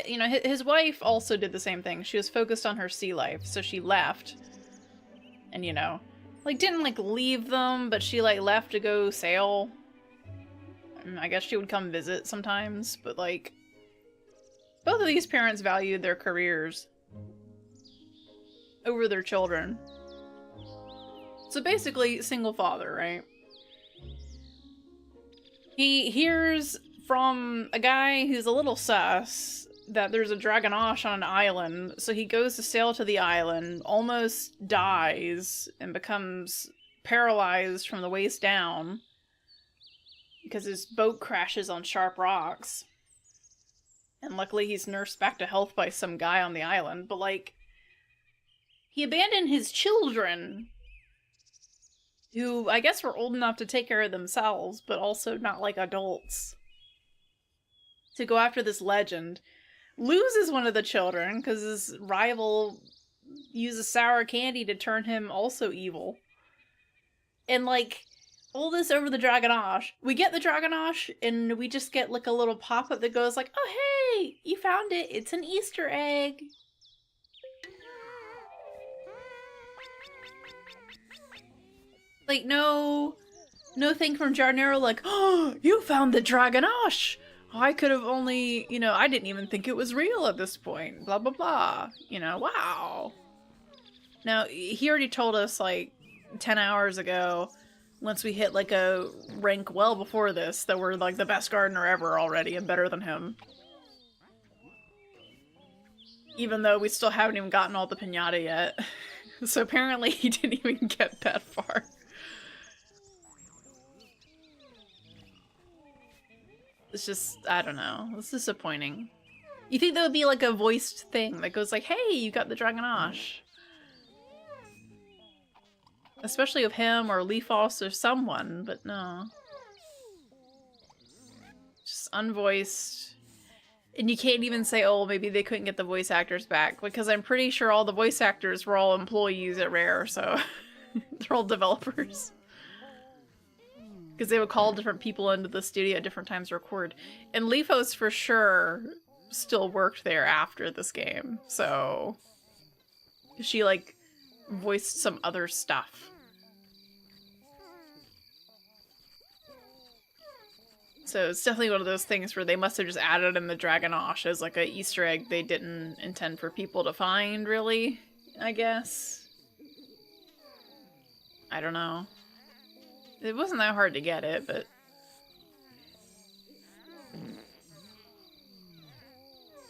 You know, his wife also did the same thing. She was focused on her sea life, so she left. And, you know, like, didn't, like, leave them, but she, like, left to go sail. I guess she would come visit sometimes, but, like, both of these parents valued their careers over their children. So basically, single father, right? He hears from a guy who's a little sus that there's a Dragonosh on an island, so he goes to sail to the island, almost dies, and becomes paralyzed from the waist down because his boat crashes on sharp rocks. And luckily he's nursed back to health by some guy on the island, but, like, he abandoned his children, who I guess were old enough to take care of themselves, but also not like adults, to go after this legend. Loses one of the children because his rival uses sour candy to turn him also evil. And, like, all this over the Dragonosh. We get the Dragonosh, and we just get, like, a little pop-up that goes like, oh, hey, you found it. It's an Easter egg. Like, no thing from Jardinero like, oh, you found the Dragonosh! I could have only, you know, I didn't even think it was real at this point. Blah, blah, blah. You know, wow. Now, he already told us, like, 10 hours ago, once we hit, like, a rank well before this, that we're, like, the best gardener ever already and better than him. Even though we still haven't even gotten all the piñata yet. So apparently he didn't even get that far. It's just, I don't know. It's disappointing. You think that would be like a voiced thing that goes like, hey, you got the Dragonosh. Especially of him or Leafos or someone, but no. Just unvoiced. And you can't even say, oh, maybe they couldn't get the voice actors back, because I'm pretty sure all the voice actors were all employees at Rare, so they're all developers. Because they would call different people into the studio at different times to record. And Leafos for sure still worked there after this game, so she, like, voiced some other stuff. So it's definitely one of those things where they must have just added in the Dragonosh as, like, a Easter egg they didn't intend for people to find, really, I guess. I don't know. It wasn't that hard to get it, but...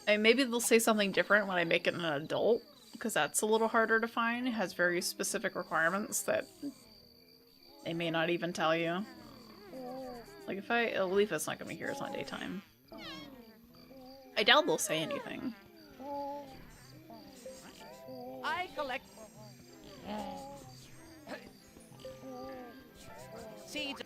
And maybe they'll say something different when I make it an adult, because that's a little harder to find. It has very specific requirements that they may not even tell you. Like, if I... Leafos not gonna be here, it's not daytime. I doubt they'll say anything. I collect seeds.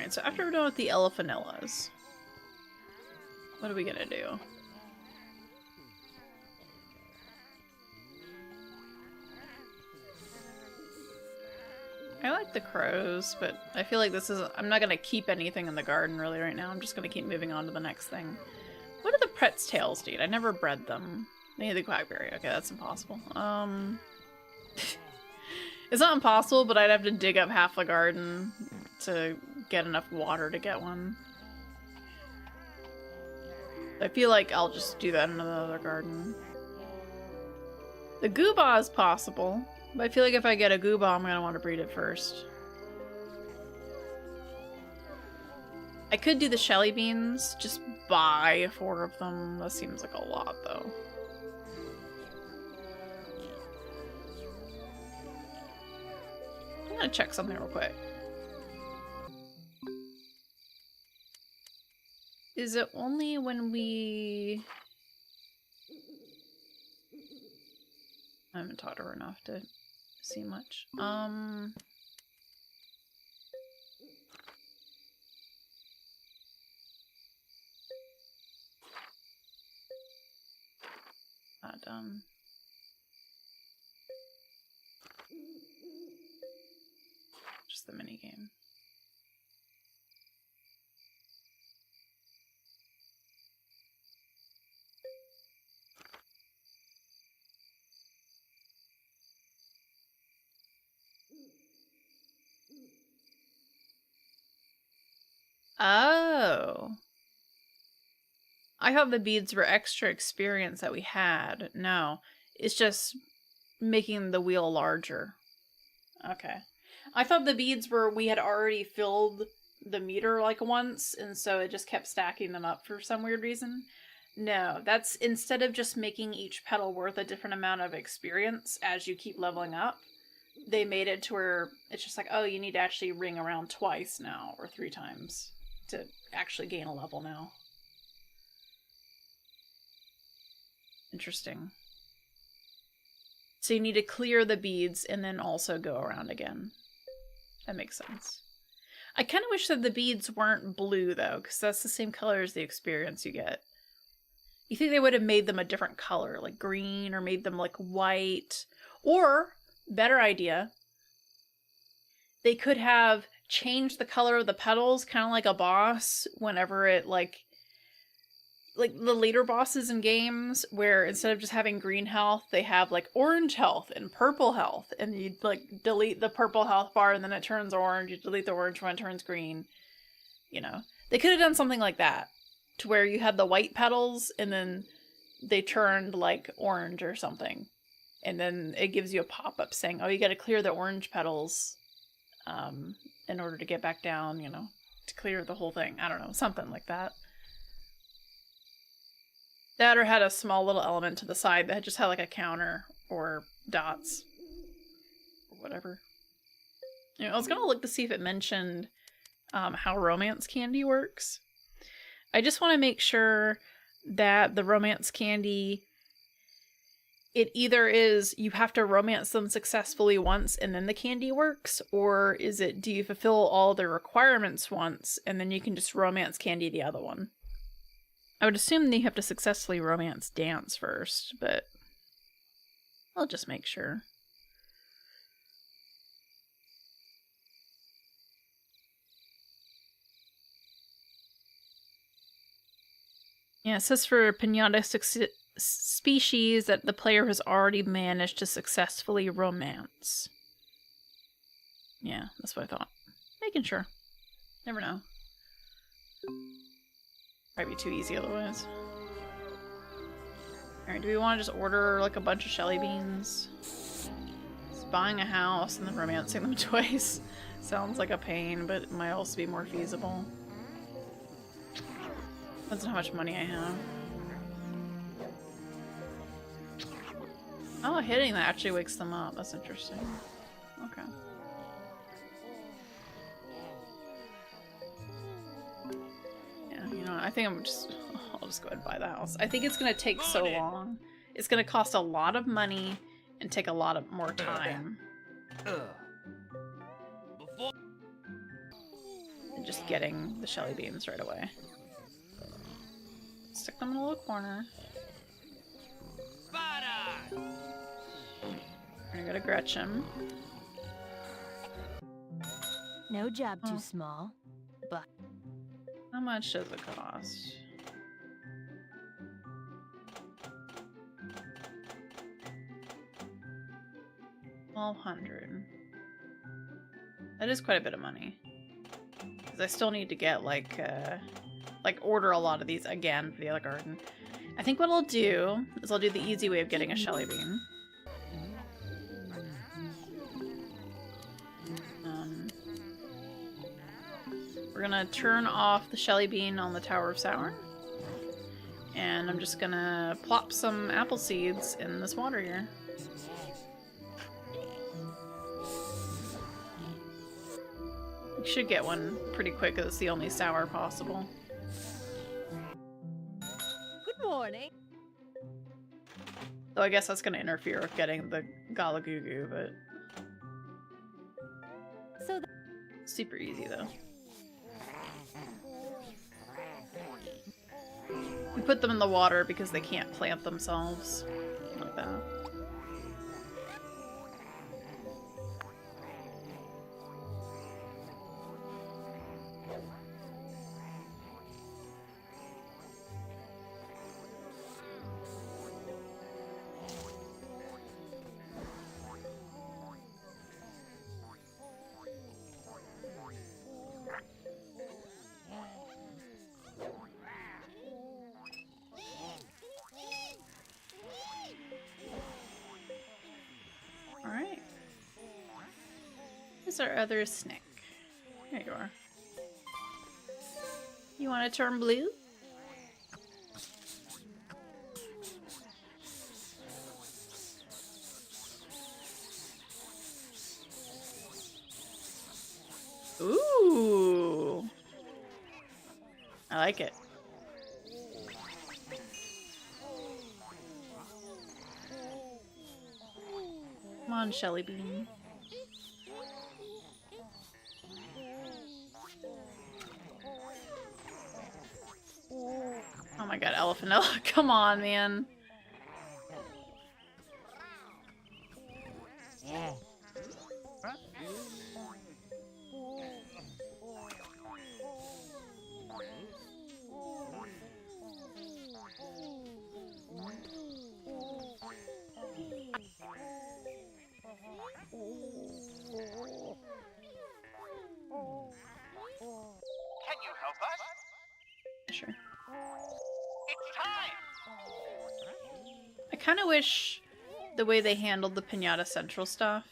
Alright, so after we're done with the Elephantilllas, what are we gonna do? I like the crows, but I feel like this is... I'm not gonna keep anything in the garden really right now. I'm just gonna keep moving on to the next thing. What do the Pretz tails need? I never bred them. They need the quackberry. Okay, that's impossible. It's not impossible, but I'd have to dig up half the garden to get enough water to get one. I feel like I'll just do that in another garden. The Gooba is possible, but I feel like if I get a Gooba, I'm gonna want to breed it first. I could do the Shelly beans, just buy 4 of them. That seems like a lot, though. I'm gonna check something real quick. Is it only when we... I haven't talked to her enough to see much. Not done. Just the minigame. Oh. I thought the beads were extra experience that we had. No. It's just making the wheel larger. Okay. I thought the beads were we had already filled the meter like once, and so it just kept stacking them up for some weird reason. No, that's instead of just making each petal worth a different amount of experience as you keep leveling up, they made it to where it's just like, oh, you need to actually ring around twice now, or 3 times, to actually gain a level now. Interesting. So you need to clear the beads and then also go around again. That makes sense. I kind of wish that the beads weren't blue, though, because that's the same color as the experience you get. You think they would have made them a different color, like green, or made them like white? Or, better idea, they could have changed the color of the petals, kind of like a boss, whenever it, like the later bosses in games, where instead of just having green health, they have, like, orange health and purple health, and you, like, delete the purple health bar, and then it turns orange, you delete the orange one, it turns green, you know. They could have done something like that, to where you had the white petals, and then they turned, like, orange or something. And then it gives you a pop-up saying, oh, you gotta clear the orange petals, in order to get back down, you know, to clear the whole thing. I don't know, something like that. That or had a small little element to the side that just had, like, a counter or dots. Or whatever. You know, I was gonna look to see if it mentioned how romance candy works. I just want to make sure that the romance candy, it either is you have to romance them successfully once and then the candy works, or is it do you fulfill all the requirements once and then you can just romance candy the other one? I would assume that you have to successfully romance dance first, but I'll just make sure. Yeah, it says for Pinata species that the player has already managed to successfully romance. Yeah, that's what I thought. Making sure. Never know. Might be too easy otherwise. Alright, do we want to just order like a bunch of Shelly beans? Just buying a house and then romancing them twice. Sounds like a pain, but it might also be more feasible. Depends on how much money I have. Oh, hitting that actually wakes them up. That's interesting. Okay. Yeah, you know, I think I'll just go ahead and buy the house. I think it's gonna take so long. It's gonna cost a lot of money and take a lot of more time. and just getting the Shelly beans right away. Stick them in a little corner. Spada! We're gonna go to Gretchen. No job Oh. too small, but How much does it cost? $1,200. That is quite a bit of money. Because I still need to get like order a lot of these again for the other garden. I think what I'll do is I'll do the easy way of getting a Shelly bean. We're gonna turn off the Shelly bean on the Tower of Sour. And I'm just gonna plop some apple seeds in this water here. We should get one pretty quick, because it's the only sour possible. good morning. Though I guess that's gonna interfere with getting the Galagugu, but So super easy though. We put them in the water because they can't plant themselves like that. Alright. Where's our other snake? There you are. You want to turn blue? Ooh. I like it. Come on, Shelly Bean. Oh my god, Elephantilla, come on, man. Can you help us? Sure. It's time! I kind of wish the way they handled the Pinata Central stuff.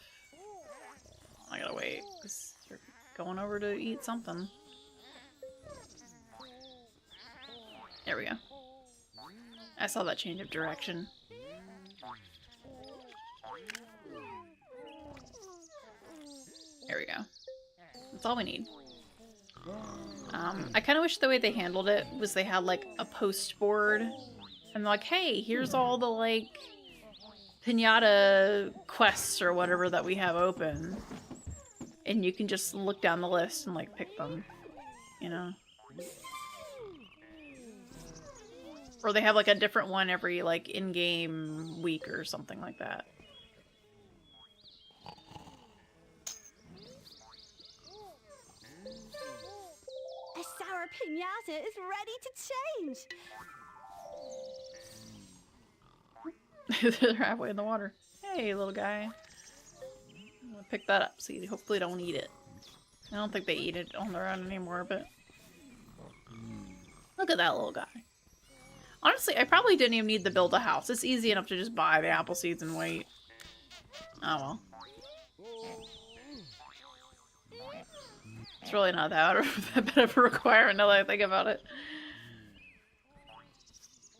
I gotta wait, because they're going over to eat something. There we go. I saw that change of direction. There we go. That's all we need. I kind of wish the way they handled it was they had like a post board and like, hey, here's all the like Pinata quests or whatever that we have open, and you can just look down the list and like pick them, you know? Or they have like a different one every like in-game week or something like that. A sour piñata is ready to change. They're halfway in the water. Hey, little guy. I'm gonna pick that up so you hopefully don't eat it. I don't think they eat it on their own anymore, but... Look at that little guy. Honestly, I probably didn't even need to build a house. It's easy enough to just buy the apple seeds and wait. Oh well. It's really not that bit of a requirement now that I think about it.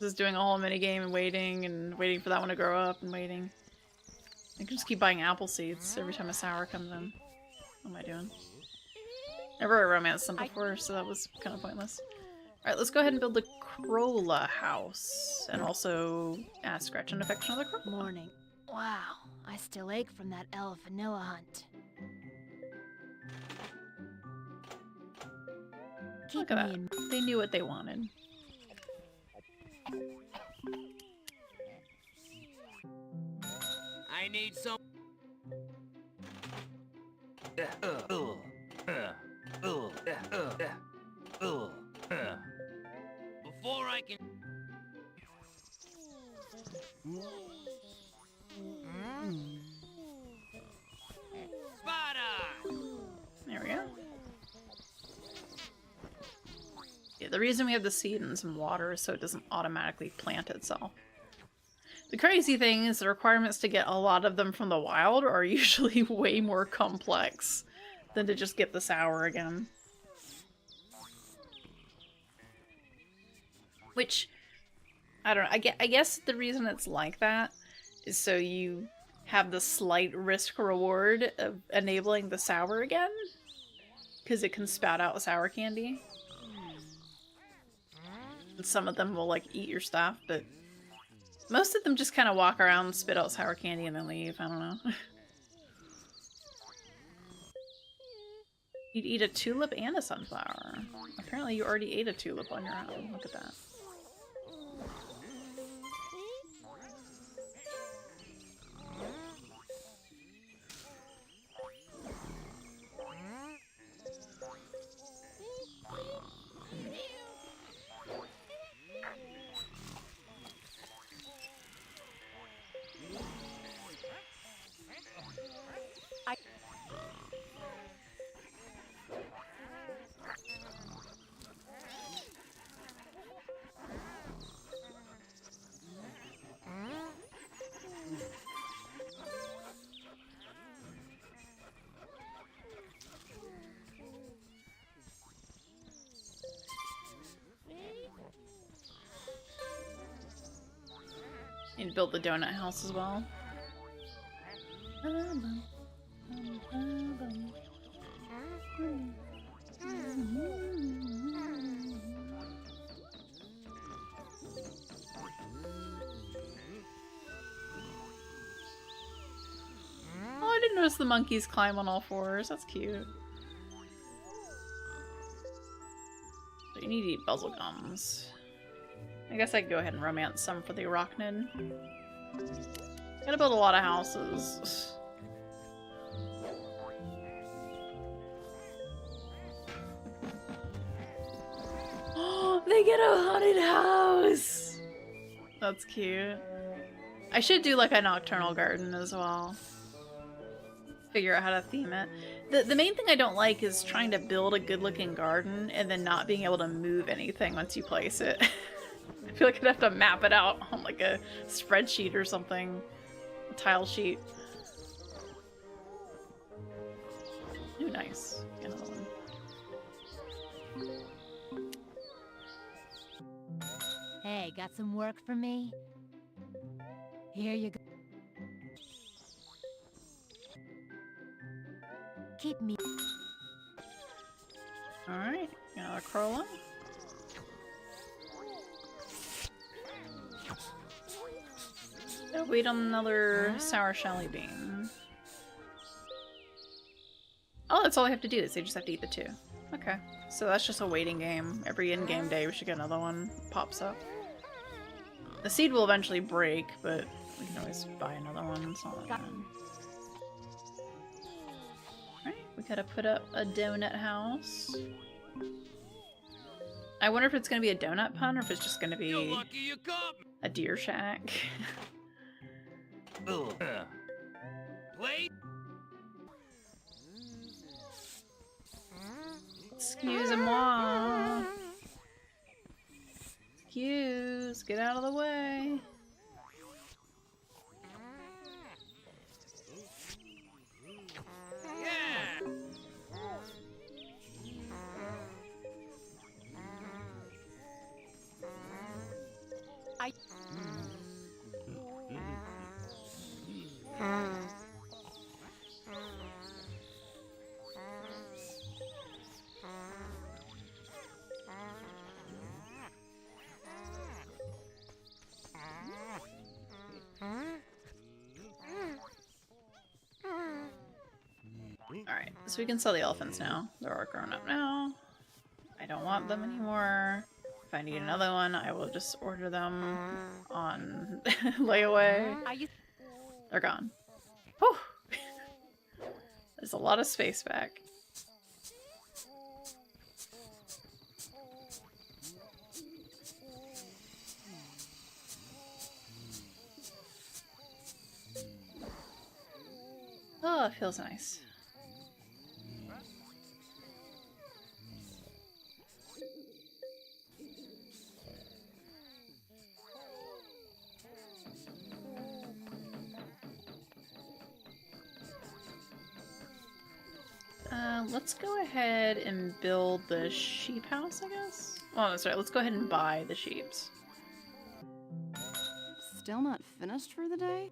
Just doing a whole mini game and waiting for that one to grow up and waiting. I can just keep buying apple seeds every time a sour comes in. What am I doing? Never romanced them before, so that was kind of pointless. Alright, let's go ahead and build the Corolla house. And also ask Gretchen to fetch another Corolla. Morning. Wow, I still ache from that Elephantilla hunt. Keep Look at me in. that. They knew what they wanted. I need some. Before I can. Spada! There we go. Yeah, the reason we have the seed and some water is so it doesn't automatically plant itself. The crazy thing is the requirements to get a lot of them from the wild are usually way more complex than to just get the sour again. Which, I don't know, I guess the reason it's like that is so you have the slight risk reward of enabling the sour again, because it can spout out sour candy. And some of them will like eat your stuff, but most of them just kind of walk around, spit out sour candy, and then leave. I don't know. You'd eat a tulip and a sunflower. Apparently you already ate a tulip on your own. Look at that. And build the donut house as well. Oh, I didn't notice the monkeys climb on all fours. That's cute. So you need to eat puzzle gums. I guess I could go ahead and romance some for the Arachnid. Gotta build a lot of houses. Oh, they get a haunted house! That's cute. I should do like a nocturnal garden as well. Figure out how to theme it. The main thing I don't like is trying to build a good looking garden and then not being able to move anything once you place it. I feel like I'd have to map it out on like a spreadsheet or something. A tile sheet. Ooh, nice. Get another one. Hey, got some work for me? Here you go. Keep me. Alright, another Corolla. Wait on another sour shelly bean. Oh, that's all I have to do is they just have to eat the two. Okay, so that's just a waiting game. Every in-game day we should get another one pops up. The seed will eventually break, but we can always buy another one. It's not that bad. Alright, we gotta put up a donut house. I wonder if it's gonna be a donut pun or if it's just gonna be You're lucky you caught me. a deer shack. Play. Excuse-moi. Excuse, get out of the way. Yeah. Alright, so we can sell the elephants now. They're all grown up now. I don't want them anymore. If I need another one, I will just order them on layaway. Are you They're gone. Whew. There's a lot of space back. Oh, it feels nice. Let's go ahead and build the sheep house, I guess? Oh, that's right. Let's go ahead and buy the sheeps. Still not finished for the day?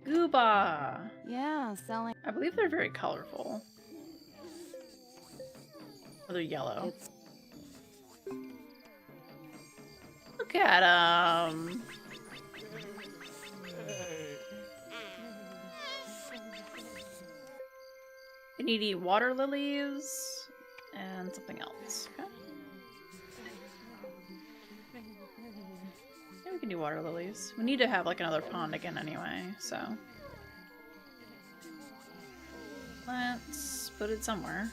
Gooba! Yeah, selling. I believe they're very colorful. Oh, they're yellow. It's Look at them! I need to eat water lilies and something else. Okay. Yeah, we can do water lilies. We need to have like another pond again anyway, so let's put it somewhere.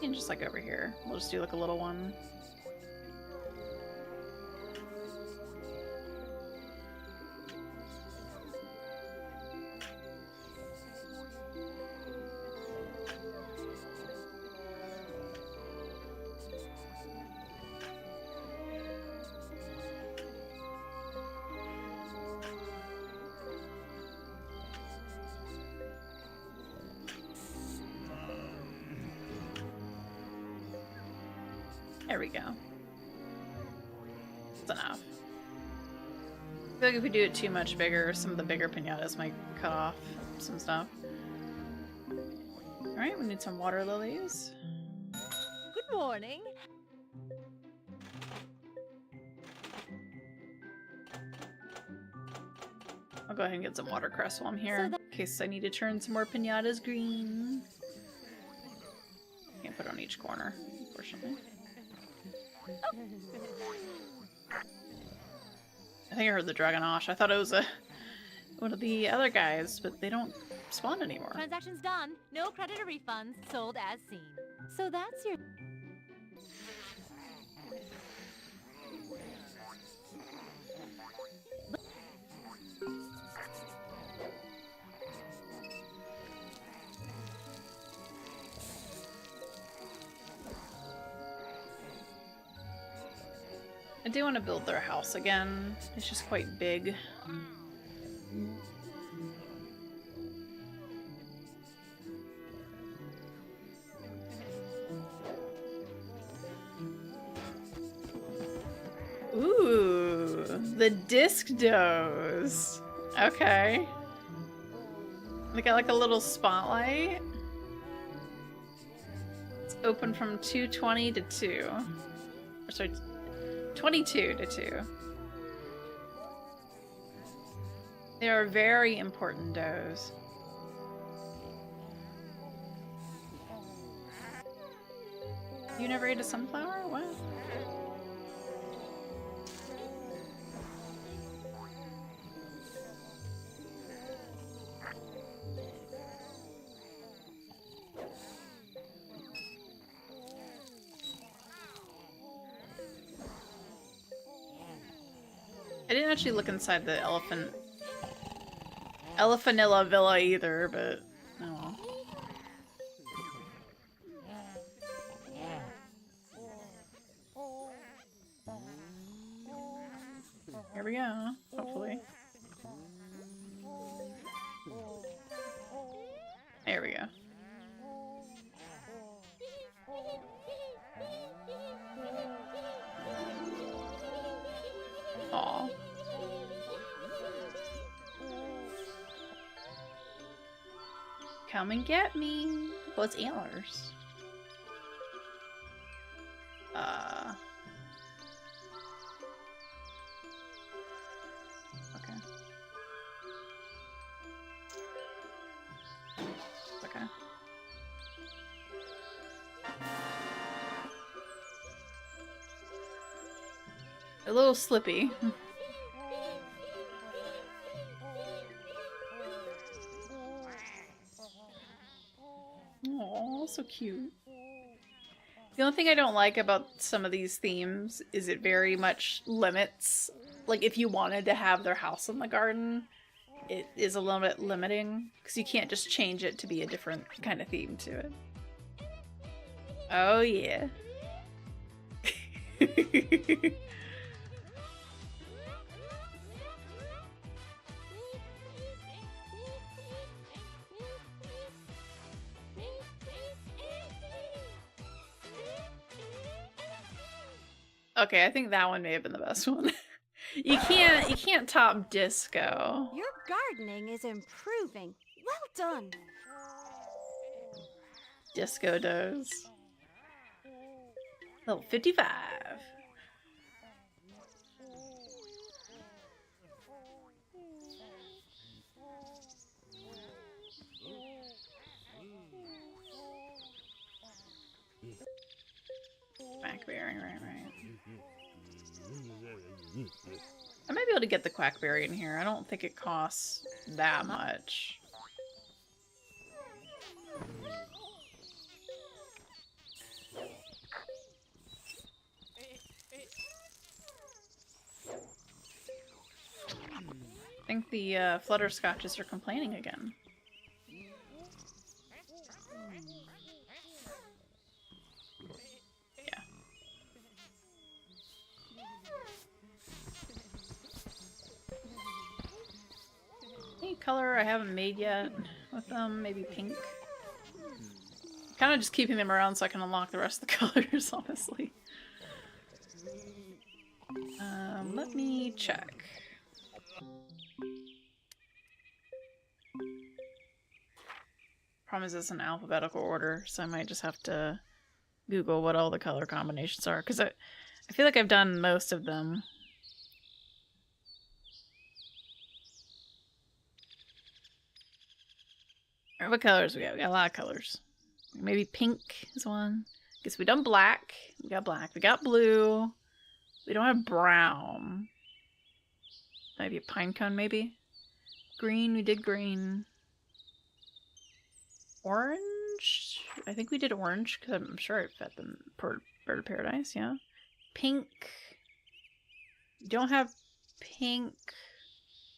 And just like over here. We'll just do like a little one. There we go. That's enough. I feel like if we do it too much bigger, some of the bigger piñatas might cut off some stuff. Alright, we need some water lilies. Good morning. I'll go ahead and get some watercress while I'm here, in case I need to turn some more piñatas green. Can't put it on each corner, unfortunately. I think I heard the Dragonosh. I thought it was one of the other guys, but they don't spawn anymore. Transaction's done. No credit or refunds. Sold as seen. So that's your... I do want to build their house again. It's just quite big. Ooh, the disc does. Okay. They got like a little spotlight. It's open from 2:20 to 2. Or sorry, 22 to 2. They are very important does. You never ate a sunflower? What? I didn't actually look inside the Elephanilla Villa either, but oh well. Here we go, hopefully. There we go. Aw. Come and get me. Well, it's antlers. Okay. A little slippy. Oh, so cute. The only thing I don't like about some of these themes is it very much limits. Like, if you wanted to have their house in the garden, it is a little bit limiting. Because you can't just change it to be a different kind of theme to it. Oh, yeah. Okay, I think that one may have been the best one. You can't top disco. Your gardening is improving. Well done. Disco does. Level 55. Quackberry, right. I might be able to get the quackberry in here. I don't think it costs that much. I think the flutterscotches are complaining again. Color I haven't made yet with them, maybe pink. Kind of just keeping them around so I can unlock the rest of the colors, honestly. Let me check. Problem is it's in alphabetical order, so I might just have to Google what all the color combinations are, because I feel like I've done most of them. What colors we got? We got a lot of colors. Maybe pink is one. Guess we done black. We got black. We got blue. We don't have brown. Maybe a pine cone, maybe? Green, we did green. Orange? I think we did orange, because I'm sure it fed them Bird of Paradise, yeah. Pink. We don't have pink.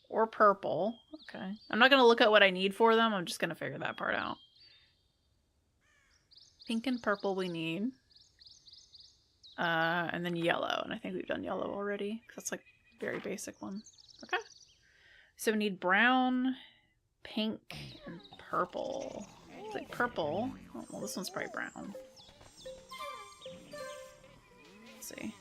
Or purple. Okay. I'm not going to look at what I need for them. I'm just going to figure that part out. Pink and purple we need. And then yellow. And I think we've done yellow already. That's like very basic one. Okay. So we need brown, pink, and purple. It's like purple. Oh, well, this one's probably brown. Let's see.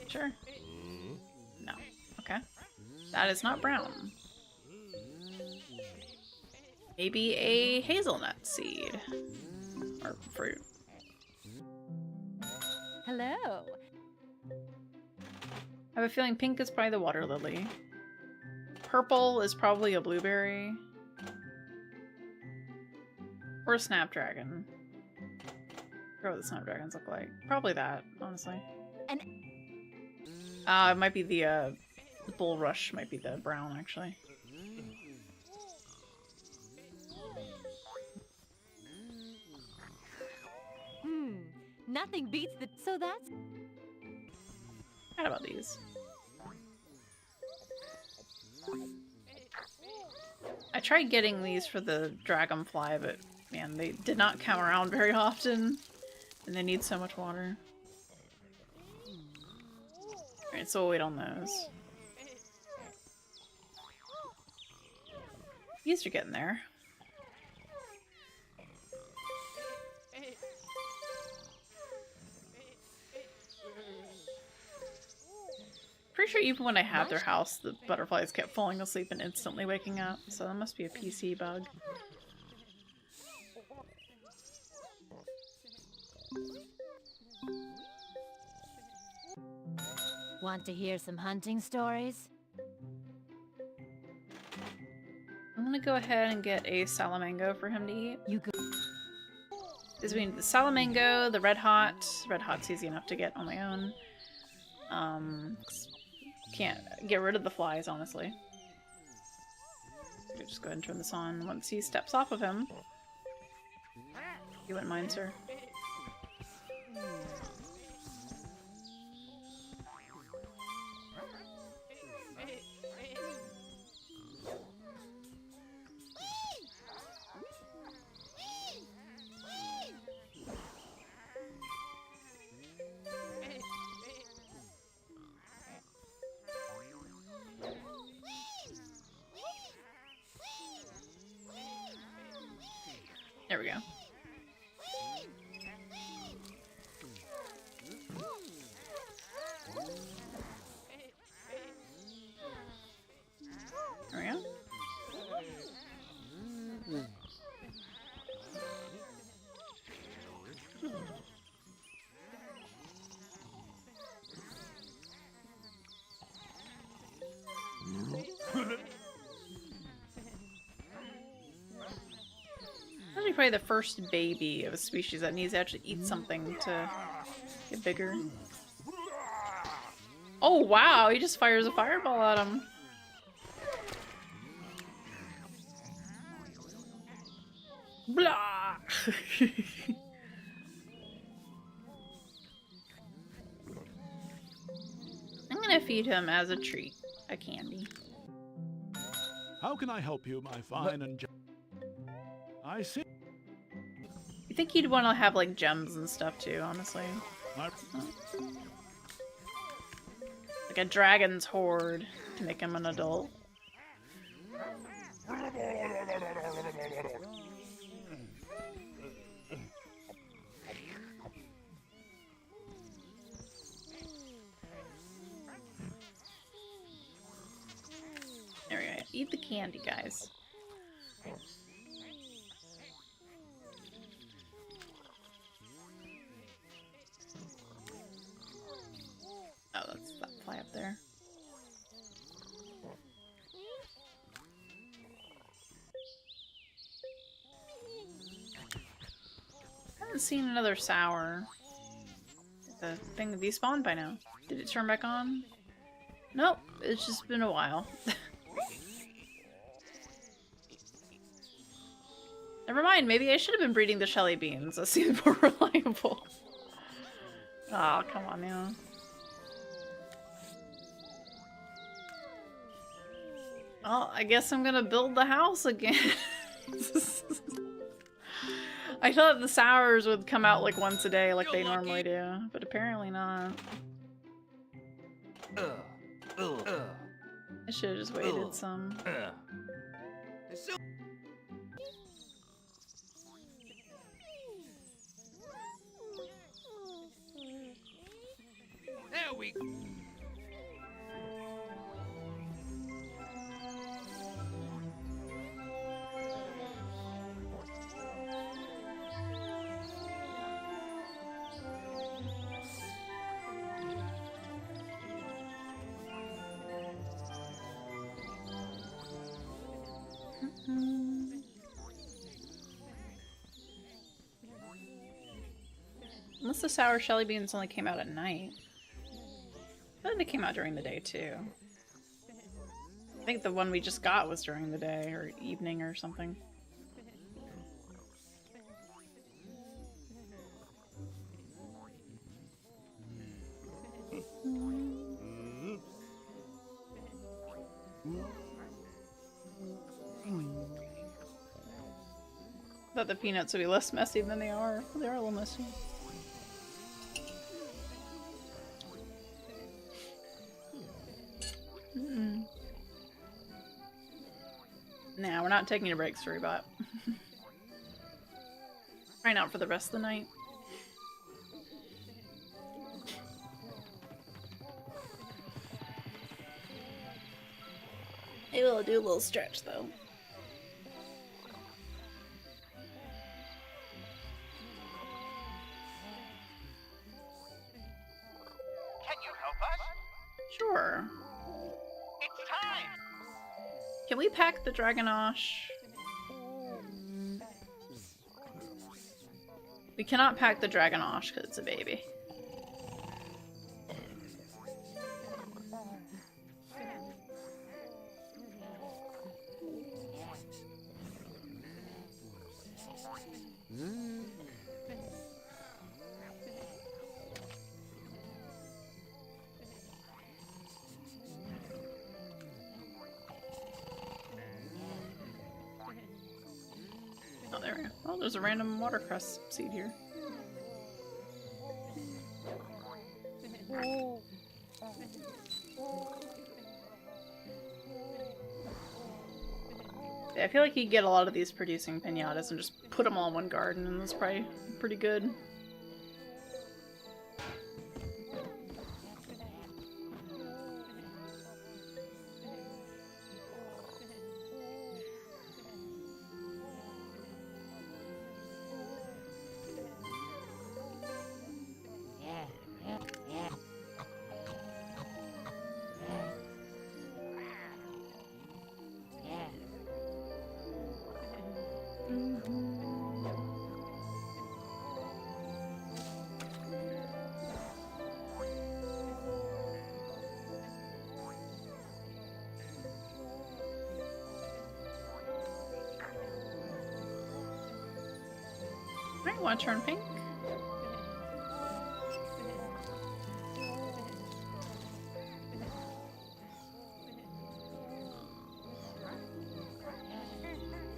Sure. No. Okay. That is not brown. Maybe a hazelnut seed. Or fruit. Hello. I have a feeling pink is probably the water lily. Purple is probably a blueberry. Or a snapdragon. I forgot what the snapdragons look like. Probably that, honestly. And it might be the bulrush might be the brown, actually. Nothing beats the... So that's... How about these? I tried getting these for the dragonfly, but man, they did not come around very often. And they need so much water. Alright, so we'll wait on those. These are getting there. Pretty sure even when I had their house, the butterflies kept falling asleep and instantly waking up. So that must be a PC bug. Want to hear some hunting stories? I'm gonna go ahead and get a Salamango for him to eat. You go. Because we need the Salamango, the Red Hot. Red Hot's easy enough to get on my own. Can't get rid of the flies, honestly. Just go ahead and turn this on once he steps off of him. You wouldn't mind, sir? There we go. There we go. Actually, probably the first baby of a species that needs to actually eat something to get bigger. Oh wow, he just fires a fireball at him. Blah! I'm gonna feed him as a treat, a candy. How can I help you, my fine and I see. You think he'd want to have like gems and stuff too, honestly. My... Like a dragon's hoard to make him an adult. There we go. Eat the candy, guys. Oh, that's that fly up there. I haven't seen another sour. The thing despawned by now. Did it turn back on? Nope, it's just been a while. Never mind, maybe I should have been breeding the Shelly Beans. That seems more reliable. Oh, come on now. Well, I guess I'm gonna build the house again. I thought the sours would come out like once a day like they normally do, but apparently not. I should have just waited some. There we go. Unless the sour Shelly Beans only came out at night. I thought they came out during the day too. I think the one we just got was during the day or evening or something. Thought the peanuts would be less messy than they are. They are a little messy. Nah, we're not taking a break, Storybot. Trying out for the rest of the night. Maybe we'll do a little stretch though. Sure. It's time! Can we pack the Dragonosh? We cannot pack the Dragonosh because it's a baby. Oh, there we go. Oh, there's a random watercress seed here. Yeah, I feel like you could get a lot of these producing pinatas and just put them all in one garden, and that's probably pretty good. Alright, wanna turn pink?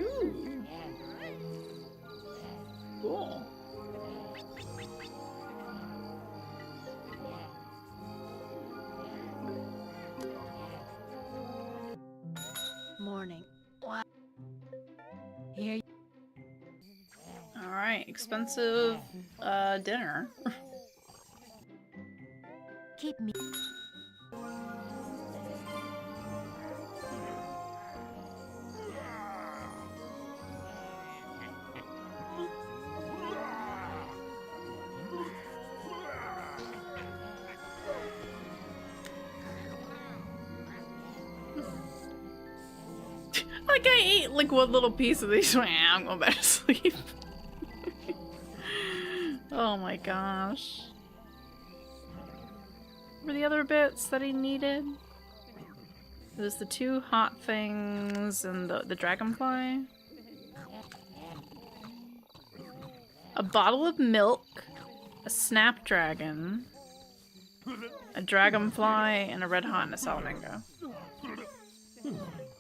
Ooh. Cool. Morning. What? Here. Alright, expensive dinner. Keep me. Like I ate like one little piece of these. I'm going back to sleep. Oh my gosh. What were the other bits that he needed? It was the two hot things and the dragonfly. A bottle of milk, a snapdragon, a dragonfly, and a red hot and a salamango.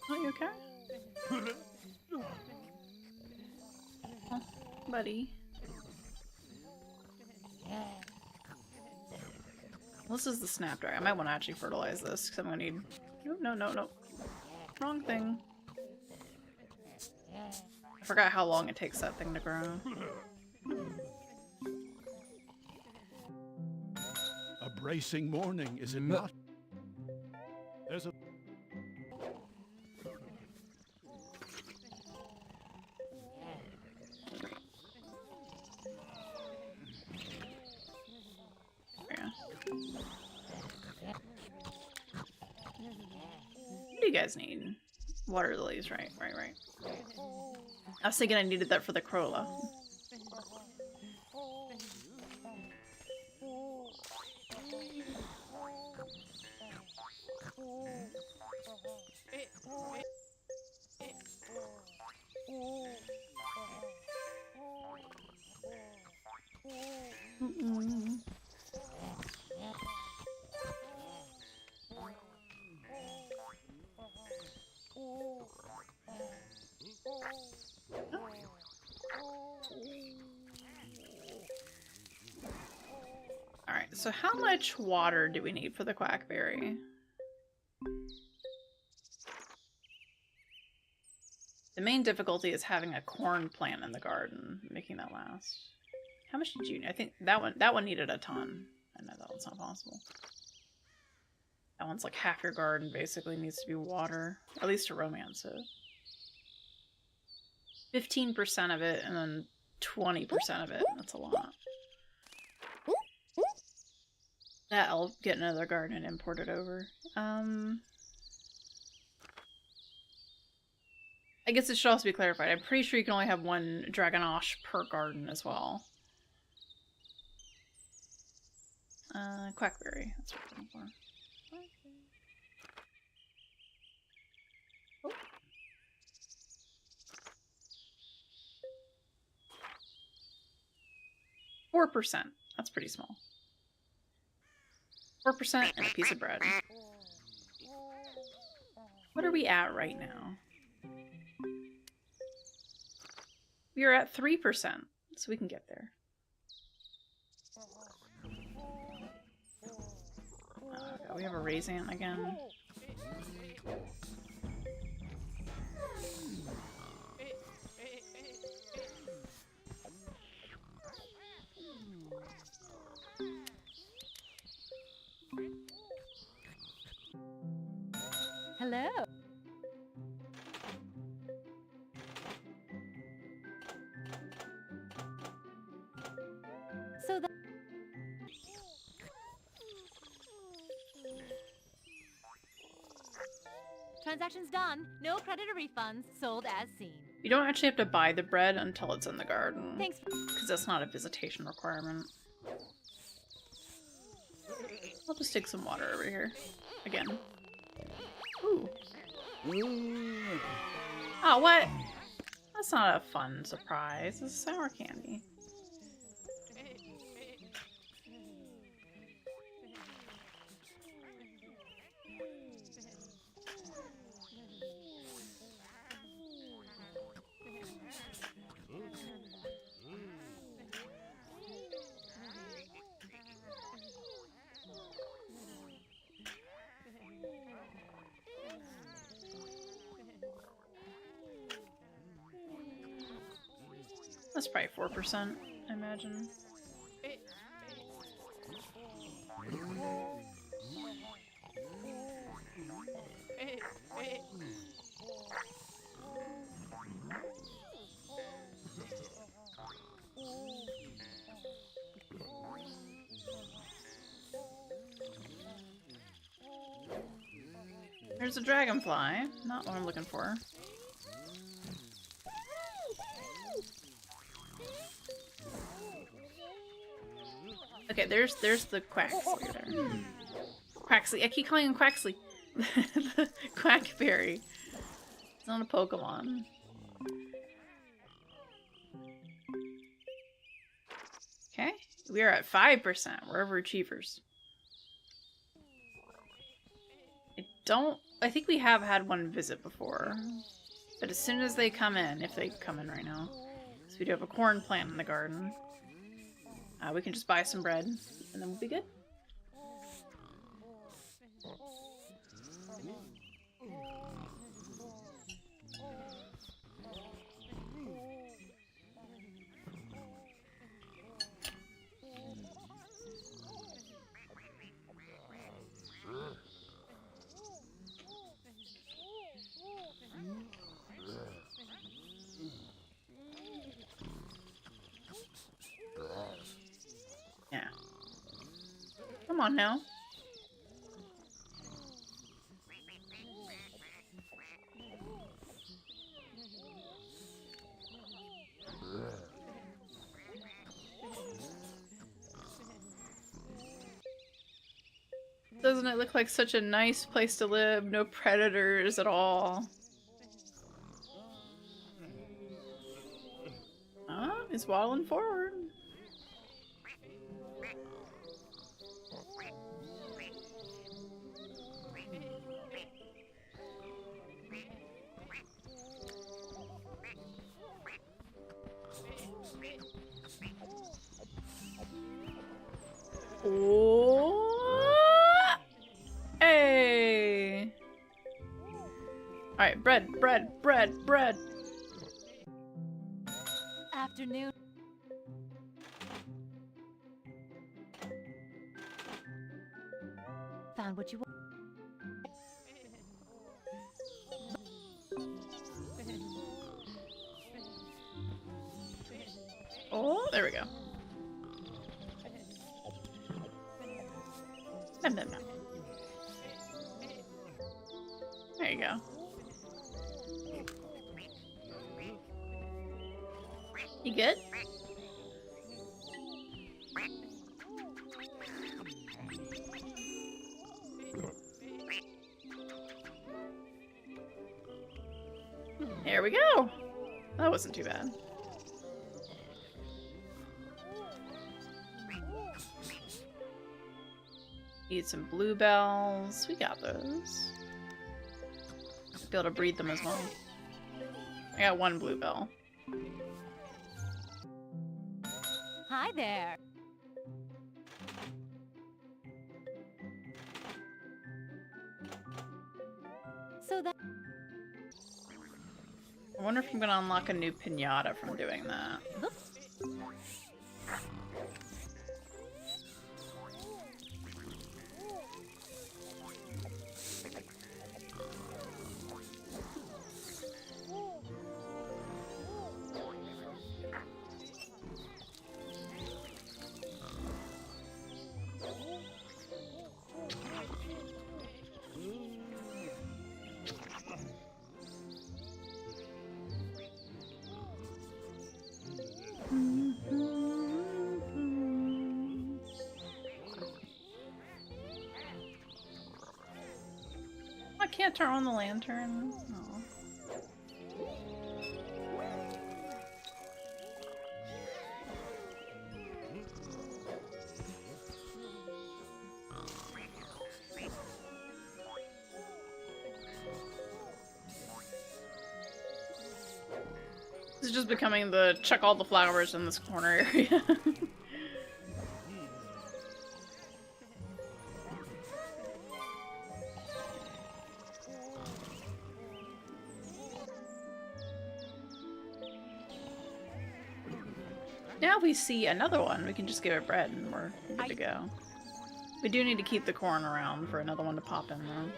Are you okay? Oh, buddy. This is the snapdragon. I might want to actually fertilize this because I'm gonna need. No. Wrong thing. I forgot how long it takes that thing to grow. A bracing morning, is it not? There's a... What do you guys need? Water lilies, right. I was thinking I needed that for the Corolla. Alright, so how much water do we need for the quackberry? The main difficulty is having a corn plant in the garden, making that last. How much did you need? I think that one needed a ton. I know that one's not possible. That one's like half your garden basically needs to be water. At least to romance it. 15% of it and then 20% of it. That's a lot. I'll get another garden and import it over. I guess it should also be clarified. I'm pretty sure you can only have one Dragonosh per garden as well. Quackberry. That's what I'm looking for. Oh. 4%. That's pretty small. 4% and a piece of bread. What are we at right now? We are at 3%, so we can get there. Oh, God, we have a raisin again. Hello. So that transaction's done. No credit or refunds. Sold as seen. You don't actually have to buy the bread until it's in the garden. Thanks. Because that's not a visitation requirement. I'll just take some water over here. Again. Ooh. Oh, what? That's not a fun surprise. It's sour candy. That's probably 4%, I imagine. There's a dragonfly. Not what I'm looking for. Okay, there's the Quaxley there. Quaxley. I keep calling him Quaxley. The Quackberry. It's not a Pokemon. Okay, we are at 5%. We're overachievers. I think we have had one visit before. But as soon as they come in, if they come in right now, so we do have a corn plant in the garden. We can just buy some bread, and then we'll be good. Yeah. Come on now. Doesn't it look like such a nice place to live? No predators at all. Ah, he's waddling forward. Oh, hey! Alright, bread. Afternoon. Found what you want. Oh, there we go. No. There you go. You good? There we go. That wasn't too bad. Need some bluebells. We got those. Be able to breed them as well. I got one bluebell. Hi there. So that I wonder if I'm gonna unlock a new pinata from doing that. oops. I can't turn on the lantern. Oh. This is just becoming the check all the flowers in this corner area. Now if we see another one, we can just give it bread and we're good to go. We do need to keep the corn around for another one to pop in though.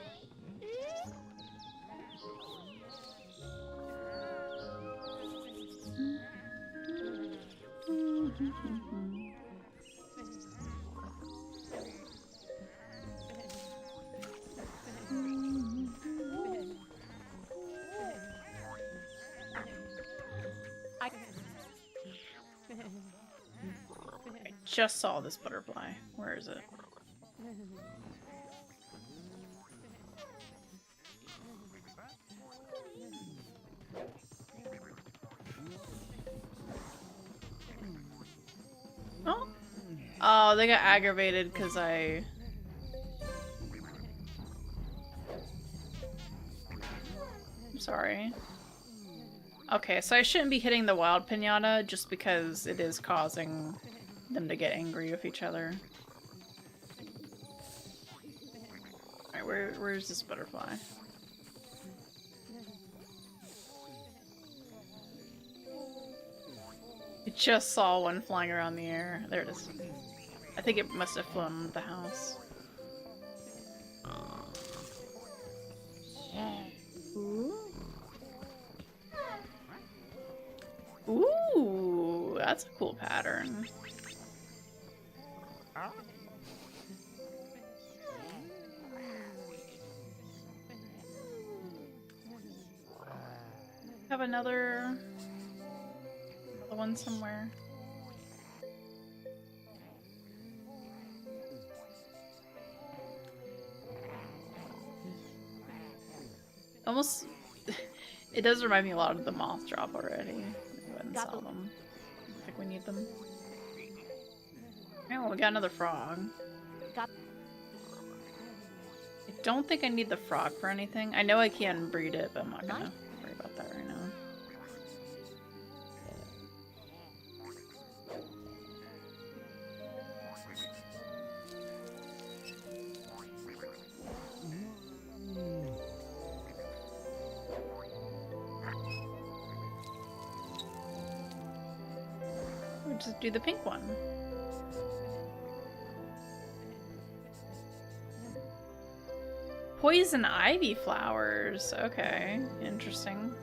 I just saw this butterfly. Where is it? Oh. Oh, they got aggravated because I'm sorry. Okay, so I shouldn't be hitting the wild pinata just because it is causing them to get angry with each other. Alright, where's this butterfly? I just saw one flying around the air. There it is. I think it must have flown with the house. Ooh, that's a cool pattern. Have another one somewhere. Almost, it does remind me a lot of the moth drop already. Go ahead and sell them. I think we need them. Oh, we got another frog. I don't think I need the frog for anything. I know I can breed it, but I'm not gonna worry about that right now. We'll just do the pink one. Poison ivy flowers. Okay, interesting.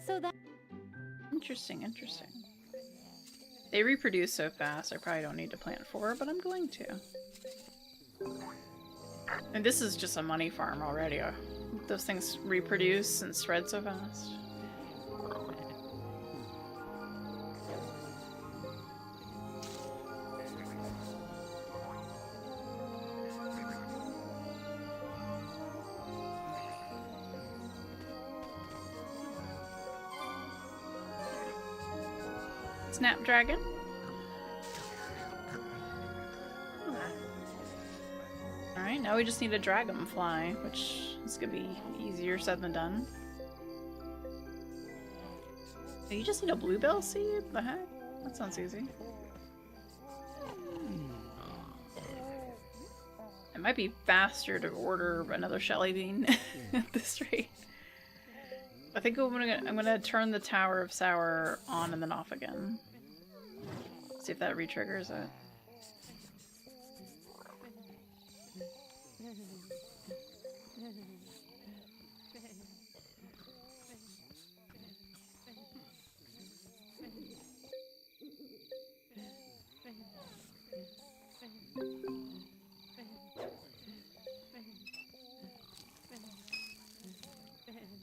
So that Interesting, interesting. They reproduce so fast, I probably don't need to plant 4, but I'm going to. And this is just a money farm already. Those things reproduce and spread so fast. Snapdragon. Alright, now we just need a dragonfly, which is gonna be easier said than done. Oh, you just need a bluebell seed? The heck? That sounds easy. It might be faster to order another Shelly Bean at this rate. I think I'm gonna turn the Tower of Sour on and then off again. See if that re-triggers it.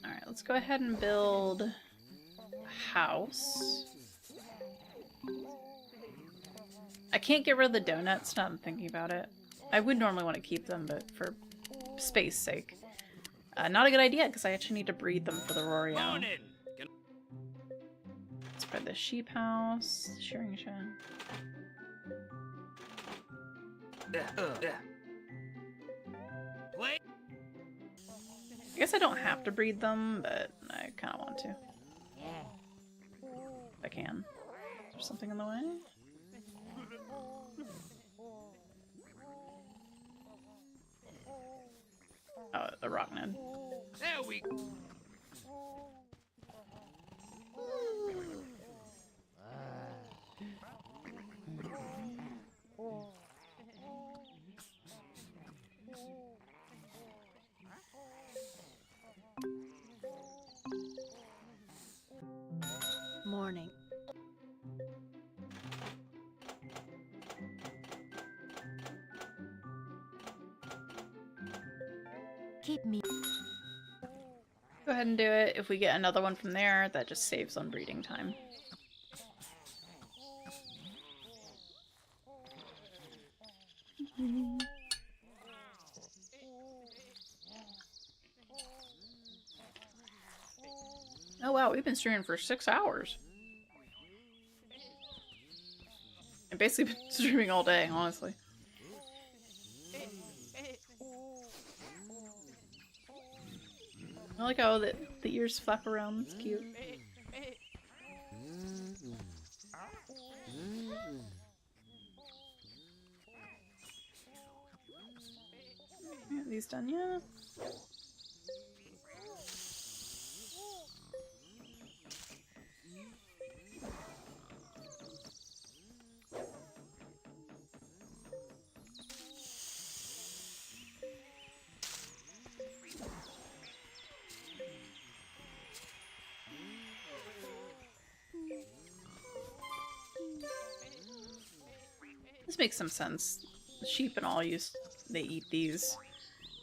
Alright, let's go ahead and build a house. I can't get rid of the donuts, now I'm thinking about it. I would normally want to keep them, but for space sake. Not a good idea, because I actually need to breed them for the Rorio. Spread the sheep house, shearing shed. I guess I don't have to breed them, but I kind of want to. If I can. Is there something in the way? Oh, the Rocknid. There we go. Morning. keep me. Go ahead and do it. If we get another one from there, that just saves on breeding time. Oh wow, we've been streaming for 6 hours. I've basically been streaming all day, honestly. I like how the ears flap around, it's cute. Yeah, these done, yeah. This makes some sense. The sheep and all they eat these.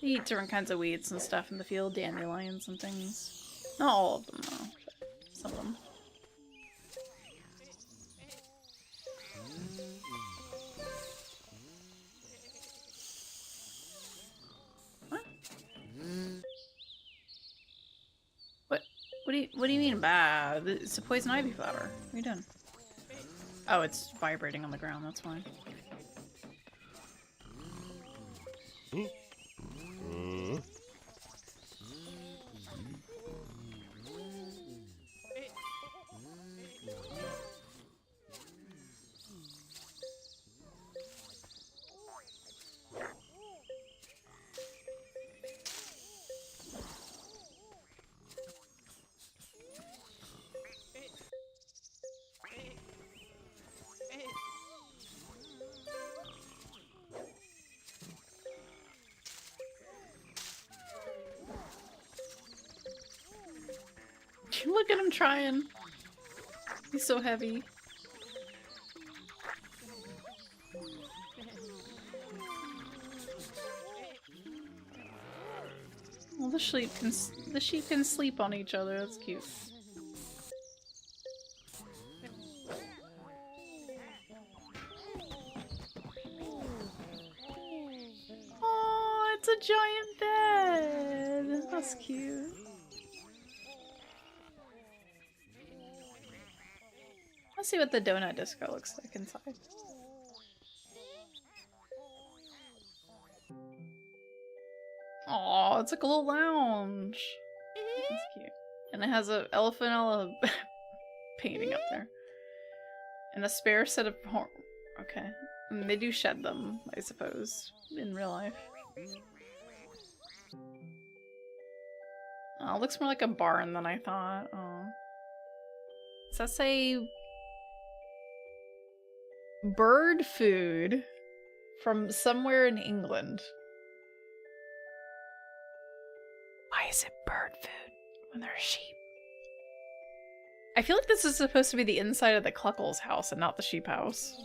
They eat different kinds of weeds and stuff in the field, dandelions and things. Not all of them though, but some of them. What? What do you mean bad? It's a poison ivy flower. What are you doing? Oh, it's vibrating on the ground, that's why. Look at him trying. He's so heavy. Well, the sheep can sleep on each other. That's cute. Oh, it's a giant bed. That's cute. Let's see what the donut disco looks like inside. Oh, it's like a little lounge. That's cute. And it has a elephant painting up there. And a spare set of horn. Okay. And they do shed them, I suppose, in real life. Oh, it looks more like a barn than I thought. Oh. Does that say bird food from somewhere in England? Why is it bird food when there's sheep? I feel like this is supposed to be the inside of the Cluckles house and not the sheep house.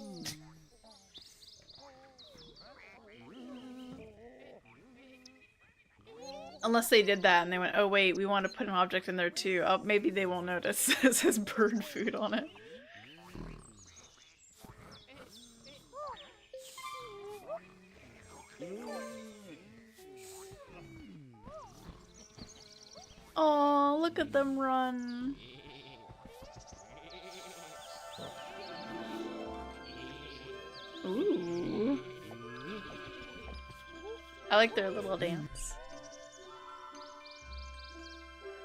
Unless they did that and they went, oh wait, we want to put an object in there too. Oh, maybe they won't notice. It says bird food on it. Oh, look at them run. Ooh. I like their little dance.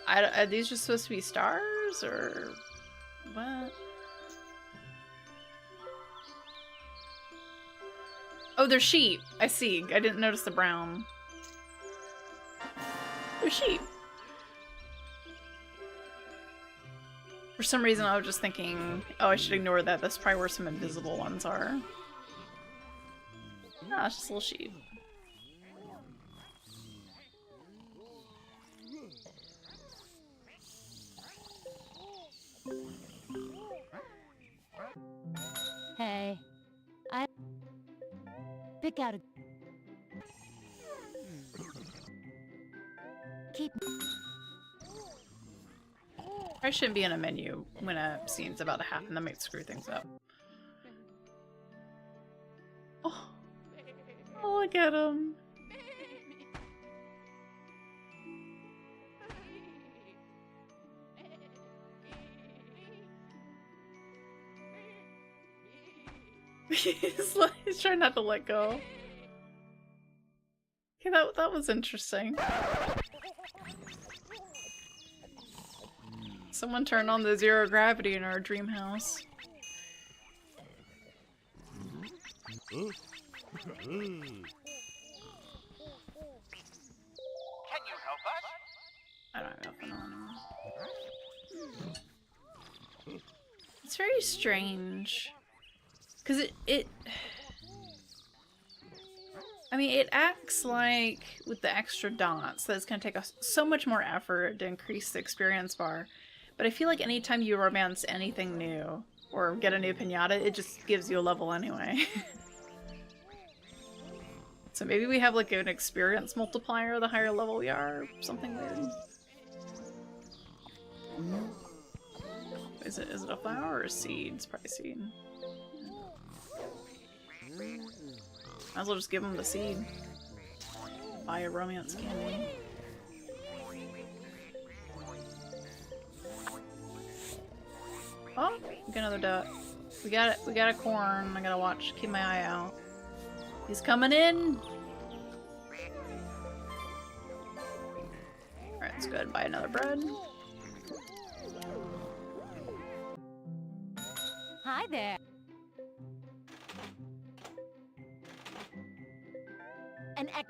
Are these just supposed to be stars, or what? Oh, they're sheep. I see. I didn't notice the brown. They're sheep. For some reason, I was just thinking, oh, I should ignore that. That's probably where some invisible ones are. Ah, it's just a little sheep. Hey, I pick out a keep. I shouldn't be in a menu when a scene's about to happen. That might screw things up. Oh, oh, look at him. He's trying not to let go. Okay, that was interesting. Someone turned on the zero gravity in our dream house. Can you help us? I don't have nothing on him. It's very strange. Because I mean, it acts like, with the extra dots, that it's going to take us so much more effort to increase the experience bar. But I feel like anytime you romance anything new, or get a new pinata, it just gives you a level anyway. So maybe we have like an experience multiplier the higher level we are, or something weird. Is it a flower or a seed? It's probably a seed. Might as well just give him the seed. Buy a romance candy. Oh, we got another duck. We got a corn. I gotta watch, keep my eye out. He's coming in! Alright, let's go ahead and buy another bread. Hi there. An ex-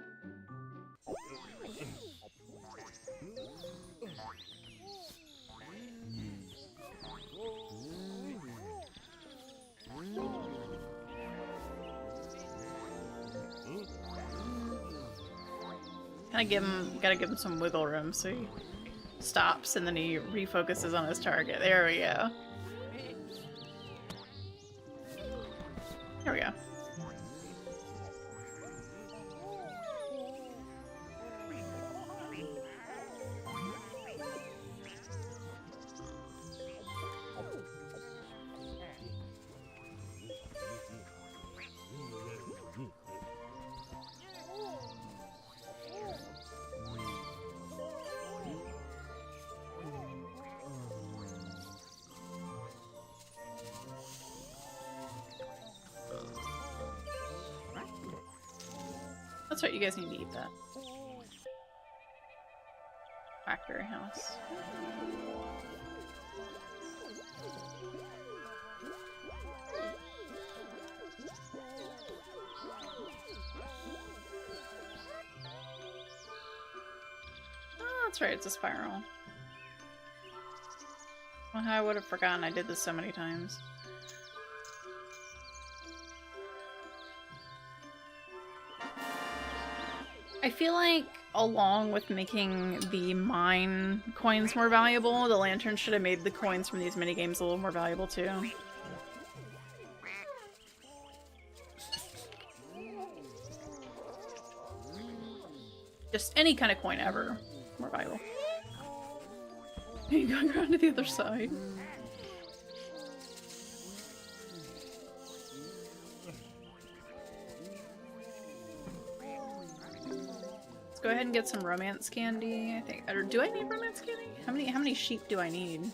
Gotta give him some wiggle room so stops and then he refocuses on his target. There we go. There we go. That's right, you guys need to eat that. Blackberry house. Oh, that's right, it's a spiral. Well, I would have forgotten I did this so many times. I feel like, along with making the mine coins more valuable, the lantern should have made the coins from these minigames a little more valuable too. Just any kind of coin ever, more valuable. You going around to the other side. Go ahead and get some romance candy, I think. Or do I need romance candy? How many sheep do I need?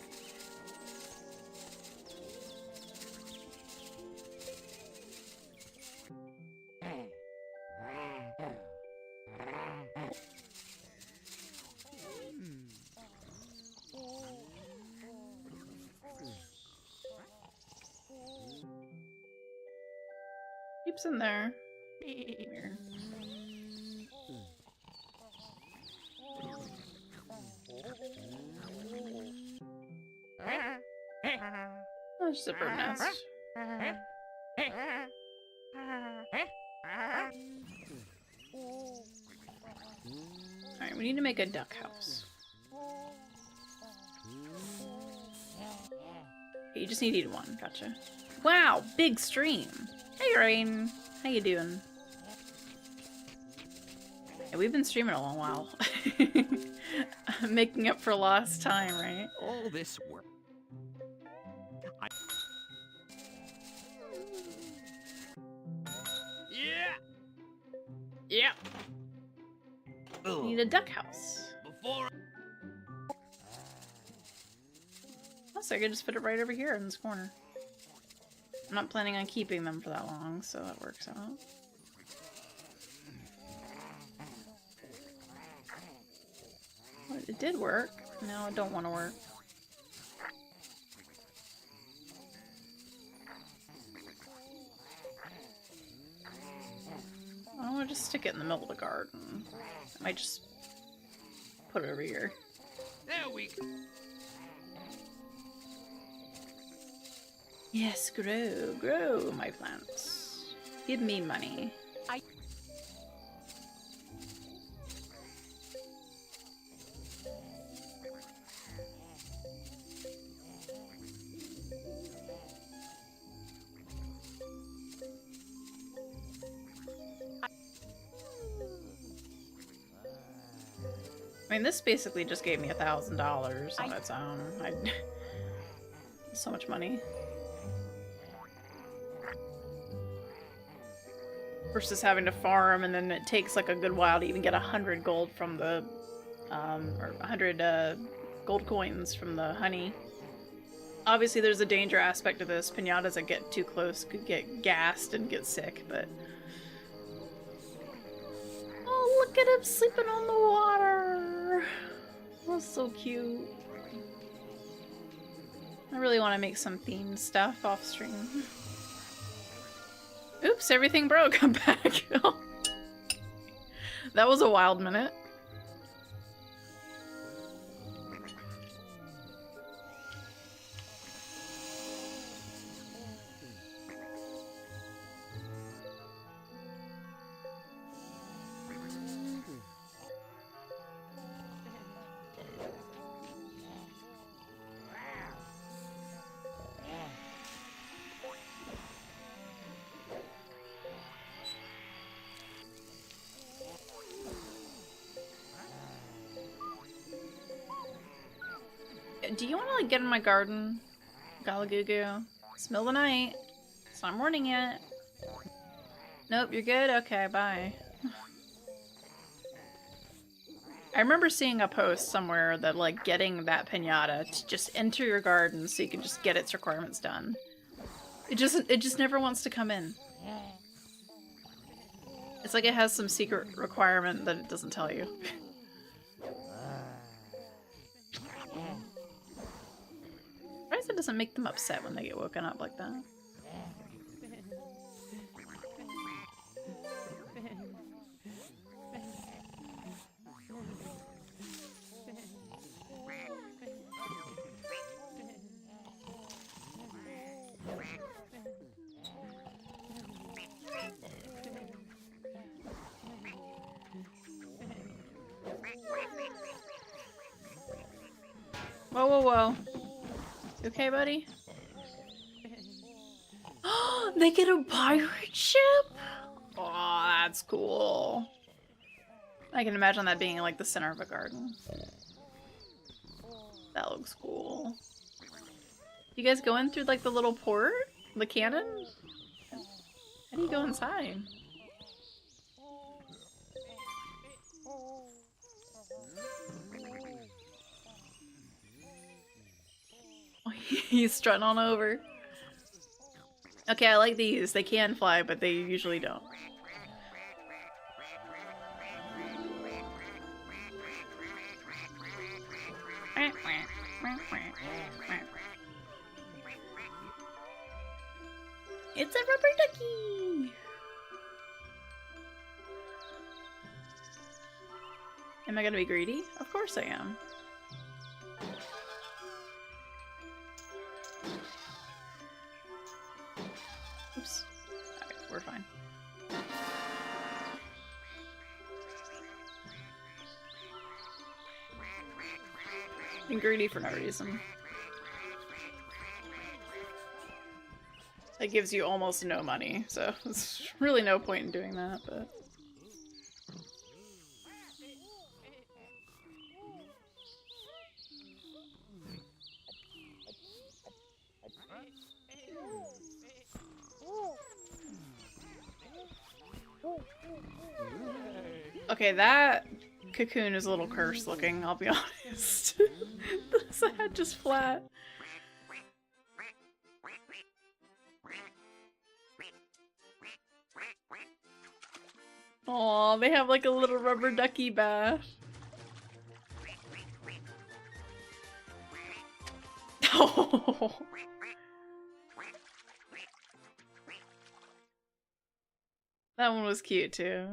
Sheep's in there. Weird. Oh, just a bird nest. Alright, we need to make a duck house. Okay, you just need to eat one, gotcha. Wow, big stream! Hey Rain! How you doing? Yeah, we've been streaming a long while. Making up for lost time, right? All this work. Yeah. Ugh. Need a duck house. Before Also, I could just put it right over here in this corner. I'm not planning on keeping them for that long, so that works out. Well, it did work. Now it don't want to work. I want to just stick it in the middle of the garden. I might just put it over here. there we go. Yes, grow, grow, my plants. Give me money. I mean, this basically just gave me $1,000 on its own. So much money. Versus having to farm, and then it takes like a good while to even get 100 gold from the, or 100 gold coins from the honey. Obviously, there's a danger aspect to this. Pinatas that get too close could get gassed and get sick, but... Oh, look at him sleeping on the water! That's so cute. I really want to make some themed stuff off stream. Oops, everything broke. I'm back. That was a wild minute. do you want to like get in my garden, Galagugu? It's middle of the night. It's not morning yet. Nope, you're good? Okay, bye. I remember seeing a post somewhere that like getting that piñata to just enter your garden so you can just get its requirements done. It just never wants to come in. It's like it has some secret requirement that it doesn't tell you. Surprised it doesn't make them upset when they get woken up like that. Whoa, whoa, whoa. You okay, buddy? They get a pirate ship? Oh, that's cool. I can imagine that being like the center of a garden. That looks cool. You guys go in through like the little port? The cannon? How do you go inside? He's strutting on over. Okay, I like these. They can fly, but they usually don't. It's a rubber ducky! Am I gonna be greedy? Of course I am. Oops. Alright, we're fine. Being greedy for no reason. That gives you almost no money, so there's really no point in doing that, but... Okay, that cocoon is a little cursed looking, I'll be honest. The head just flat. Aw, they have like a little rubber ducky bath. Oh. That one was cute too.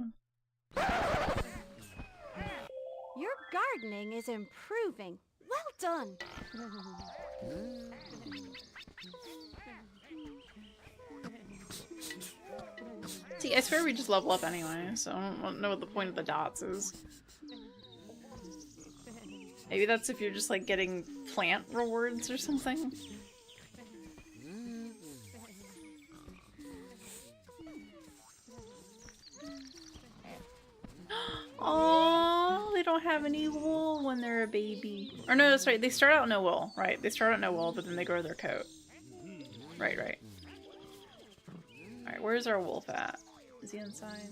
Your gardening is improving. Well done. See, I swear we just level up anyway, so I don't know what the point of the dots is. Maybe that's if you're just like getting plant rewards or something. Oh, they don't have any wool when they're a baby. Or no, that's right. They start out no wool, right? They start out no wool, but then they grow their coat. Right, right. Alright, where's our wolf at? Is he inside?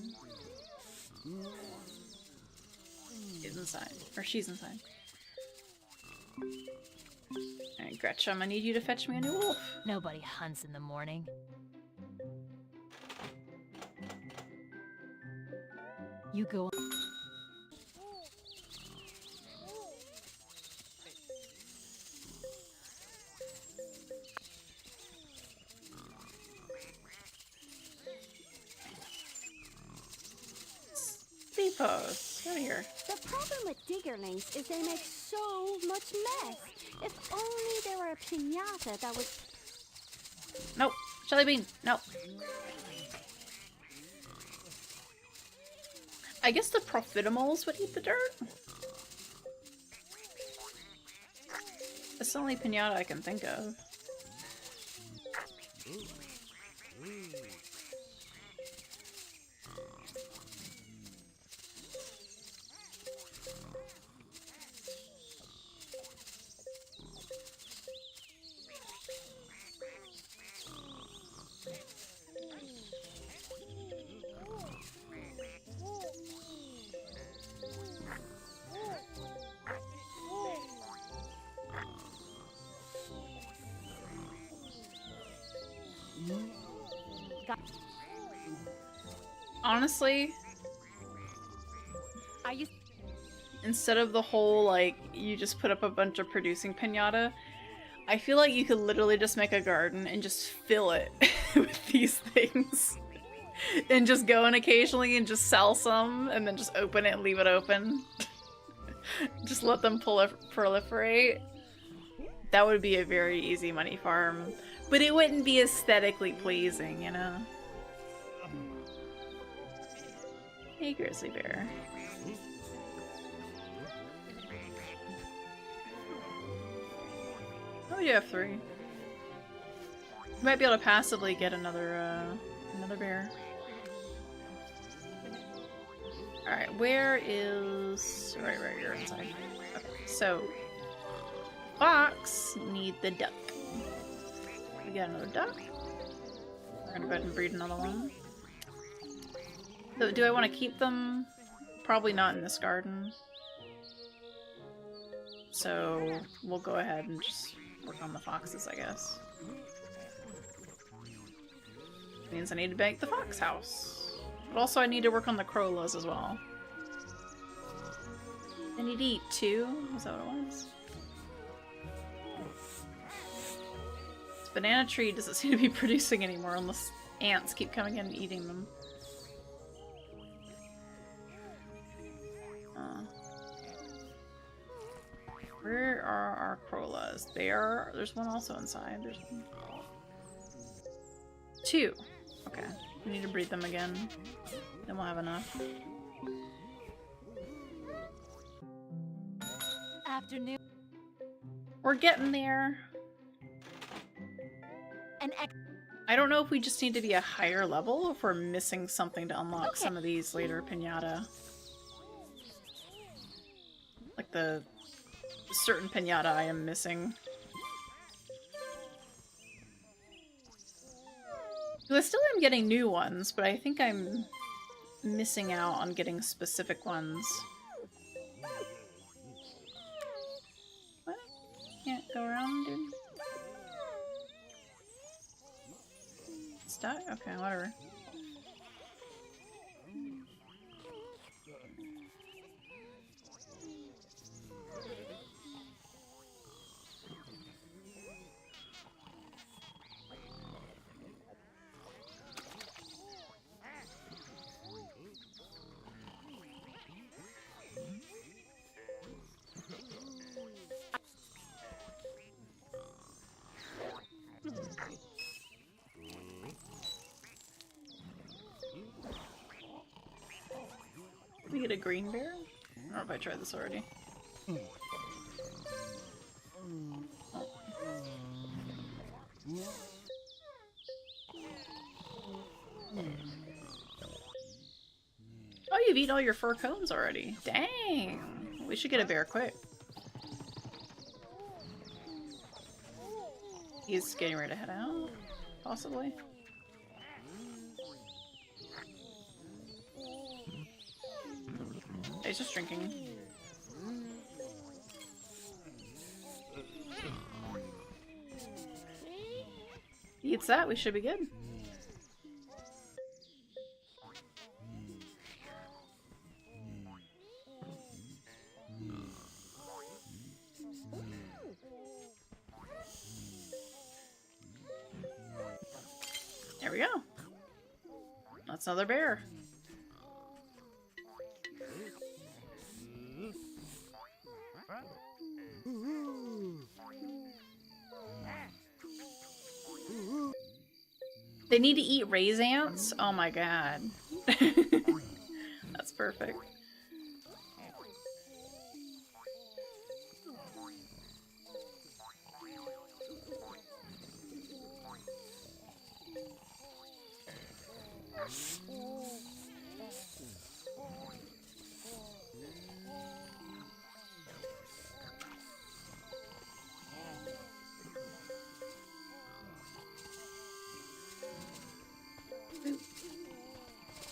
He's inside. Or she's inside. Alright, Gretchen, I need you to fetch me a new wolf. Nobody hunts in the morning. You go. Post. Out of here. The problem with diggerlings is they make so much mess. If only there were a piñata that was... Nope. Shelly Bean. Nope. I guess the Profitimals would eat the dirt. That's the only piñata I can think of. Honestly, Are you instead of the whole, like, you just put up a bunch of producing pinata, I feel like you could literally just make a garden and just fill it with these things. And just go in occasionally and just sell some, and then just open it and leave it open. Just let them proliferate. That would be a very easy money farm. But it wouldn't be aesthetically pleasing, you know? Hey, Grizzly Bear. Oh, you have 3. You might be able to passively get another bear. Alright, where is... Right, you're inside. Okay, so... Fox need the duck. We got another duck. We're gonna go ahead and breed another one. So, do I want to keep them? Probably not in this garden. So, we'll go ahead and just work on the foxes, I guess. Means I need to make the fox house. But also I need to work on the Crollas as well. I need to eat 2? Was that what it was? This banana tree doesn't seem to be producing anymore unless ants keep coming in and eating them. Where are our Crollas? There's one also inside. There's one. 2. Okay. We need to breed them again. Then we'll have enough. afternoon? We're getting there. An I don't know if we just need to be a higher level or if we're missing something to unlock some of these later pinata. Like the certain pinata I am missing. I still am getting new ones, but I think I'm missing out on getting specific ones. What? Can't go around, dude? Stuck? Okay, whatever. We get a green bear? I don't know if I tried this already. Oh, you've eaten all your fur cones already. Dang! We should get a bear quick. He's getting ready to head out, possibly. He's just drinking. He eats that, we should be good. There we go. That's another bear. They need to eat raise ants? Oh my god. That's perfect.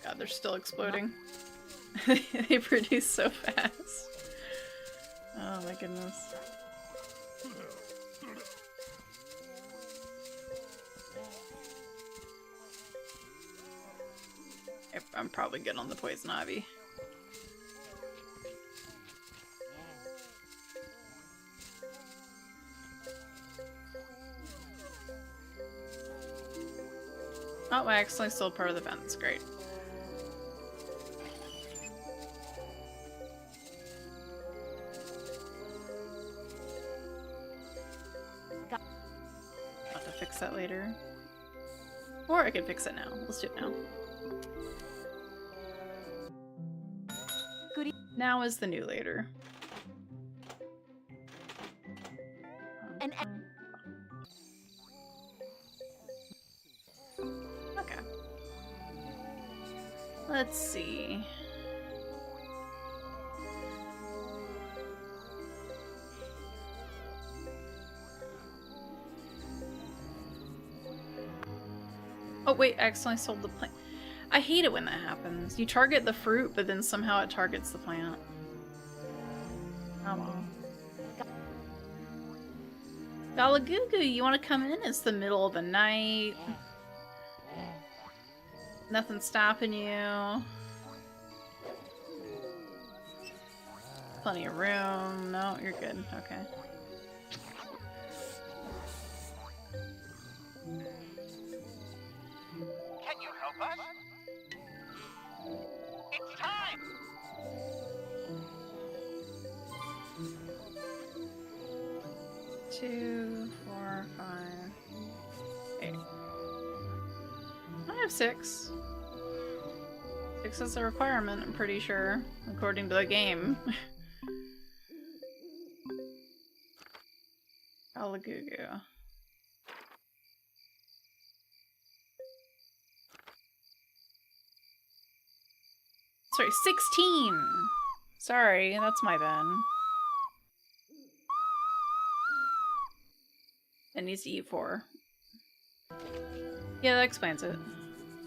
God, they're still exploding. They produce so fast. Oh my goodness. I'm probably good on the poison ivy. Oh, I accidentally sold part of the vents. Great. I'll have to fix that later. Or I could fix it now. Let's do it now. Goody. Now is the new later. And Okay. Let's see. Oh wait, I accidentally sold the plant. I hate it when that happens. You target the fruit, but then somehow it targets the plant. Oh well. Galagugu, you want to come in? It's the middle of the night. Nothing's stopping you. Plenty of room. No, you're good. Okay. Can you help us? It's time! Two, 4, 5, 8. I have 6. 6 is a requirement, I'm pretty sure, according to the game. Galagugu. Sorry, 16! Sorry, that's my bad. It needs to eat 4. Yeah, that explains it.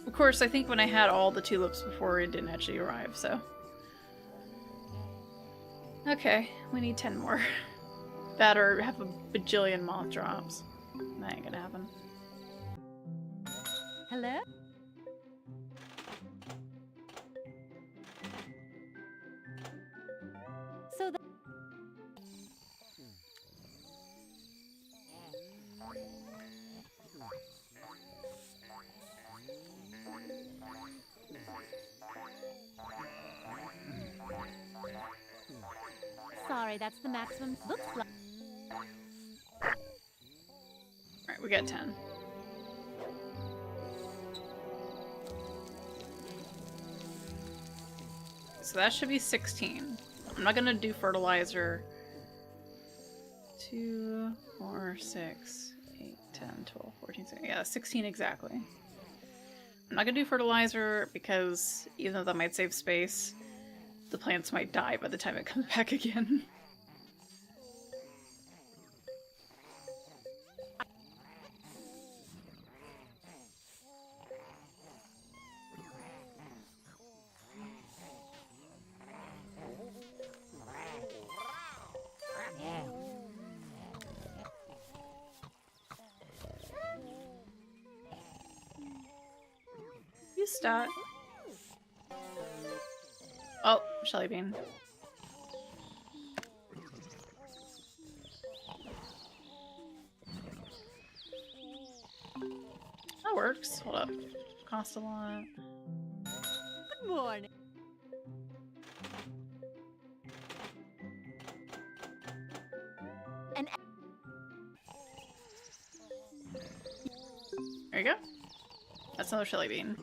Of course, I think when I had all the tulips before, it didn't actually arrive, so... Okay, we need 10 more. That or have a bajillion moth drops. That ain't gonna happen. hello? So the Sorry, that's the maximum. Looks like Alright, we got 10. So that should be 16. I'm not gonna do fertilizer. 2, 4, 6, 8, 10, 12, 14, 16. Yeah, 16 exactly. I'm not gonna do fertilizer because even though that might save space, the plants might die by the time it comes back again. You start. Oh, Shelly Bean. That works. Hold up. Cost a lot. good morning. And There you go. That's another Shelly Bean.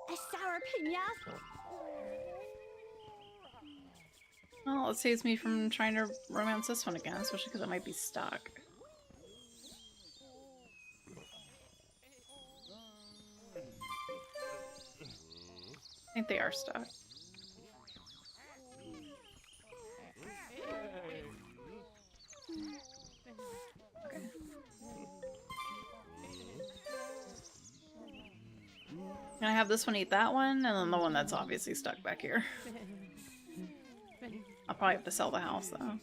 A sour piñata. Well, it saves me from trying to romance this one again, especially because it might be stuck. I think they are stuck. Okay. Can I have this one eat that one, and then the one that's obviously stuck back here? I'll probably have to sell the house though.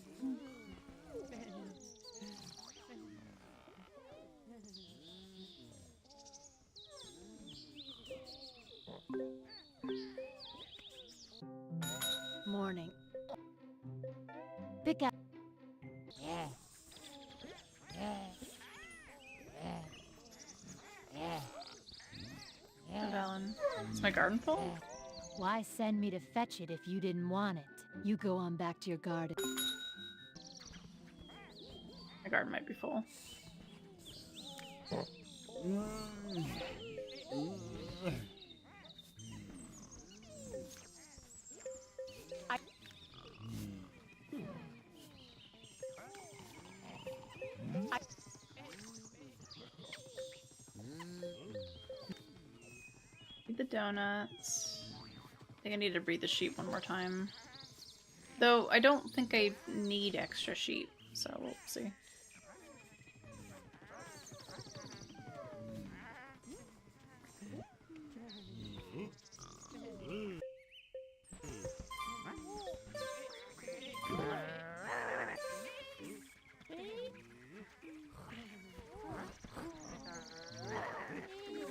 Morning. Pick up. Valen. Is my garden full? Why send me to fetch it if you didn't want it? You go on back to your garden. My garden might be full. Eat the donuts. I think I need to breed the sheep one more time. Though I don't think I need extra sheep, so we'll see.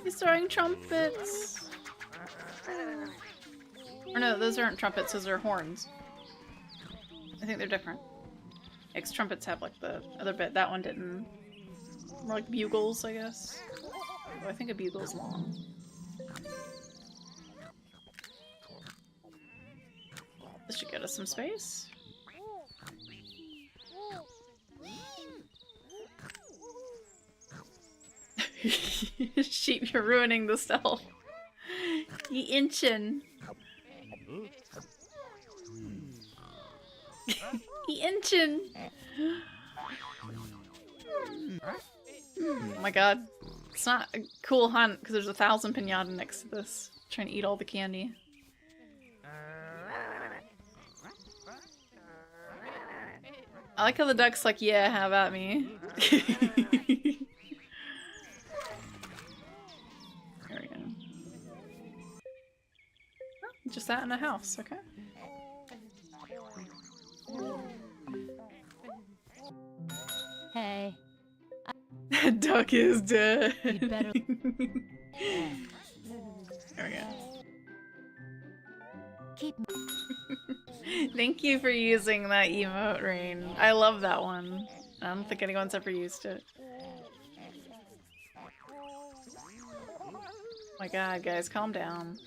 He's throwing trumpets! Or no, those aren't trumpets, those are horns. I think they're different. Because trumpets have like the other bit, that one didn't. More like bugles, I guess. Oh, I think a bugle's long. This should get us some space. Sheep, you're ruining the stealth. You inchin. You inchin. Oh my god. It's not a cool hunt because there's 1,000 pinata next to this. Trying to eat all the candy. I like how the duck's like, yeah, have at me. There we go. Oh, just that in a house, okay. Hey, That duck is dead. you'd better. There we go. Keep. Thank you for using that emote, Rain. I love that one. I don't think anyone's ever used it. Oh my god, guys, calm down.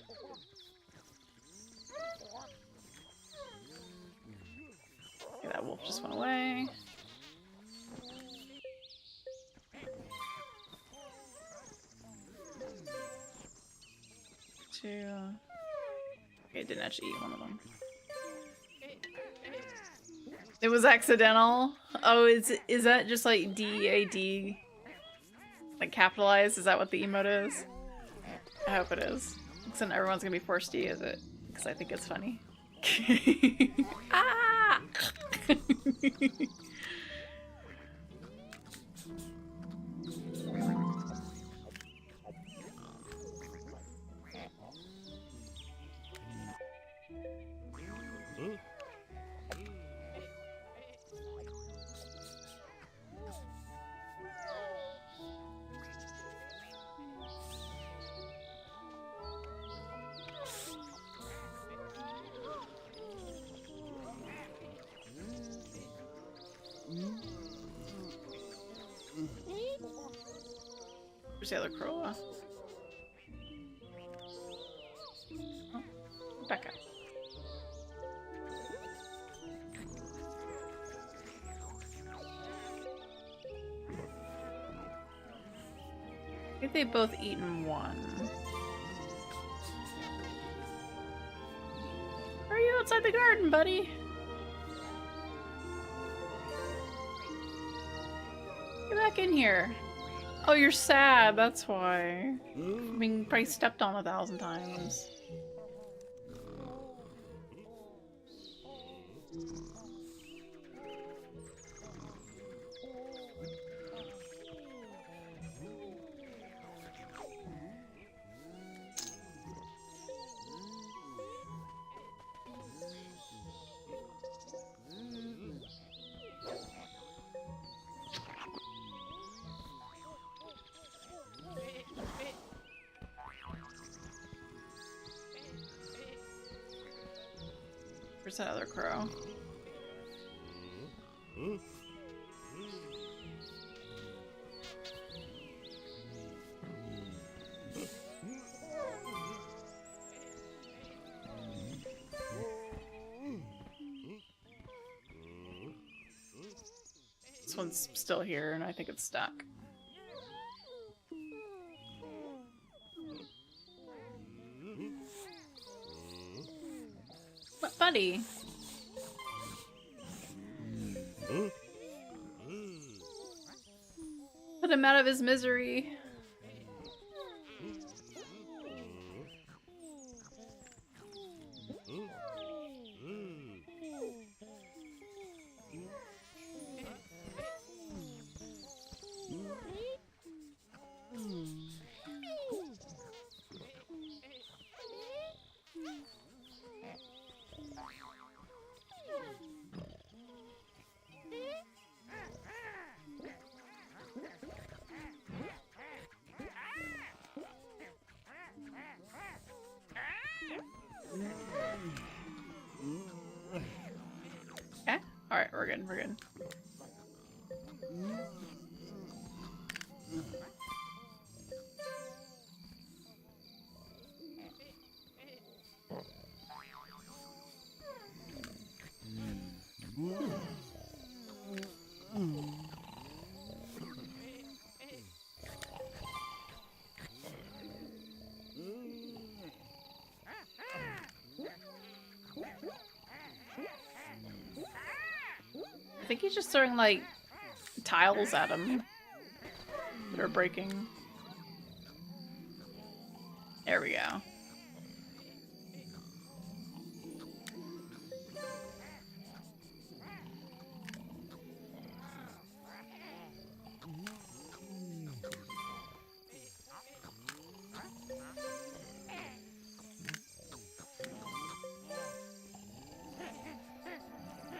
Okay, that wolf just went away. Two. Okay, I didn't actually eat one of them. It was accidental. Oh, is that just like D-A-D? Like capitalized? Is that what the emote is? I hope it is. Because then everyone's gonna be forced to use it. Because I think it's funny. Ah! Where's the other crow? Oh, back up. I think they've both eaten one. Are you outside the garden, buddy? Get back in here. Oh, you're sad, that's why. Being probably stepped on 1,000 times. Where's that other crow? This one's still here, and I think it's stuck. What, buddy? Put him out of his misery. Okay. Alright, we're good, we're good. I think he's just throwing, like, tiles at him that are breaking. There we go.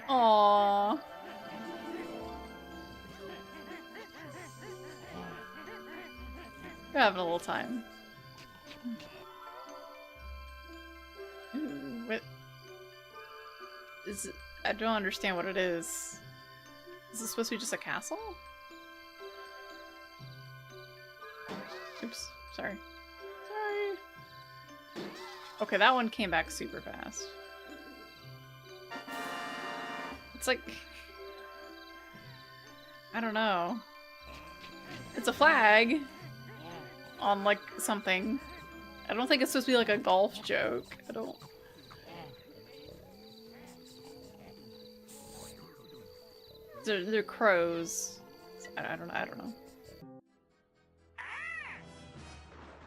Aww. We're having a little time. Ooh, what is it? I don't understand what it is. Is this supposed to be just a castle? Oops, sorry. Sorry. Okay, that one came back super fast. It's like, I don't know. It's a flag on, like, something. I don't think it's supposed to be like a golf joke. I don't. They're crows. I don't know.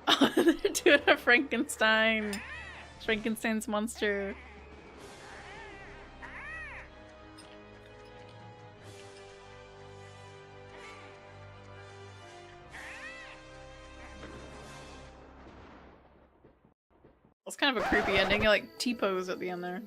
Oh, they're doing a Frankenstein. Frankenstein's monster. It's kind of a creepy ending. You like T-pose at the end there.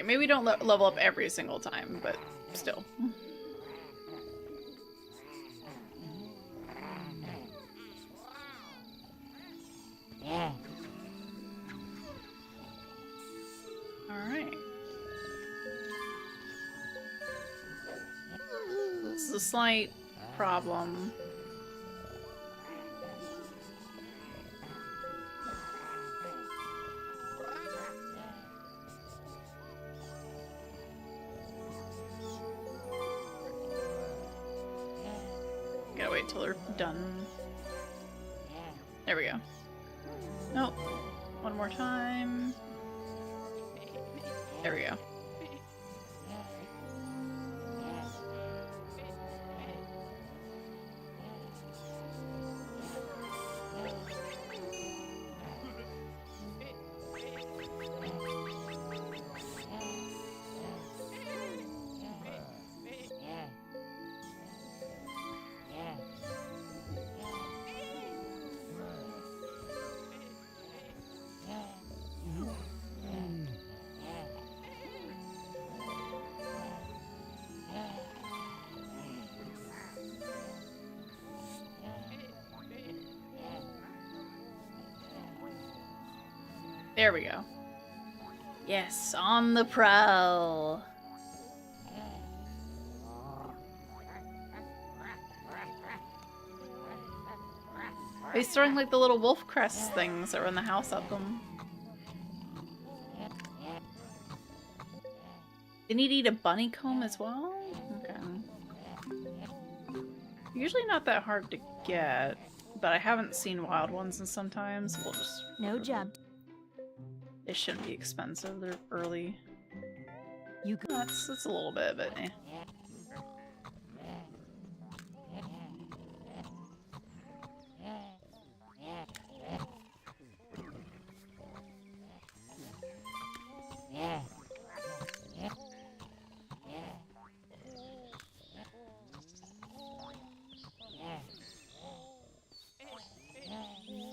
Maybe we don't level up every single time, but still. Alright. This is a slight problem. Gotta wait till they're done. There we go. Nope. One more time. There we go. There we go. Yes, on the prowl. He's throwing like the little wolf crest things that were in the house at them. Didn't he eat a bunny comb as well? Okay. Usually not that hard to get, but I haven't seen wild ones in some time, so we'll just... No job. They shouldn't be expensive, they're early. You go. That's a little bit, but eh.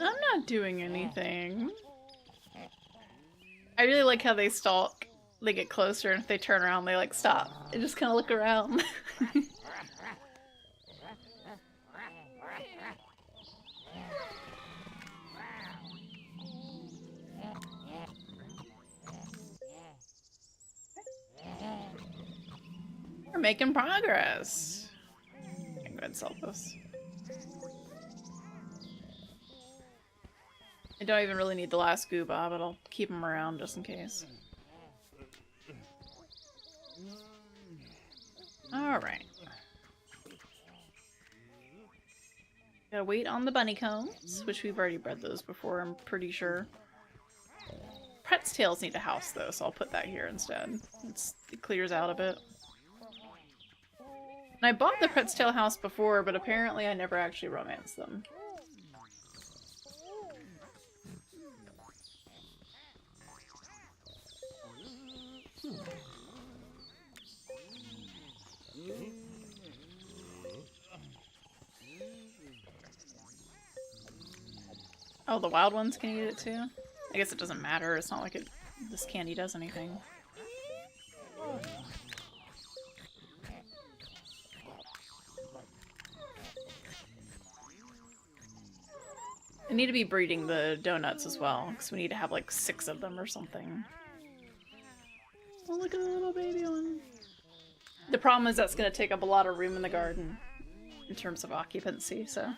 I'm not doing anything. I really like how they stalk. They get closer, and if they turn around, they like stop and just kind of look around. We're making progress. I can go ahead and sell this. I don't even really need the last Gooba, but I'll keep them around just in case. Alright. Gotta wait on the bunny combs, which we've already bred those before, I'm pretty sure. Pret's tails need a house though, so I'll put that here instead. It clears out a bit. And I bought the Pret's tail house before, but apparently I never actually romanced them. Oh, the wild ones can eat it too? I guess it doesn't matter, it's not like this candy does anything. I need to be breeding the donuts as well, because we need to have like 6 of them or something. Oh, look at the little baby one. The problem is that's going to take up a lot of room in the garden in terms of occupancy, so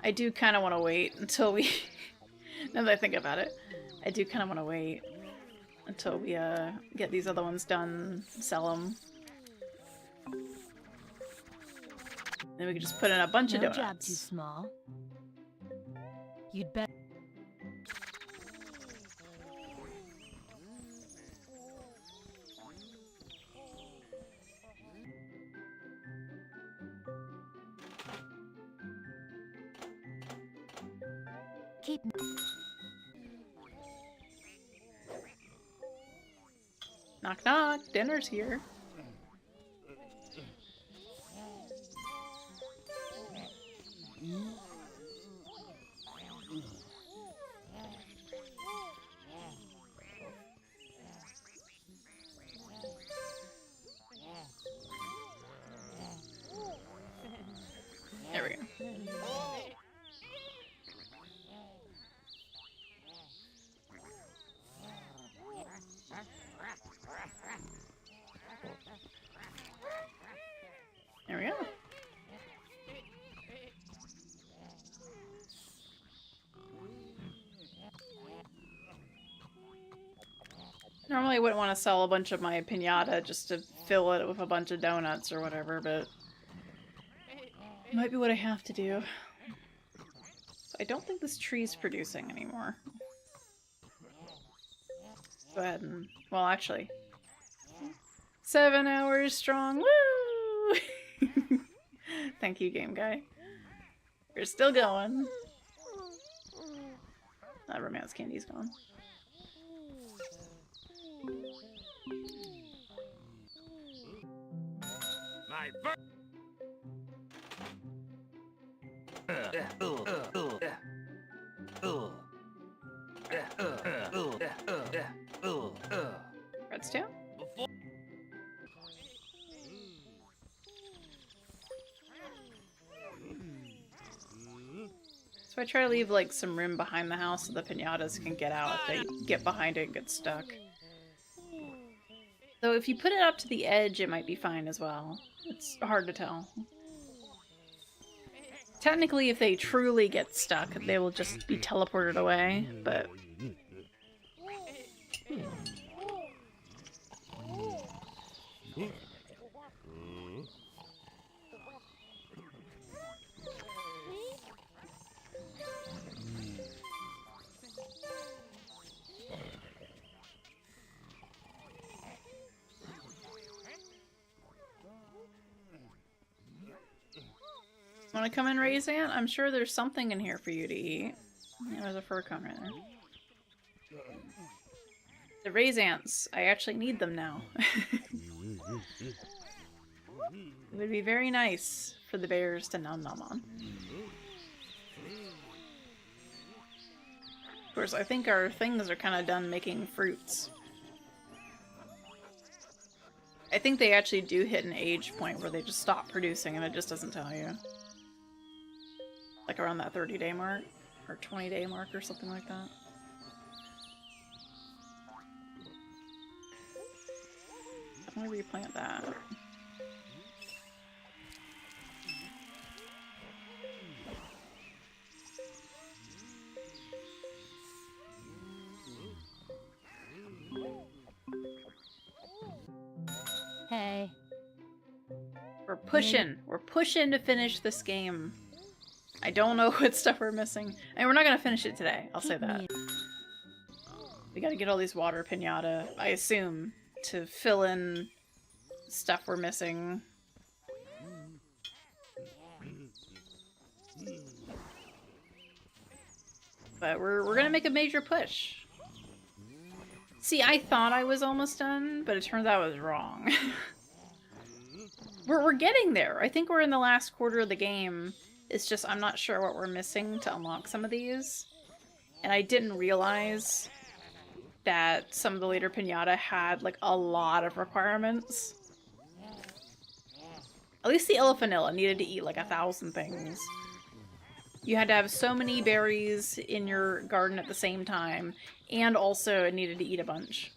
I do kind of want to wait until we... now that I think about it, I do kind of want to wait until we get these other ones done, sell them. Then we can just put in a bunch of donuts. No job too small. You'd bet. Keep. Knock knock, dinner's here. There we go. There we go. Normally I wouldn't want to sell a bunch of my piñata just to fill it with a bunch of donuts or whatever, but it might be what I have to do. So I don't think this tree's producing anymore. Go ahead and... well, actually... 7 hours strong! Woo! Thank you, game guy. You're still going. That romance candy's gone. My Pret's tail? So I try to leave like some room behind the house so the piñatas can get out if they get behind it and get stuck. Though if you put it up to the edge, it might be fine as well. It's hard to tell. Technically, if they truly get stuck, they will just be teleported away, but... Wanna come in, Raisant? I'm sure there's something in here for you to eat. Yeah, there's a fur cone right there. The Raisants, I actually need them now. It would be very nice for the bears to nom nom on. Of course, I think our things are kind of done making fruits. I think they actually do hit an age point where they just stop producing and it just doesn't tell you. Like around that 30-day mark, or 20-day mark, or something like that. I'm gonna replant that. Hey. We're pushing. We're pushing to finish this game. I don't know what stuff we're missing. And we're not gonna finish it today, I'll say that. We gotta get all these water piñata, I assume, to fill in stuff we're missing. But we're gonna make a major push. See, I thought I was almost done, but it turns out I was wrong. We're getting there. I think we're in the last quarter of the game. It's just I'm not sure what we're missing to unlock some of these. And I didn't realize that some of the later piñata had like a lot of requirements. At least the Elephantilla needed to eat like 1,000 things. You had to have so many berries in your garden at the same time, and also it needed to eat a bunch.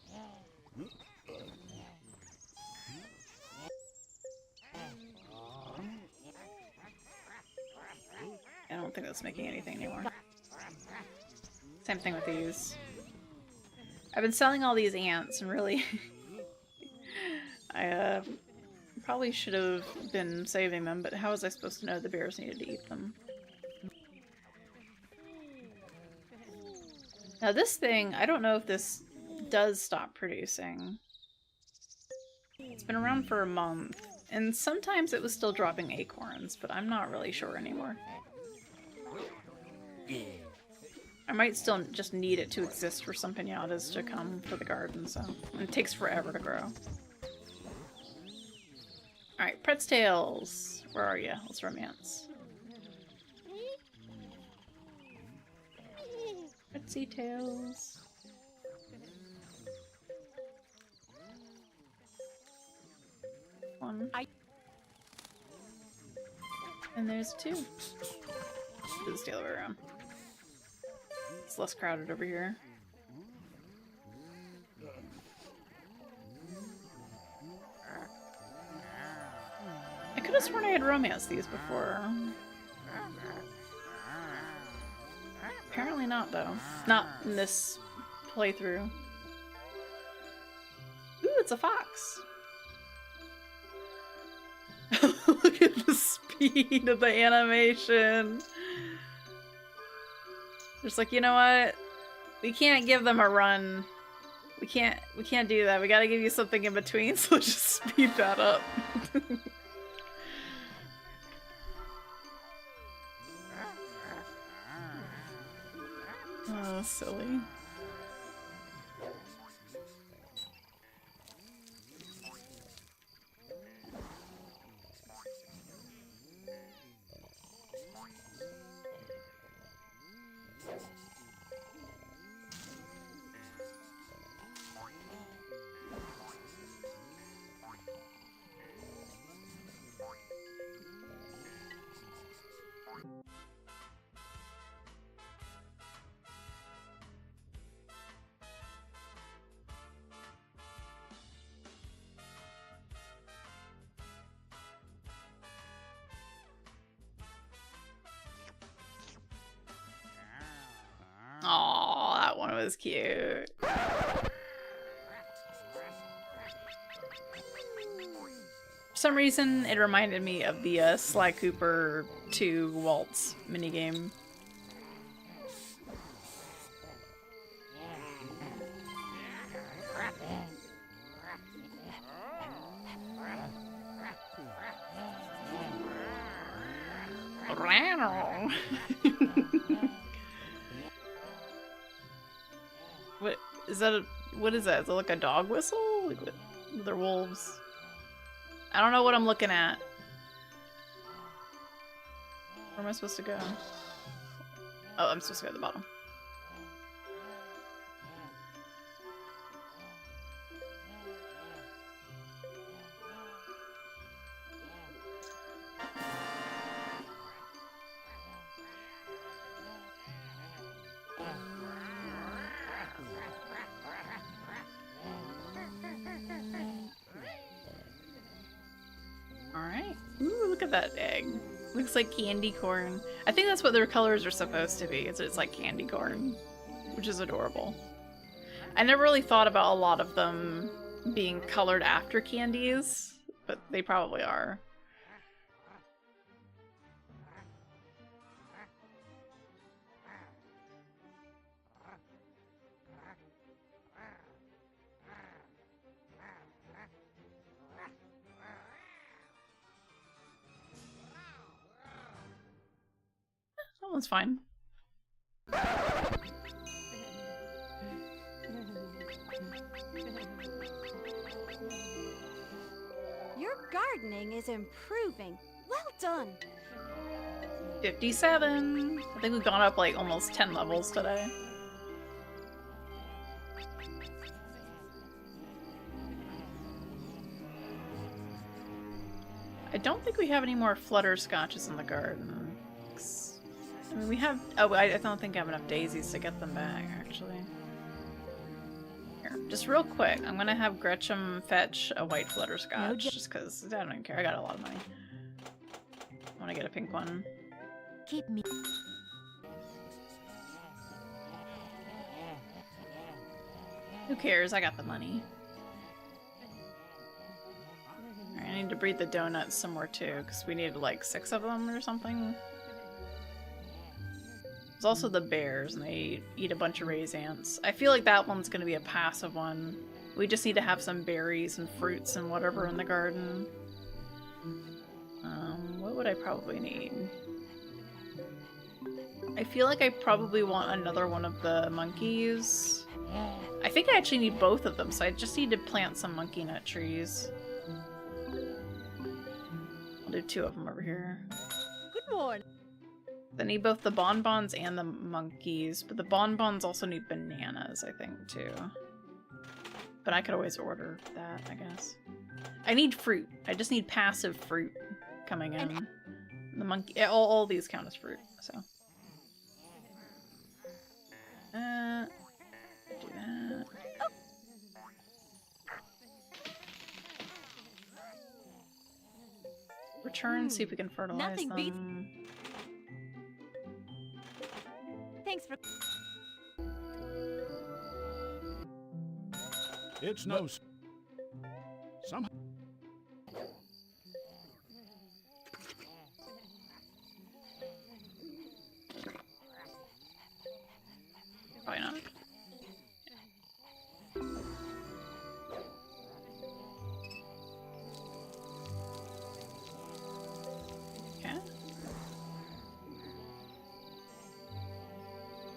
I don't think that's making anything anymore. Same thing with these. I've been selling all these ants, and really... I probably should have been saving them, but how was I supposed to know the bears needed to eat them? Now this thing, I don't know if this does stop producing. It's been around for a month, and sometimes it was still dropping acorns, but I'm not really sure anymore. I might still just need it to exist for some piñatas to come for the garden, so it takes forever to grow. Alright, Pretz Tails. Where are you? Let's romance. Pretzy Tails. One. And there's two. It's the other way around. It's less crowded over here. I could have sworn I had romanced these before. Apparently not, though. Not in this playthrough. Ooh, it's a fox! Look at the speed of the animation! Just like, you know what? We can't give them a run. We can't do that. We gotta give you something in between, so let's just speed that up. Oh, silly. That was cute. For some reason, it reminded me of the Sly Cooper 2 Waltz minigame. What is that? What is that? Is it like a dog whistle? Like, what? They're wolves. I don't know what I'm looking at. Where am I supposed to go? Oh, I'm supposed to go at the bottom. Alright. Ooh, look at that egg. Looks like candy corn. I think that's what their colors are supposed to be. It's like candy corn, which is adorable. I never really thought about a lot of them being colored after candies, but they probably are. That one's fine. Your gardening is improving. Well done. 57. I think we've gone up like almost 10 levels today. I don't think we have any more flutterscotches in the garden. I mean, we have... Oh, I don't think I have enough daisies to get them back, actually. Here, just real quick, I'm gonna have Gretchen fetch a white flutterscotch, just because I don't even care. I got a lot of money. I want to get a pink one. Keep me. Who cares? I got the money. Alright, I need to breed the donuts some more too, because we need like 6 of them or something. There's also the bears, and they eat a bunch of raisins. I feel like that one's going to be a passive one. We just need to have some berries and fruits and whatever in the garden. What would I probably need? I feel like I probably want another one of the monkeys. I think I actually need both of them, so I just need to plant some monkey nut trees. I'll do 2 of them over here. Good morning. I need both the bonbons and the monkeys, but the bonbons also need bananas, I think, too. But I could always order that, I guess. I need fruit. I just need passive fruit coming in. The monkey, all these count as fruit, so. Do that. Return, see if we can fertilize Nothing them. beats- Thanks for... It's no... Somehow... Probably not. Okay.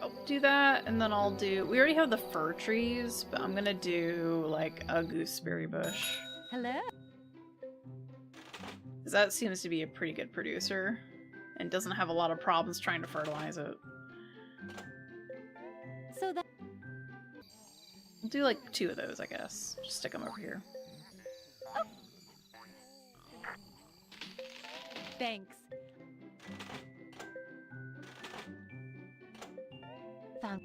I'll do that, and then I'll do... We already have the fir trees, but I'm gonna do, like, a gooseberry bush. Hello? Because that seems to be a pretty good producer, and doesn't have a lot of problems trying to fertilize it. So that... I'll do, like, 2 of those, I guess. Just stick them over here. Thanks. Found...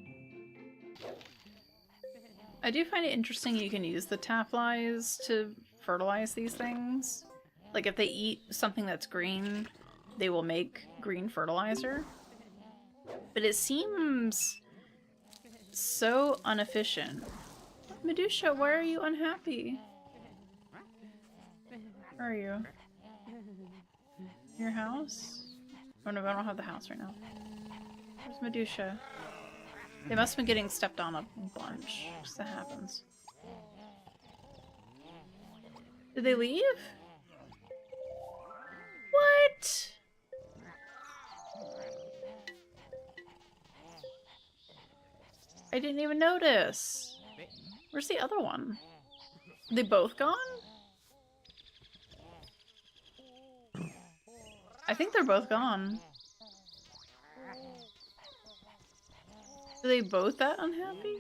I do find it interesting you can use the tafflies to fertilize these things. Like, if they eat something that's green, they will make green fertilizer. But it seems so inefficient. Medusa, why are you unhappy? Where are you? Your house? Oh no, I don't have the house right now. Where's Medusa? They must have been getting stepped on a bunch. Just that happens. Did they leave? What? I didn't even notice. Where's the other one? Are they both gone? I think they're both gone. Are they both that unhappy?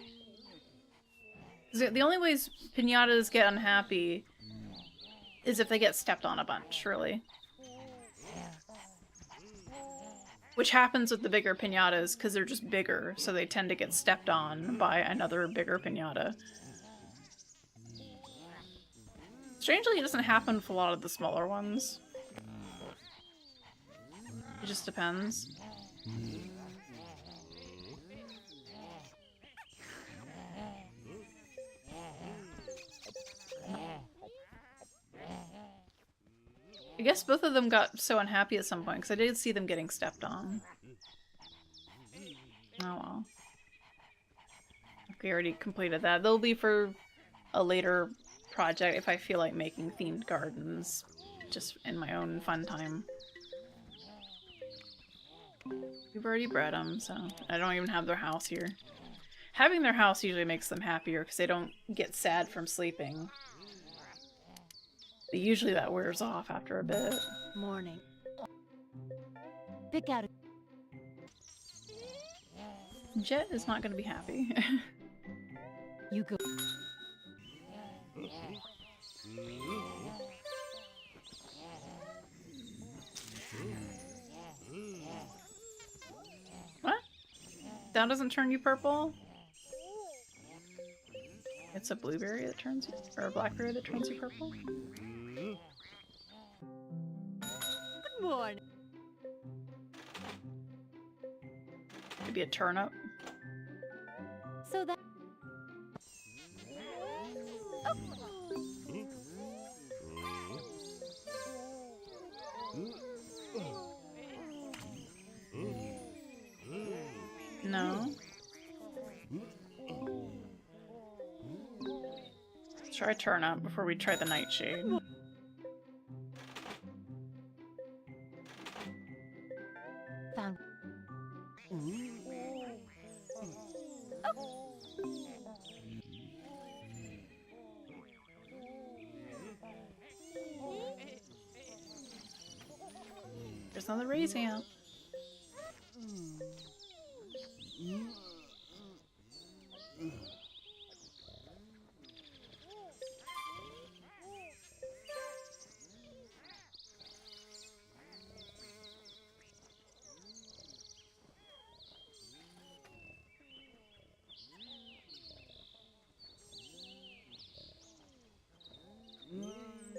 The only ways pinatas get unhappy is if they get stepped on a bunch, really. Which happens with the bigger pinatas because they're just bigger, so they tend to get stepped on by another bigger pinata. Strangely, it doesn't happen for a lot of the smaller ones. It just depends. I guess both of them got so unhappy at some point, because I did see them getting stepped on. Oh well. We already completed that. They'll be for a later project if I feel like making themed gardens, just in my own fun time. We've already bred them, so I don't even have their house here. Having their house usually makes them happier, because they don't get sad from sleeping. But usually that wears off after a bit. Morning. Pick out a... Jet is not going to be happy. You go. What? That doesn't turn you purple? It's a blueberry that turns you, or a blackberry that turns you purple? Good morning. Maybe a turnip? So that... No. Let's try turnip before we try the nightshade. Found... There's another raising out.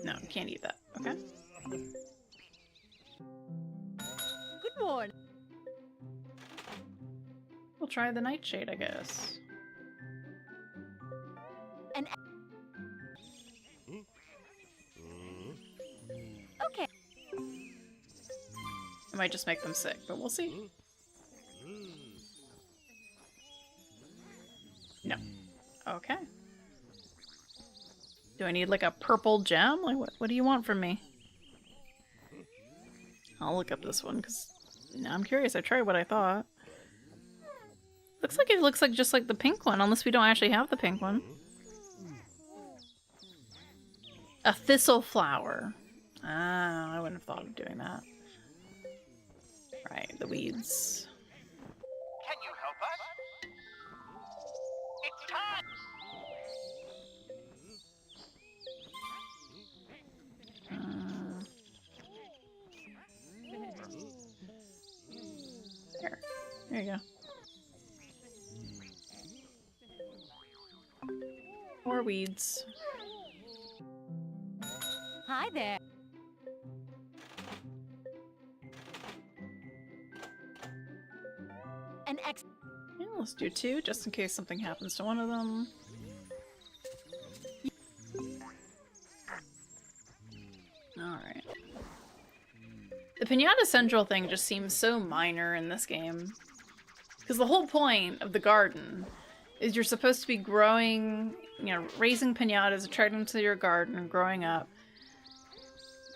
No, can't eat that. Okay. Good morning. We'll try the nightshade, I guess. Okay. It might just make them sick, but we'll see. No. Okay. Do I need like a purple gem? Like what do you want from me? I'll look up this one because I'm curious. I tried what I thought. Looks like just like the pink one, unless we don't actually have the pink one. A thistle flower. Ah, I wouldn't have thought of doing that. Right, the weeds. Can you help us? It's time! There you go. More weeds. Hi there. Oh, Let's do 2, just in case something happens to one of them. Alright. The Pinata Central thing just seems so minor in this game. Because the whole point of the garden is you're supposed to be growing, you know, raising pinatas, attracting them to your garden, growing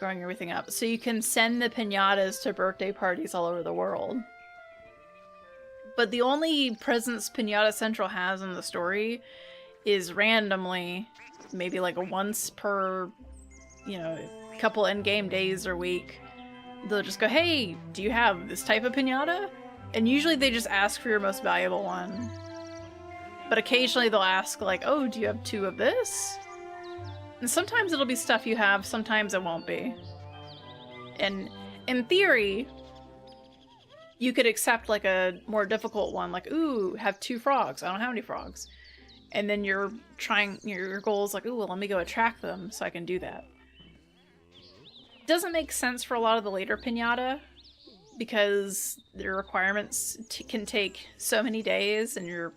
everything up, so you can send the pinatas to birthday parties all over the world. But the only presence Pinata Central has in the story is randomly, maybe like once per, you know, couple in-game days or week, they'll just go, hey, do you have this type of pinata? And usually they just ask for your most valuable one. But occasionally they'll ask, like, oh, do you have 2 of this? And sometimes it'll be stuff you have, sometimes it won't be. And in theory, you could accept like a more difficult one, like, ooh, have 2 frogs. I don't have any frogs. And then you're trying, your goal is like, ooh, well, let me go attract them so I can do that. Doesn't make sense for a lot of the later pinata because their requirements can take so many days and your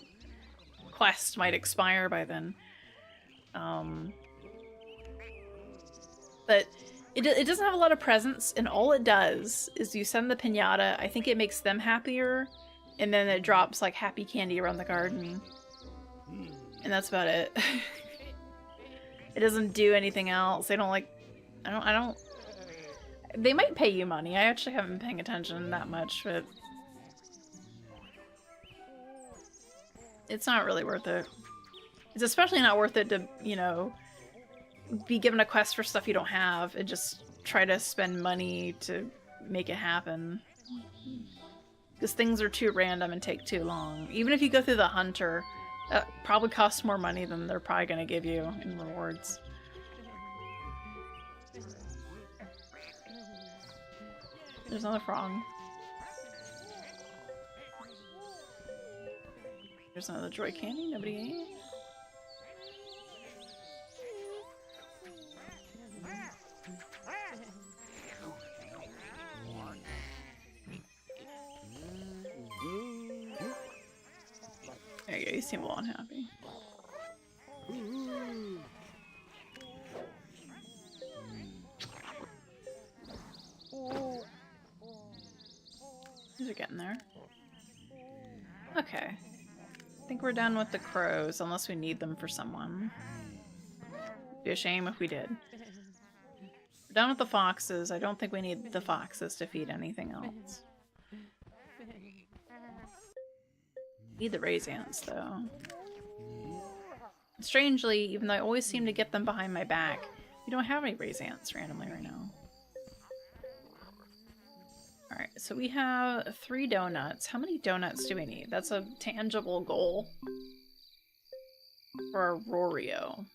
quest might expire by then. But it doesn't have a lot of presence, and all it does is you send the pinata, I think it makes them happier, and then it drops like happy candy around the garden. And that's about it. It doesn't do anything else. They don't like, I don't, they might pay you money. I actually haven't been paying attention that much, but it's not really worth it. It's especially not worth it to, you know, be given a quest for stuff you don't have and just try to spend money to make it happen. Because things are too random and take too long. Even if you go through the hunter, that probably costs more money than they're probably going to give you in rewards. There's another frog. There's another joy candy nobody ate. There you go, you seem a little unhappy. These are getting there. Okay. I think we're done with the crows, unless we need them for someone. It'd be a shame if we did. We're done with the foxes. I don't think we need the foxes to feed anything else. Need the raisins, though. Strangely, even though I always seem to get them behind my back, we don't have any raisins randomly right now. Alright, so we have 3 donuts. How many donuts do we need? That's a tangible goal for Aurorio.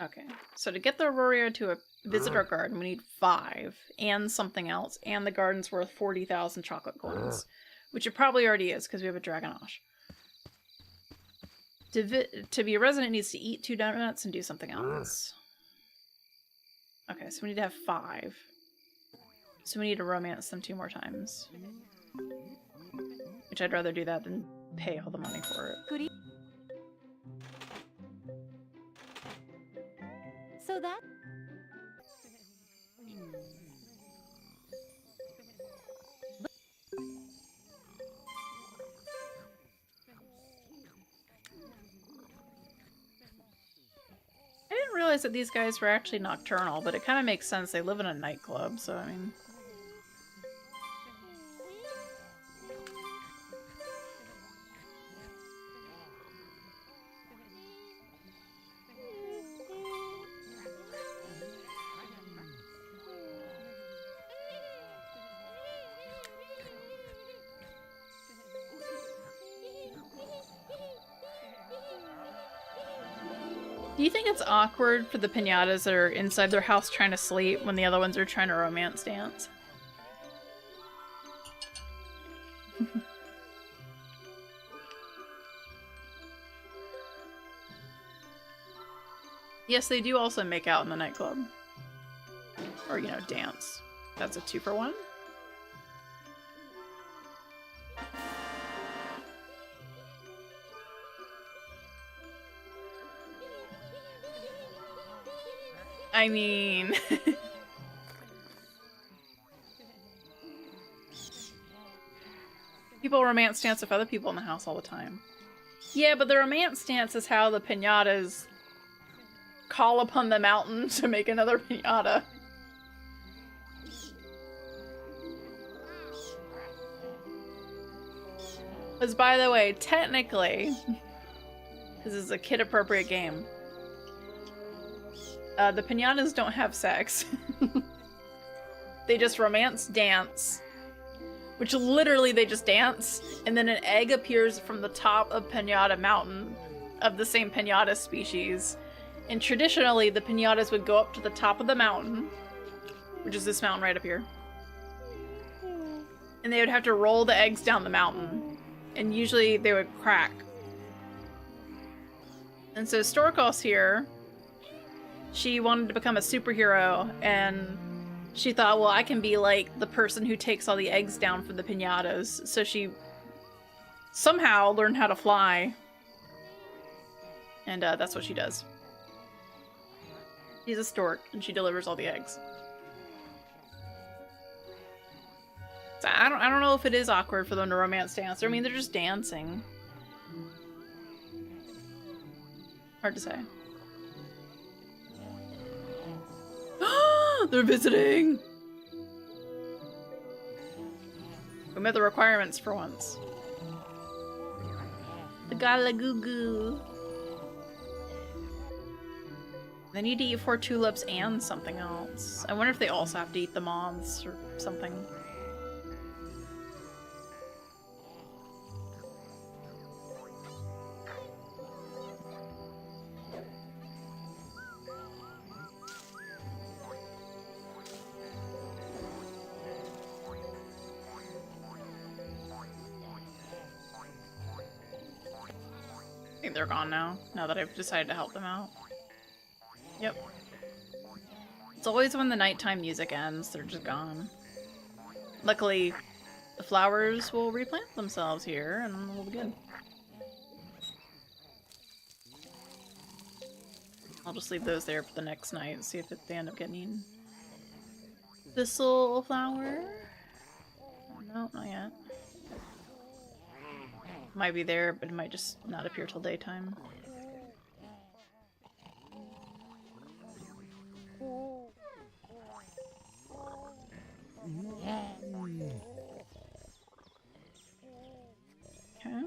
Okay, so to get the Aurorio to visit our garden, we need 5 and something else, and the garden's worth 40,000 chocolate coins, which it probably already is because we have a Dragonosh. To be a resident, it needs to eat 2 donuts and do something else. Okay, so we need to have 5. So we need to romance them 2 more times. Which I'd rather do that than pay all the money for it. Good evening. So that... I didn't realize that these guys were actually nocturnal, but it kind of makes sense. They live in a nightclub, so I mean... Do you think it's awkward for the pinatas that are inside their house trying to sleep when the other ones are trying to romance dance? Yes, they do also make out in the nightclub. Or, you know, dance. That's a 2-for-1. I mean... People romance dance with other people in the house all the time. Yeah, but the romance dance is how the piñatas call upon the mountain to make another piñata. Because, by the way, technically, this is a kid-appropriate game. The piñatas don't have sex. They just romance dance. Which literally they just dance, and then an egg appears from the top of Piñata Mountain, of the same piñata species. And traditionally, the piñatas would go up to the top of the mountain, which is this mountain right up here. And they would have to roll the eggs down the mountain. And usually they would crack. And so Storkos here, she wanted to become a superhero, and she thought, well, I can be like the person who takes all the eggs down for the piñatas. So she somehow learned how to fly. And that's what she does. She's a stork, and she delivers all the eggs. So I don't know if it is awkward for them to romance dance. I mean, they're just dancing. Hard to say. They're visiting! We met the requirements for once. The Galagugu. They need to eat 4 tulips and something else. I wonder if they also have to eat the moths or something. I think they're gone now that I've decided to help them out. Yep. It's always when the nighttime music ends, they're just gone. Luckily, the flowers will replant themselves here, and we'll be good. I'll just leave those there for the next night and see if they end up getting eaten. Thistle flower? No, not yet. Might be there, but it might just not appear till daytime. Okay.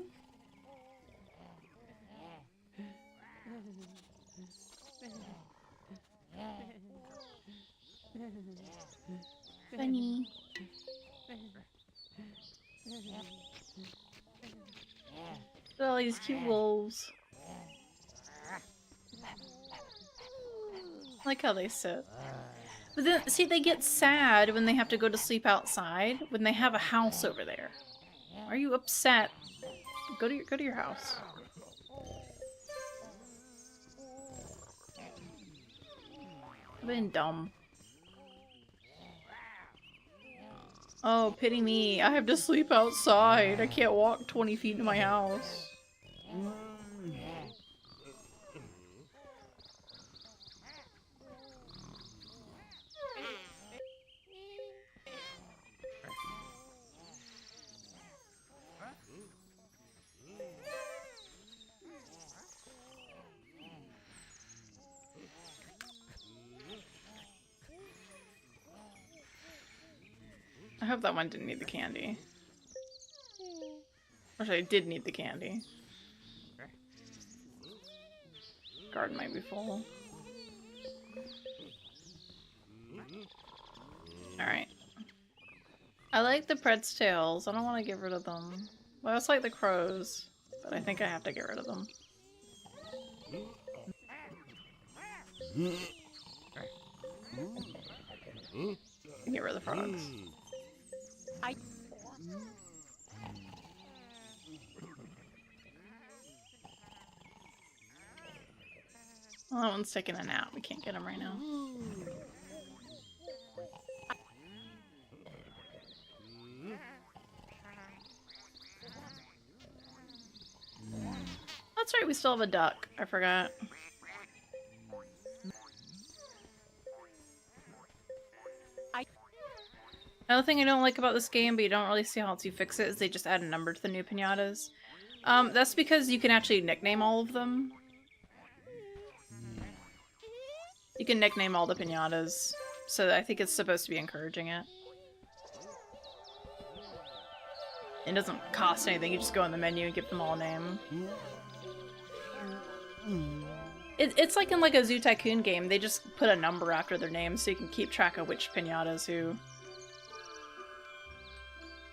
Bunny. Look at all these cute wolves. I like how they sit. But then, see, they get sad when they have to go to sleep outside, when they have a house over there. Are you upset? Go to your house. I've been dumb. Oh, pity me. I have to sleep outside. I can't walk 20 feet to my house. I hope that one didn't need the candy. Actually, I did need the candy. Garden might be full. Alright. I like the Pred's tails. I don't want to get rid of them. Well, it's like the crows, but I think I have to get rid of them. Get rid of the frogs. Well, that one's taking a nap. We can't get him right now. That's right, we still have a duck. I forgot. Another thing I don't like about this game, but you don't really see how else you fix it, is they just add a number to the new pinatas. That's because you can actually nickname all of them. You can nickname all the pinatas, so I think it's supposed to be encouraging it. It doesn't cost anything, you just go in the menu and give them all a name. It's like in like a Zoo Tycoon game, they just put a number after their name so you can keep track of which pinata's who.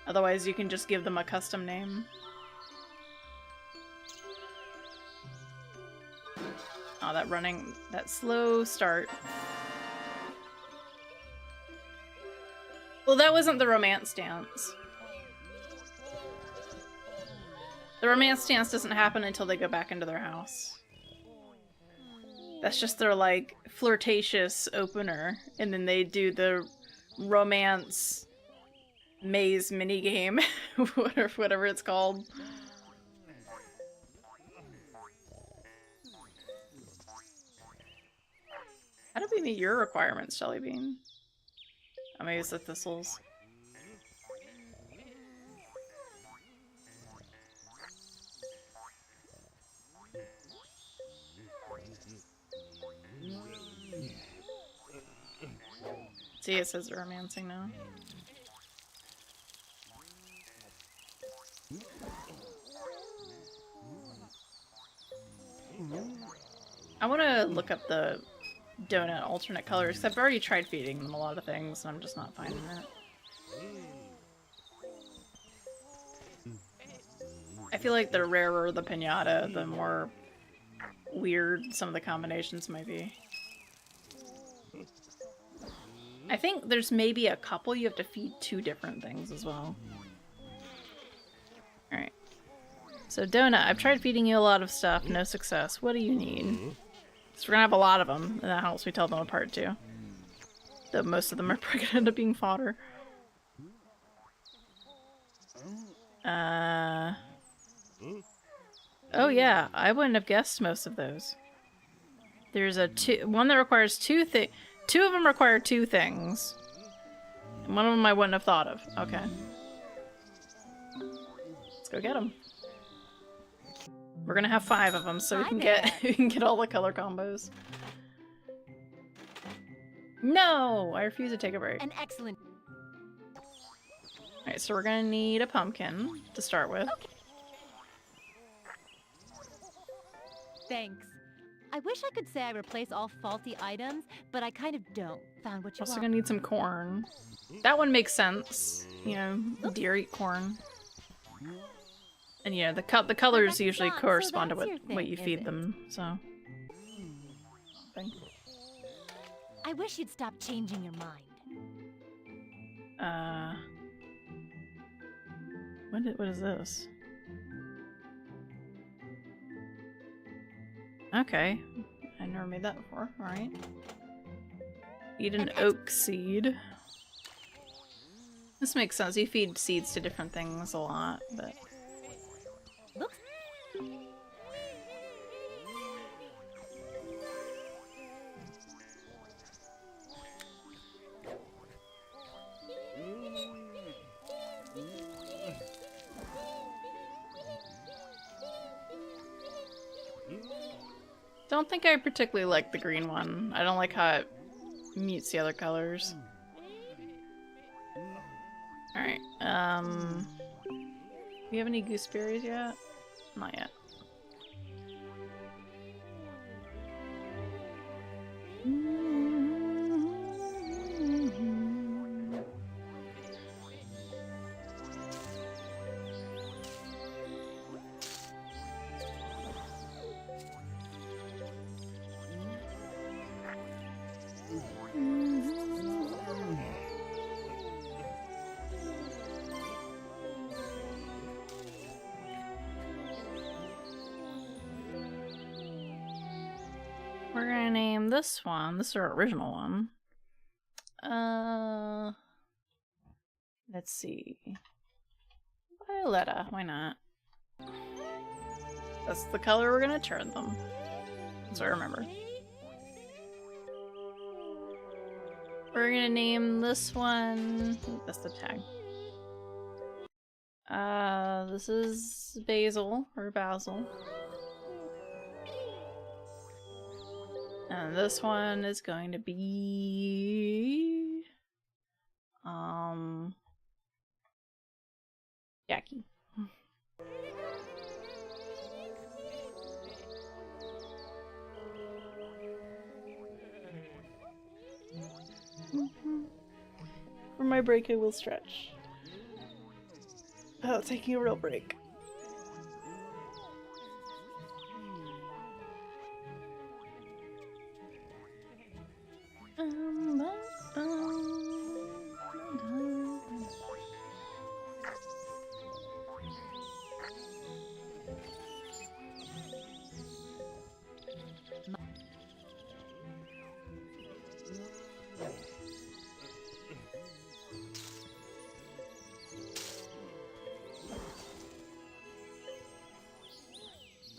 Otherwise you can just give them a custom name. Oh, that slow start. Well, that wasn't the romance dance. The romance dance doesn't happen until they go back into their house. That's just their, like, flirtatious opener, and then they do the romance maze minigame, whatever it's called. How did we meet your requirements, Jellybean? Oh, maybe it's the thistles. See, it says they're romancing now. I want to look up the donut alternate colors, because I've already tried feeding them a lot of things, and I'm just not finding it. I feel like the rarer the pinata, the more weird some of the combinations might be. I think there's maybe a couple you have to feed 2 different things as well. Alright. So Donut, I've tried feeding you a lot of stuff, no success. What do you need? So we're gonna have a lot of them, and that helps me tell them apart too. Though most of them are probably gonna end up being fodder. Oh yeah, I wouldn't have guessed most of those. There's one that requires 2 things. 2 of them require 2 things. And one of them I wouldn't have thought of. Okay. Let's go get them. We're gonna have 5 of them, so we can get all the color combos. No! I refuse to take a break. An excellent. Alright, so we're gonna need a pumpkin to start with. Okay. Thanks. I wish I could say I replace all faulty items, but I kind of don't. Found what you Also want. gonna need some corn. That one makes sense. You know, deer eat corn. And yeah, the colors usually correspond to what you feed them, so. I wish you'd stop changing your mind. What is this? Okay. I never made that before. Alright. Eat an oak seed. This makes sense. You feed seeds to different things a lot, but... Looks. Don't think I particularly like the green one. I don't like how it mutes the other colors. Alright, do you have any gooseberries yet? Not yet. We're gonna name this one. This is our original one. Let's see. Violetta, why not? That's the color we're gonna turn them. So I remember. We're gonna name this one. That's the tag. This is Basil or Basil. And this one is going to be Jackie. For my break, I will stretch. Oh, taking a real break.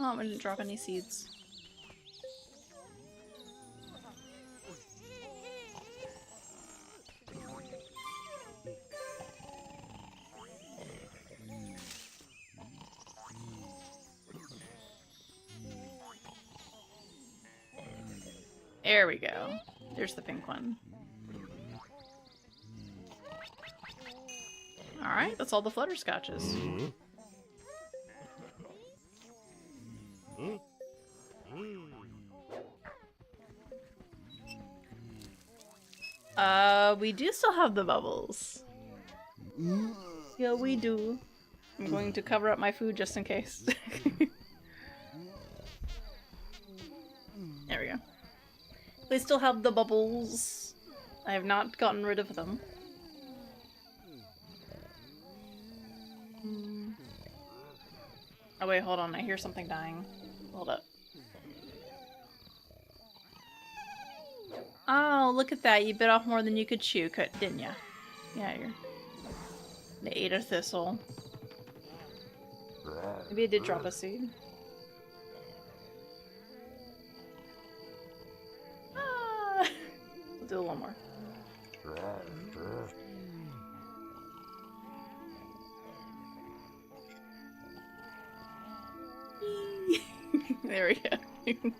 Oh, I didn't drop any seeds. There we go. There's the pink one. Alright, that's all the flutterscotches. We do still have the bubbles. Yeah, we do. I'm going to cover up my food just in case. There we go. We still have the bubbles. I have not gotten rid of them. Oh wait, hold on. I hear something dying. Hold up. Oh, look at that. You bit off more than you could chew, didn't ya? Yeah, they ate a thistle. Maybe it did drop a seed. Ah! We'll do one more. There we go.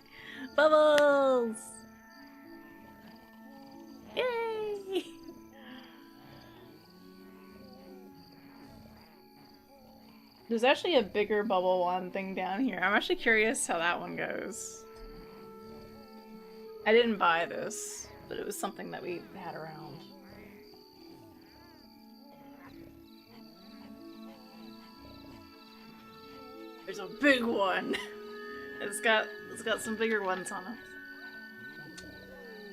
Bubbles! Yay! There's actually a bigger bubble one thing down here. I'm actually curious how that one goes. I didn't buy this, but it was something that we had around. There's a big one! It's got some bigger ones on it.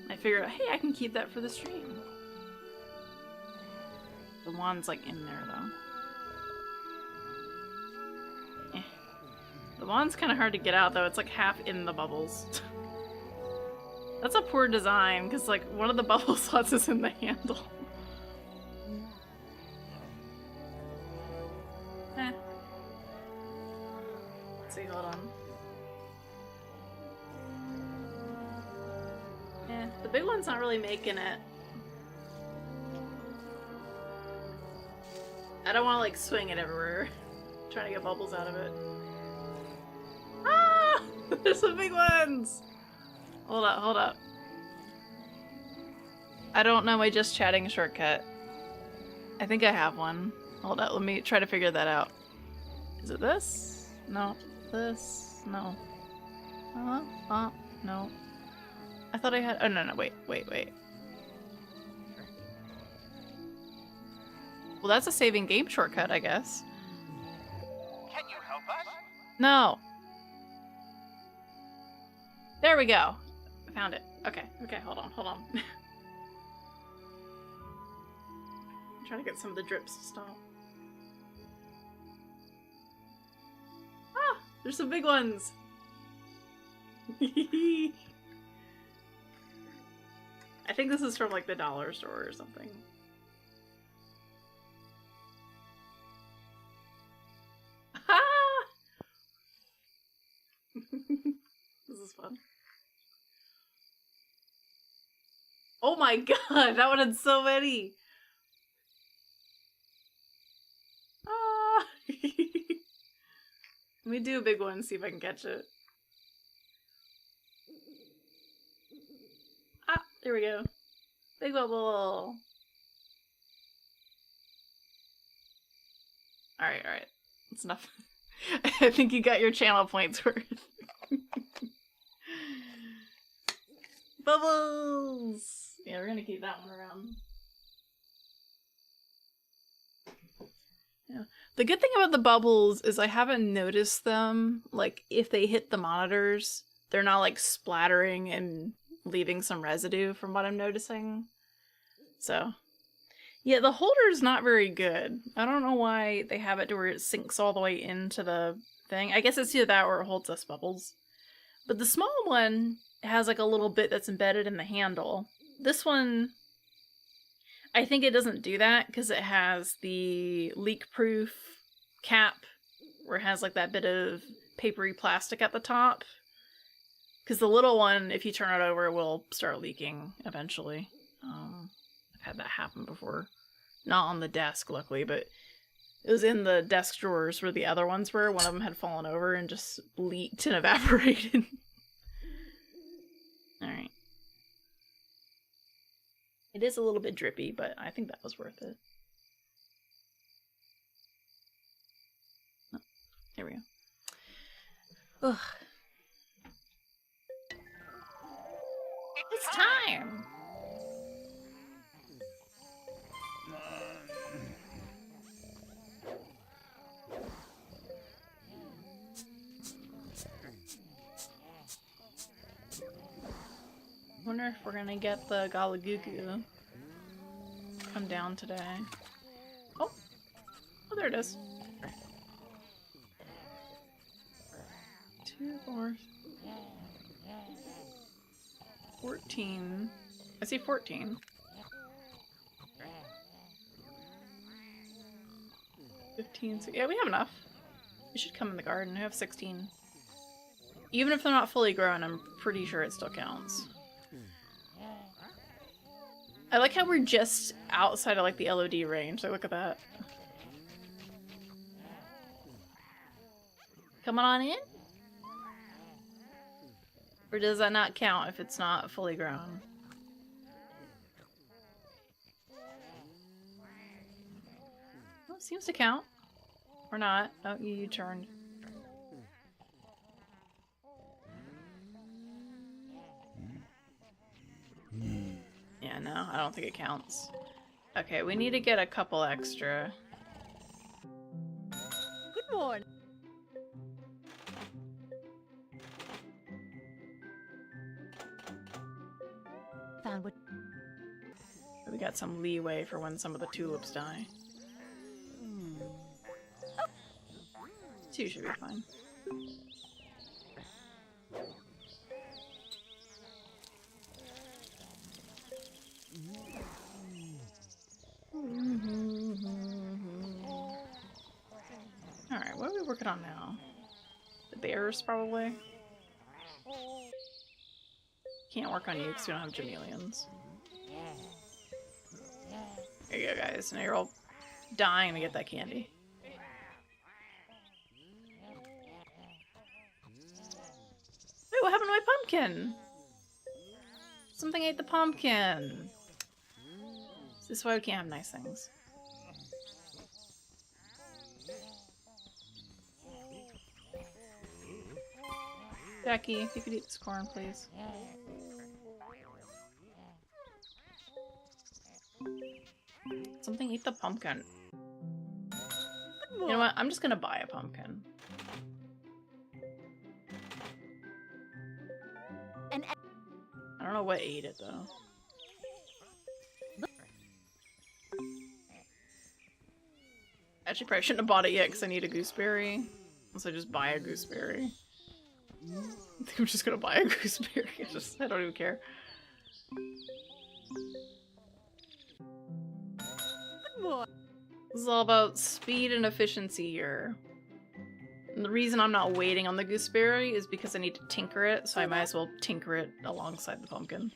I figured, hey, I can keep that for the stream. The wand's like in there though. Eh. The wand's kind of hard to get out though. It's like half in the bubbles. That's a poor design because like one of the bubble slots is in the handle. Eh. Let's see, hold on. Yeah, the big one's not really making it. I don't want to like swing it everywhere. Trying to get bubbles out of it. Ah! There's some big ones! Hold up, hold up. I don't know my just chatting shortcut. I think I have one. Hold up, let me try to figure that out. Is it this? No. This? No. No. I thought I had- oh no, wait. Well, that's a saving game shortcut, I guess. Can you help us? No. There we go. I found it. Okay, hold on. I'm trying to get some of the drips to stop. Ah! There's some big ones! think this is from like the dollar store or something. This is fun. Oh my god, that one had so many! Ah! Let me do a big one and see if I can catch it. Ah, there we go. Big bubble! Alright, alright. That's enough. I think you got your channel points worth. Bubbles! Yeah, we're gonna keep that one around. Yeah. The good thing about the bubbles is I haven't noticed them, like, if they hit the monitors, they're not, like, splattering and leaving some residue from what I'm noticing. So, yeah, the holder's not very good. I don't know why they have it to where it sinks all the way into the thing. I guess it's either that or it holds less bubbles. But the small one has, like, a little bit that's embedded in the handle. This one, I think it doesn't do that because it has the leak-proof cap where it has like that bit of papery plastic at the top. Because the little one, if you turn it over, will start leaking eventually. I've had that happen before. Not on the desk, luckily, but it was in the desk drawers where the other ones were. One of them had fallen over and just leaked and evaporated. Alright. It is a little bit drippy, but I think that was worth it. Oh, there we go. Ugh. It's time! I wonder if we're gonna get the Galagugu come down today. Oh! Oh, there it is. 2, 4, 14. I see 14. 15. So yeah, we have enough. We should come in the garden. I have 16. Even if they're not fully grown, I'm pretty sure it still counts. I like how we're just outside of like the LOD range. Like, look at that. Coming on in? Or does that not count if it's not fully grown? Oh, it seems to count. Or not. Oh, you turned. Yeah, no, I don't think it counts. Okay, we need to get a couple extra. Good morning. Found what? We got some leeway for when some of the tulips die. 2 should be fine. Alright, what are we working on now? The bears, probably? Can't work on you because we don't have Jameleons. There you go, guys. Now you're all dying to get that candy. Wait, what happened to my pumpkin? Something ate the pumpkin. Is this why we can't have nice things? Jackie, if you could eat this corn, please. Something eat the pumpkin. You know what? I'm just gonna buy a pumpkin. I don't know what ate it, though. Actually, probably shouldn't have bought it yet because I need a gooseberry. Unless I just buy a gooseberry. I think I'm just gonna buy a gooseberry. I don't even care. This is all about speed and efficiency here. And the reason I'm not waiting on the gooseberry is because I need to tinker it, so I might as well tinker it alongside the pumpkin.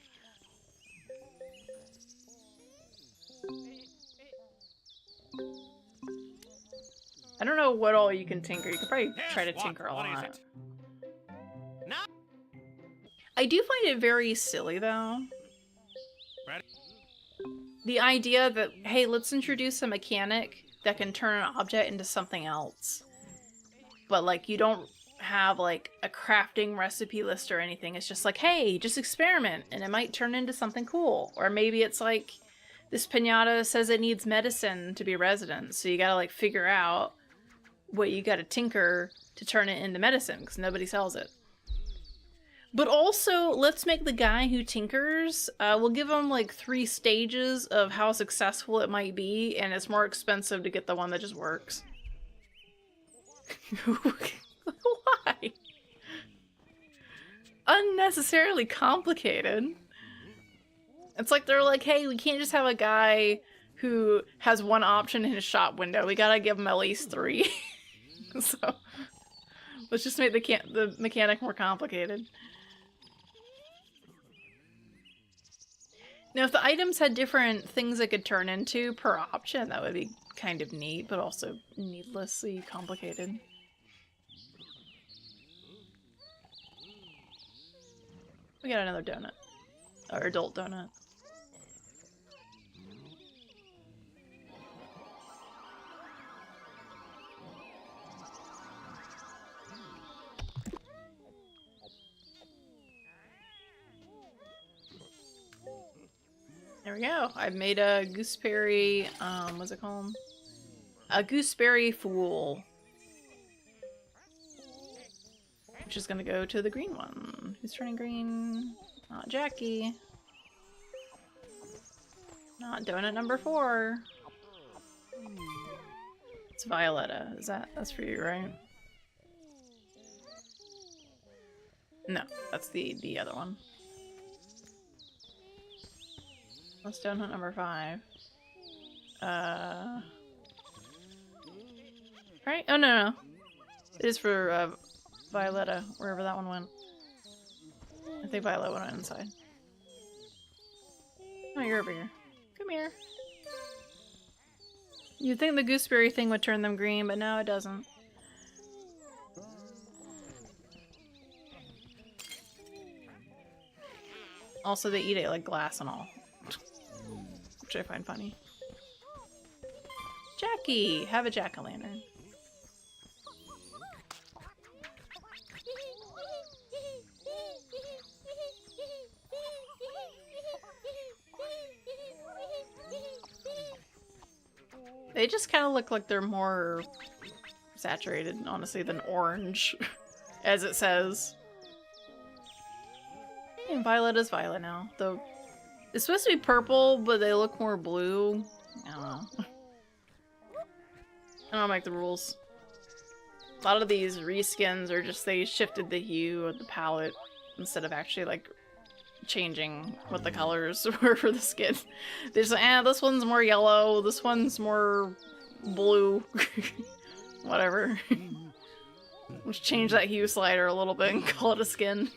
I don't know what all you can tinker. You could probably try to tinker a lot. I do find it very silly, though. The idea that, hey, let's introduce a mechanic that can turn an object into something else. But, like, you don't have, like, a crafting recipe list or anything. It's just like, hey, just experiment, and it might turn into something cool. Or maybe it's like, this piñata says it needs medicine to be resident, so you gotta, like, figure out what you gotta tinker to turn it into medicine, because nobody sells it. But also, let's make the guy who tinkers, we'll give him like 3 stages of how successful it might be, and it's more expensive to get the one that just works. Why? Unnecessarily complicated. It's like they're like, hey, we can't just have a guy who has 1 option in his shop window. We gotta give him at least 3. So, let's just make the mechanic more complicated. Now, if the items had different things it could turn into per option, that would be kind of neat, but also needlessly complicated. We got another donut. Or adult donut. There we go. I've made a gooseberry, what's it called? A gooseberry fool. Which is gonna go to the green one. Who's turning green? Not Jackie. Not donut number 4. It's Violetta. That's for you, right? No, that's the other one. That's donut number 5. Right? Oh, no. It is for, Violetta, wherever that one went. I think Violetta went inside. Oh, you're over here. Come here. You'd think the gooseberry thing would turn them green, but no, it doesn't. Also, they eat it like glass and all. Which I find funny. Jackie! Have a jack-o'-lantern. They just kind of look like they're more saturated, honestly, than orange, as it says. And Violet is Violet now, though. It's supposed to be purple, but they look more blue. I don't know. I don't make the rules. A lot of these reskins are just, they shifted the hue of the palette instead of actually, like, changing what the colors were for the skin. They're just like, this one's more yellow, this one's more blue. Whatever. Let's change that hue slider a little bit and call it a skin.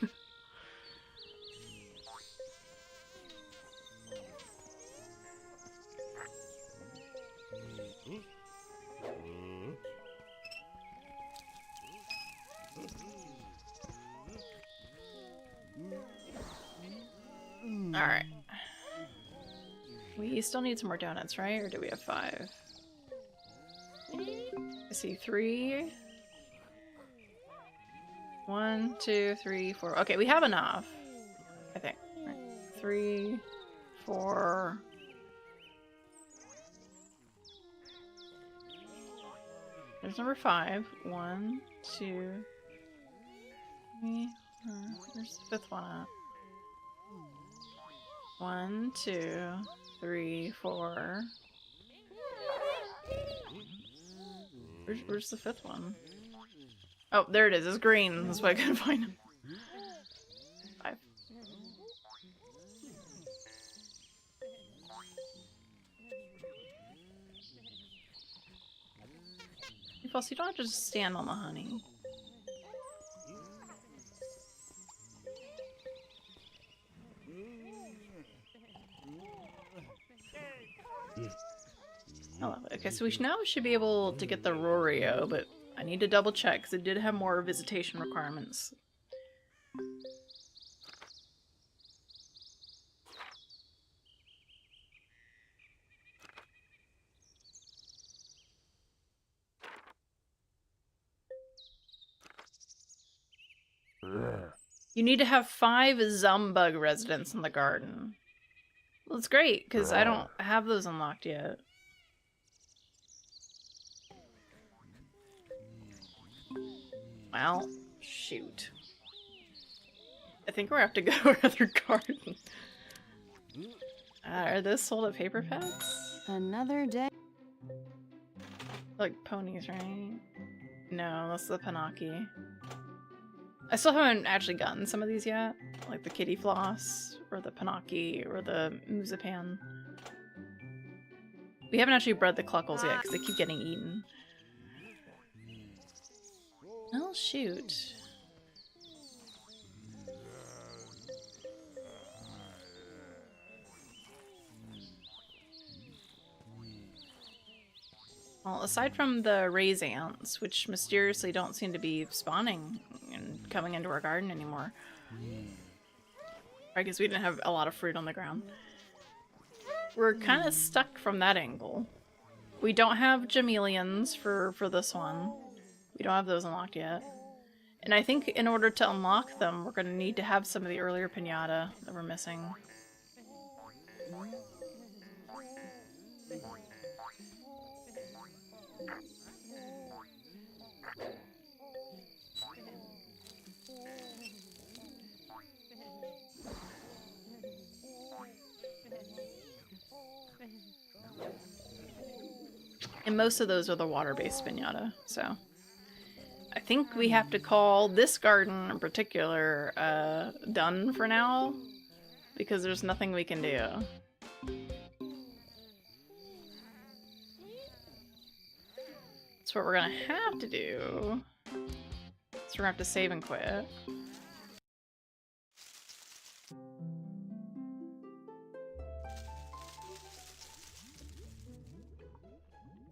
Alright. We still need some more donuts, right? Or do we have 5? I see 3. 1, 2, 3, 4. Okay, we have enough. I think. Right. 3, 4. There's number 5. 1, 2, 3, 4. Where's the 5th one at? 1, 2, 3, 4. Where's the 5th one? Oh, there it is. It's green. That's why I couldn't find him. 5. Plus, you don't have to just stand on the honey. Oh, okay, so we now should be able to get the Rorio, but I need to double check because it did have more visitation requirements. You need to have 5 Zumbug residents in the garden. Well, it's great, because I don't have those unlocked yet. Well, shoot. I think we're gonna have to go to another garden. Are those sold at Paper Pets? Another day. Like ponies, right? No, that's the Panaki. I still haven't actually gotten some of these yet. Like the Kitty Floss, or the Panaki, or the Muzapan. We haven't actually bred the Cluckles yet, because they keep getting eaten. Oh, shoot. Well, aside from the raise ants, which mysteriously don't seem to be spawning and coming into our garden anymore. I guess we didn't have a lot of fruit on the ground. We're kind of stuck from that angle. We don't have Jameleons for this one. We don't have those unlocked yet. And I think in order to unlock them, we're going to need to have some of the earlier Pinata that we're missing. And most of those are the water-based Pinata, so... I think we have to call this garden in particular done for now, because there's nothing we can do. So what we're gonna have to do is we're gonna have to save and quit.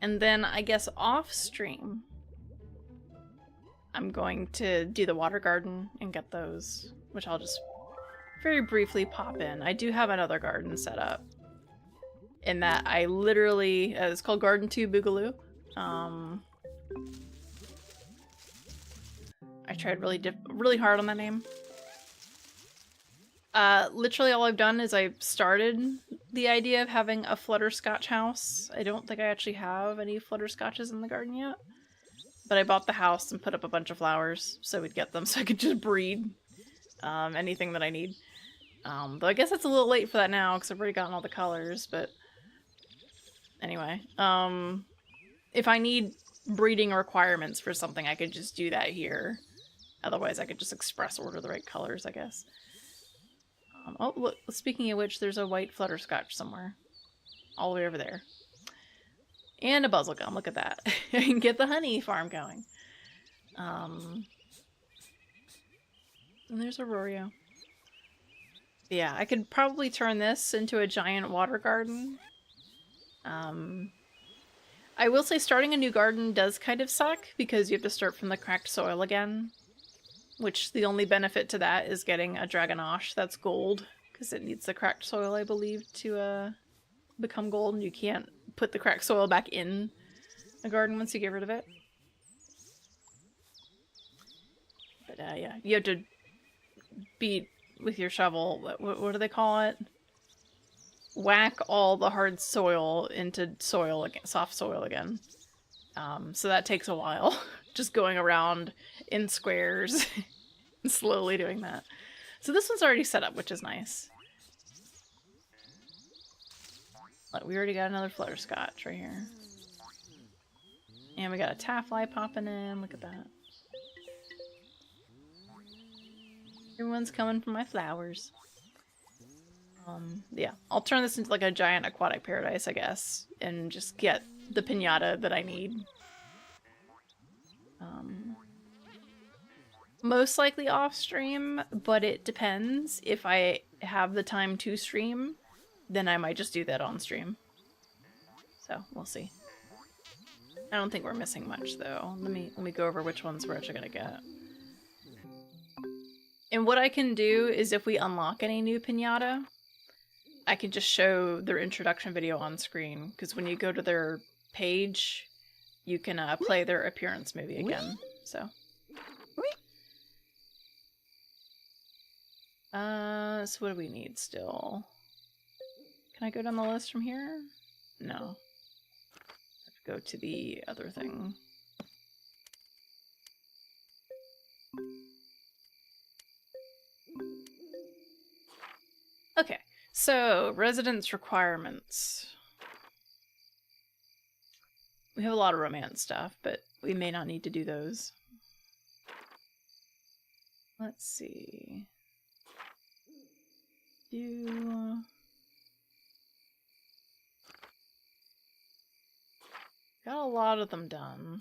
And then I guess off stream, I'm going to do the water garden and get those, which I'll just very briefly pop in. I do have another garden set up in that I literally, it's called Garden 2 Boogaloo. I tried really hard on that name. Literally all I've done is I've started the idea of having a Flutterscotch house. I don't think I actually have any Flutterscotches in the garden yet. But I bought the house and put up a bunch of flowers so we'd get them so I could just breed anything that I need. Though I guess it's a little late for that now because I've already gotten all the colors, but anyway. If I need breeding requirements for something, I could just do that here. Otherwise, I could just express order the right colors, I guess. Oh, look, speaking of which, there's a white Flutterscotch somewhere. All the way over there. And a Buzzlegum, look at that. I can get the honey farm going. And there's a Rorio. Yeah, I could probably turn this into a giant water garden. I will say starting a new garden does kind of suck because you have to start from the cracked soil again. Which the only benefit to that is getting a Dragonosh that's gold. Because it needs the cracked soil, I believe, to become gold. And you can't put the cracked soil back in a garden once you get rid of it. But yeah, you have to beat with your shovel. What do they call it? Whack all the hard soil into soil again, soft soil again. So that takes a while. Just going around in squares and slowly doing that. So this one's already set up, which is nice. Look, we already got another Flutterscotch right here. And we got a Taffly popping in. Look at that. Everyone's coming for my flowers. Yeah, I'll turn this into like a giant aquatic paradise, I guess, and just get the Pinata that I need. Most likely off stream, but it depends. If I have the time to stream, then I might just do that on stream. So we'll see. I don't think we're missing much though. Let me go over which ones we're actually gonna get. And what I can do is if we unlock any new pinata, I can just show their introduction video on screen, because when you go to their page, you can play their appearance movie again. So. So what do we need still? Can I go down the list from here? No. I have to go to the other thing. Okay, so residence requirements. We have a lot of romance stuff, but we may not need to do those. Let's see. Got a lot of them done.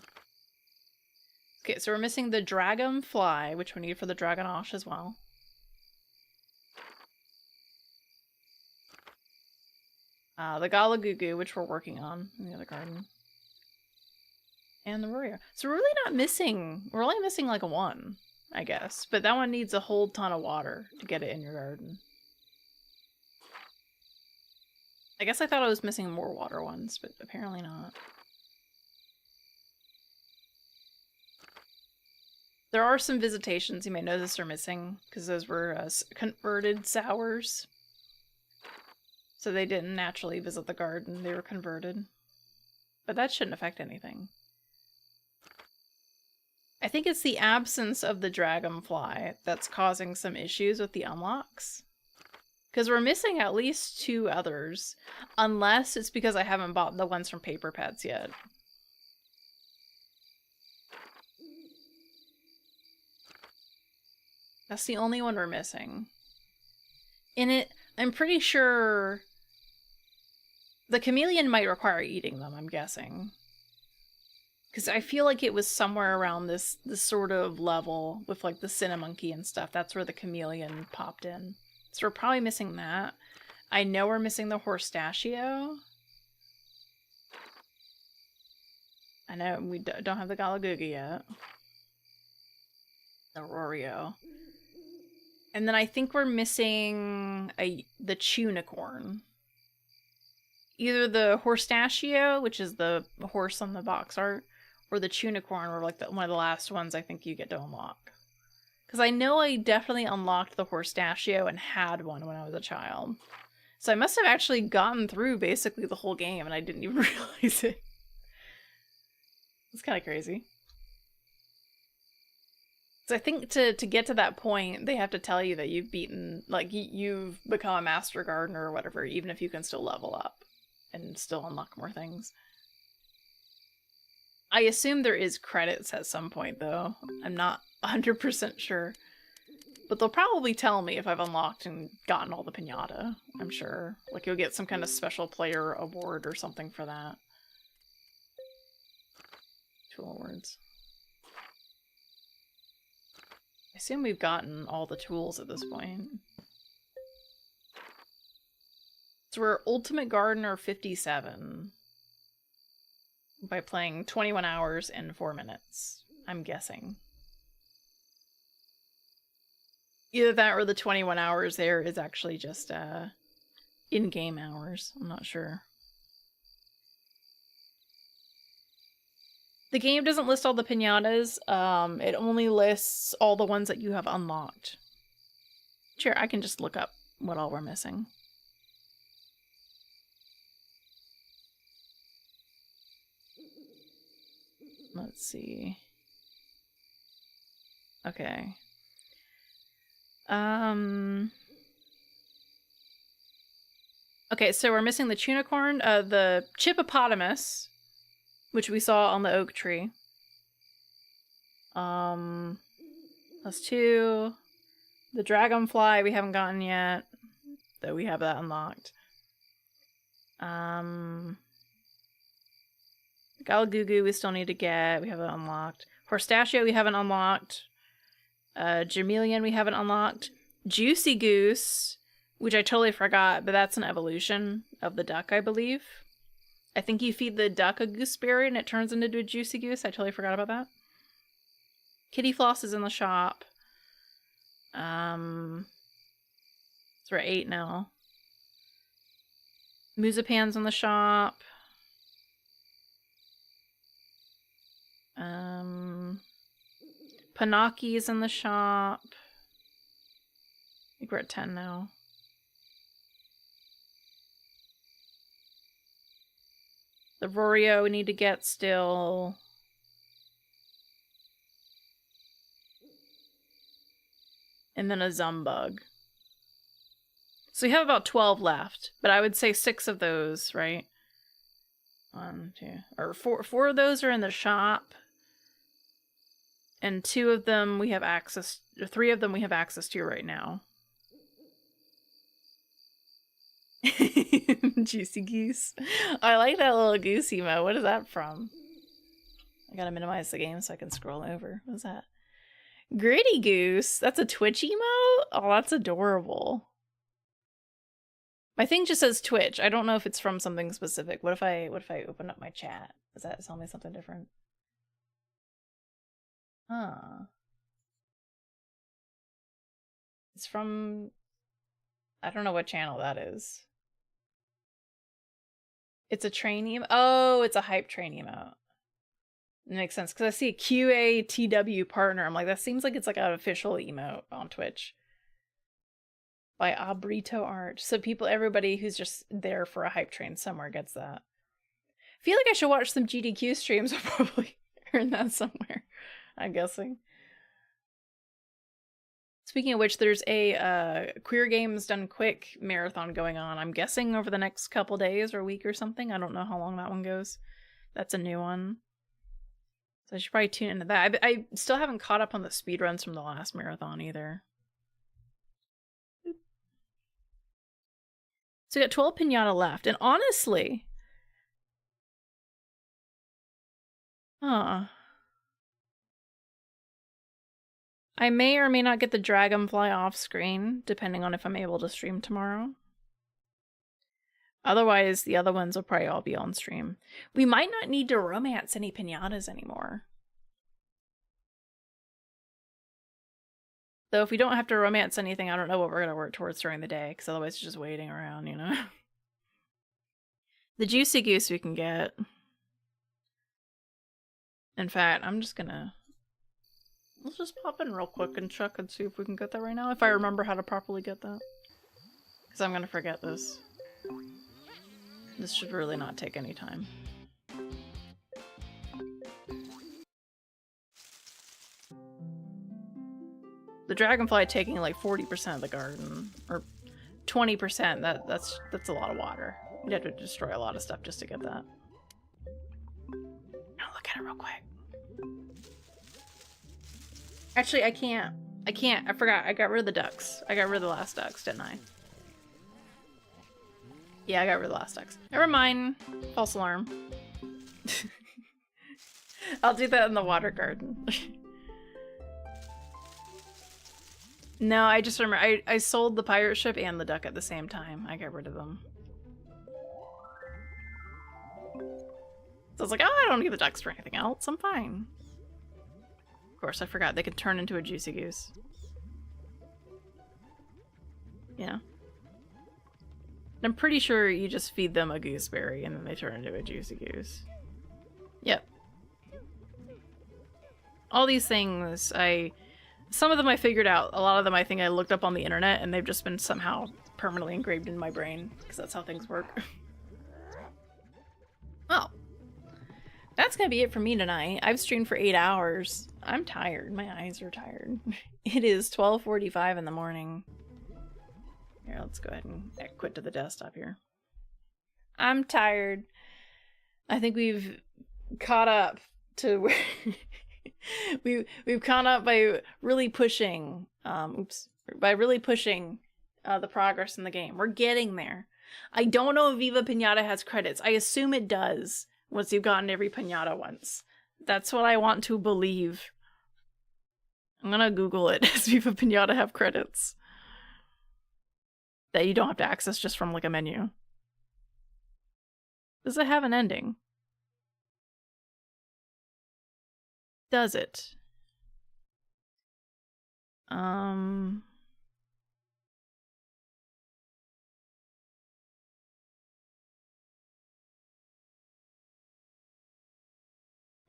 Okay, so we're missing the Dragonfly, which we need for the Dragonosh as well. The Galagugu, which we're working on in the other garden. And the Rorio. So we're really not missing... We're only missing like a 1, I guess. But that one needs a whole ton of water to get it in your garden. I guess I thought I was missing more water ones, but apparently not. There are some visitations you may notice are missing, because those were converted sours. So they didn't naturally visit the garden, they were converted. But that shouldn't affect anything. I think it's the absence of the Dragonfly that's causing some issues with the unlocks. Because we're missing at least 2 others, unless it's because I haven't bought the ones from Paper Pets yet. That's the only one we're missing. In it, I'm pretty sure the chameleon might require eating them, I'm guessing. Because I feel like it was somewhere around this sort of level with like the Cinnamonkey and stuff. That's where the chameleon popped in. So we're probably missing that. I know we're missing the Horstachio. I know we don't have the Galaguga yet. The Rorio. And then I think we're missing the Tunicorn. Either the Horstachio, which is the horse on the box art, or the Tunicorn were like one of the last ones I think you get to unlock. Because I know I definitely unlocked the Horstachio and had one when I was a child. So I must have actually gotten through basically the whole game and I didn't even realize it. It's kind of crazy. So I think to get to that point, they have to tell you that you've beaten, like, you've become a master gardener or whatever, even if you can still level up and still unlock more things. I assume there is credits at some point, though. I'm not 100% sure. But they'll probably tell me if I've unlocked and gotten all the pinata, I'm sure. Like, you'll get some kind of special player award or something for that. Tool awards. I assume we've gotten all the tools at this point. So we're Ultimate Gardener 57. By playing 21 hours and 4 minutes, I'm guessing. Either that or the 21 hours there is actually just in-game hours. I'm not sure. The game doesn't list all the pinatas. It only lists all the ones that you have unlocked. Sure, I can just look up what all we're missing. Let's see. Okay. Okay, so we're missing the Tunicorn, the Chippopotamus, which we saw on the oak tree. That's 2. The Dragonfly we haven't gotten yet, though we have that unlocked. Galagugu we still need to get. We have it unlocked. Horstachio we haven't unlocked. Jameleon we haven't unlocked. Juicy Goose, which I totally forgot, but that's an evolution of the duck, I believe. I think you feed the duck a gooseberry and it turns into a Juicy Goose. I totally forgot about that. Kitty Floss is in the shop. So we're at 8 now. Musapan's in the shop. Panaki's in the shop. I think we're at 10 now. The Rorio we need to get still. And then a Zumbug. So we have about 12 left, but I would say 6 of those, right? 1, 2, or 4 of those are in the shop. And 2 of them we have access, or 3 of them we have access to right now. Juicy Goose. I like that little goose emote. What is that from? I gotta minimize the game so I can scroll over. What's that? Gritty Goose. That's a Twitch emote? Oh, that's adorable. My thing just says Twitch. I don't know if it's from something specific. What if I open up my chat? Does that tell me something different? Huh. It's from... I don't know what channel that is. It's a train emote? Oh, it's a hype train emote. It makes sense, because I see a QATW partner. I'm like, that seems like it's like an official emote on Twitch. By Abrito Art. So everybody who's just there for a hype train somewhere gets that. I feel like I should watch some GDQ streams. I'll probably earn that somewhere, I'm guessing. Speaking of which, there's a Queer Games Done Quick marathon going on. I'm guessing over the next couple days or a week or something. I don't know how long that one goes. That's a new one. So I should probably tune into that. I still haven't caught up on the speedruns from the last marathon either. So we got 12 pinata left. And honestly... I may or may not get the Dragonfly off screen, depending on if I'm able to stream tomorrow. Otherwise, the other ones will probably all be on stream. We might not need to romance any pinatas anymore. Though if we don't have to romance anything, I don't know what we're going to work towards during the day, because otherwise it's just waiting around, you know? The Juicy Goose we can get. In fact, I'm just gonna... Let's just pop in real quick and check and see if we can get that right now, if I remember how to properly get that. Because I'm gonna forget this. This should really not take any time. The Dragonfly taking like 40% of the garden, or 20%, that's a lot of water. You'd have to destroy a lot of stuff just to get that. I'll look at it real quick. Actually, I can't. I forgot. I got rid of the ducks. I got rid of the last ducks, didn't I? Yeah, I got rid of the last ducks. Never mind. False alarm. I'll do that in the water garden. No, I just remember. I sold the pirate ship and the duck at the same time. I got rid of them. So I was like, oh, I don't need the ducks for anything else. I'm fine. Of course, I forgot they could turn into a Juicy Goose. Yeah. I'm pretty sure you just feed them a gooseberry and then they turn into a Juicy Goose. Yep. All these things, some of them I figured out. A lot of them I think I looked up on the internet and they've just been somehow permanently engraved in my brain because that's how things work. Well, that's gonna be it for me tonight. I've streamed for 8 hours. I'm tired. My eyes are tired. It is 12:45 in the morning. Here, let's go ahead and quit to the desktop here. I'm tired. I think we've caught up to we've caught up by really pushing the progress in the game. We're getting there. I don't know if Viva Pinata has credits. I assume it does once you've gotten every pinata once. That's what I want to believe. I'm gonna Google it. Does Viva Pinata have credits that you don't have to access just from like a menu? Does it have an ending? Does it?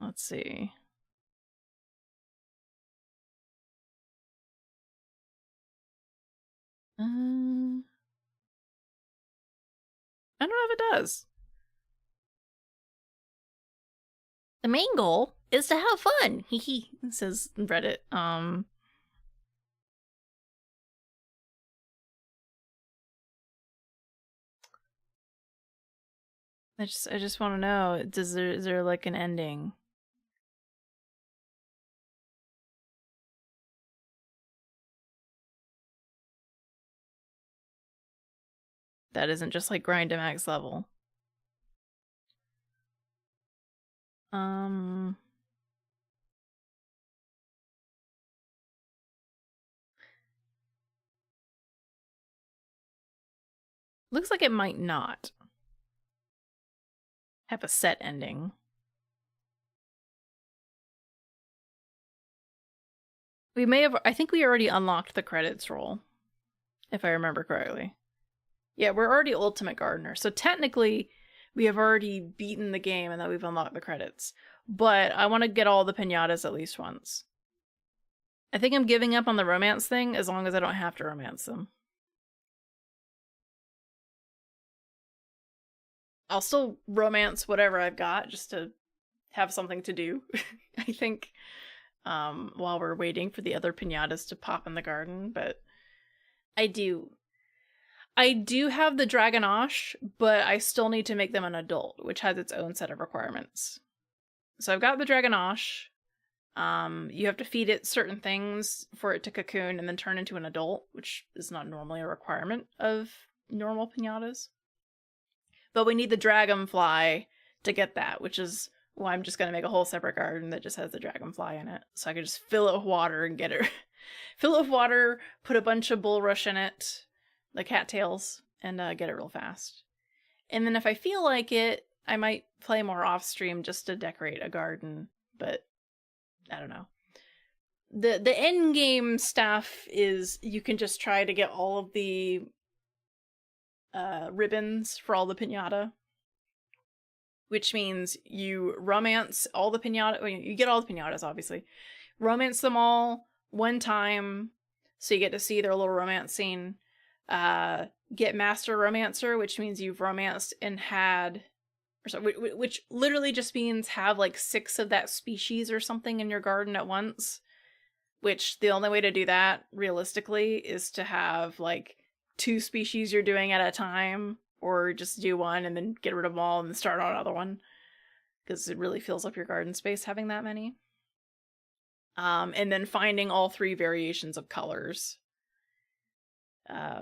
Let's see. I don't know if it does. The main goal is to have fun. Hee says Reddit. I just want to know, is there like an ending? That isn't just like grind to max level. Looks like it might not have a set ending. We may have, I think we already unlocked the credits roll, if I remember correctly. Yeah, we're already Ultimate Gardener, so technically we have already beaten the game and that we've unlocked the credits. But I want to get all the pinatas at least once. I think I'm giving up on the romance thing as long as I don't have to romance them. I'll still romance whatever I've got just to have something to do, I think, while we're waiting for the other pinatas to pop in the garden. But I do have the Dragonosh, but I still need to make them an adult, which has its own set of requirements. So I've got the Dragonosh. You have to feed it certain things for it to cocoon and then turn into an adult, which is not normally a requirement of normal pinatas. But we need the Dragonfly to get that, which is why I'm just going to make a whole separate garden that just has the Dragonfly in it. So I can just fill it with water and get it. Fill it with water, put a bunch of bulrush in it, the cattails, and get it real fast. And then if I feel like it, I might play more off stream just to decorate a garden, but I don't know. The end game stuff is you can just try to get all of the ribbons for all the pinata, which means you romance all the pinata. Well, you get all the pinatas, obviously. Romance them all one time, so you get to see their little romance scene. Get Master Romancer, which means you've romanced and had, or sorry, which literally just means have like 6 of that species or something in your garden at once. Which the only way to do that realistically is to have like 2 species you're doing at a time, or just do one and then get rid of them all and then start on another one, because it really fills up your garden space having that many. And then finding all 3 variations of colors,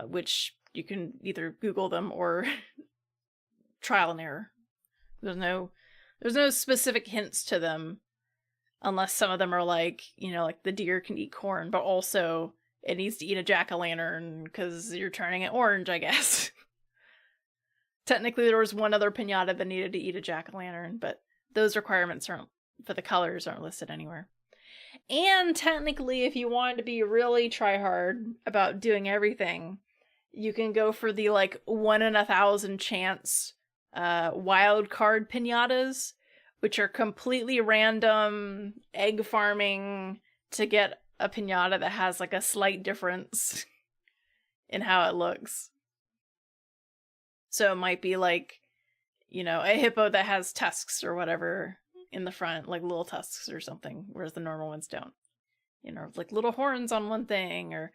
which you can either Google them or trial and error. There's no specific hints to them, unless some of them are like, you know, like the deer can eat corn, but also it needs to eat a jack-o'-lantern because you're turning it orange, I guess. Technically, there was one other pinata that needed to eat a jack-o'-lantern, but those requirements for the colors aren't listed anywhere. And technically, if you wanted to be really try-hard about doing everything, you can go for the like 1 in 1,000 chance wild card pinatas, which are completely random egg farming to get a pinata that has like a slight difference in how it looks. So it might be like, you know, a hippo that has tusks or whatever in the front, like little tusks or something, whereas the normal ones don't. You know, like little horns on one thing, or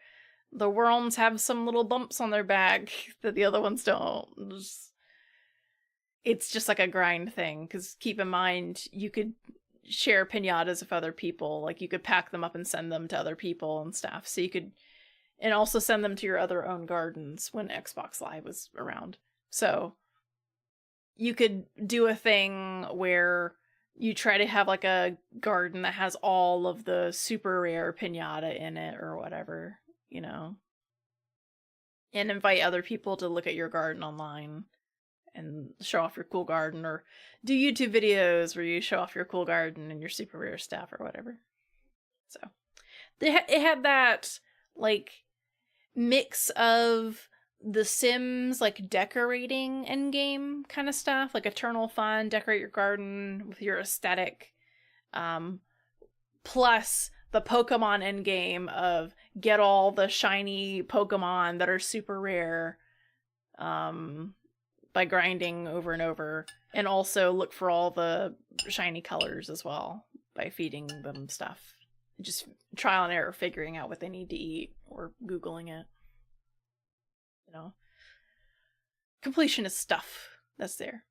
the worms have some little bumps on their back that the other ones don't. It's just like a grind thing, because keep in mind, you could share pinatas with other people. Like, you could pack them up and send them to other people and stuff. So you could, and also send them to your other own gardens when Xbox Live was around. So you could do a thing where you try to have like a garden that has all of the super rare piñata in it or whatever, you know, and invite other people to look at your garden online and show off your cool garden, or do YouTube videos where you show off your cool garden and your super rare stuff or whatever. So it had that like mix of the Sims like decorating endgame kind of stuff, like Eternal Fun, decorate your garden with your aesthetic, plus the Pokemon endgame of get all the shiny Pokemon that are super rare by grinding over and over, and also look for all the shiny colors as well by feeding them stuff. Just trial and error figuring out what they need to eat or Googling it. You know, completionist stuff that's there.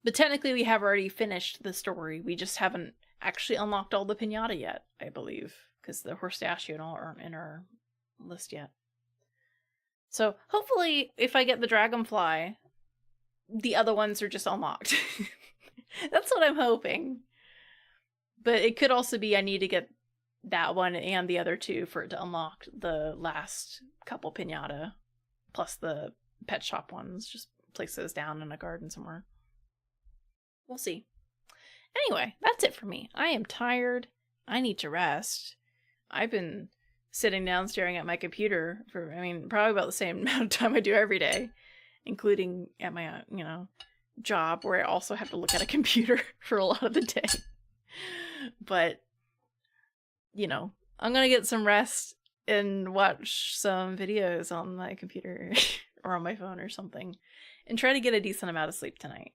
But technically we have already finished the story. We just haven't actually unlocked all the piñata yet, I believe, because the Horstachio and all aren't in our list yet. So hopefully if I get the Dragonfly, the other ones are just unlocked. That's what I'm hoping. But it could also be I need to get that one and the other two for it to unlock the last couple piñata, plus the pet shop ones. Just place those down in a garden somewhere. We'll see. Anyway, that's it for me. I am tired. I need to rest. I've been sitting down staring at my computer for, probably about the same amount of time I do every day, including at my, job where I also have to look at a computer for a lot of the day. But, I'm gonna get some rest and watch some videos on my computer or on my phone or something and try to get a decent amount of sleep tonight.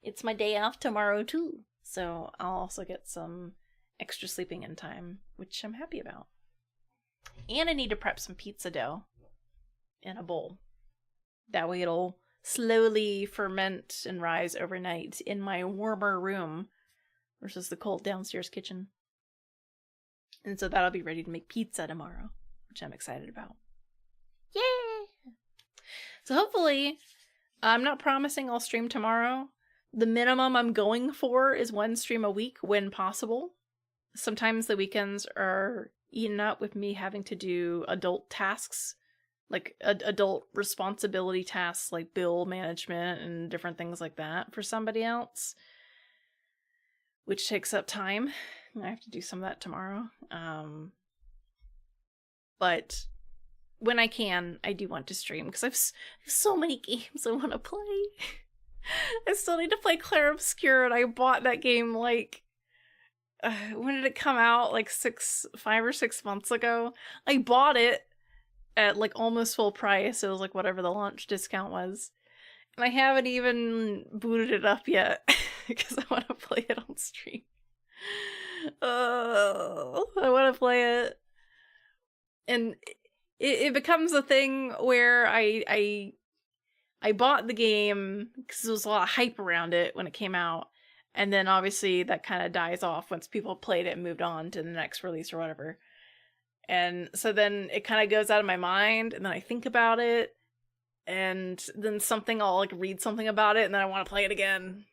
It's my day off tomorrow too, so I'll also get some extra sleeping in time, which I'm happy about. And I need to prep some pizza dough in a bowl. That way it'll slowly ferment and rise overnight in my warmer room versus the cold downstairs kitchen. And so that'll be ready to make pizza tomorrow, which I'm excited about. Yay! So hopefully, I'm not promising I'll stream tomorrow. The minimum I'm going for is 1 stream a week when possible. Sometimes the weekends are eaten up with me having to do adult tasks, like adult responsibility tasks like bill management and different things like that for somebody else, which takes up time. I have to do some of that tomorrow. But when I can, I do want to stream because I have so many games I want to play. I still need to play Clair Obscur, and I bought that game like when did it come out? Like 5 or 6 months ago. I bought it at like almost full price. It was like whatever the launch discount was. And I haven't even booted it up yet because I want to play it on stream. Oh, I want to play it. And it becomes a thing where I bought the game because there was a lot of hype around it when it came out. And then obviously that kind of dies off once people played it and moved on to the next release or whatever. And so then it kind of goes out of my mind, and then I think about it, and then I'll like read something about it, and then I want to play it again.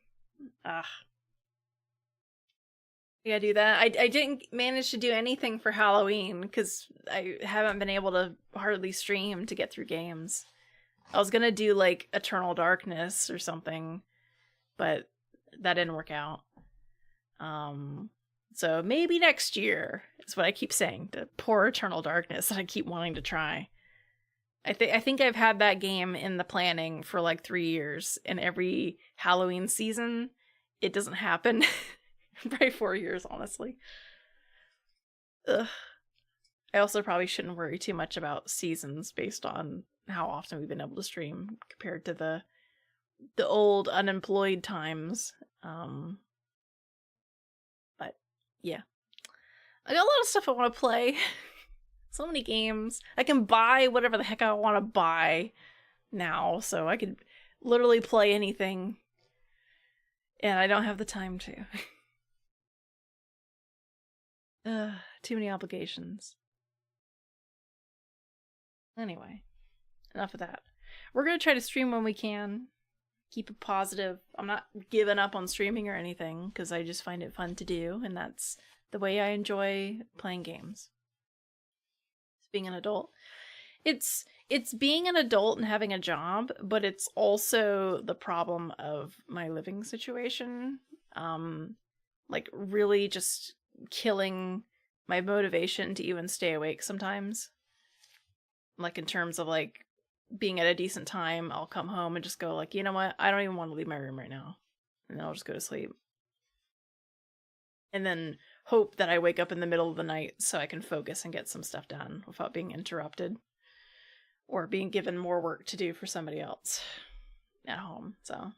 Yeah, do that. I didn't manage to do anything for Halloween because I haven't been able to hardly stream to get through games. I was gonna do like Eternal Darkness or something, but that didn't work out. So maybe next year is what I keep saying. The poor Eternal Darkness that I keep wanting to try. I think I've had that game in the planning for like 3 years, and every Halloween season it doesn't happen. Probably 4 years, honestly. Ugh. I also probably shouldn't worry too much about seasons based on how often we've been able to stream compared to the old unemployed times. But yeah, I got a lot of stuff I want to play. So many games. I can buy whatever the heck I want to buy now, so I could literally play anything, and I don't have the time to. Too many obligations. Anyway, enough of that. We're gonna try to stream when we can. keep it positive. I'm not giving up on streaming or anything because I just find it fun to do, and that's the way I enjoy playing games. Being an adult. It's being an adult and having a job, but it's also the problem of my living situation. Like really just killing my motivation to even stay awake sometimes. Like in terms of like being at a decent time, I'll come home and just go like, you know what? I don't even want to leave my room right now. And then I'll just go to sleep. And then hope that I wake up in the middle of the night so I can focus and get some stuff done without being interrupted or being given more work to do for somebody else at home. So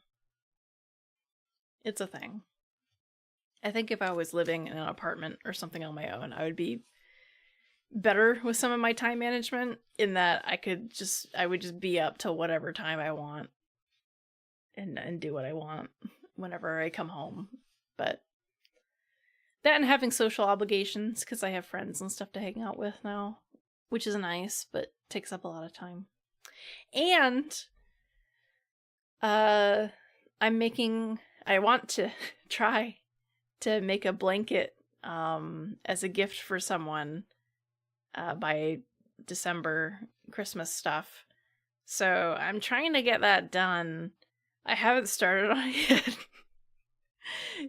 it's a thing. I think if I was living in an apartment or something on my own, I would be better with some of my time management in that I would just be up till whatever time I want and do what I want whenever I come home. But that and having social obligations, because I have friends and stuff to hang out with now, which is nice, but takes up a lot of time. And I want to try to make a blanket as a gift for someone by December, Christmas stuff. So I'm trying to get that done. I haven't started on it yet.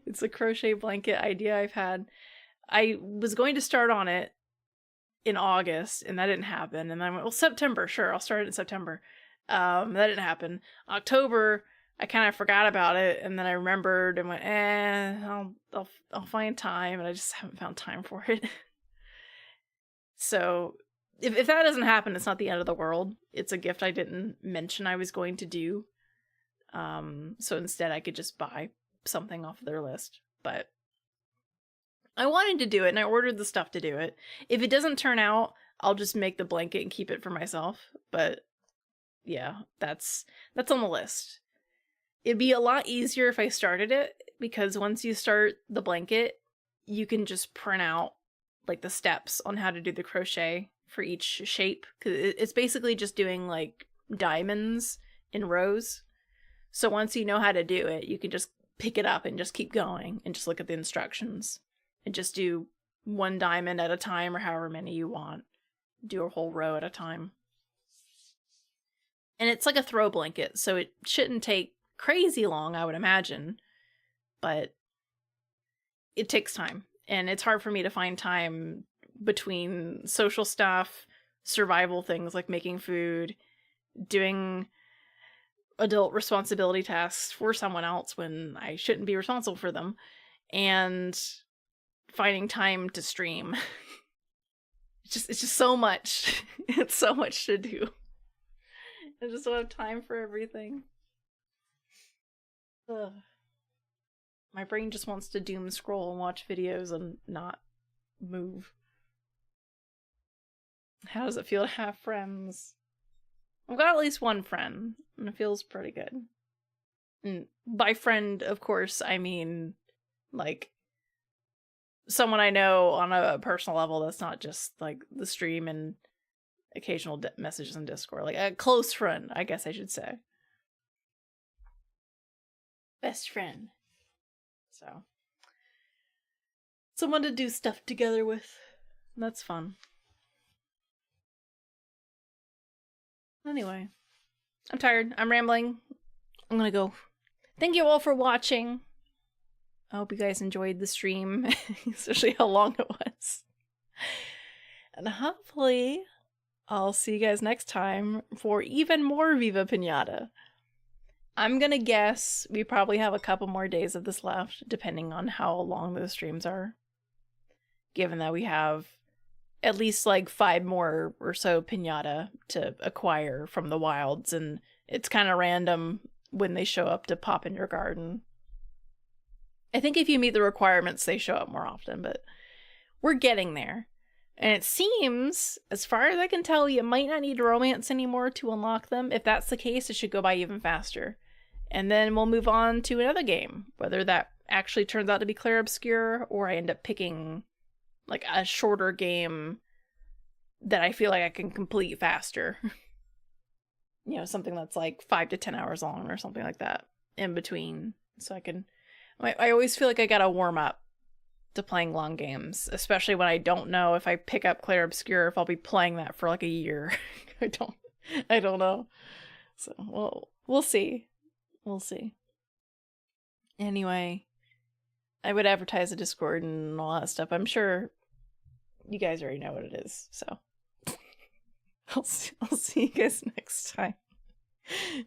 It's a crochet blanket idea I've had. I was going to start on it in August, and that didn't happen. And then I went, well, September, sure, I'll start it in September. That didn't happen. October, I kind of forgot about it, and then I remembered and went, I'll find time, and I just haven't found time for it. So if that doesn't happen, it's not the end of the world. It's a gift I didn't mention I was going to do. So instead I could just buy something off their list. But I wanted to do it, and I ordered the stuff to do it. If it doesn't turn out, I'll just make the blanket and keep it for myself. But yeah, that's on the list. It'd be a lot easier if I started it, because once you start the blanket, you can just print out like the steps on how to do the crochet for each shape, because it's basically just doing like diamonds in rows. So once you know how to do it, you can just pick it up and just keep going and just look at the instructions and just do one diamond at a time or however many you want. Do a whole row at a time. And it's like a throw blanket, so it shouldn't take crazy long, I would imagine, but it takes time. And it's hard for me to find time between social stuff, survival things like making food, doing adult responsibility tasks for someone else when I shouldn't be responsible for them, and finding time to stream. It's just so much. It's so much to do. I just don't have time for everything. Ugh. My brain just wants to doom scroll and watch videos and not move. How does it feel to have friends? I've got at least one friend, and it feels pretty good. And by friend, of course, I mean, like, someone I know on a personal level that's not just, like, the stream and occasional messages in Discord. Like, a close friend, I guess I should say. Best friend. So. Someone to do stuff together with. That's fun. Anyway, I'm tired. I'm rambling. I'm gonna go. Thank you all for watching. I hope you guys enjoyed the stream, especially how long it was. And hopefully, I'll see you guys next time for even more Viva Pinata. I'm gonna guess we probably have a couple more days of this left, depending on how long those streams are. Given that we have at least like 5 more or so pinata to acquire from the wilds, and it's kind of random when they show up to pop in your garden. I think if you meet the requirements, they show up more often, but we're getting there. And it seems, as far as I can tell, you might not need romance anymore to unlock them. If that's the case, it should go by even faster. And then we'll move on to another game, whether that actually turns out to be Clair Obscur, or I end up picking like a shorter game that I feel like I can complete faster. You know, something that's like 5 to 10 hours long or something like that. in between, so I can. I always feel like I gotta warm up to playing long games, especially when I don't know if I pick up Clair Obscur if I'll be playing that for like a year. I don't know. So we'll see. We'll see. Anyway, I would advertise a Discord and all that stuff. I'm sure you guys already know what it is. So I'll see you guys next time.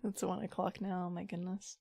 It's 1 o'clock now. Oh my goodness.